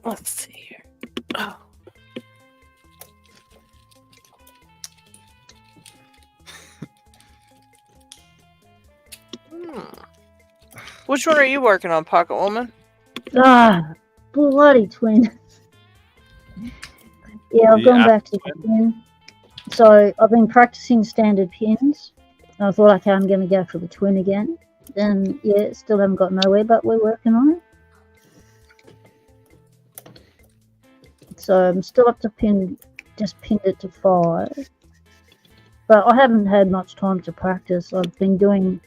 S1: Let's see here. Oh. Which one are you working on, Pocket Woman?
S10: Ah, bloody twin. Yeah, I've
S3: The
S10: gone
S3: app
S10: back to the twin. So I've been practicing standard pins. I thought, okay, I'm going to go for the twin again. And yeah, still haven't got nowhere, but we're working on it. So I'm still up to just pinned it to 5. But I haven't had much time to practice. I've been doing,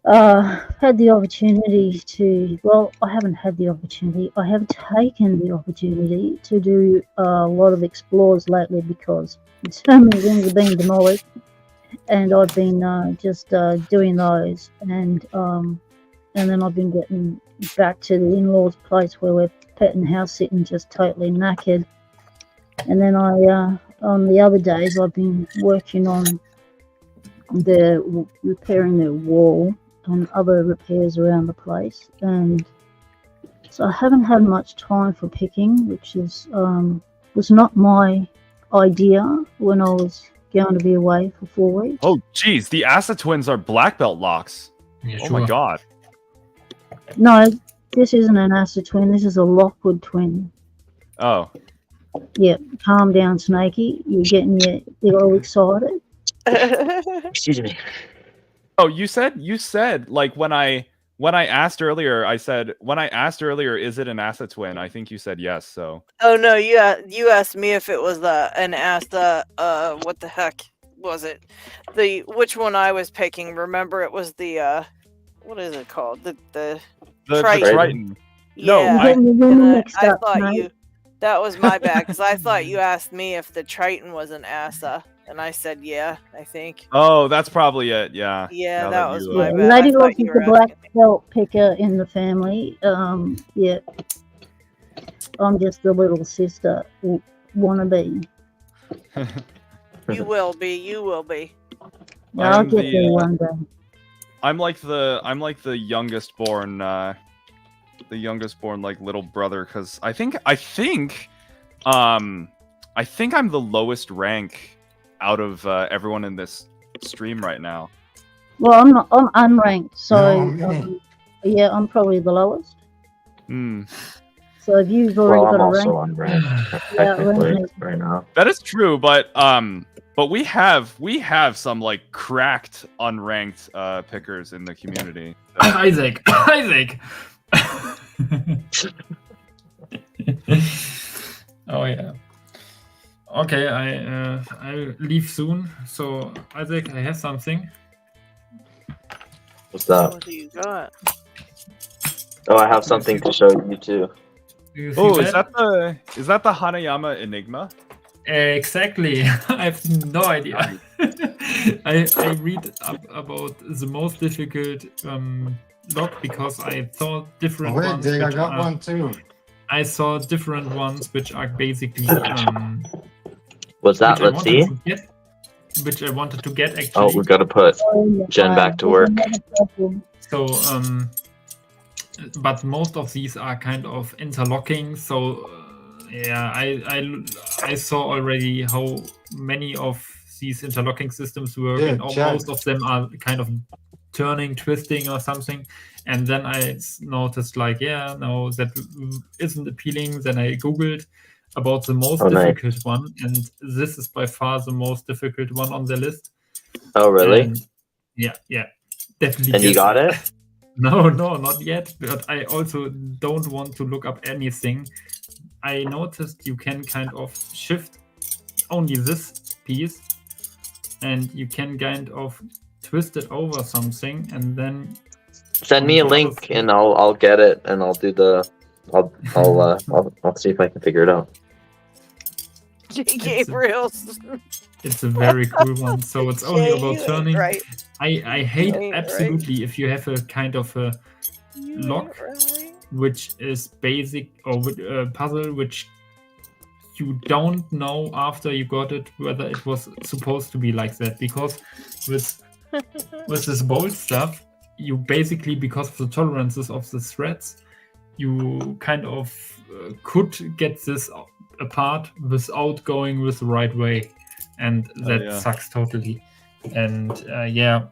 S10: had the opportunity to, well, I haven't had the opportunity. I have taken the opportunity to do a lot of explores lately, because so many things have been demolished. And I've been just doing those, and then I've been getting back to the in-laws' place where we're petting house sitting, just totally knackered. And then on the other days, I've been working on repairing their wall and other repairs around the place, and so I haven't had much time for picking, which is was not my idea when I was going to be away for 4 weeks.
S3: Oh, geez, the Asa twins are black belt locks.
S7: Yeah,
S3: Oh my god.
S10: No, this isn't an acid twin. This is a Lockwood twin.
S3: Oh,
S10: Yeah, calm down, Snakey. You're all excited.
S8: Excuse me.
S3: oh, you said like when I asked earlier, I said when I asked earlier, is it an Asa twin? I think you said yes. So
S1: Oh no, you asked me if it was an Asta. What the heck was it? Which one I was picking? Remember, it was the what is it called? The Triton.
S3: Triton.
S10: You're
S1: Yeah,
S10: getting your
S1: and
S10: women mixed
S1: I
S10: up,
S1: thought
S10: mate.
S1: that was my bad, because I thought you asked me if the Triton was an Asa, and I said yeah. I think.
S3: Oh, that's probably it. Yeah.
S1: Yeah,
S3: Now
S1: that
S3: that
S1: was
S3: you,
S1: my
S10: Yeah,
S1: bad. I
S10: Lady
S1: thought
S10: Locks
S1: you
S10: is
S1: were
S10: the black
S1: asking me.
S10: belt picker in the family. Yeah, I'm just the little sister wannabe.
S1: You will be. You will be.
S10: I'll get there one day.
S3: I'm like the youngest born like little brother, because I think I'm the lowest rank out of everyone in this stream right now.
S10: Well, I'm not. I'm unranked, so
S9: No,
S10: yeah, I'm probably the lowest.
S3: Hmm.
S10: So if you've already
S8: Well, I'm
S10: got a
S8: also
S10: rank,
S8: unranked
S10: Yeah,
S8: technically
S10: rank.
S8: right now.
S3: That is true, but we have some like cracked unranked pickers in the community. So-
S7: Isaac. Oh yeah. Okay, I leave soon. So Isaac, I have something.
S8: What's that?
S1: What do you got?
S8: Oh, I have something to show you too.
S7: Do you see
S3: Oh, is that the Hanayama Enigma?
S7: Exactly. I have no idea. I read up about the most difficult lock because I thought different
S9: wait,
S7: ones.
S9: Dig, I
S7: which
S9: got
S7: are-
S9: one too.
S7: I saw different ones which are basically
S8: What's that?
S7: which I
S8: Let's
S7: wanted
S8: see.
S7: to get, which I wanted to get actually.
S8: Oh, we gotta put Jen back to work.
S7: So, but most of these are kind of interlocking. So, yeah, I saw already how many of these interlocking systems work,
S9: Yeah,
S7: and
S9: Jen.
S7: most of them are kind of turning, twisting, or something. And then I noticed, like, yeah, no, that isn't appealing. Then I googled about the most
S8: Oh, nice.
S7: difficult one, and this is by far the most difficult one on the list.
S8: Oh, really?
S7: And yeah, definitely.
S8: And you
S7: get
S8: got
S7: that.
S8: it?
S7: No, not yet. But I also don't want to look up anything. I noticed you can kind of shift only this piece, and you can kind of twist it over something, and then
S8: Send me a link and I'll get it and I'll do the I'll see if I can figure it out.
S1: Gabriel's.
S7: it's a very cool one. So it's only
S1: Jay,
S7: about
S1: you ain't
S7: turning.
S1: right.
S7: I hate
S1: You ain't
S7: absolutely if you have a kind of a
S1: You ain't
S7: lock
S1: right.
S7: which is basic, or a puzzle which you don't know after you got it whether it was supposed to be like that, because with this bold stuff you basically, because of the tolerances of the threads, you kind of could get this apart without going with the right way, and that
S3: yeah.
S7: sucks totally. And yeah,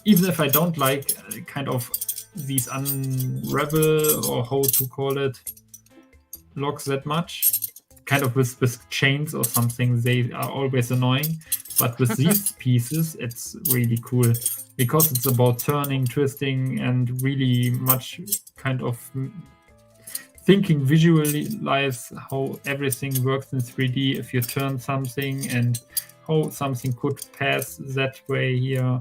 S7: even if I don't like kind of these unravel, or how to call it, locks that much, kind of with chains or something, they are always annoying. But with these pieces, it's really cool because it's about turning, twisting, and really much kind of thinking, visualize how everything works in 3D if you turn something, and how something could pass that way here,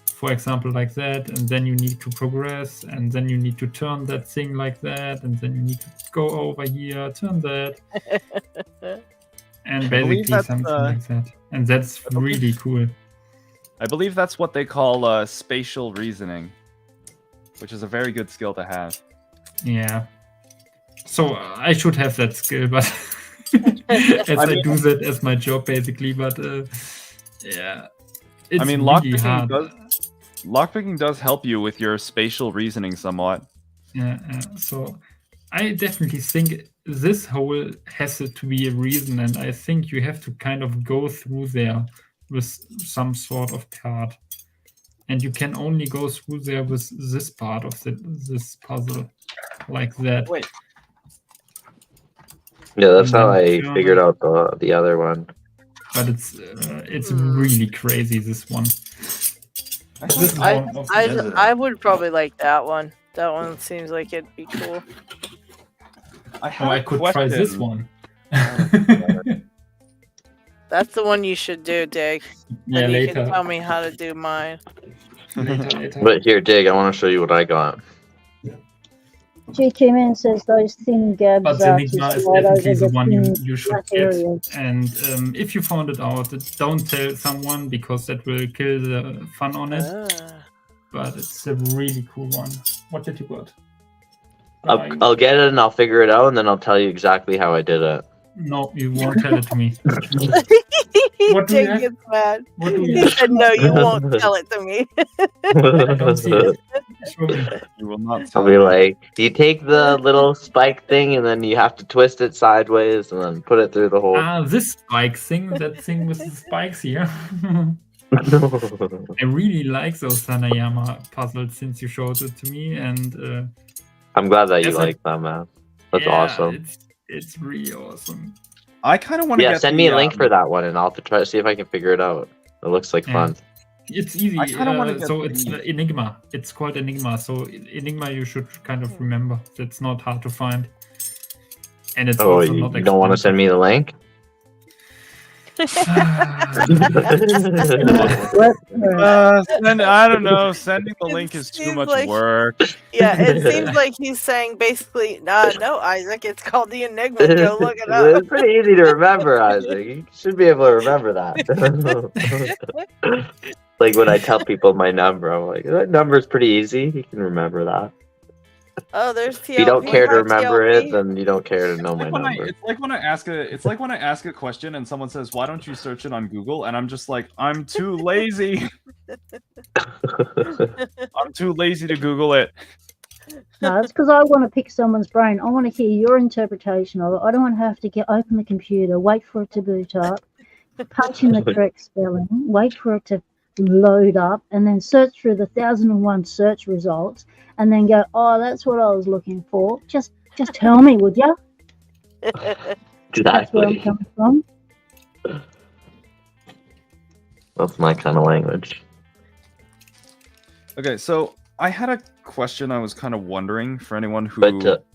S7: for example, like that, and then you need to progress, and then you need to turn that thing like that, and then you need to go over here, turn that, and
S3: believe
S7: basically
S3: that's,
S7: something like that. And that's really cool.
S3: I believe that's what they call spatial reasoning, which is a very good skill to have.
S7: Yeah. So I should have that skill, but as I do that as my job, basically. But yeah, it's really hard.
S3: Lockpicking does help you with your spatial reasoning somewhat.
S7: Yeah. So I definitely think this hole has to be a reason, and I think you have to kind of go through there with some sort of card, and you can only go through there with this part of this puzzle, like that.
S3: Wait.
S8: Yeah, that's how I figured out the other one.
S7: But it's really crazy, this one.
S1: I would probably like that one. That one seems like it'd be cool.
S7: I could try this one.
S1: That's the one you should do, Dig.
S7: Yeah,
S1: then you
S7: later.
S1: can tell me how to do mine.
S7: later.
S8: But here, Dig, I want to show you what I got.
S10: GK says those thin gabs
S7: But
S10: are
S7: the
S10: to
S7: Enigma is
S10: slide
S7: definitely
S10: over
S7: the one
S10: thin
S7: you should
S10: black
S7: get.
S10: areas.
S7: And if you found it out, don't tell someone, because that will kill the fun on it. But it's a really cool one. What did you got?
S8: I'll get it and I'll figure it out, and then I'll tell you exactly how I did it.
S7: No, you won't tell it to me. What do you
S1: Jake
S7: have?
S1: gets mad.
S7: What do you
S1: He
S7: have?
S1: said, "No, you won't tell it to me."
S7: I don't see it. Show me.
S3: You will not
S8: I'll
S3: tell
S8: be
S3: me.
S8: like, you take the little spike thing and then you have to twist it sideways and then put it through the hole.
S7: Ah, this spike thing, that thing with the spikes here. I really like those Sanayama puzzles since you showed it to me, and
S8: I'm glad that you
S7: yes,
S8: like that, man. That's
S7: yeah,
S8: awesome.
S7: It's really awesome.
S3: I kind of want to
S8: Yeah,
S3: get
S8: send
S3: the,
S8: me a link for that one and I'll try to see if I can figure it out. It looks like
S7: Yeah.
S8: fun.
S7: It's easy.
S3: I kinda wanna get
S7: So it's
S3: the-
S7: Enigma. It's called Enigma. So Enigma you should kind of remember. It's not hard to find. And it's
S8: Oh,
S7: also
S8: you
S7: not
S8: don't want to send me the link?
S3: I don't know. Sending the link is too
S1: seems
S3: much
S1: like-
S3: work.
S1: Yeah, it seems like he's saying basically, no, Isaac, it's called the Enigma. Go look it up.
S8: It's pretty easy to remember, Isaac. You should be able to remember that. Like when I tell people my number, I'm like, that number's pretty easy. You can remember that.
S1: Oh, there's TLP.
S8: If you don't care to
S1: Hi,
S8: remember
S1: TLP.
S8: it, then you don't care to know my
S3: It's like
S8: number.
S3: it's like when I ask a question and someone says, "Why don't you search it on Google?" And I'm just like, "I'm too lazy. I'm too lazy to Google it."
S10: No, it's because I want to pick someone's brain. I want to hear your interpretation of it. I don't want to have to open the computer, wait for it to boot up, punch in the correct spelling, wait for it to load up, and then search through the 1001 search results, and then go, "Oh, that's what I was looking for." Just tell me, would ya? That's where I'm
S8: Exactly.
S10: coming from.
S8: That's my kind of language.
S3: Okay, so I had a question I was kind of wondering for anyone who,
S8: But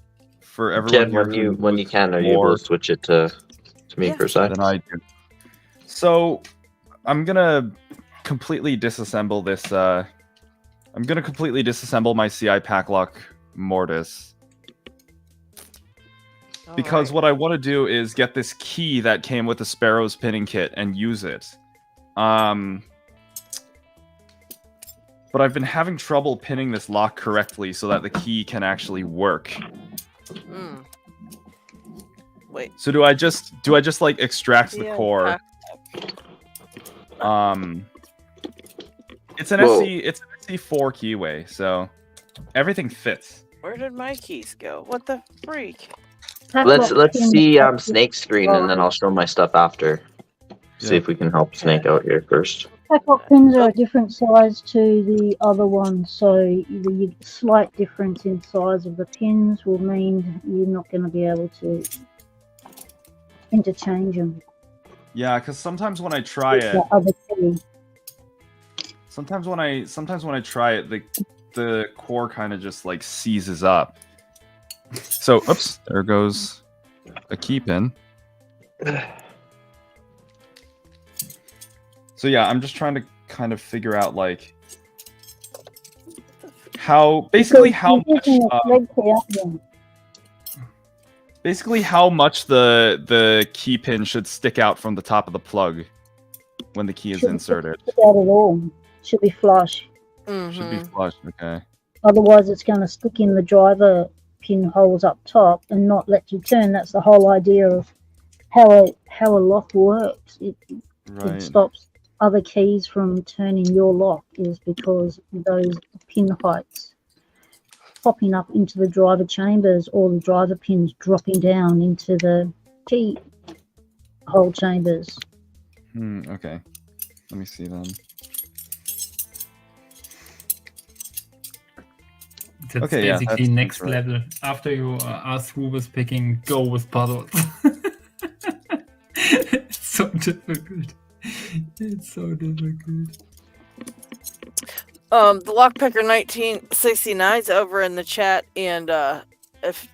S3: for everyone
S8: Jen,
S3: here
S8: when you can, are you able
S3: more
S8: to switch it to me
S1: Yeah.
S8: for a sec?
S3: than I do. So I'm gonna completely disassemble this. I'm gonna completely disassemble my CI Packlock Mortis. Because what I want to do is get this key that came with the Sparrow's pinning kit and use it. But I've been having trouble pinning this lock correctly so that the key can actually work.
S1: Mm. Wait.
S3: So do I just like extract the
S1: Yeah,
S3: core? It's an
S8: Whoa.
S3: it's an SC4 keyway, so everything fits.
S1: Where did my keys go? What the freak?
S8: Let's
S10: Padlock
S8: see
S10: pin-
S8: Snake's screen and then I'll show my stuff after. See
S3: Yeah.
S8: if we can help Snake out here first.
S10: Padlock pins are a different size to the other ones, so the slight difference in size of the pins will mean you're not going to be able to interchange them.
S3: Yeah, because sometimes when I try
S10: with
S3: it,
S10: the other key.
S3: sometimes when I try it, the core kind of just like seizes up. So, oops, there goes a key pin. So yeah, I'm just trying to kind of figure out like how basically how much basically how much the key pin should stick out from the top of the plug when the key is inserted.
S10: Stick out at all. Should be flush.
S3: Should be flush. Okay.
S10: Otherwise, it's going to stick in the driver pinholes up top and not let you turn. That's the whole idea of how a lock works. It
S3: Right.
S10: stops other keys from turning your lock is because those pin heights popping up into the driver chambers or the driver pins dropping down into the key hole chambers.
S3: Okay. Let me see then.
S7: That's
S3: Okay, yeah,
S7: basically
S3: that's
S7: next
S3: right.
S7: level. After you are through with picking, go with puzzles. It's so difficult. It's so difficult.
S1: The Lockpicker 1969 is over in the chat, and if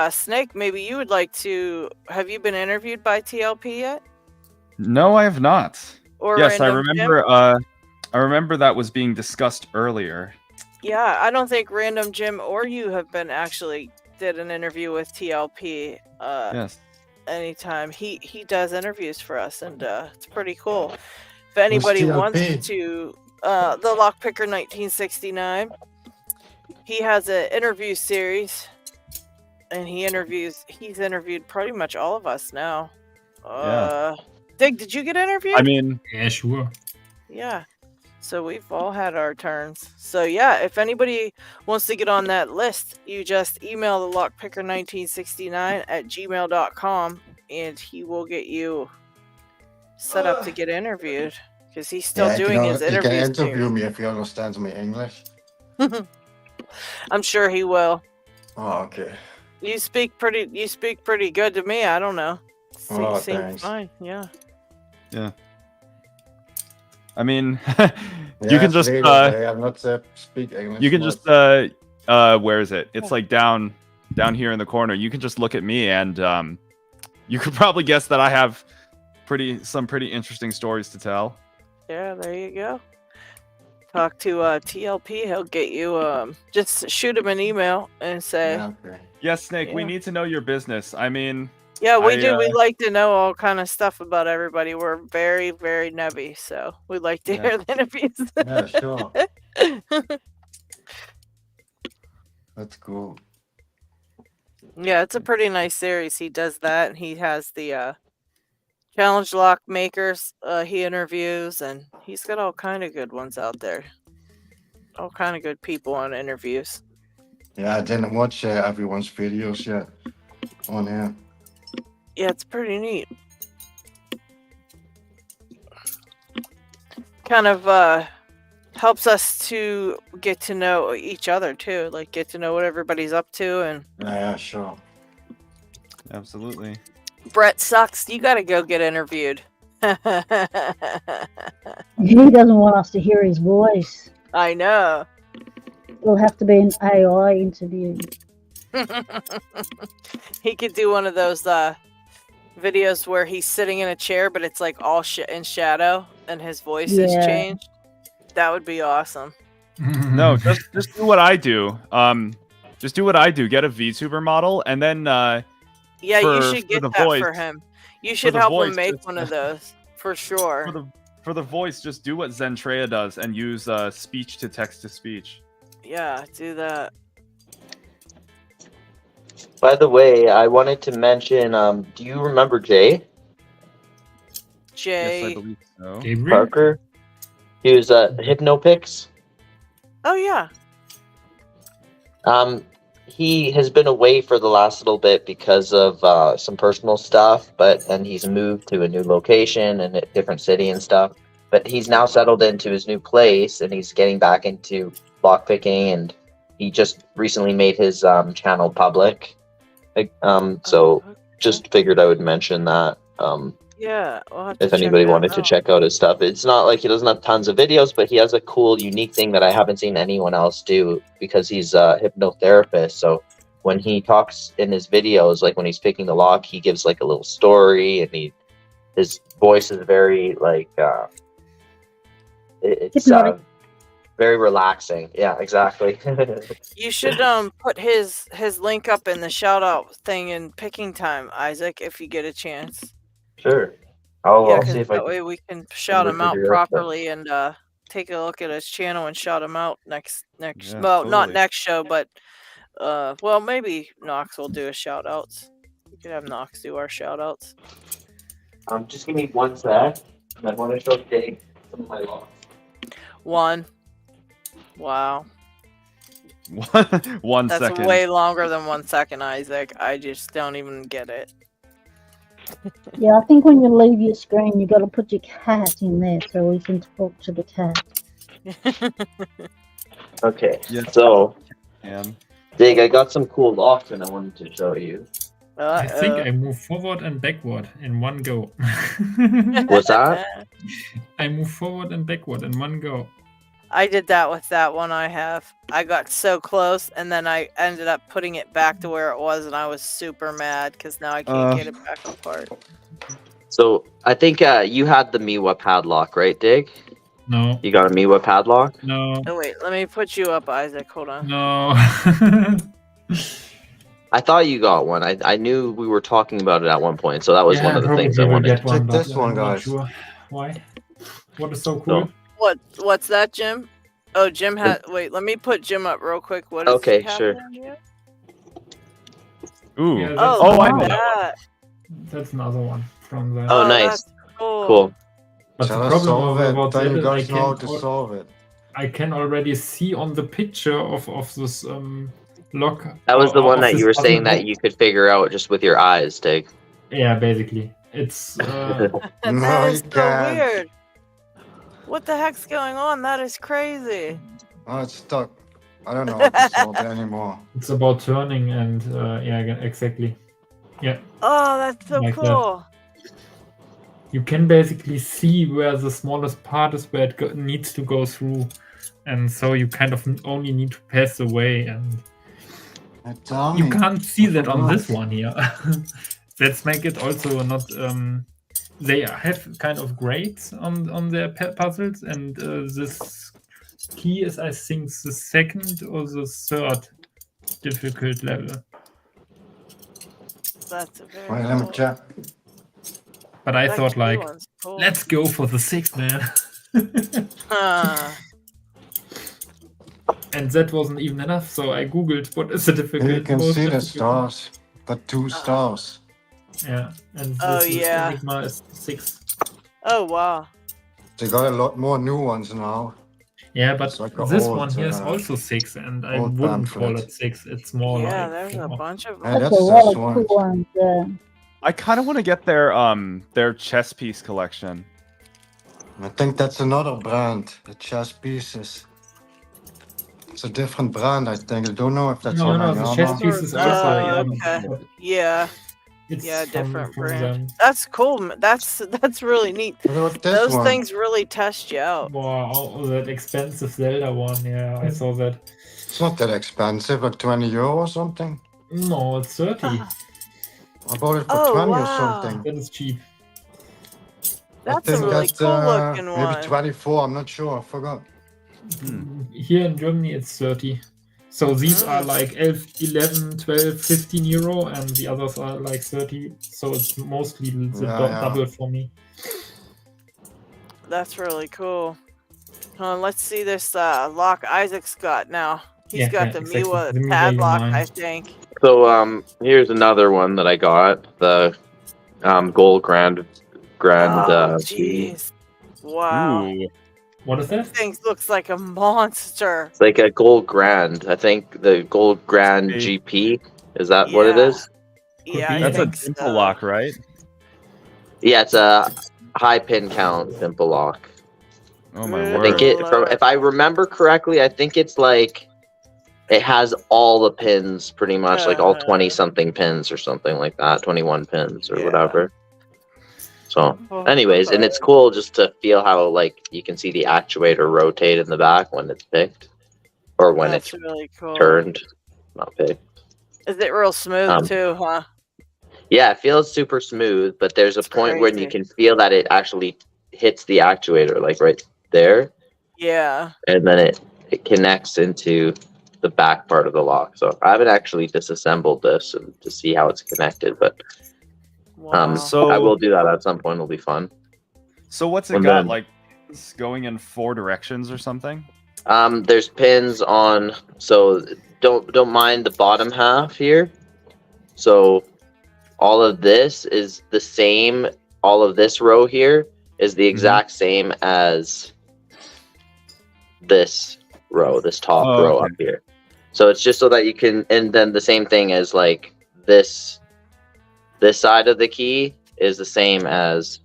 S1: Snake, maybe you would like to. Have you been interviewed by TLP yet?
S3: No, I have not.
S1: Or
S3: Yes, I
S1: Random Jim?
S3: remember. I remember that was being discussed earlier.
S1: Yeah, I don't think Random Jim or you have been actually did an interview with TLP.
S3: Yes.
S1: Anytime he does interviews for us, and it's pretty cool. If anybody wants
S9: TLP?
S1: to, the Lockpicker 1969, he has an interview series, and he's interviewed pretty much all of us now. Dig, did you get interviewed?
S3: I mean,
S7: Yeah, sure.
S1: Yeah. So we've all had our turns. So yeah, if anybody wants to get on that list, you just email the lockpicker1969 at gmail.com and he will get you set up to get interviewed because he's still
S9: Yeah,
S1: doing his
S9: he can
S1: interviews.
S9: interview me if he understands my English.
S1: I'm sure he will.
S9: Oh, okay.
S1: You speak pretty good to me. I don't know.
S9: Oh,
S1: Seems
S9: thanks.
S1: fine. Yeah.
S3: I mean,
S9: Yeah,
S3: you can just
S9: later, I am not speak English.
S3: you can
S9: much.
S3: just where is it? It's like down here in the corner. You can just look at me and you could probably guess that I have some pretty interesting stories to tell.
S1: Yeah, there you go. Talk to TLP. He'll get you. Just shoot him an email and say.
S9: Yeah, okay.
S3: Yes, Snake. We
S1: Yeah.
S3: need to know your business. I mean,
S1: Yeah, we
S3: I,
S1: do. We like to know all kind of stuff about everybody. We're very, very nebby, so we like to
S9: Yeah.
S1: hear the interviews.
S9: Yeah, sure. That's cool.
S1: Yeah, it's a pretty nice series. He does that, and he has the challenge lock makers. He interviews, and he's got all kind of good ones out there. All kind of good people on interviews.
S9: Yeah, I didn't watch everyone's videos yet on here.
S1: Yeah, it's pretty neat. Kind of helps us to get to know each other too, like get to know what everybody's up to. And
S9: Yeah, sure.
S3: absolutely.
S1: Brett sucks. You got to go get interviewed.
S10: He doesn't want us to hear his voice.
S1: I know.
S10: It'll have to be an AI interview.
S1: He could do one of those videos where he's sitting in a chair, but it's like all in shadow, and his voice is
S10: Yeah.
S1: changed. That would be awesome.
S3: No, just do what I do. Just do what I do. Get a VTuber model, and then
S1: Yeah,
S3: for-
S1: you
S3: for
S1: should get
S3: the
S1: that
S3: voice-
S1: for him. You should
S3: the
S1: help
S3: voice,
S1: him make
S3: just-
S1: one of those for sure.
S3: for the voice, just do what Zentrea does and use speech to text to speech.
S1: Yeah, do that.
S8: By the way, I wanted to mention. Do you remember Jay
S1: Jay.
S3: Yes, I believe so.
S7: Gabriel?
S8: Parker? He was Hypnopix.
S1: Oh yeah.
S8: He has been away for the last little bit because of some personal stuff, and he's moved to a new location and a different city and stuff. But he's now settled into his new place, and he's getting back into lockpicking, and he just recently made his channel public. So just figured I would mention that.
S1: Yeah. We'll have to
S8: If
S1: check
S8: anybody
S1: that
S8: wanted to
S1: out.
S8: check out his stuff. It's not like he doesn't have tons of videos, but he has a cool, unique thing that I haven't seen anyone else do because he's a hypnotherapist. So when he talks in his videos, like when he's picking the lock, he gives like a little story, and his voice is very like it's
S10: Hypnotic.
S8: very relaxing. Yeah, exactly.
S1: You should put his link up in the shout out thing in picking time, Isaac, if you get a chance.
S8: Sure.
S1: Yeah,
S8: I'll
S1: 'cause
S8: see if I
S1: that
S8: can.
S1: way we can shout
S8: look
S1: him out
S8: into your
S1: properly and take a look at his channel and shout him out next.
S3: Yeah,
S1: Well, not
S3: totally.
S1: next show, but well, maybe Knox will do his shout outs. We could have Knox do our shout outs.
S8: Just give me 1 sec. I want to show Dave some of my locks.
S1: One. Wow.
S3: 1
S1: That's
S3: second.
S1: way longer than 1 second, Isaac. I just don't even get it.
S10: Yeah, I think when you leave your screen, you got to put your cat in there so we can talk to the cat.
S8: Okay.
S3: Yes.
S8: So,
S3: And
S8: Dig, I got some cool locks and I wanted to show you.
S7: I think I move forward and backward in one go.
S8: What's that?
S7: I move forward and backward in one go.
S1: I did that with that one I have. I got so close, and then I ended up putting it back to where it was, and I was super mad because now I can't get it back apart.
S8: So, I think you had the Miwa padlock, right, Dig?
S7: No,
S8: You got a Miwa padlock?
S7: no,
S1: Oh wait, let me put you up, Isaac. Hold on.
S7: no.
S8: I thought you got one. I knew we were talking about it at one point, so that was one of the things I wanted.
S9: Check
S7: one,
S9: this
S7: but
S9: one,
S7: I'm not
S9: guys.
S7: sure why. What is so cool?
S1: What's that, Jim? Oh, Jim had. Wait, let me put Jim up real quick. What is
S8: Okay,
S1: he have
S8: sure.
S1: on here?
S3: ooh,
S7: Yeah, that's
S1: Oh,
S3: I
S1: look
S3: know
S1: at
S3: that
S1: that.
S7: That's another one from the.
S8: Oh, nice.
S1: That's
S8: Cool.
S7: But
S9: Shall
S7: the
S9: I
S7: problem
S9: solve it?
S7: about
S9: Tell
S7: that
S9: you
S7: is
S9: guys know how to solve it.
S7: I can already see on the picture of this lock.
S8: That was the
S7: of
S8: one that
S7: this
S8: you were
S7: puzzle
S8: saying that
S7: book.
S8: you could figure out just with your eyes, Dig.
S7: Yeah, basically. It's
S9: No,
S1: That is
S9: you
S1: so
S9: can't.
S1: weird. What the heck's going on? That is crazy.
S9: Oh, it's stuck. I don't know how to solve it anymore.
S7: it's about turning and yeah, exactly. Yeah,
S1: Oh, that's so
S7: Like that.
S1: cool.
S7: you can basically see where the smallest part is where it needs to go through, and so you kind of only need to pass the way, and
S9: Tell
S7: you
S9: me.
S7: can't see that on
S9: forgot.
S7: this one here. Let's make it also not. They have kind of grades on their puzzles, and this key is, I think, the second or the third difficult level.
S1: That's a very
S9: Wait, let me
S1: cool.
S9: check.
S7: But I
S1: That
S7: thought,
S1: key
S7: like,
S1: one's cool.
S7: let's go for the sixth, man.
S1: Huh.
S7: And that wasn't even enough, so I googled what is the difficult.
S9: Here you can
S7: most
S9: see the
S7: difficult.
S9: stars. Got 2 stars.
S7: Yeah, and
S1: Oh,
S7: this is
S1: yeah.
S7: Enigma is 6.
S1: Oh wow.
S9: They got a lot more new ones now.
S7: Yeah, but
S9: It's like a
S7: this
S9: old,
S7: one here is also 6, and I
S9: old
S7: wouldn't call
S9: pamphlet.
S7: it 6. It's more
S1: Yeah,
S7: like
S1: there's a
S7: 4.
S1: bunch of
S9: Hey,
S1: them.
S10: That's
S9: that's
S10: a lot
S9: this
S10: of
S9: one.
S10: cool ones there.
S3: I kind of want to get their chess piece collection.
S9: I think that's another brand. The chess pieces. It's a different brand, I think. I don't know if that's
S7: No, the chess
S9: Onayama.
S7: piece is
S1: Oh,
S7: also
S1: okay.
S7: but
S1: Yeah,
S7: it's
S1: yeah, different
S7: from
S1: brand.
S7: them.
S1: That's cool. That's really neat.
S9: What about this
S1: Those
S9: one?
S1: things really test you out.
S7: Wow, that expensive Zelda one. Yeah, I saw that.
S9: It's not that expensive, like 20 euro or something.
S7: No, it's 30.
S9: I bought it for
S1: Oh
S9: 20 or
S1: wow,
S9: something.
S7: That is cheap.
S1: that's
S9: I
S1: a
S9: think
S1: really
S9: that's
S1: cool looking
S9: maybe
S1: one.
S9: 24. I'm not sure. I forgot.
S7: Here in Germany, it's 30. So these are
S1: Mm.
S7: like 11, 12, 15 euro, and the others are like 30. So it's mostly the
S9: Yeah.
S7: double for me.
S1: That's really cool. Let's see this lock Isaac's got now. He's got the
S7: exactly.
S1: Miwa
S7: The Miwa
S1: padlock,
S7: Yoman.
S1: I think.
S8: So here's another one that I got. The gold grand
S1: Oh,
S8: key.
S1: jeez. Wow.
S3: Ooh.
S7: What is that?
S1: This thing looks like a monster.
S8: It's like a gold grand. I think the gold grand
S3: Hey.
S8: GP. Is that what it is?
S1: Yeah, I
S7: be.
S3: That's a
S1: think
S3: dimple
S1: so.
S3: lock, right?
S8: Yeah, it's a high pin count dimple lock.
S3: Oh my
S1: Good
S8: I think
S3: word.
S8: it from if I remember correctly, I think it's like it has all the pins pretty much, like all 20 something pins or something like that, 21 pins or
S1: Yeah.
S8: whatever. So
S1: Oh,
S8: anyways, and it's cool just to feel how like you can see the actuator rotate in the back when it's picked or when
S1: that's
S8: it's
S1: really cool.
S8: turned, not picked.
S1: Is it real smooth too, huh?
S8: Yeah, it feels super smooth, but there's a
S1: It's
S8: point when you
S1: crazy.
S8: can feel that it actually hits the actuator, like right there,
S1: Yeah.
S8: and then it connects into the back part of the lock. So I haven't actually disassembled this and to see how it's connected, but
S1: Wow.
S3: So
S8: I will do that at some point. It'll be fun.
S3: So what's it
S8: And
S3: got?
S8: then-
S3: Like it's going in 4 directions or something?
S8: There's pins on, so don't mind the bottom half here. So all of this is the same. All of this row here is the exact same as this row, this top
S3: Oh,
S8: row
S3: okay.
S8: up here. So it's just so that you can, and then the same thing as like this side of the key is the same as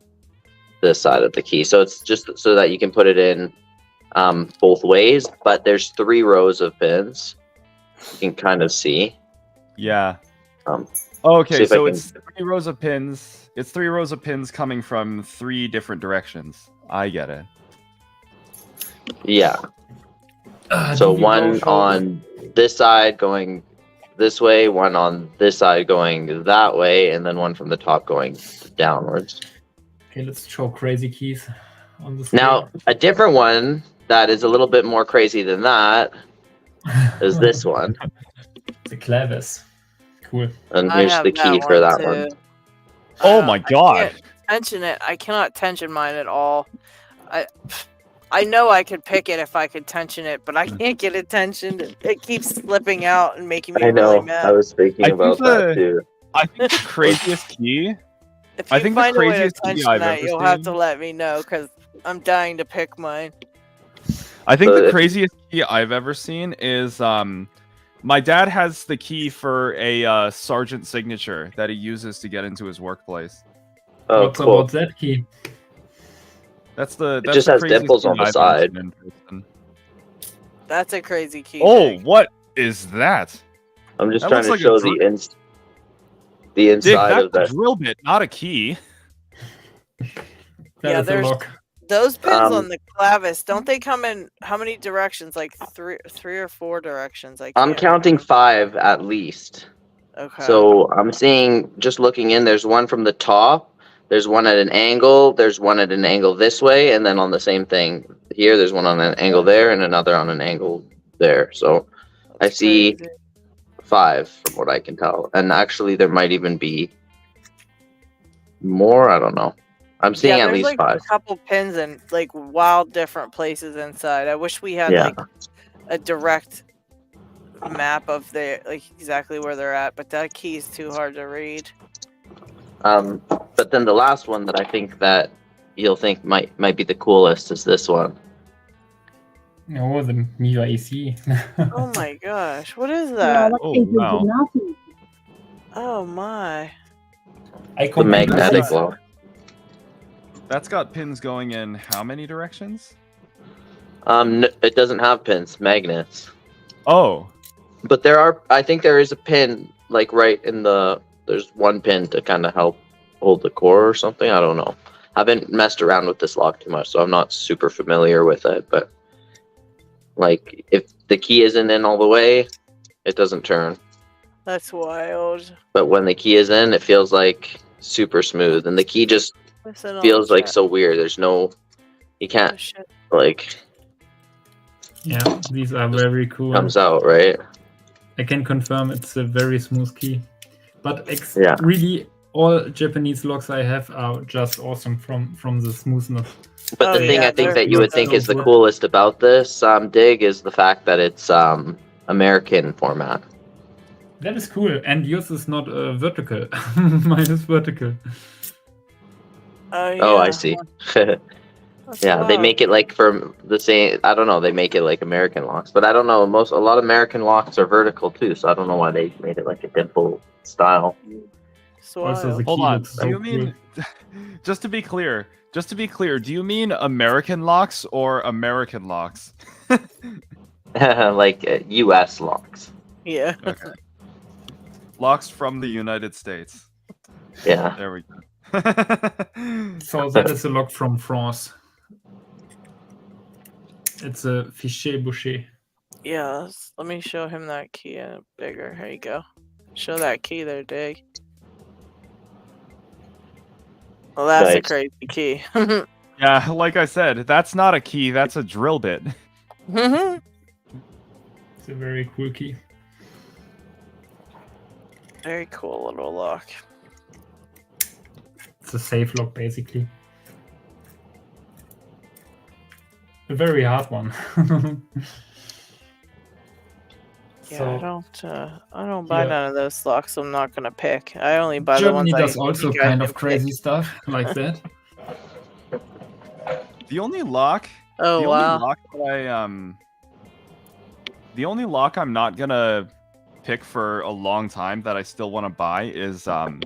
S8: this side of the key. So it's just so that you can put it in both ways, but there's 3 rows of pins. You can kind of see.
S3: Yeah.
S8: See
S3: Okay,
S8: if I
S3: so
S8: can-
S3: it's 3 rows of pins. It's 3 rows of pins coming from 3 different directions. I get it.
S8: Yeah. So
S7: do we
S8: one
S7: go for-
S8: on this side going this way, one on this side going that way, and then one from the top going downwards.
S7: Okay, let's show crazy keys on the
S8: Now, a different one that is a little bit more crazy than that is this one.
S7: The clavers. Cool.
S8: And
S1: I
S8: here's
S1: have
S8: the key for that
S1: too.
S8: one.
S3: Oh my
S1: I
S3: god.
S1: can't tension it. I cannot tension mine at all. I know I could pick it if I could tension it, but I can't get it tensioned. It keeps slipping out and making me
S8: I know.
S1: really mad.
S8: I was thinking
S3: I
S8: about
S3: think
S8: that too.
S3: I think the craziest key
S1: If you
S3: think the
S1: find a way to
S3: craziest key
S1: clench
S3: I've
S1: tonight,
S3: ever
S1: you'll have to
S3: seen-
S1: let me know because I'm dying to pick mine.
S3: I think
S8: So
S3: the
S8: if-
S3: craziest key I've ever seen is my dad has the key for a sergeant signature that he uses to get into his workplace.
S8: Oh,
S7: What's
S8: cool.
S7: about that key?
S3: That's the
S8: just
S3: the
S8: has
S3: craziest
S8: dimples
S3: key
S8: on the
S3: I've ever
S8: side.
S3: seen in person.
S1: That's a crazy key.
S3: Oh,
S1: Dig.
S3: what is that?
S8: I'm just
S3: That
S8: trying
S3: looks
S8: to
S3: like a
S8: show
S3: dr-
S8: the
S3: Dig,
S8: inside
S3: that's
S8: of that.
S3: a drill bit, not a key.
S7: That
S1: Yeah,
S7: is a
S1: there's-
S7: lock.
S1: Those pins
S8: Um,
S1: on the clavis, don't they come in how many directions? Like three or four directions.
S8: I'm counting 5 at least.
S1: Okay.
S8: So I'm seeing, just looking in, there's one from the top, there's one at an angle, there's one at an angle this way, and then on the same thing here, there's one on an angle there and another on an angle there. So I see
S1: crazy.
S8: 5 from what I can tell. And actually, there might even be more. I don't know. I'm seeing at
S1: there's
S8: least
S1: like
S8: 5.
S1: a couple pins in like wild different places inside. I wish we had
S8: Yeah.
S1: like a direct map of the like exactly where they're at, but that key is too hard to read.
S8: But then the last one that I think that you'll think might be the coolest is this one.
S7: Oh, the Mila AC.
S1: Oh my gosh, what is
S10: Yeah,
S1: that?
S10: that
S3: Oh,
S10: key gives you
S3: wow.
S10: nothing.
S1: Oh my.
S7: I
S8: The
S7: compared
S8: magnetic
S7: this-
S8: lock.
S3: That's got pins going in how many directions?
S8: It doesn't have pins, magnets.
S3: Oh,
S8: But I think there is a pin, like right in there's one pin to kind of help hold the core or something. I don't know. I haven't messed around with this lock too much, so I'm not super familiar with it. But like, if the key isn't in all the way, it doesn't turn.
S1: That's wild.
S8: But when the key is in, it feels like super smooth, and the key just
S1: Listen on
S8: feels
S1: the
S8: like
S1: chat.
S8: so weird. You
S1: Oh,
S8: can't
S1: shit.
S8: like
S7: Yeah, these are very cool.
S8: comes out right.
S7: I can confirm it's a very smooth key. But
S8: Yeah.
S7: really, all Japanese locks I have are just awesome from the smoothness.
S8: But
S1: Oh,
S8: the thing
S1: yeah,
S8: I think
S1: they're
S8: that you would think
S7: so
S8: is the
S7: good.
S8: coolest about this dig is the fact that it's American format.
S7: That is cool. And yours is not vertical. Mine is vertical.
S1: Oh, yeah.
S8: Oh, I see.
S1: That's
S8: Yeah, they
S1: wild.
S8: make it like for the same. I don't know. They make it like American locks, but I don't know. A lot of American locks are vertical too, so I don't know why they made it like a dimple style.
S1: It's
S7: Also,
S1: wild.
S7: the
S3: hold
S7: key
S3: on.
S7: looks
S3: Do
S7: so
S3: you mean
S7: cool.
S3: just to be clear, do you mean American locks or American locks?
S8: Like U.S. locks.
S1: Yeah.
S3: Okay. Locks from the United States.
S8: Yeah.
S3: There we go.
S7: So that is a lock from France. It's a Fichet Boucher.
S1: Yeah. Let me show him that key bigger. Here you go. Show that key there, Dig. Well, that's a
S8: Nice.
S1: crazy key.
S3: Yeah, like I said, that's not a key, that's a drill bit.
S1: Mhm.
S7: It's a very cool key.
S1: Very cool little lock.
S7: It's a safe lock, basically. A very hard one.
S1: Yeah, I don't buy
S7: yeah.
S1: none of those locks. I'm not gonna pick. I only buy the
S7: Germany
S1: ones
S7: does
S1: I
S7: also
S1: think I
S7: kind
S1: can
S7: of crazy
S1: pick.
S7: stuff like that.
S3: The only lock
S1: Oh
S3: the
S1: wow.
S3: only lock that the only lock I'm not gonna pick for a long time that I still want to buy is a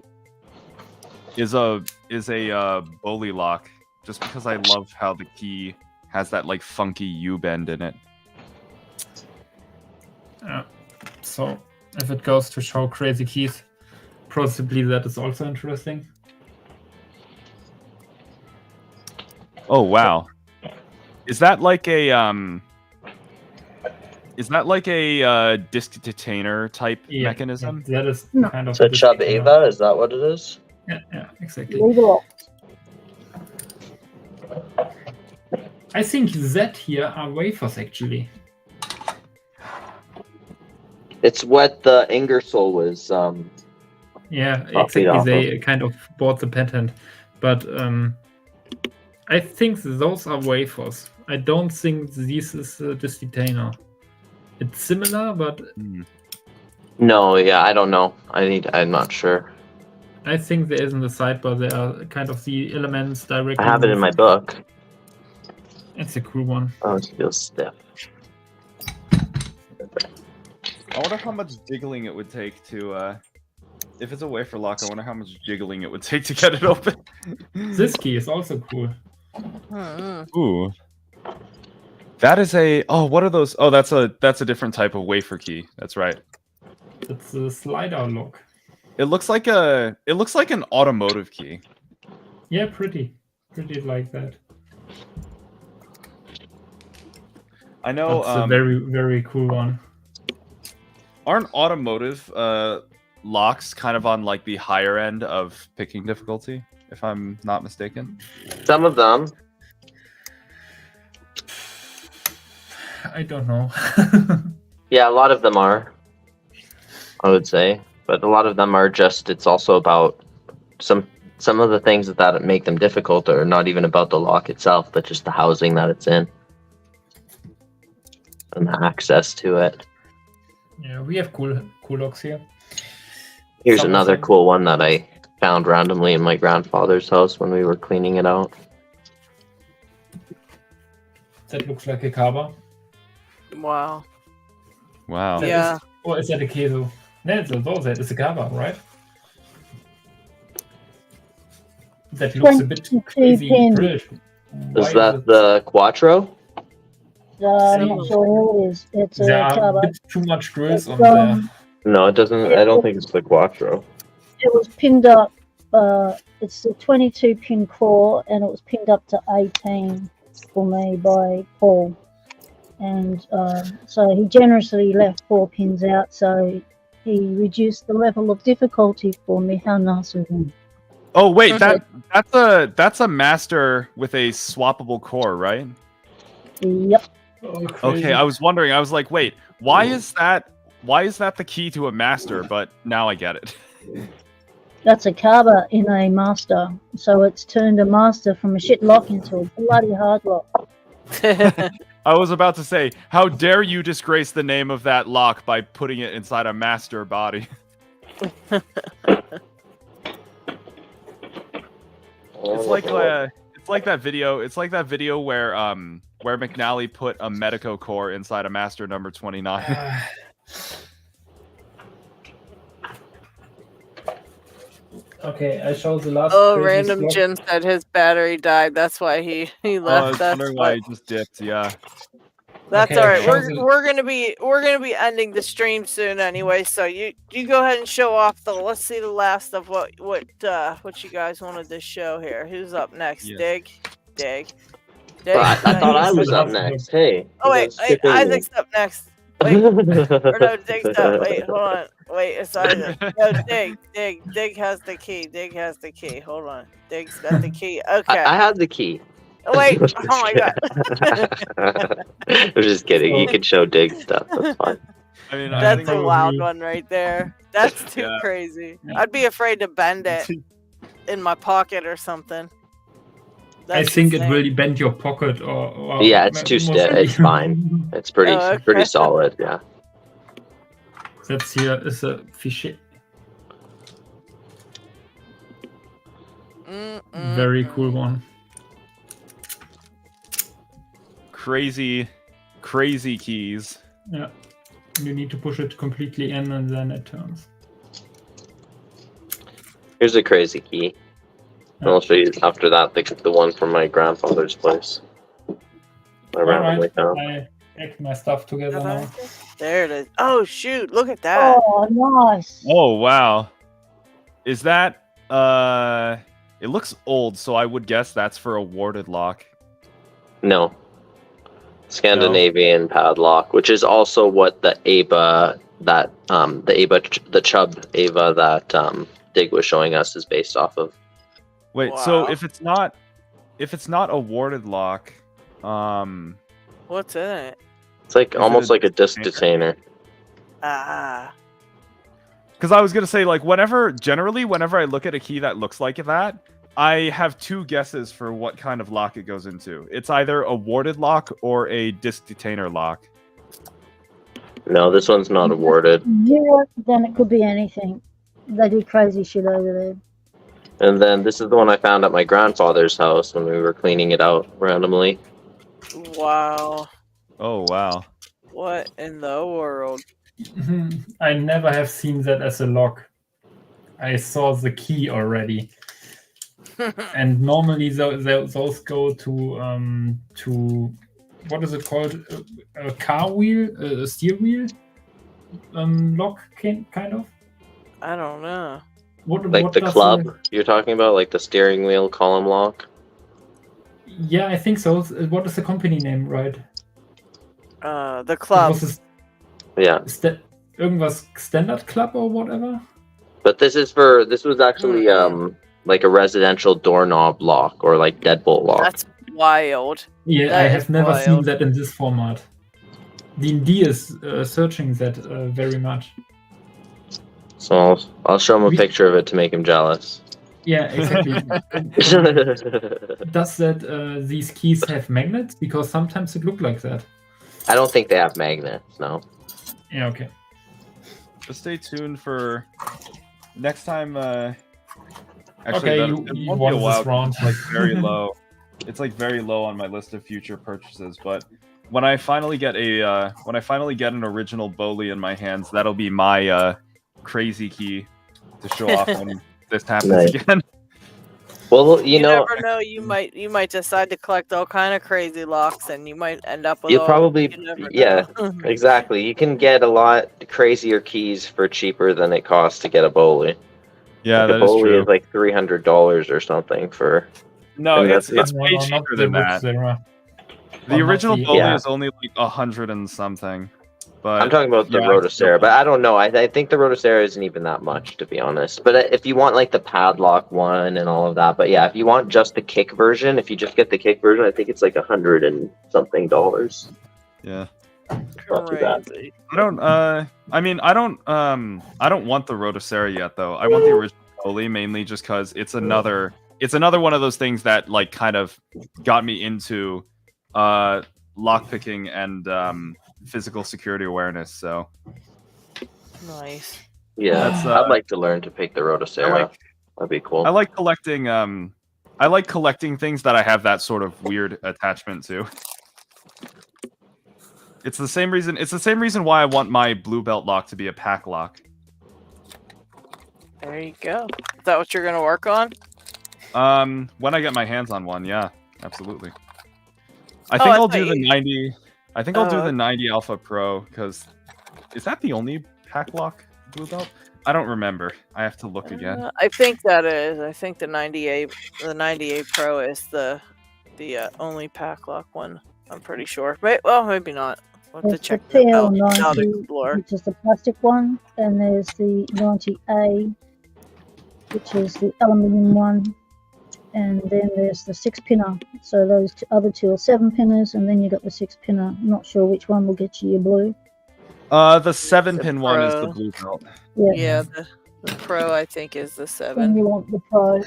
S3: Bowley lock, just because I love how the key has that like funky U bend in it.
S7: So if it goes to show crazy keys, possibly that is also interesting.
S3: Oh wow. Is that like a disc detainer type
S7: Yeah,
S3: mechanism?
S7: that is
S10: No.
S7: kind of
S8: So
S7: a
S8: Chub
S7: distinct-
S8: Ava, is that what it is?
S7: Yeah, exactly.
S10: LadyLocks.
S7: I think that here are wafers actually.
S8: It's what the Ingersoll was.
S7: Yeah,
S8: Copied
S7: exactly.
S8: off
S7: They kind of bought the patent, but I think those are wafers. I don't think this is a disc detainer. It's similar, but
S3: Hmm.
S8: No, yeah, I don't know. I'm not sure.
S7: I think there is in the sidebar. There are kind of the elements directly.
S8: I have it in my
S7: moved.
S8: book.
S7: It's a cool one.
S8: Oh, it feels stiff.
S3: I wonder how much jiggling it would take to, if it's a wafer lock, I wonder how much jiggling it would take to get it open.
S7: This key is also cool.
S3: Ooh. That is a, oh, what are those? Oh, that's a different type of wafer key. That's right.
S7: It's a slider lock.
S3: It looks like an automotive key.
S7: Yeah, pretty like that.
S3: I know.
S7: It's a very, very cool one.
S3: Aren't automotive locks kind of on like the higher end of picking difficulty, if I'm not mistaken?
S8: Some of them.
S7: I don't know.
S8: Yeah, a lot of them are, I would say. But a lot of them are just, it's also about some of the things that make them difficult are not even about the lock itself, but just the housing that it's in. And the access to it.
S7: Yeah, we have cool locks here.
S8: Here's
S7: Some of
S8: another
S7: them-
S8: cool one that I found randomly in my grandfather's house when we were cleaning it out.
S7: That looks like a Kaba.
S1: Wow.
S3: Wow.
S7: That
S1: Yeah.
S7: Or is that a Queso? No, it's a Kaba, right? That looks a bit
S10: 22
S7: crazy.
S10: pin.
S7: British. Why
S8: Is that
S7: it-
S8: the Quattro?
S10: I'm not sure who it is. It's a
S7: There are a
S10: cover.
S7: bit too much grills on
S10: It's,
S7: there.
S8: No, it doesn't. I don't think it's the Quattro.
S10: It was pinned up. It's a 22 pin core, and it was pinned up to 18 for me by Paul. And so he generously left 4 pins out, so he reduced the level of difficulty for me. How nice of him.
S3: Oh wait, that's a master with a swappable core, right?
S10: Yep.
S7: Oh, crazy.
S3: Okay, I was wondering. I was like, wait, why is that the key to a master? But now I get it.
S10: That's a carver in a master. So it's turned a master from a shit lock into a bloody hard lock.
S3: I was about to say, how dare you disgrace the name of that lock by putting it inside a master body? It's like that video. It's like that video where McNally put a Medico core inside a master number 29.
S7: Okay, I showed the last.
S1: Oh,
S7: crazy
S1: random
S7: slot.
S1: Jim said his battery died. That's why he
S3: I
S1: left.
S3: was
S1: That's
S3: wondering
S1: what-
S3: why he just dipped. Yeah.
S1: That's
S7: Okay,
S1: all right.
S7: shows it-
S1: We're gonna be ending the stream soon anyway. So you go ahead and show off the. Let's see the last of what you guys wanted to show here. Who's up next?
S3: Yes.
S1: Dig.
S8: Well, I thought I was up next. Hey.
S1: Oh
S8: you
S1: wait,
S8: guys skipping me.
S1: Isaac's up next. Wait, or no, Dig's up. Wait, hold on. Wait, it's Isaac. No, Dig has the key. Dig has the key. Hold on. Dig's got the key. Okay.
S8: I had the key.
S1: Wait. Oh my god.
S8: I'm just kidding. You can show Dig stuff. That's fine.
S3: I mean, I
S1: That's
S3: think
S1: a
S7: probably-
S1: wild one right there. That's too
S3: Yeah.
S1: crazy.
S7: Yeah.
S1: I'd be afraid to bend it in my pocket or something.
S7: I
S1: That's
S7: think it
S1: insane.
S7: really bent your pocket or
S8: Yeah, it's too stiff. It's fine. It's pretty
S1: Oh, okay.
S8: pretty solid. Yeah.
S7: That's here is a fishy. Very cool one.
S3: crazy keys.
S7: Yeah. You need to push it completely in and then it turns.
S8: Here's a crazy key. And I'll show you after that the one from my grandfather's place. I randomly found.
S7: I packed my stuff together now.
S1: There it is. Oh shoot! Look at that.
S10: Oh, nice.
S3: Oh wow. Is that it looks old, so I would guess that's for a warded lock.
S8: No. Scandinavian padlock, which is also what the Ava the Chubb Ava that Dig was showing us is based off of.
S3: Wait, so
S1: Wow.
S3: if it's not a warded lock,
S1: What's in it?
S8: It's like
S3: Is
S8: almost
S3: it a
S8: like a disc detainer.
S1: Ah.
S3: because I was gonna say like whenever I look at a key that looks like that, I have two guesses for what kind of lock it goes into. It's either a warded lock or a disc detainer lock.
S8: No, this one's not awarded.
S10: Zero, then it could be anything. They do crazy shit over there.
S8: And then this is the one I found at my grandfather's house when we were cleaning it out randomly.
S1: Wow.
S3: Oh wow.
S1: What in the world?
S7: I never have seen that as a lock. I saw the key already. And normally those go to what is it called? A car wheel, a steer wheel lock, kind of.
S1: I don't know.
S7: What
S8: Like the
S7: does
S8: club you're talking about, like the steering wheel column lock?
S7: Yeah, I think so. What is the company name, right?
S1: The club.
S8: Yeah.
S7: Irgendwas Standard Club or whatever?
S8: But this was actually like a residential doorknob lock or like deadbolt lock.
S1: That's wild.
S7: Yeah,
S1: That
S7: I
S1: is
S7: have never
S1: wild.
S7: seen that in this format. D&D is searching that very much.
S8: So I'll show him a picture of it to make him jealous.
S7: Yeah, exactly. Does that these keys have magnets? Because sometimes it look like that.
S8: I don't think they have magnets, no.
S7: Yeah, okay.
S3: Just stay tuned for next time.
S7: Okay,
S3: that,
S7: you
S3: it won't be
S7: won
S3: a while
S7: this round.
S3: 'cause it's like very low. It's like very low on my list of future purchases. But when I finally get an original Bowley in my hands, that'll be my crazy key to show off when this happens
S8: Nice.
S3: again.
S8: Well, you know,
S1: never know. You might decide to collect all kind of crazy locks, and you might end up with.
S8: you'll
S1: all,
S8: probably,
S1: you never
S8: yeah,
S1: know.
S8: exactly. You can get a lot crazier keys for cheaper than it costs to get a Bowley.
S3: Yeah,
S8: like
S3: that
S8: a
S3: is
S8: Bowley
S3: true.
S8: is like $300 or something for.
S3: No,
S8: and
S3: it's
S8: that's
S3: way
S7: not
S3: cheaper
S7: the
S3: than that.
S7: Zera.
S3: The
S7: Or not
S3: original
S7: the-
S3: Bowley
S8: Yeah.
S3: is only like 100 and something. But
S8: I'm talking about the
S3: yeah,
S8: Rotocera, but I don't know. I think the Rotocera isn't even that much, to be honest. But if you want like the padlock one and all of that, but yeah, if you want just the kick version, if you just get the kick version, I think it's like $100 and something.
S3: yeah.
S8: Not too bad.
S1: Crazy.
S3: I don't. I mean, I don't want the Rotocera yet, though. I want the original Bowley mainly just because it's another one of those things that like kind of got me into lockpicking and physical security awareness. So
S1: Nice.
S8: Yeah,
S3: That's,
S8: I'd like to learn to pick the Rotocera. That'd be cool.
S3: I like collecting. I like collecting things that I have that sort of weird attachment to. It's the same reason. It's the same reason why I want my blue belt lock to be a pack lock.
S1: There you go. Is that what you're gonna work on?
S3: When I get my hands on one, yeah, absolutely. I
S1: Oh,
S3: think
S1: I
S3: I'll
S1: thought
S3: do the
S1: you-
S3: 90. I think I'll do
S1: Oh.
S3: the 90 Alpha Pro because is that the only pack lock blue belt? I don't remember. I have to look again.
S1: I think that is. I think the 98 Pro is the only pack lock one. I'm pretty sure. Well, maybe not. We'll have to
S10: There's the
S1: check that out. Out
S10: PL90,
S1: Explorer.
S10: which is the plastic one, and there's the 90A, which is the aluminium one, and then there's the 6-pinner. So those other two are 7-pinners, and then you got the 6-pinner. Not sure which one will get you your blue.
S3: The 7-pin one is the
S1: Pro.
S3: blue belt.
S10: Yeah.
S1: Yeah, the Pro I think is the
S10: Then
S1: 7.
S10: you want the Pro.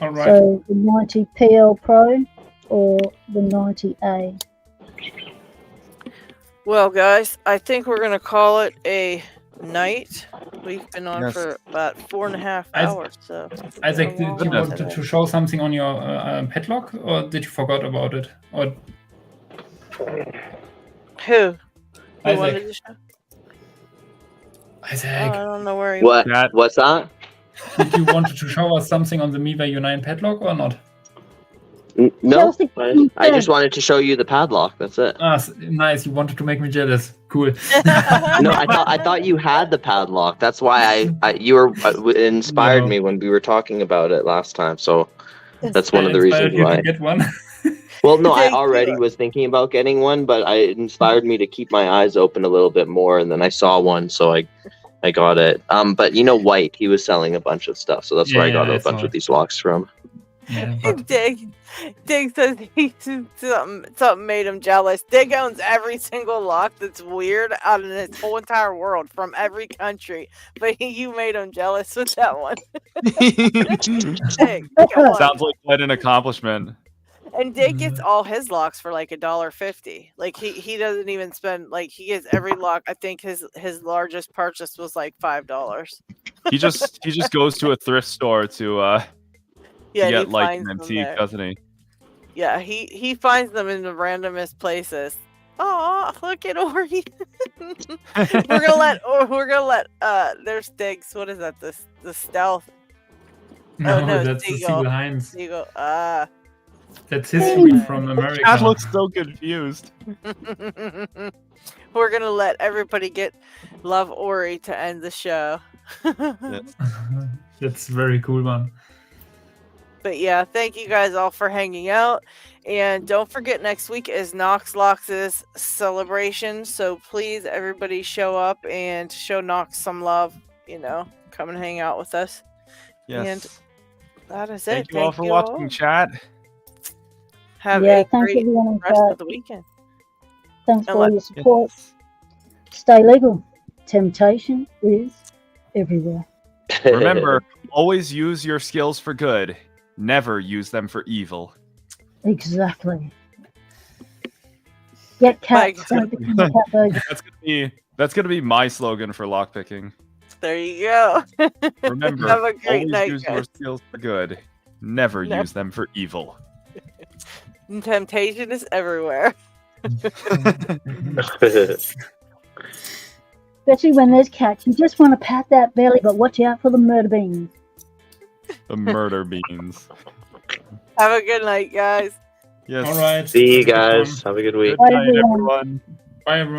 S7: All right.
S10: So the 90 PL Pro or the 90A.
S1: Well, guys, I think we're gonna call it a night. We've been on
S3: Yes.
S1: for about 4.5
S7: I-
S1: hours. So
S7: Isaac,
S1: been a
S7: did you
S1: long
S7: want
S1: one
S7: to show something on your padlock, or did you forgot about it? Or
S1: Who
S7: Isaac.
S1: wanted to show?
S7: Isaac,
S1: I don't know where he
S8: What?
S3: That-
S8: What's that?
S7: did you want to show us something on the Miva U9 padlock or not?
S8: No,
S10: Chelsea,
S8: I just wanted to show you the padlock. That's it.
S7: Ah, nice. You wanted to make me jealous. Cool.
S8: No, I thought you had the padlock. That's why you were inspired
S7: No.
S8: me when we were talking about it last time. So that's one of the
S7: Inspired
S8: reasons
S7: you to
S8: why.
S7: get one.
S8: Well, no, I
S1: Thank you.
S8: already was thinking about getting one, but it inspired me to keep my eyes open a little bit more, and then I saw one, so I got it. But you know, White, he was selling a bunch of stuff, so that's where I got
S7: Yeah, I
S8: a bunch
S7: saw
S8: of
S7: it.
S8: these locks from.
S7: Yeah, but
S1: Dig says something made him jealous. Dig owns every single lock that's weird out of this whole entire world from every country, but you made him jealous with that one. Dig, come on.
S3: Sounds like quite an accomplishment.
S1: And Dave gets all his locks for like $1.50. Like he doesn't even spend, like, he gets every lock. I think his largest purchase was like $5.
S3: He just goes to a thrift store to
S1: Yeah, and he
S3: get like
S1: finds
S3: an
S1: them
S3: antique,
S1: there.
S3: doesn't he?
S1: Yeah, he finds them in the randomest places. Oh, look at Ori. we're gonna let there's Diggs. What is that? The stealth.
S7: No,
S1: no,
S7: that's the
S1: Seagull.
S7: Siegel Heinz.
S1: Seagull.
S7: That's history from
S3: Cat
S7: America.
S3: looks so confused.
S1: We're gonna let everybody get love Ori to end the show.
S3: Yes.
S7: That's a very cool one.
S1: But yeah, thank you guys all for hanging out. And don't forget, next week is Knox Locks' celebration. So please, everybody show up and show Knox some love. You know, come and hang out with us.
S3: Yes.
S1: And that is it.
S3: Thank you all for watching, chat.
S1: Have
S10: Yeah,
S1: a
S10: thanks
S1: great
S10: everyone in
S1: rest
S10: chat.
S1: of the weekend.
S10: Thanks for all your
S1: Yes.
S10: support. Stay legal. Temptation is everywhere.
S3: Remember, always use your skills for good. Never use them for evil.
S10: Exactly. Get cats.
S1: Mike.
S10: Don't become a cat baby.
S3: That's gonna be my slogan for lockpicking.
S1: There you go.
S3: Remember,
S1: Have a great
S3: always
S1: night,
S3: use your
S1: guys.
S3: skills for good. Never
S1: No.
S3: use them for evil.
S1: Temptation is everywhere.
S10: Especially when there's cats. You just want to pat that belly, but watch out for the murder beans.
S3: The murder beans.
S1: Have a good night, guys.
S3: Yes.
S7: All right.
S8: See you
S7: Have a good
S8: guys.
S7: one.
S8: Have a good week.
S3: Good
S10: Bye,
S3: night,
S10: everyone.
S3: everyone.
S7: Bye, everyone.